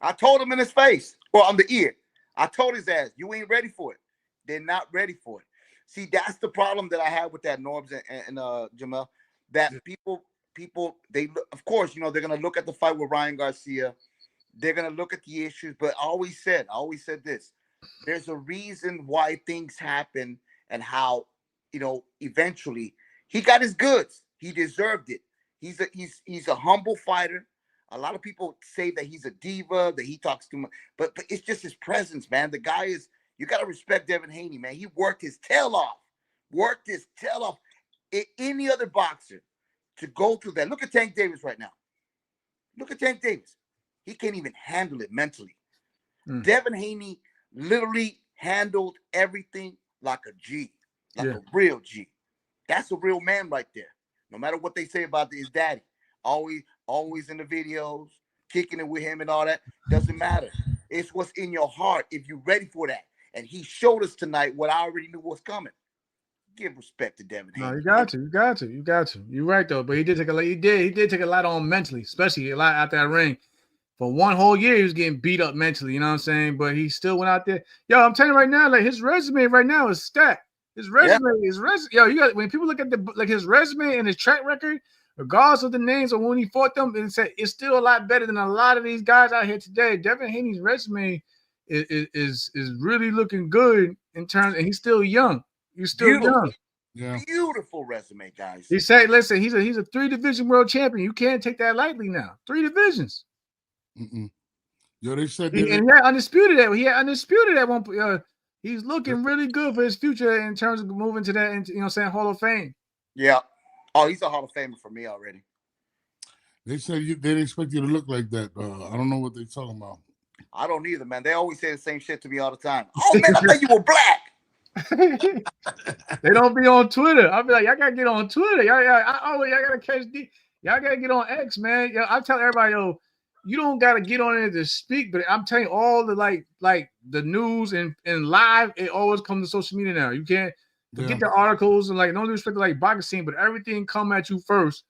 I told him in his face, or on the ear. I told his ass, you ain't ready for it. They're not ready for it. See, that's the problem that I have with that, Norbs and Jamel. That people, they, of course, you know, they're gonna look at the fight with Ryan Garcia. They're gonna look at the issues, but I always said this. There's a reason why things happen and how, you know, eventually he got his goods. He deserved it. He's a humble fighter. A lot of people say that he's a diva, that he talks too much, but it's just his presence, man. The guy is, you got to respect Devin Haney, man. He worked his tail off. Any other boxer to go through that. Look at Tank Davis right now. He can't even handle it mentally. Devin Haney literally handled everything like a G, a real G. That's a real man right there. No matter what they say about his daddy, always in the videos, kicking it with him and all that, doesn't matter. It's what's in your heart if you're ready for that. And he showed us tonight what I already knew was coming. Give respect to Devin Haney. No, you got to. You're right though, but he did take a lot on mentally, especially a lot out that ring. For one whole year, he was getting beat up mentally, you know what I'm saying? But he still went out there. Yo, I'm telling you right now, like his resume right now is stacked. His resume. Yo, you got, when people look at his resume and his track record, regardless of the names or when he fought them, it's still a lot better than a lot of these guys out here today. Devin Haney's resume is really looking good in terms, and he's still young. He's still young. Yeah. Beautiful resume, guys. He said, listen, he's a 3-division world champion. You can't take that lightly now. 3 divisions. Yo, they said he had undisputed at one point. He's looking really good for his future in terms of moving to that, you know what I'm saying, Hall of Fame. Yeah. Oh, he's a Hall of Famer for me already. They said they didn't expect you to look like that. I don't know what they're talking about. I don't either, man. They always say the same shit to me all the time. Oh, man, I thought you were black. They don't be on Twitter. I'll be like, y'all gotta get on Twitter. Y'all gotta catch y'all gotta get on X, man. I tell everybody, yo, you don't gotta get on it to speak, but I'm telling you, all the like the news and live, it always comes to social media now. You can't forget the articles and like no disrespect to like boxing, but everything come at you first,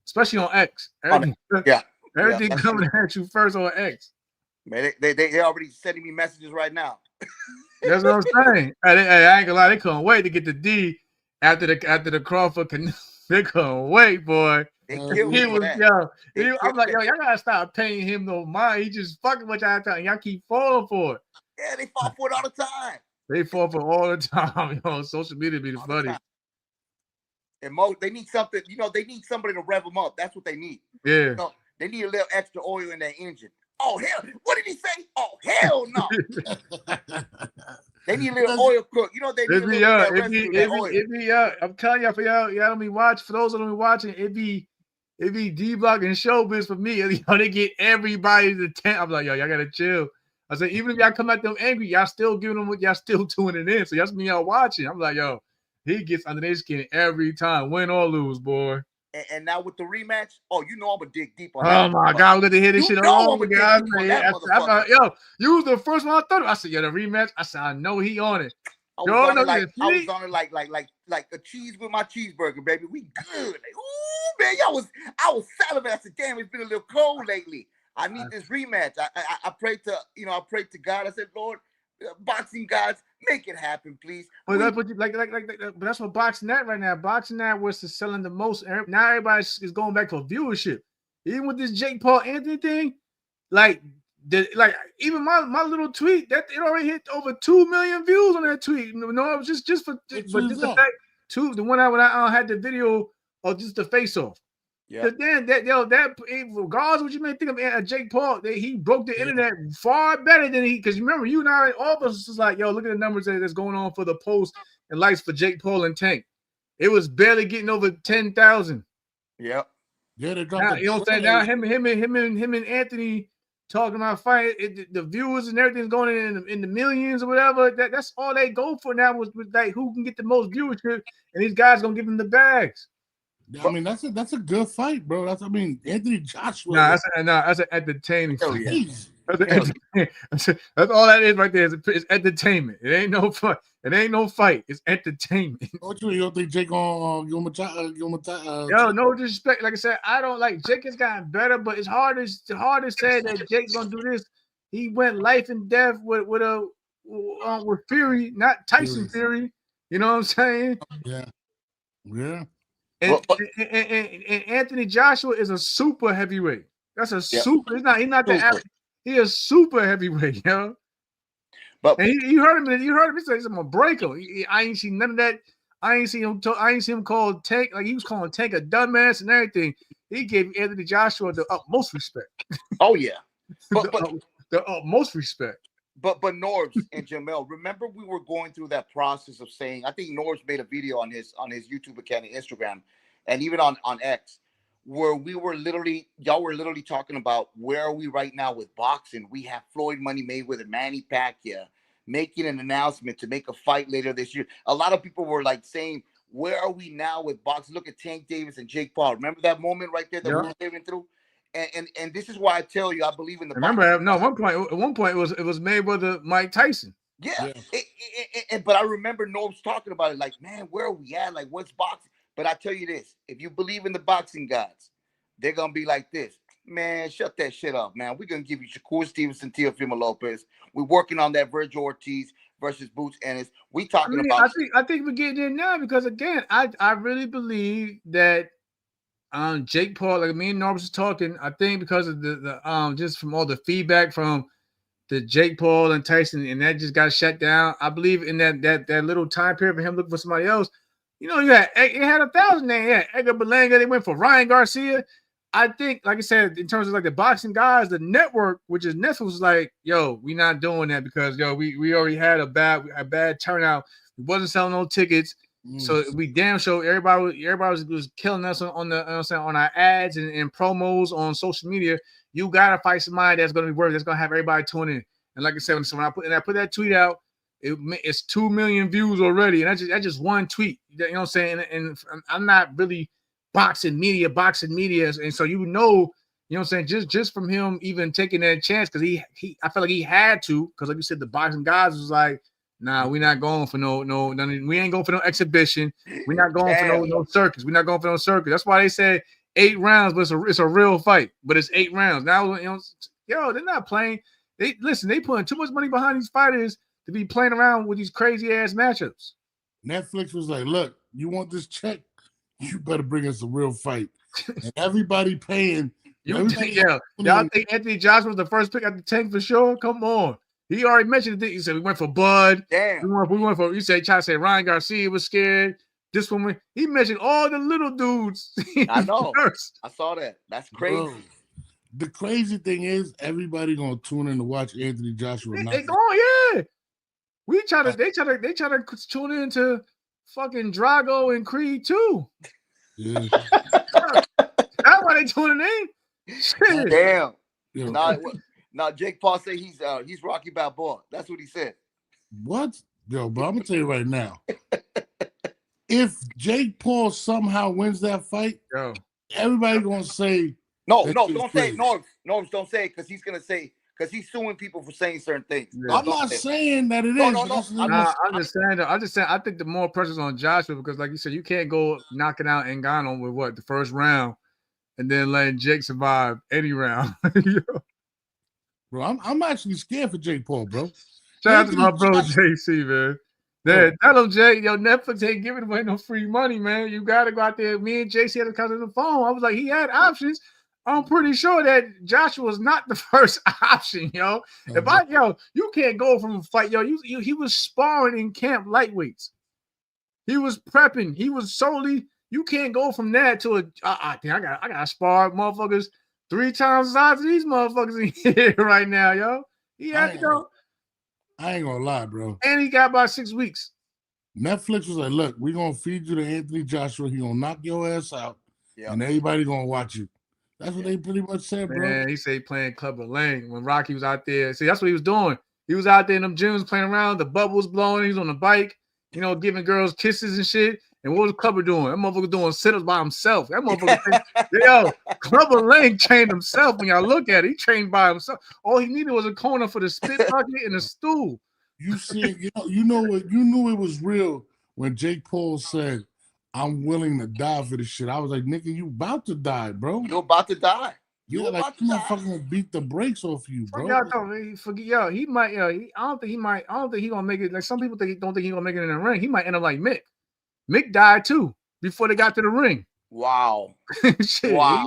especially on X. Everything coming at you first on X. Man, they already sending me messages right now. That's what I'm saying. I ain't gonna lie, they couldn't wait to get the D after the Crawford. They couldn't wait, boy. They killed me for that. I'm like, yo, y'all gotta stop paying him no mind. He just fucking what y'all telling. Y'all keep falling for it. Yeah, they fall for it all the time. They fall for it all the time. Yo, social media be the funny. And they need something. You know, they need somebody to rev them up. That's what they need. Yeah. You know, they need a little extra oil in their engine. Oh hell! What did he say? Oh hell no! They need a little oil cook. You know they need a little oil. I'm telling y'all, for y'all don't be watching. For those that don't be watching, it be D Block and Showbiz for me. You know, they get everybody to 10. I'm like, yo, y'all gotta chill. I said, even if y'all come at them angry, y'all still giving them what y'all still tuning it in. So that's me y'all watching. I'm like, yo, he gets under their skin every time, win or lose, boy. And now with the rematch, oh, you know I'm gonna dig deep on that. Oh my God, we're gonna hear this shit all over again. Yo, you was the first one I thought of. I said, yeah, the rematch. I said, I know he on it. I was on it like a cheese with my cheeseburger, baby. We good. Like, ooh, man, I was salivating. I said, damn, it's been a little cold lately. I need this rematch. I prayed to, I prayed to God. I said, Lord, boxing gods, make it happen, please. But that's what but that's what Boxing Net right now. Boxing Net was selling the most. Now everybody is going back for viewership. Even with this Jake Paul Anthony thing, even my little tweet that it already hit over 2 million views on that tweet. No, it was just for the fact the one when I had the video of just the face off. Yeah. That regardless of what you may think of Jake Paul, he broke the internet far better than because remember you and I all of us was like, yo, look at the numbers that's going on for the post and likes for Jake Paul and Tank. It was barely getting over 10,000. Yep. Yeah, they dropped. Now, you know what I'm saying? Now him and Anthony talking about fight, the viewers and everything's going in the millions or whatever. That's all they go for now was like who can get the most viewership, and these guys gonna give them the bags. I mean, that's a good fight, bro. Anthony Joshua. That's an entertaining fight. Yeah. That's all that is right there. It's entertainment. It ain't no fun. It ain't no fight. It's entertainment. You don't think Jake on Yo, no disrespect. Like I said, I don't like Jake has gotten better, but it's hard to say that Jake's gonna do this. He went life and death with Fury, not Tyson Fury. You know what I'm saying? Yeah. Yeah. And Anthony Joshua is a super heavyweight. That's a super. He's not the average. He is super heavyweight, yo. But and you heard him. You heard him. He said, "I'm gonna break him." I ain't seen none of that. I ain't seen him call Tank like he was calling Tank a dumbass and everything. He gave Anthony Joshua the utmost respect. Oh yeah, the utmost respect. But Norbs and Jamel, remember we were going through that process of saying, I think Norbs made a video on his YouTube account and Instagram, and even on X, where y'all were literally talking about where are we right now with boxing. We have Floyd Money Mayweather, Manny Pacquiao making an announcement to make a fight later this year. A lot of people were like saying, where are we now with boxing? Look at Tank Davis and Jake Paul. Remember that moment right there that we were living through? And this is why I tell you I believe in the. Remember, at one point it was Mayweather Mike Tyson. Yeah. But I remember Norbs talking about it like, man, where are we at? Like, what's boxing? But I tell you this: if you believe in the boxing gods, they're gonna be like this, man. Shut that shit up, man. We're gonna give you Shakur Stevenson, Teofimo Lopez. We're working on that Virgil Ortiz versus Boots Ennis. We talking about. I think we're getting there now because again, I really believe that. Jake Paul, like me and Norbs was talking, I think because of the just from all the feedback from the Jake Paul and Tyson, and that just got shut down. I believe in that little time period for him looking for somebody else. You know, it had 1,000 names. Yeah, Edgar Berlanga, they went for Ryan Garcia. I think, like I said, in terms of like the boxing guys, the network, which is Netflix, was like, yo, we not doing that because we already had a bad turnout. We wasn't selling no tickets. So we damn sure everybody was killing us on our ads and promos on social media. You gotta fight somebody that's gonna be worth. That's gonna have everybody tune in. And like I said, so when I put that tweet out, it's 2 million views already, and that's just one tweet. You know what I'm saying? And I'm not really boxing media, and so you know what I'm saying. Just from him even taking that chance because I felt like he had to because like you said, the boxing guys was like. Nah, we're not going for no. We ain't going for no exhibition. We're not going for no circus. We're not going for no circus. That's why they said 8 rounds, but it's a real fight. But it's 8 rounds. Now, they're not playing. They putting too much money behind these fighters to be playing around with these crazy ass matchups. Netflix was like, look, you want this check? You better bring us a real fight. And everybody paying. Y'all think Anthony Joshua was the first pick at the Tank for sure? Come on. He already mentioned it. He said we went for Bud. Damn. We went for. You said try to say Ryan Garcia was scared. This one he mentioned all the little dudes. I know. I saw that. That's crazy. Bro, the crazy thing is everybody gonna tune in to watch Anthony Joshua. They yeah. They try to tune in to fucking Drago and Creed too. Yeah. That's why they tuning in. Shit. Damn. Yeah. Now Jake Paul say he's Rocky Balboa. That's what he said. What? Yo, but I'm gonna tell you right now. If Jake Paul somehow wins that fight, everybody gonna say no, don't say it. Norbs, don't say it because he's gonna say because he's suing people for saying certain things. Yeah. I'm not saying that it is. I'm just saying. I think the more pressure's on Joshua because, like you said, you can't go knocking out Ngannou with the first round. and then letting Jake survive any round. Bro, I'm actually scared for Jake Paul, bro. Shout out to my bro Joshua- JC, man. Bro. Tell him, Jay, yo, Netflix ain't giving away no free money, man. You gotta go out there. Me and JC had a conversation on the phone. I was like, he had options. I'm pretty sure that Joshua was not the first option, yo. You can't go from a fight, yo. He was sparring in camp lightweights. He was prepping. He was solely. You can't go from that to I got spar motherfuckers 3 times the size of these motherfuckers in here right now, yo. He had to go. I ain't gonna lie, bro. And he got about 6 weeks. Netflix was like, look, we're gonna feed you to Anthony Joshua. He gonna knock your ass out, and everybody gonna watch you. That's what they pretty much said, bro. Man, he said he playing Clubber Lang when Rocky was out there. See, that's what he was doing. He was out there in them gyms playing around, the bubbles blowing, he was on the bike, giving girls kisses and shit. And what was Clubber doing? That motherfucker doing sit-ups by himself. That motherfucker, Clubber Lang trained himself. When y'all look at it, he trained by himself. All he needed was a corner for the spit bucket and a stool. You see, you knew it was real when Jake Paul said, "I'm willing to die for this shit." I was like, "Nigga, you about to die, bro. You're about to die. You're like, I'm gonna beat the brakes off you, bro." Y'all don't forget, he might. I don't think he gonna make it. Like some people don't think he gonna make it in the ring. He might end up like Mick. Mick died too before they got to the ring. Wow. Shit, wow.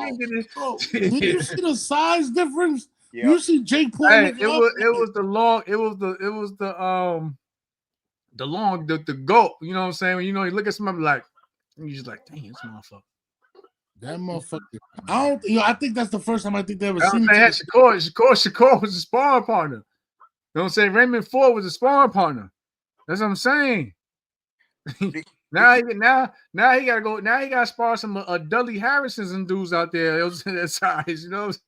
Bro, did you see the size difference? Yep. You see Jake Paul. Hey, it was the goat. You know what I'm saying? When you look at somebody like, you just like, dang, this motherfucker. That motherfucker. I think that's the first time I think they ever seen it. Shakur was a sparring partner. You know what I'm saying? Raymond Ford was a sparring partner. That's what I'm saying. Now he gotta go. Now he gotta spar some Dudley Harrisons and dudes out there. It was that size, Norris.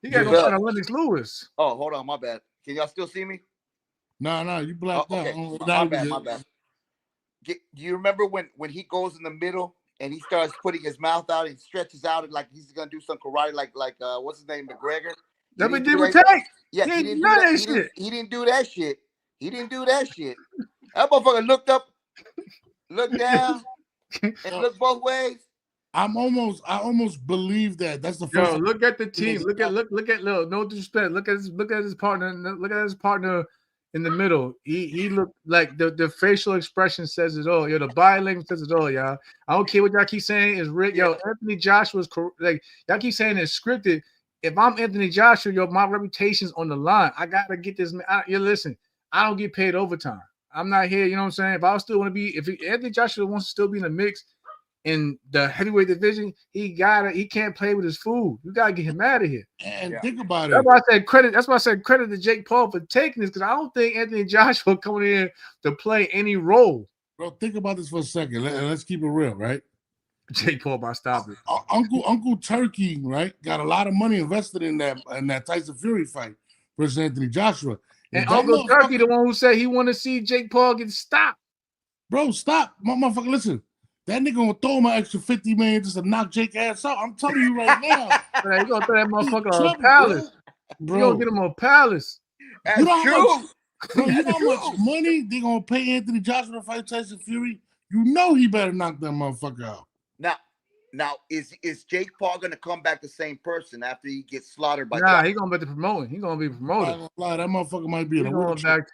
He gotta go find Lennox Lewis. Oh, hold on, my bad. Can y'all still see me? No, you blacked out. Okay. My bad. Do you remember when he goes in the middle and he starts putting his mouth out and stretches out like he's gonna do some karate, like what's his name, McGregor? That be give or take. Yeah, he didn't do that shit. He didn't do that shit. He didn't do that shit. That motherfucker looked up, looked down, and looked both ways. I almost believe that. That's the first. Yo, look at the team. Look at no disrespect. Look at his partner. Look at his partner in the middle. He looked like the facial expression says it all. Yo, the body language says it all, y'all. I don't care what y'all keep saying is rigged. Yo, Anthony Joshua's like y'all keep saying it's scripted. If I'm Anthony Joshua, yo, my reputation's on the line. I gotta get this man. Listen, I don't get paid overtime. I'm not here, you know what I'm saying? If I still want to be, if Anthony Joshua wants to still be in the mix in the heavyweight division, he can't play with his food. You gotta get him out of here. And think about That's why I said credit. That's why I said credit to Jake Paul for taking this, because I don't think Anthony Joshua coming in to play any role. Bro, think about this for a second. Let's keep it real, right? Jake Paul, by stop it. Uncle Turkey, right, got a lot of money invested in that Tyson Fury fight versus Anthony Joshua. And Uncle Turkey, the one who said he want to see Jake Paul get stopped. Bro, stop. Motherfucker, listen. That nigga gonna throw my extra $50 million just to knock Jake ass out. I'm telling you right now. You gonna throw that motherfucker a palace. Bro. You gonna get him a palace. That's true. You know how much money they gonna pay Anthony Joshua to fight Tyson Fury? You know he better knock that motherfucker out. Now, is Jake Paul gonna come back the same person after he gets slaughtered by? Nah, he gonna be promoting. He gonna be promoted. I don't lie, that motherfucker might be in a wheelchair.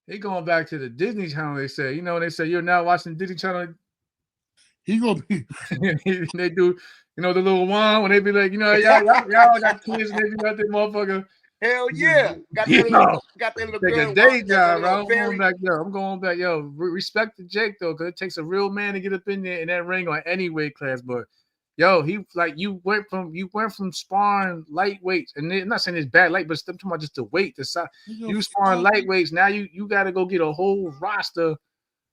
He going back to the Disney Channel. They say, they say you're now watching Disney Channel. He gonna be. They do, the little one when they be like, y'all got kids and they be like that motherfucker. Hell yeah, got that little take girl a day job, bro. I'm going back, respect to Jake though, because it takes a real man to get up in there in that ring on any weight class. But you went from sparring lightweights, and I'm not saying it's bad light, but I'm talking about just the weight, the size. You sparring lightweights, now you got to go get a whole roster.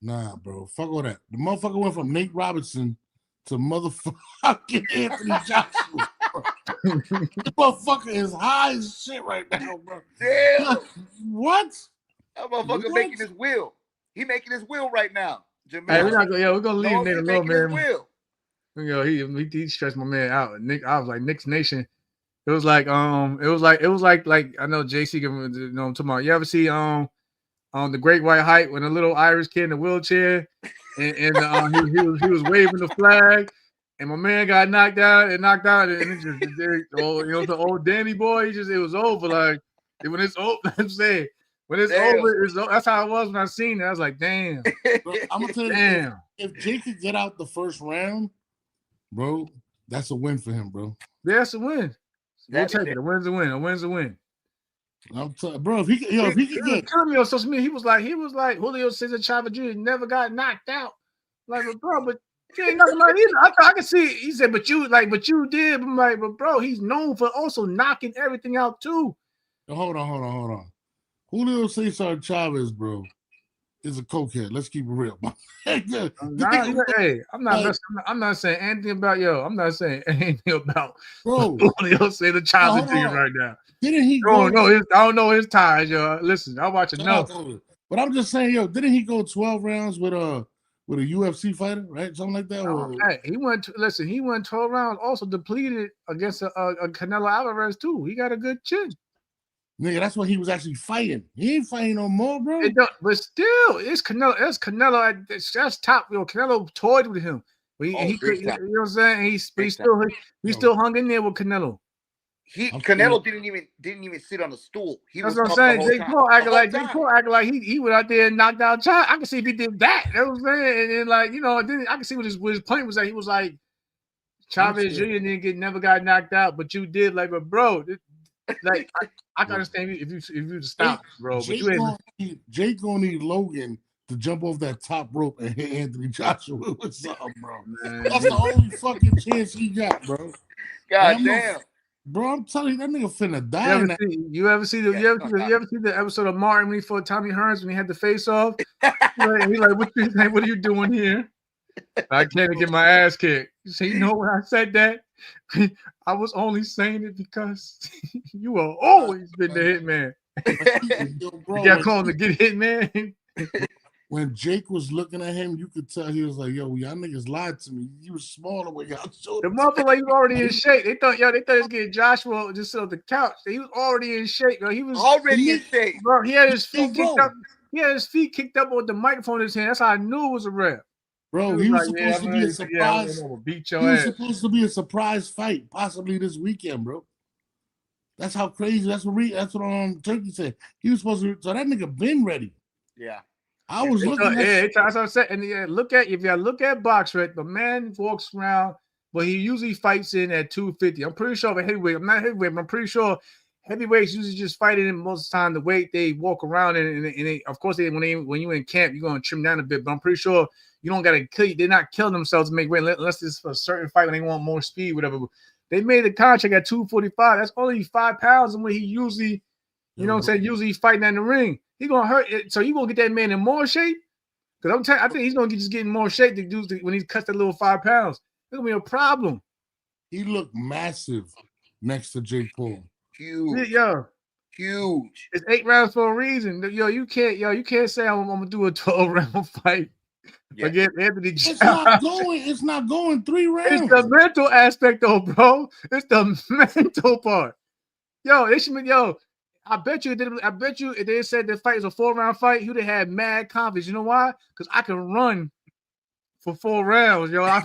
Nah, bro, fuck all that. The motherfucker went from Nate Robinson to motherfucking Anthony Joshua. The motherfucker is high as shit right now, bro. Damn. What? That motherfucker making his will. He making his will right now. Hey, we're gonna leave Nate alone, man. Will. He stressed my man out. Nick, I was like, Nick's Nation. It was like I know JC can talking about. You ever see the Great White Hype when a little Irish kid in a wheelchair and he was waving the flag and my man got knocked out, and it just the old Danny boy. It was over. Like when it's over, I'm saying when it's over, that's how it was when I seen it. I was like, damn. Bro, I'm gonna tell you, damn. If Jake could get out the first round, bro, that's a win for him, bro. That's a win. We'll take it. A win's a win. A win's a win. Bro, if he could get telling me on social media, he was like Julio Cesar Chavez Jr. never got knocked out. Like, bro, but you ain't nothing like either. I can see. He said, but you did. I'm like, but bro, he's known for also knocking everything out too. Hold on. Julio Cesar Chavez, bro, is a cokehead. Let's keep it real. I'm not saying anything about I'm not saying anything about bro. Julio Cesar Chavez Jr. right now. Didn't he go? I don't know his ties, yo. Listen, I watch enough. But I'm just saying, didn't he go 12 rounds with a UFC fighter, right? Something like that. He went 12 rounds, also depleted against a Canelo Alvarez too. He got a good chin. Nigga, that's what he was actually fighting. He ain't fighting no more, bro. But still, it's Canelo. That's top. Canelo toyed with him. But he could, you know what I'm saying? He still hung in there with Canelo. Canelo didn't even sit on a stool. That's what I'm saying. Jake Paul acting like he went out there and knocked out Chavez. I can see if he did that. That's what I'm saying. And then I can see what his point was that he was like Chavez Jr. never got knocked out, but you did. Like, but bro, like I can understand if you stop, bro. But Jake gonna need Logan to jump off that top rope and hit Anthony Joshua with something, bro. Man. That's the only fucking chance he got, bro. God damn. Bro, I'm telling you, that nigga finna die. You ever see the episode of Martin when he fought Tommy Hearns when he had the face off? He's like, what are you doing here? I can't get my ass kicked. You say, you know when I said that? I was only saying it because you have always been the hitman. You got called to get hit, man. When Jake was looking at him, you could tell he was like, "Yo, y'all niggas lied to me. You was smaller when y'all showed." The motherfucker, he was already in shape. They thought he was getting Joshua just on the couch. He was already in shape. Yo, he was already in shape. Bro, he had his feet kicked up. He had his feet kicked up with the microphone in his hand. That's how I knew it was a rap. Bro, he was supposed to be a surprise. He was supposed to be a surprise fight, possibly this weekend, bro. That's how crazy. That's what Turkey said. He was supposed to. So that nigga been ready. Yeah. I was looking at. That's what I'm saying. And if you look at box rate, the man walks around, but he usually fights in at 250. I'm pretty sure of a heavyweight. I'm not heavyweight, but I'm pretty sure heavyweights usually just fighting in most of the time the weight they walk around in. And they, of course, when you're in camp, you're gonna trim down a bit. But I'm pretty sure you don't gotta kill. They're not killing themselves to make weight unless it's for a certain fight when they want more speed, whatever. They made the contract at 245. That's only 5 pounds than what he usually, you know what I'm saying, usually fighting in the ring. He gonna hurt it. So you gonna get that man in more shape? Because I think he's gonna just get in more shape to do when he cuts that little 5 pounds. It's gonna be a problem. He looked massive next to Jake Paul. Huge. Yo. Huge. It's 8 rounds for a reason. You can't say I'm gonna do a 12-round fight against Anthony Joshua. It's not going 3 rounds. It's the mental aspect though, bro. It's the mental part. I bet you if they said the fight is a 4-round fight, he would have had mad confidence. You know why? Because I can run for 4 rounds, yo. I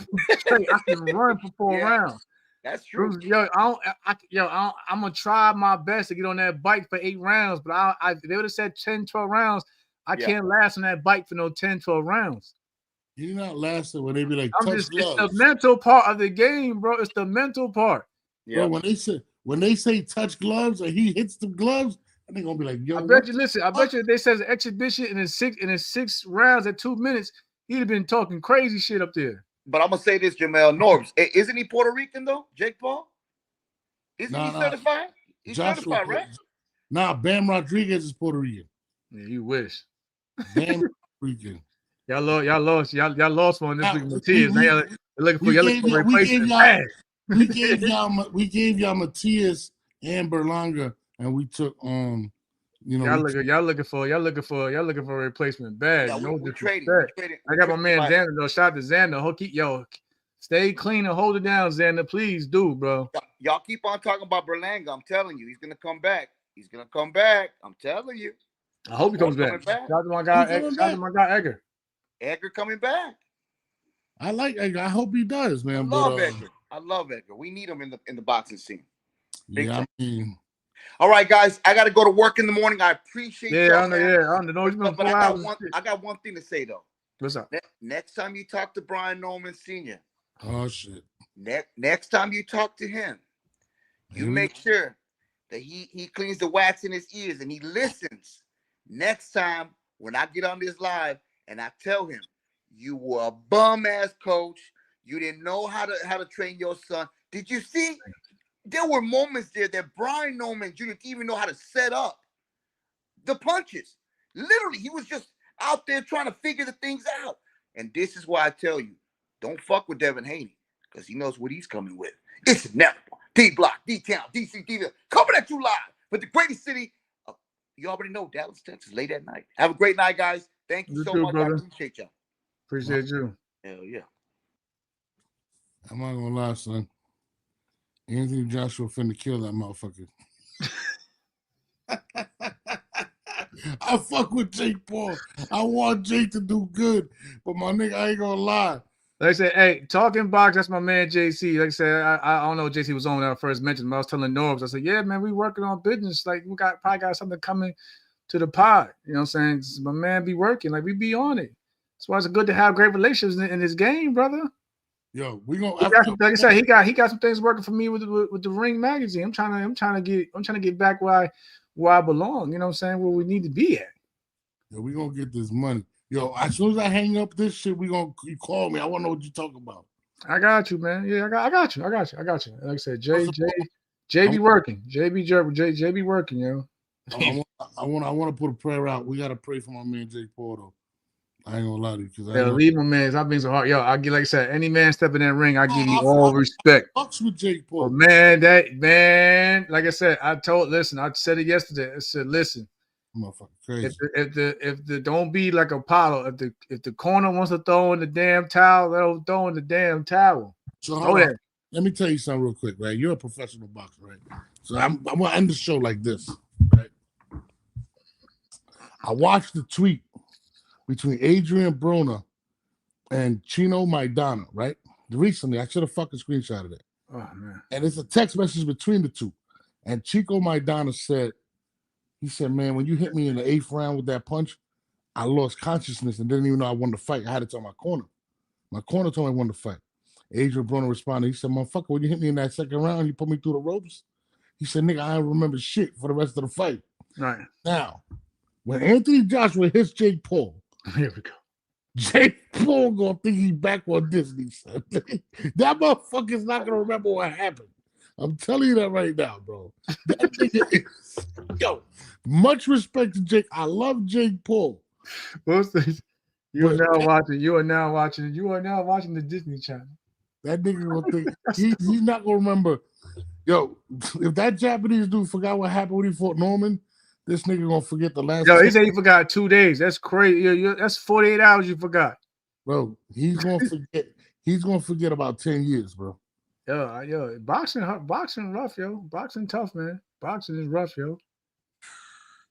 can run for 4 rounds. That's true. I'm gonna try my best to get on that bike for 8 rounds, but they would have said 10, 12 rounds. I can't last on that bike for no 10, 12 rounds. You're not lasting when they be like, it's the mental part of the game, bro. It's the mental part. Yeah. Bro, when they say touch gloves or he hits the gloves, they're gonna be like, yo. I bet you if they said an exhibition in his 6 rounds at 2 minutes, he'd have been talking crazy shit up there. But I'm gonna say this, Jamel Norbs. Isn't he Puerto Rican though, Jake Paul? Isn't he certified? He's certified, right? Nah, Bam Rodriguez is Puerto Rican. Yeah, you wish. Bam Rican. Y'all lost one this week. Matias. Now y'all looking for replacement. We gave y'all Matias and Berlanga, and we took y'all looking for a replacement bad. Yeah, no we traded. I got my man Xander though. Shout out to Xander. Stay clean and hold it down, Xander. Please do, bro. Y'all keep on talking about Berlanga. I'm telling you, he's gonna come back. I'm telling you. I hope he comes back. Shout out to my guy Edgar. Edgar coming back. I like Edgar. I hope he does, I man. love But Edgar. I love Edgar. We need him in the boxing scene. Big yeah, time. I mean, All right, guys. I got to go to work in the morning. I appreciate Yeah, y'all, I know. man. Yeah, I know. It's been But 4 hours. I got one thing to say though. What's up? Next time you talk to Brian Norman Sr., oh shit. next time you talk to him, you make sure that he cleans the wax in his ears and he listens. Next time when I get on this live and I tell him you were a bum ass coach, you didn't know how to train your son. Did you see? There were moments there that Brian Norman Jr. didn't even know how to set up the punches. Literally, he was just out there trying to figure the things out. And this is why I tell you, don't fuck with Devin Haney because he knows what he's coming with. It's inevitable. D-Block, D-Town, DC, D-Ville, coming at you live. But the greatest city, you already know, Dallas, Texas, late at night. Have a great night, guys. Thank you so much. Brother. I appreciate y'all. Appreciate you. Hell yeah. I'm not gonna lie, son. Anthony Joshua finna kill that motherfucker. I fuck with Jake Paul. I want Jake to do good, but my nigga, I ain't gonna lie. Like I said, hey, talking box, that's my man JC. Like I said, I don't know if JC was on when I first mentioned him. I was telling Norbs, I said, yeah, man, we working on business. Like we probably got something coming to the pod. You know what I'm saying? My man be working, like we be on it. That's why it's good to have great relationships in this game, brother. Yo, we gonna like I said, he got some things working for me with the Ring magazine. I'm trying to get back where I belong. You know what I'm saying? Where we need to be at. Yo, we gonna get this money. Yo, as soon as I hang up this shit, you call me. I want to know what you talking about. I got you, man. Yeah, I got you. Like I said, J be working. J be working, yo. I want to put a prayer out. We gotta pray for my man Jake Paul though. I ain't gonna lie to you because leave my man. I've been so hard. Yo, I get like I said, any man stepping in that ring, I give you all respect. Fucks with Jake Paul. But man, like I said, I said it yesterday. I said, listen, motherfucker crazy. If the don't be like Apollo. If the corner wants to throw in the damn towel, let him throw in the damn towel. So let me tell you something real quick, right? You're a professional boxer, right? So I'm gonna end the show like this, right? I watched the tweet between Adrian Broner and Chino Maidana, right? Recently, I should have fucking screenshotted it. Oh man! And it's a text message between the two. And Chico Maidana said, man, when you hit me in the 8th round with that punch, I lost consciousness and didn't even know I won the fight. I had to tell my corner. My corner told me I won the fight. Adrian Broner responded. He said, motherfucker, when you hit me in that 2nd round, you put me through the ropes. He said, nigga, I don't remember shit for the rest of the fight. Right. Now, when Anthony Joshua hits Jake Paul, here we go. Jake Paul gonna think he's back on Disney, son. That motherfucker's not gonna remember what happened. I'm telling you that right now, bro. That nigga is, yo, much respect to Jake. I love Jake Paul. You are now watching the Disney Channel. That nigga will think he's not gonna remember. Yo, if that Japanese dude forgot what happened when he fought Norman, this nigga gonna forget the last. Yo, he said he forgot 2 days. That's crazy. That's 48 hours you forgot. Bro, he's gonna forget. He's gonna forget about 10 years, bro. Yo, boxing rough, yo. Boxing tough, man. Boxing is rough, yo.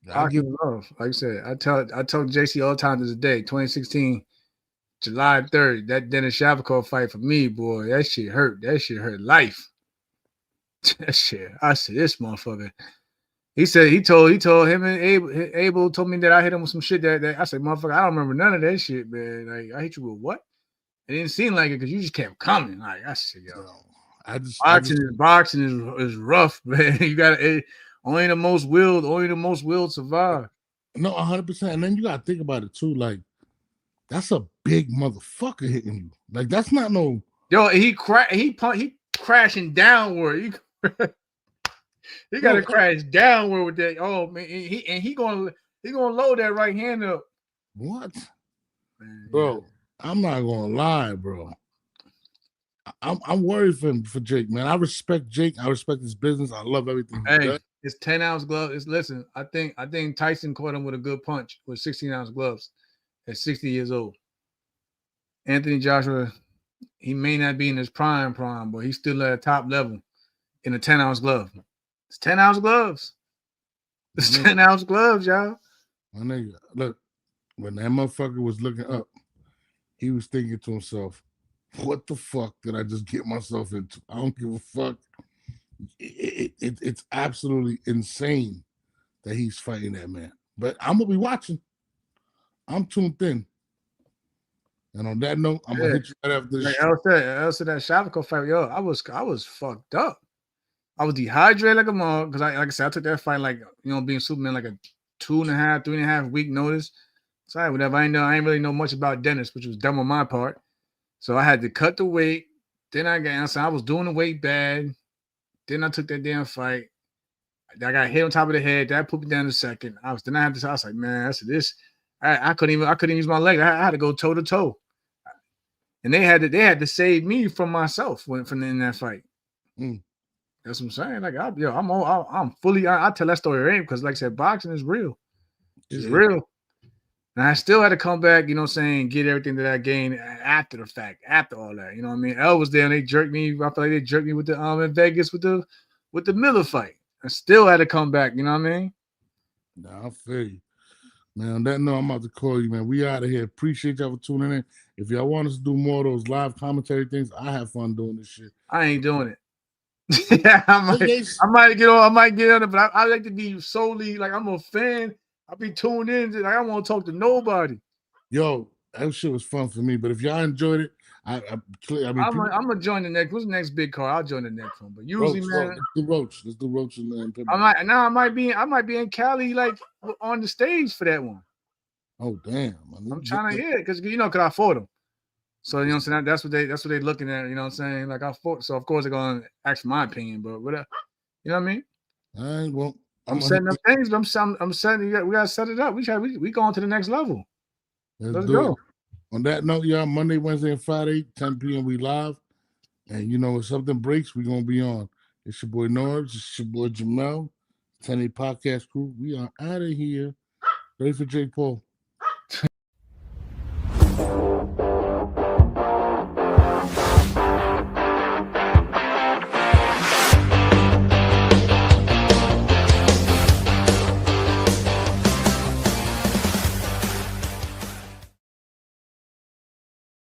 Boxing rough. Like I said, I tell JC all the time to this day, 2016, July 3rd, that Dennis Shavkov fight for me, boy, that shit hurt. That shit hurt life. That shit. I said, this motherfucker. He said he told him and Abel told me that I hit him with some shit that I said, motherfucker, I don't remember none of that shit, man. Like I hit you with what? It didn't seem like it because you just kept coming. Like I said, yo, boxing is rough, man. You gotta only the most willed survive. No, 100%. And then you gotta think about it too. Like that's a big motherfucker hitting you. Like that's not no. Yo, he crashing downward. He got to crash downward with that. Oh man, he gonna load that right hand up. What, man, bro? I'm not gonna lie, bro. I'm worried for Jake, man. I respect Jake. I respect his business. I love everything. Hey, it's 10-ounce gloves. Listen, I think Tyson caught him with a good punch with 16-ounce gloves at 60 years old. Anthony Joshua, he may not be in his prime, but he's still at a top level in a 10-ounce glove. It's 10-ounce gloves. It's 10-ounce gloves, y'all. My nigga, look, when that motherfucker was looking up, he was thinking to himself, what the fuck did I just get myself into? I don't give a fuck. It's absolutely insane that he's fighting that man. But I'm gonna be watching. I'm tuned in. And on that note, I'm gonna hit you right after this. Like I said that Shavko fight, yo, I was fucked up. I was dehydrated like a mug because like I said, I took that fight like being Superman like a 2.5, 3.5 week notice. So whatever. I ain't really know much about Dennis, which was dumb on my part. So I had to cut the weight. Then I was doing the weight bad. Then I took that damn fight. I got hit on top of the head. That put me down in a second. I was like, man, I said this. I couldn't even use my leg. I had to go toe to toe. And they had to save me from myself from in that fight. That's what I'm saying. Like I'm fully. I tell that story because, like I said, boxing is real. It's real. And I still had to come back. You know what I'm saying? Get everything that I gained after the fact, after all that. You know what I mean? Elle was there and they jerked me. I feel like they jerked me with the in Vegas with the Miller fight. I still had to come back. You know what I mean? Nah, I feel you. Man, on that note, I'm about to call you, man. We out of here. Appreciate y'all for tuning in. If y'all want us to do more of those live commentary things, I have fun doing this shit. I ain't doing it. I might get on it, but I like to be solely like I'm a fan. I'll be tuned in. Like I won't talk to nobody. Yo, that shit was fun for me. But if y'all enjoyed it, I'm gonna join the next. What's the next big card? I'll join the next one. But usually, man, let's do Roach and I might be in Cali like on the stage for that one. Oh damn! I'm trying to hear it because because I fought them. So you know what I'm saying? That's what they looking at. You know what I'm saying? Like I fought. So of course they're gonna ask for my opinion, but whatever. You know what I mean? All right. Well, I'm setting up things. But I'm setting. We gotta set it up. We going to the next level. Let's go. It. On that note, y'all, Monday, Wednesday, and Friday, 10 p.m. we live. And if something breaks, we're gonna be on. It's your boy Norbs, it's your boy Jamel, 10A Podcast Crew. We are out of here. Ready for Jake Paul.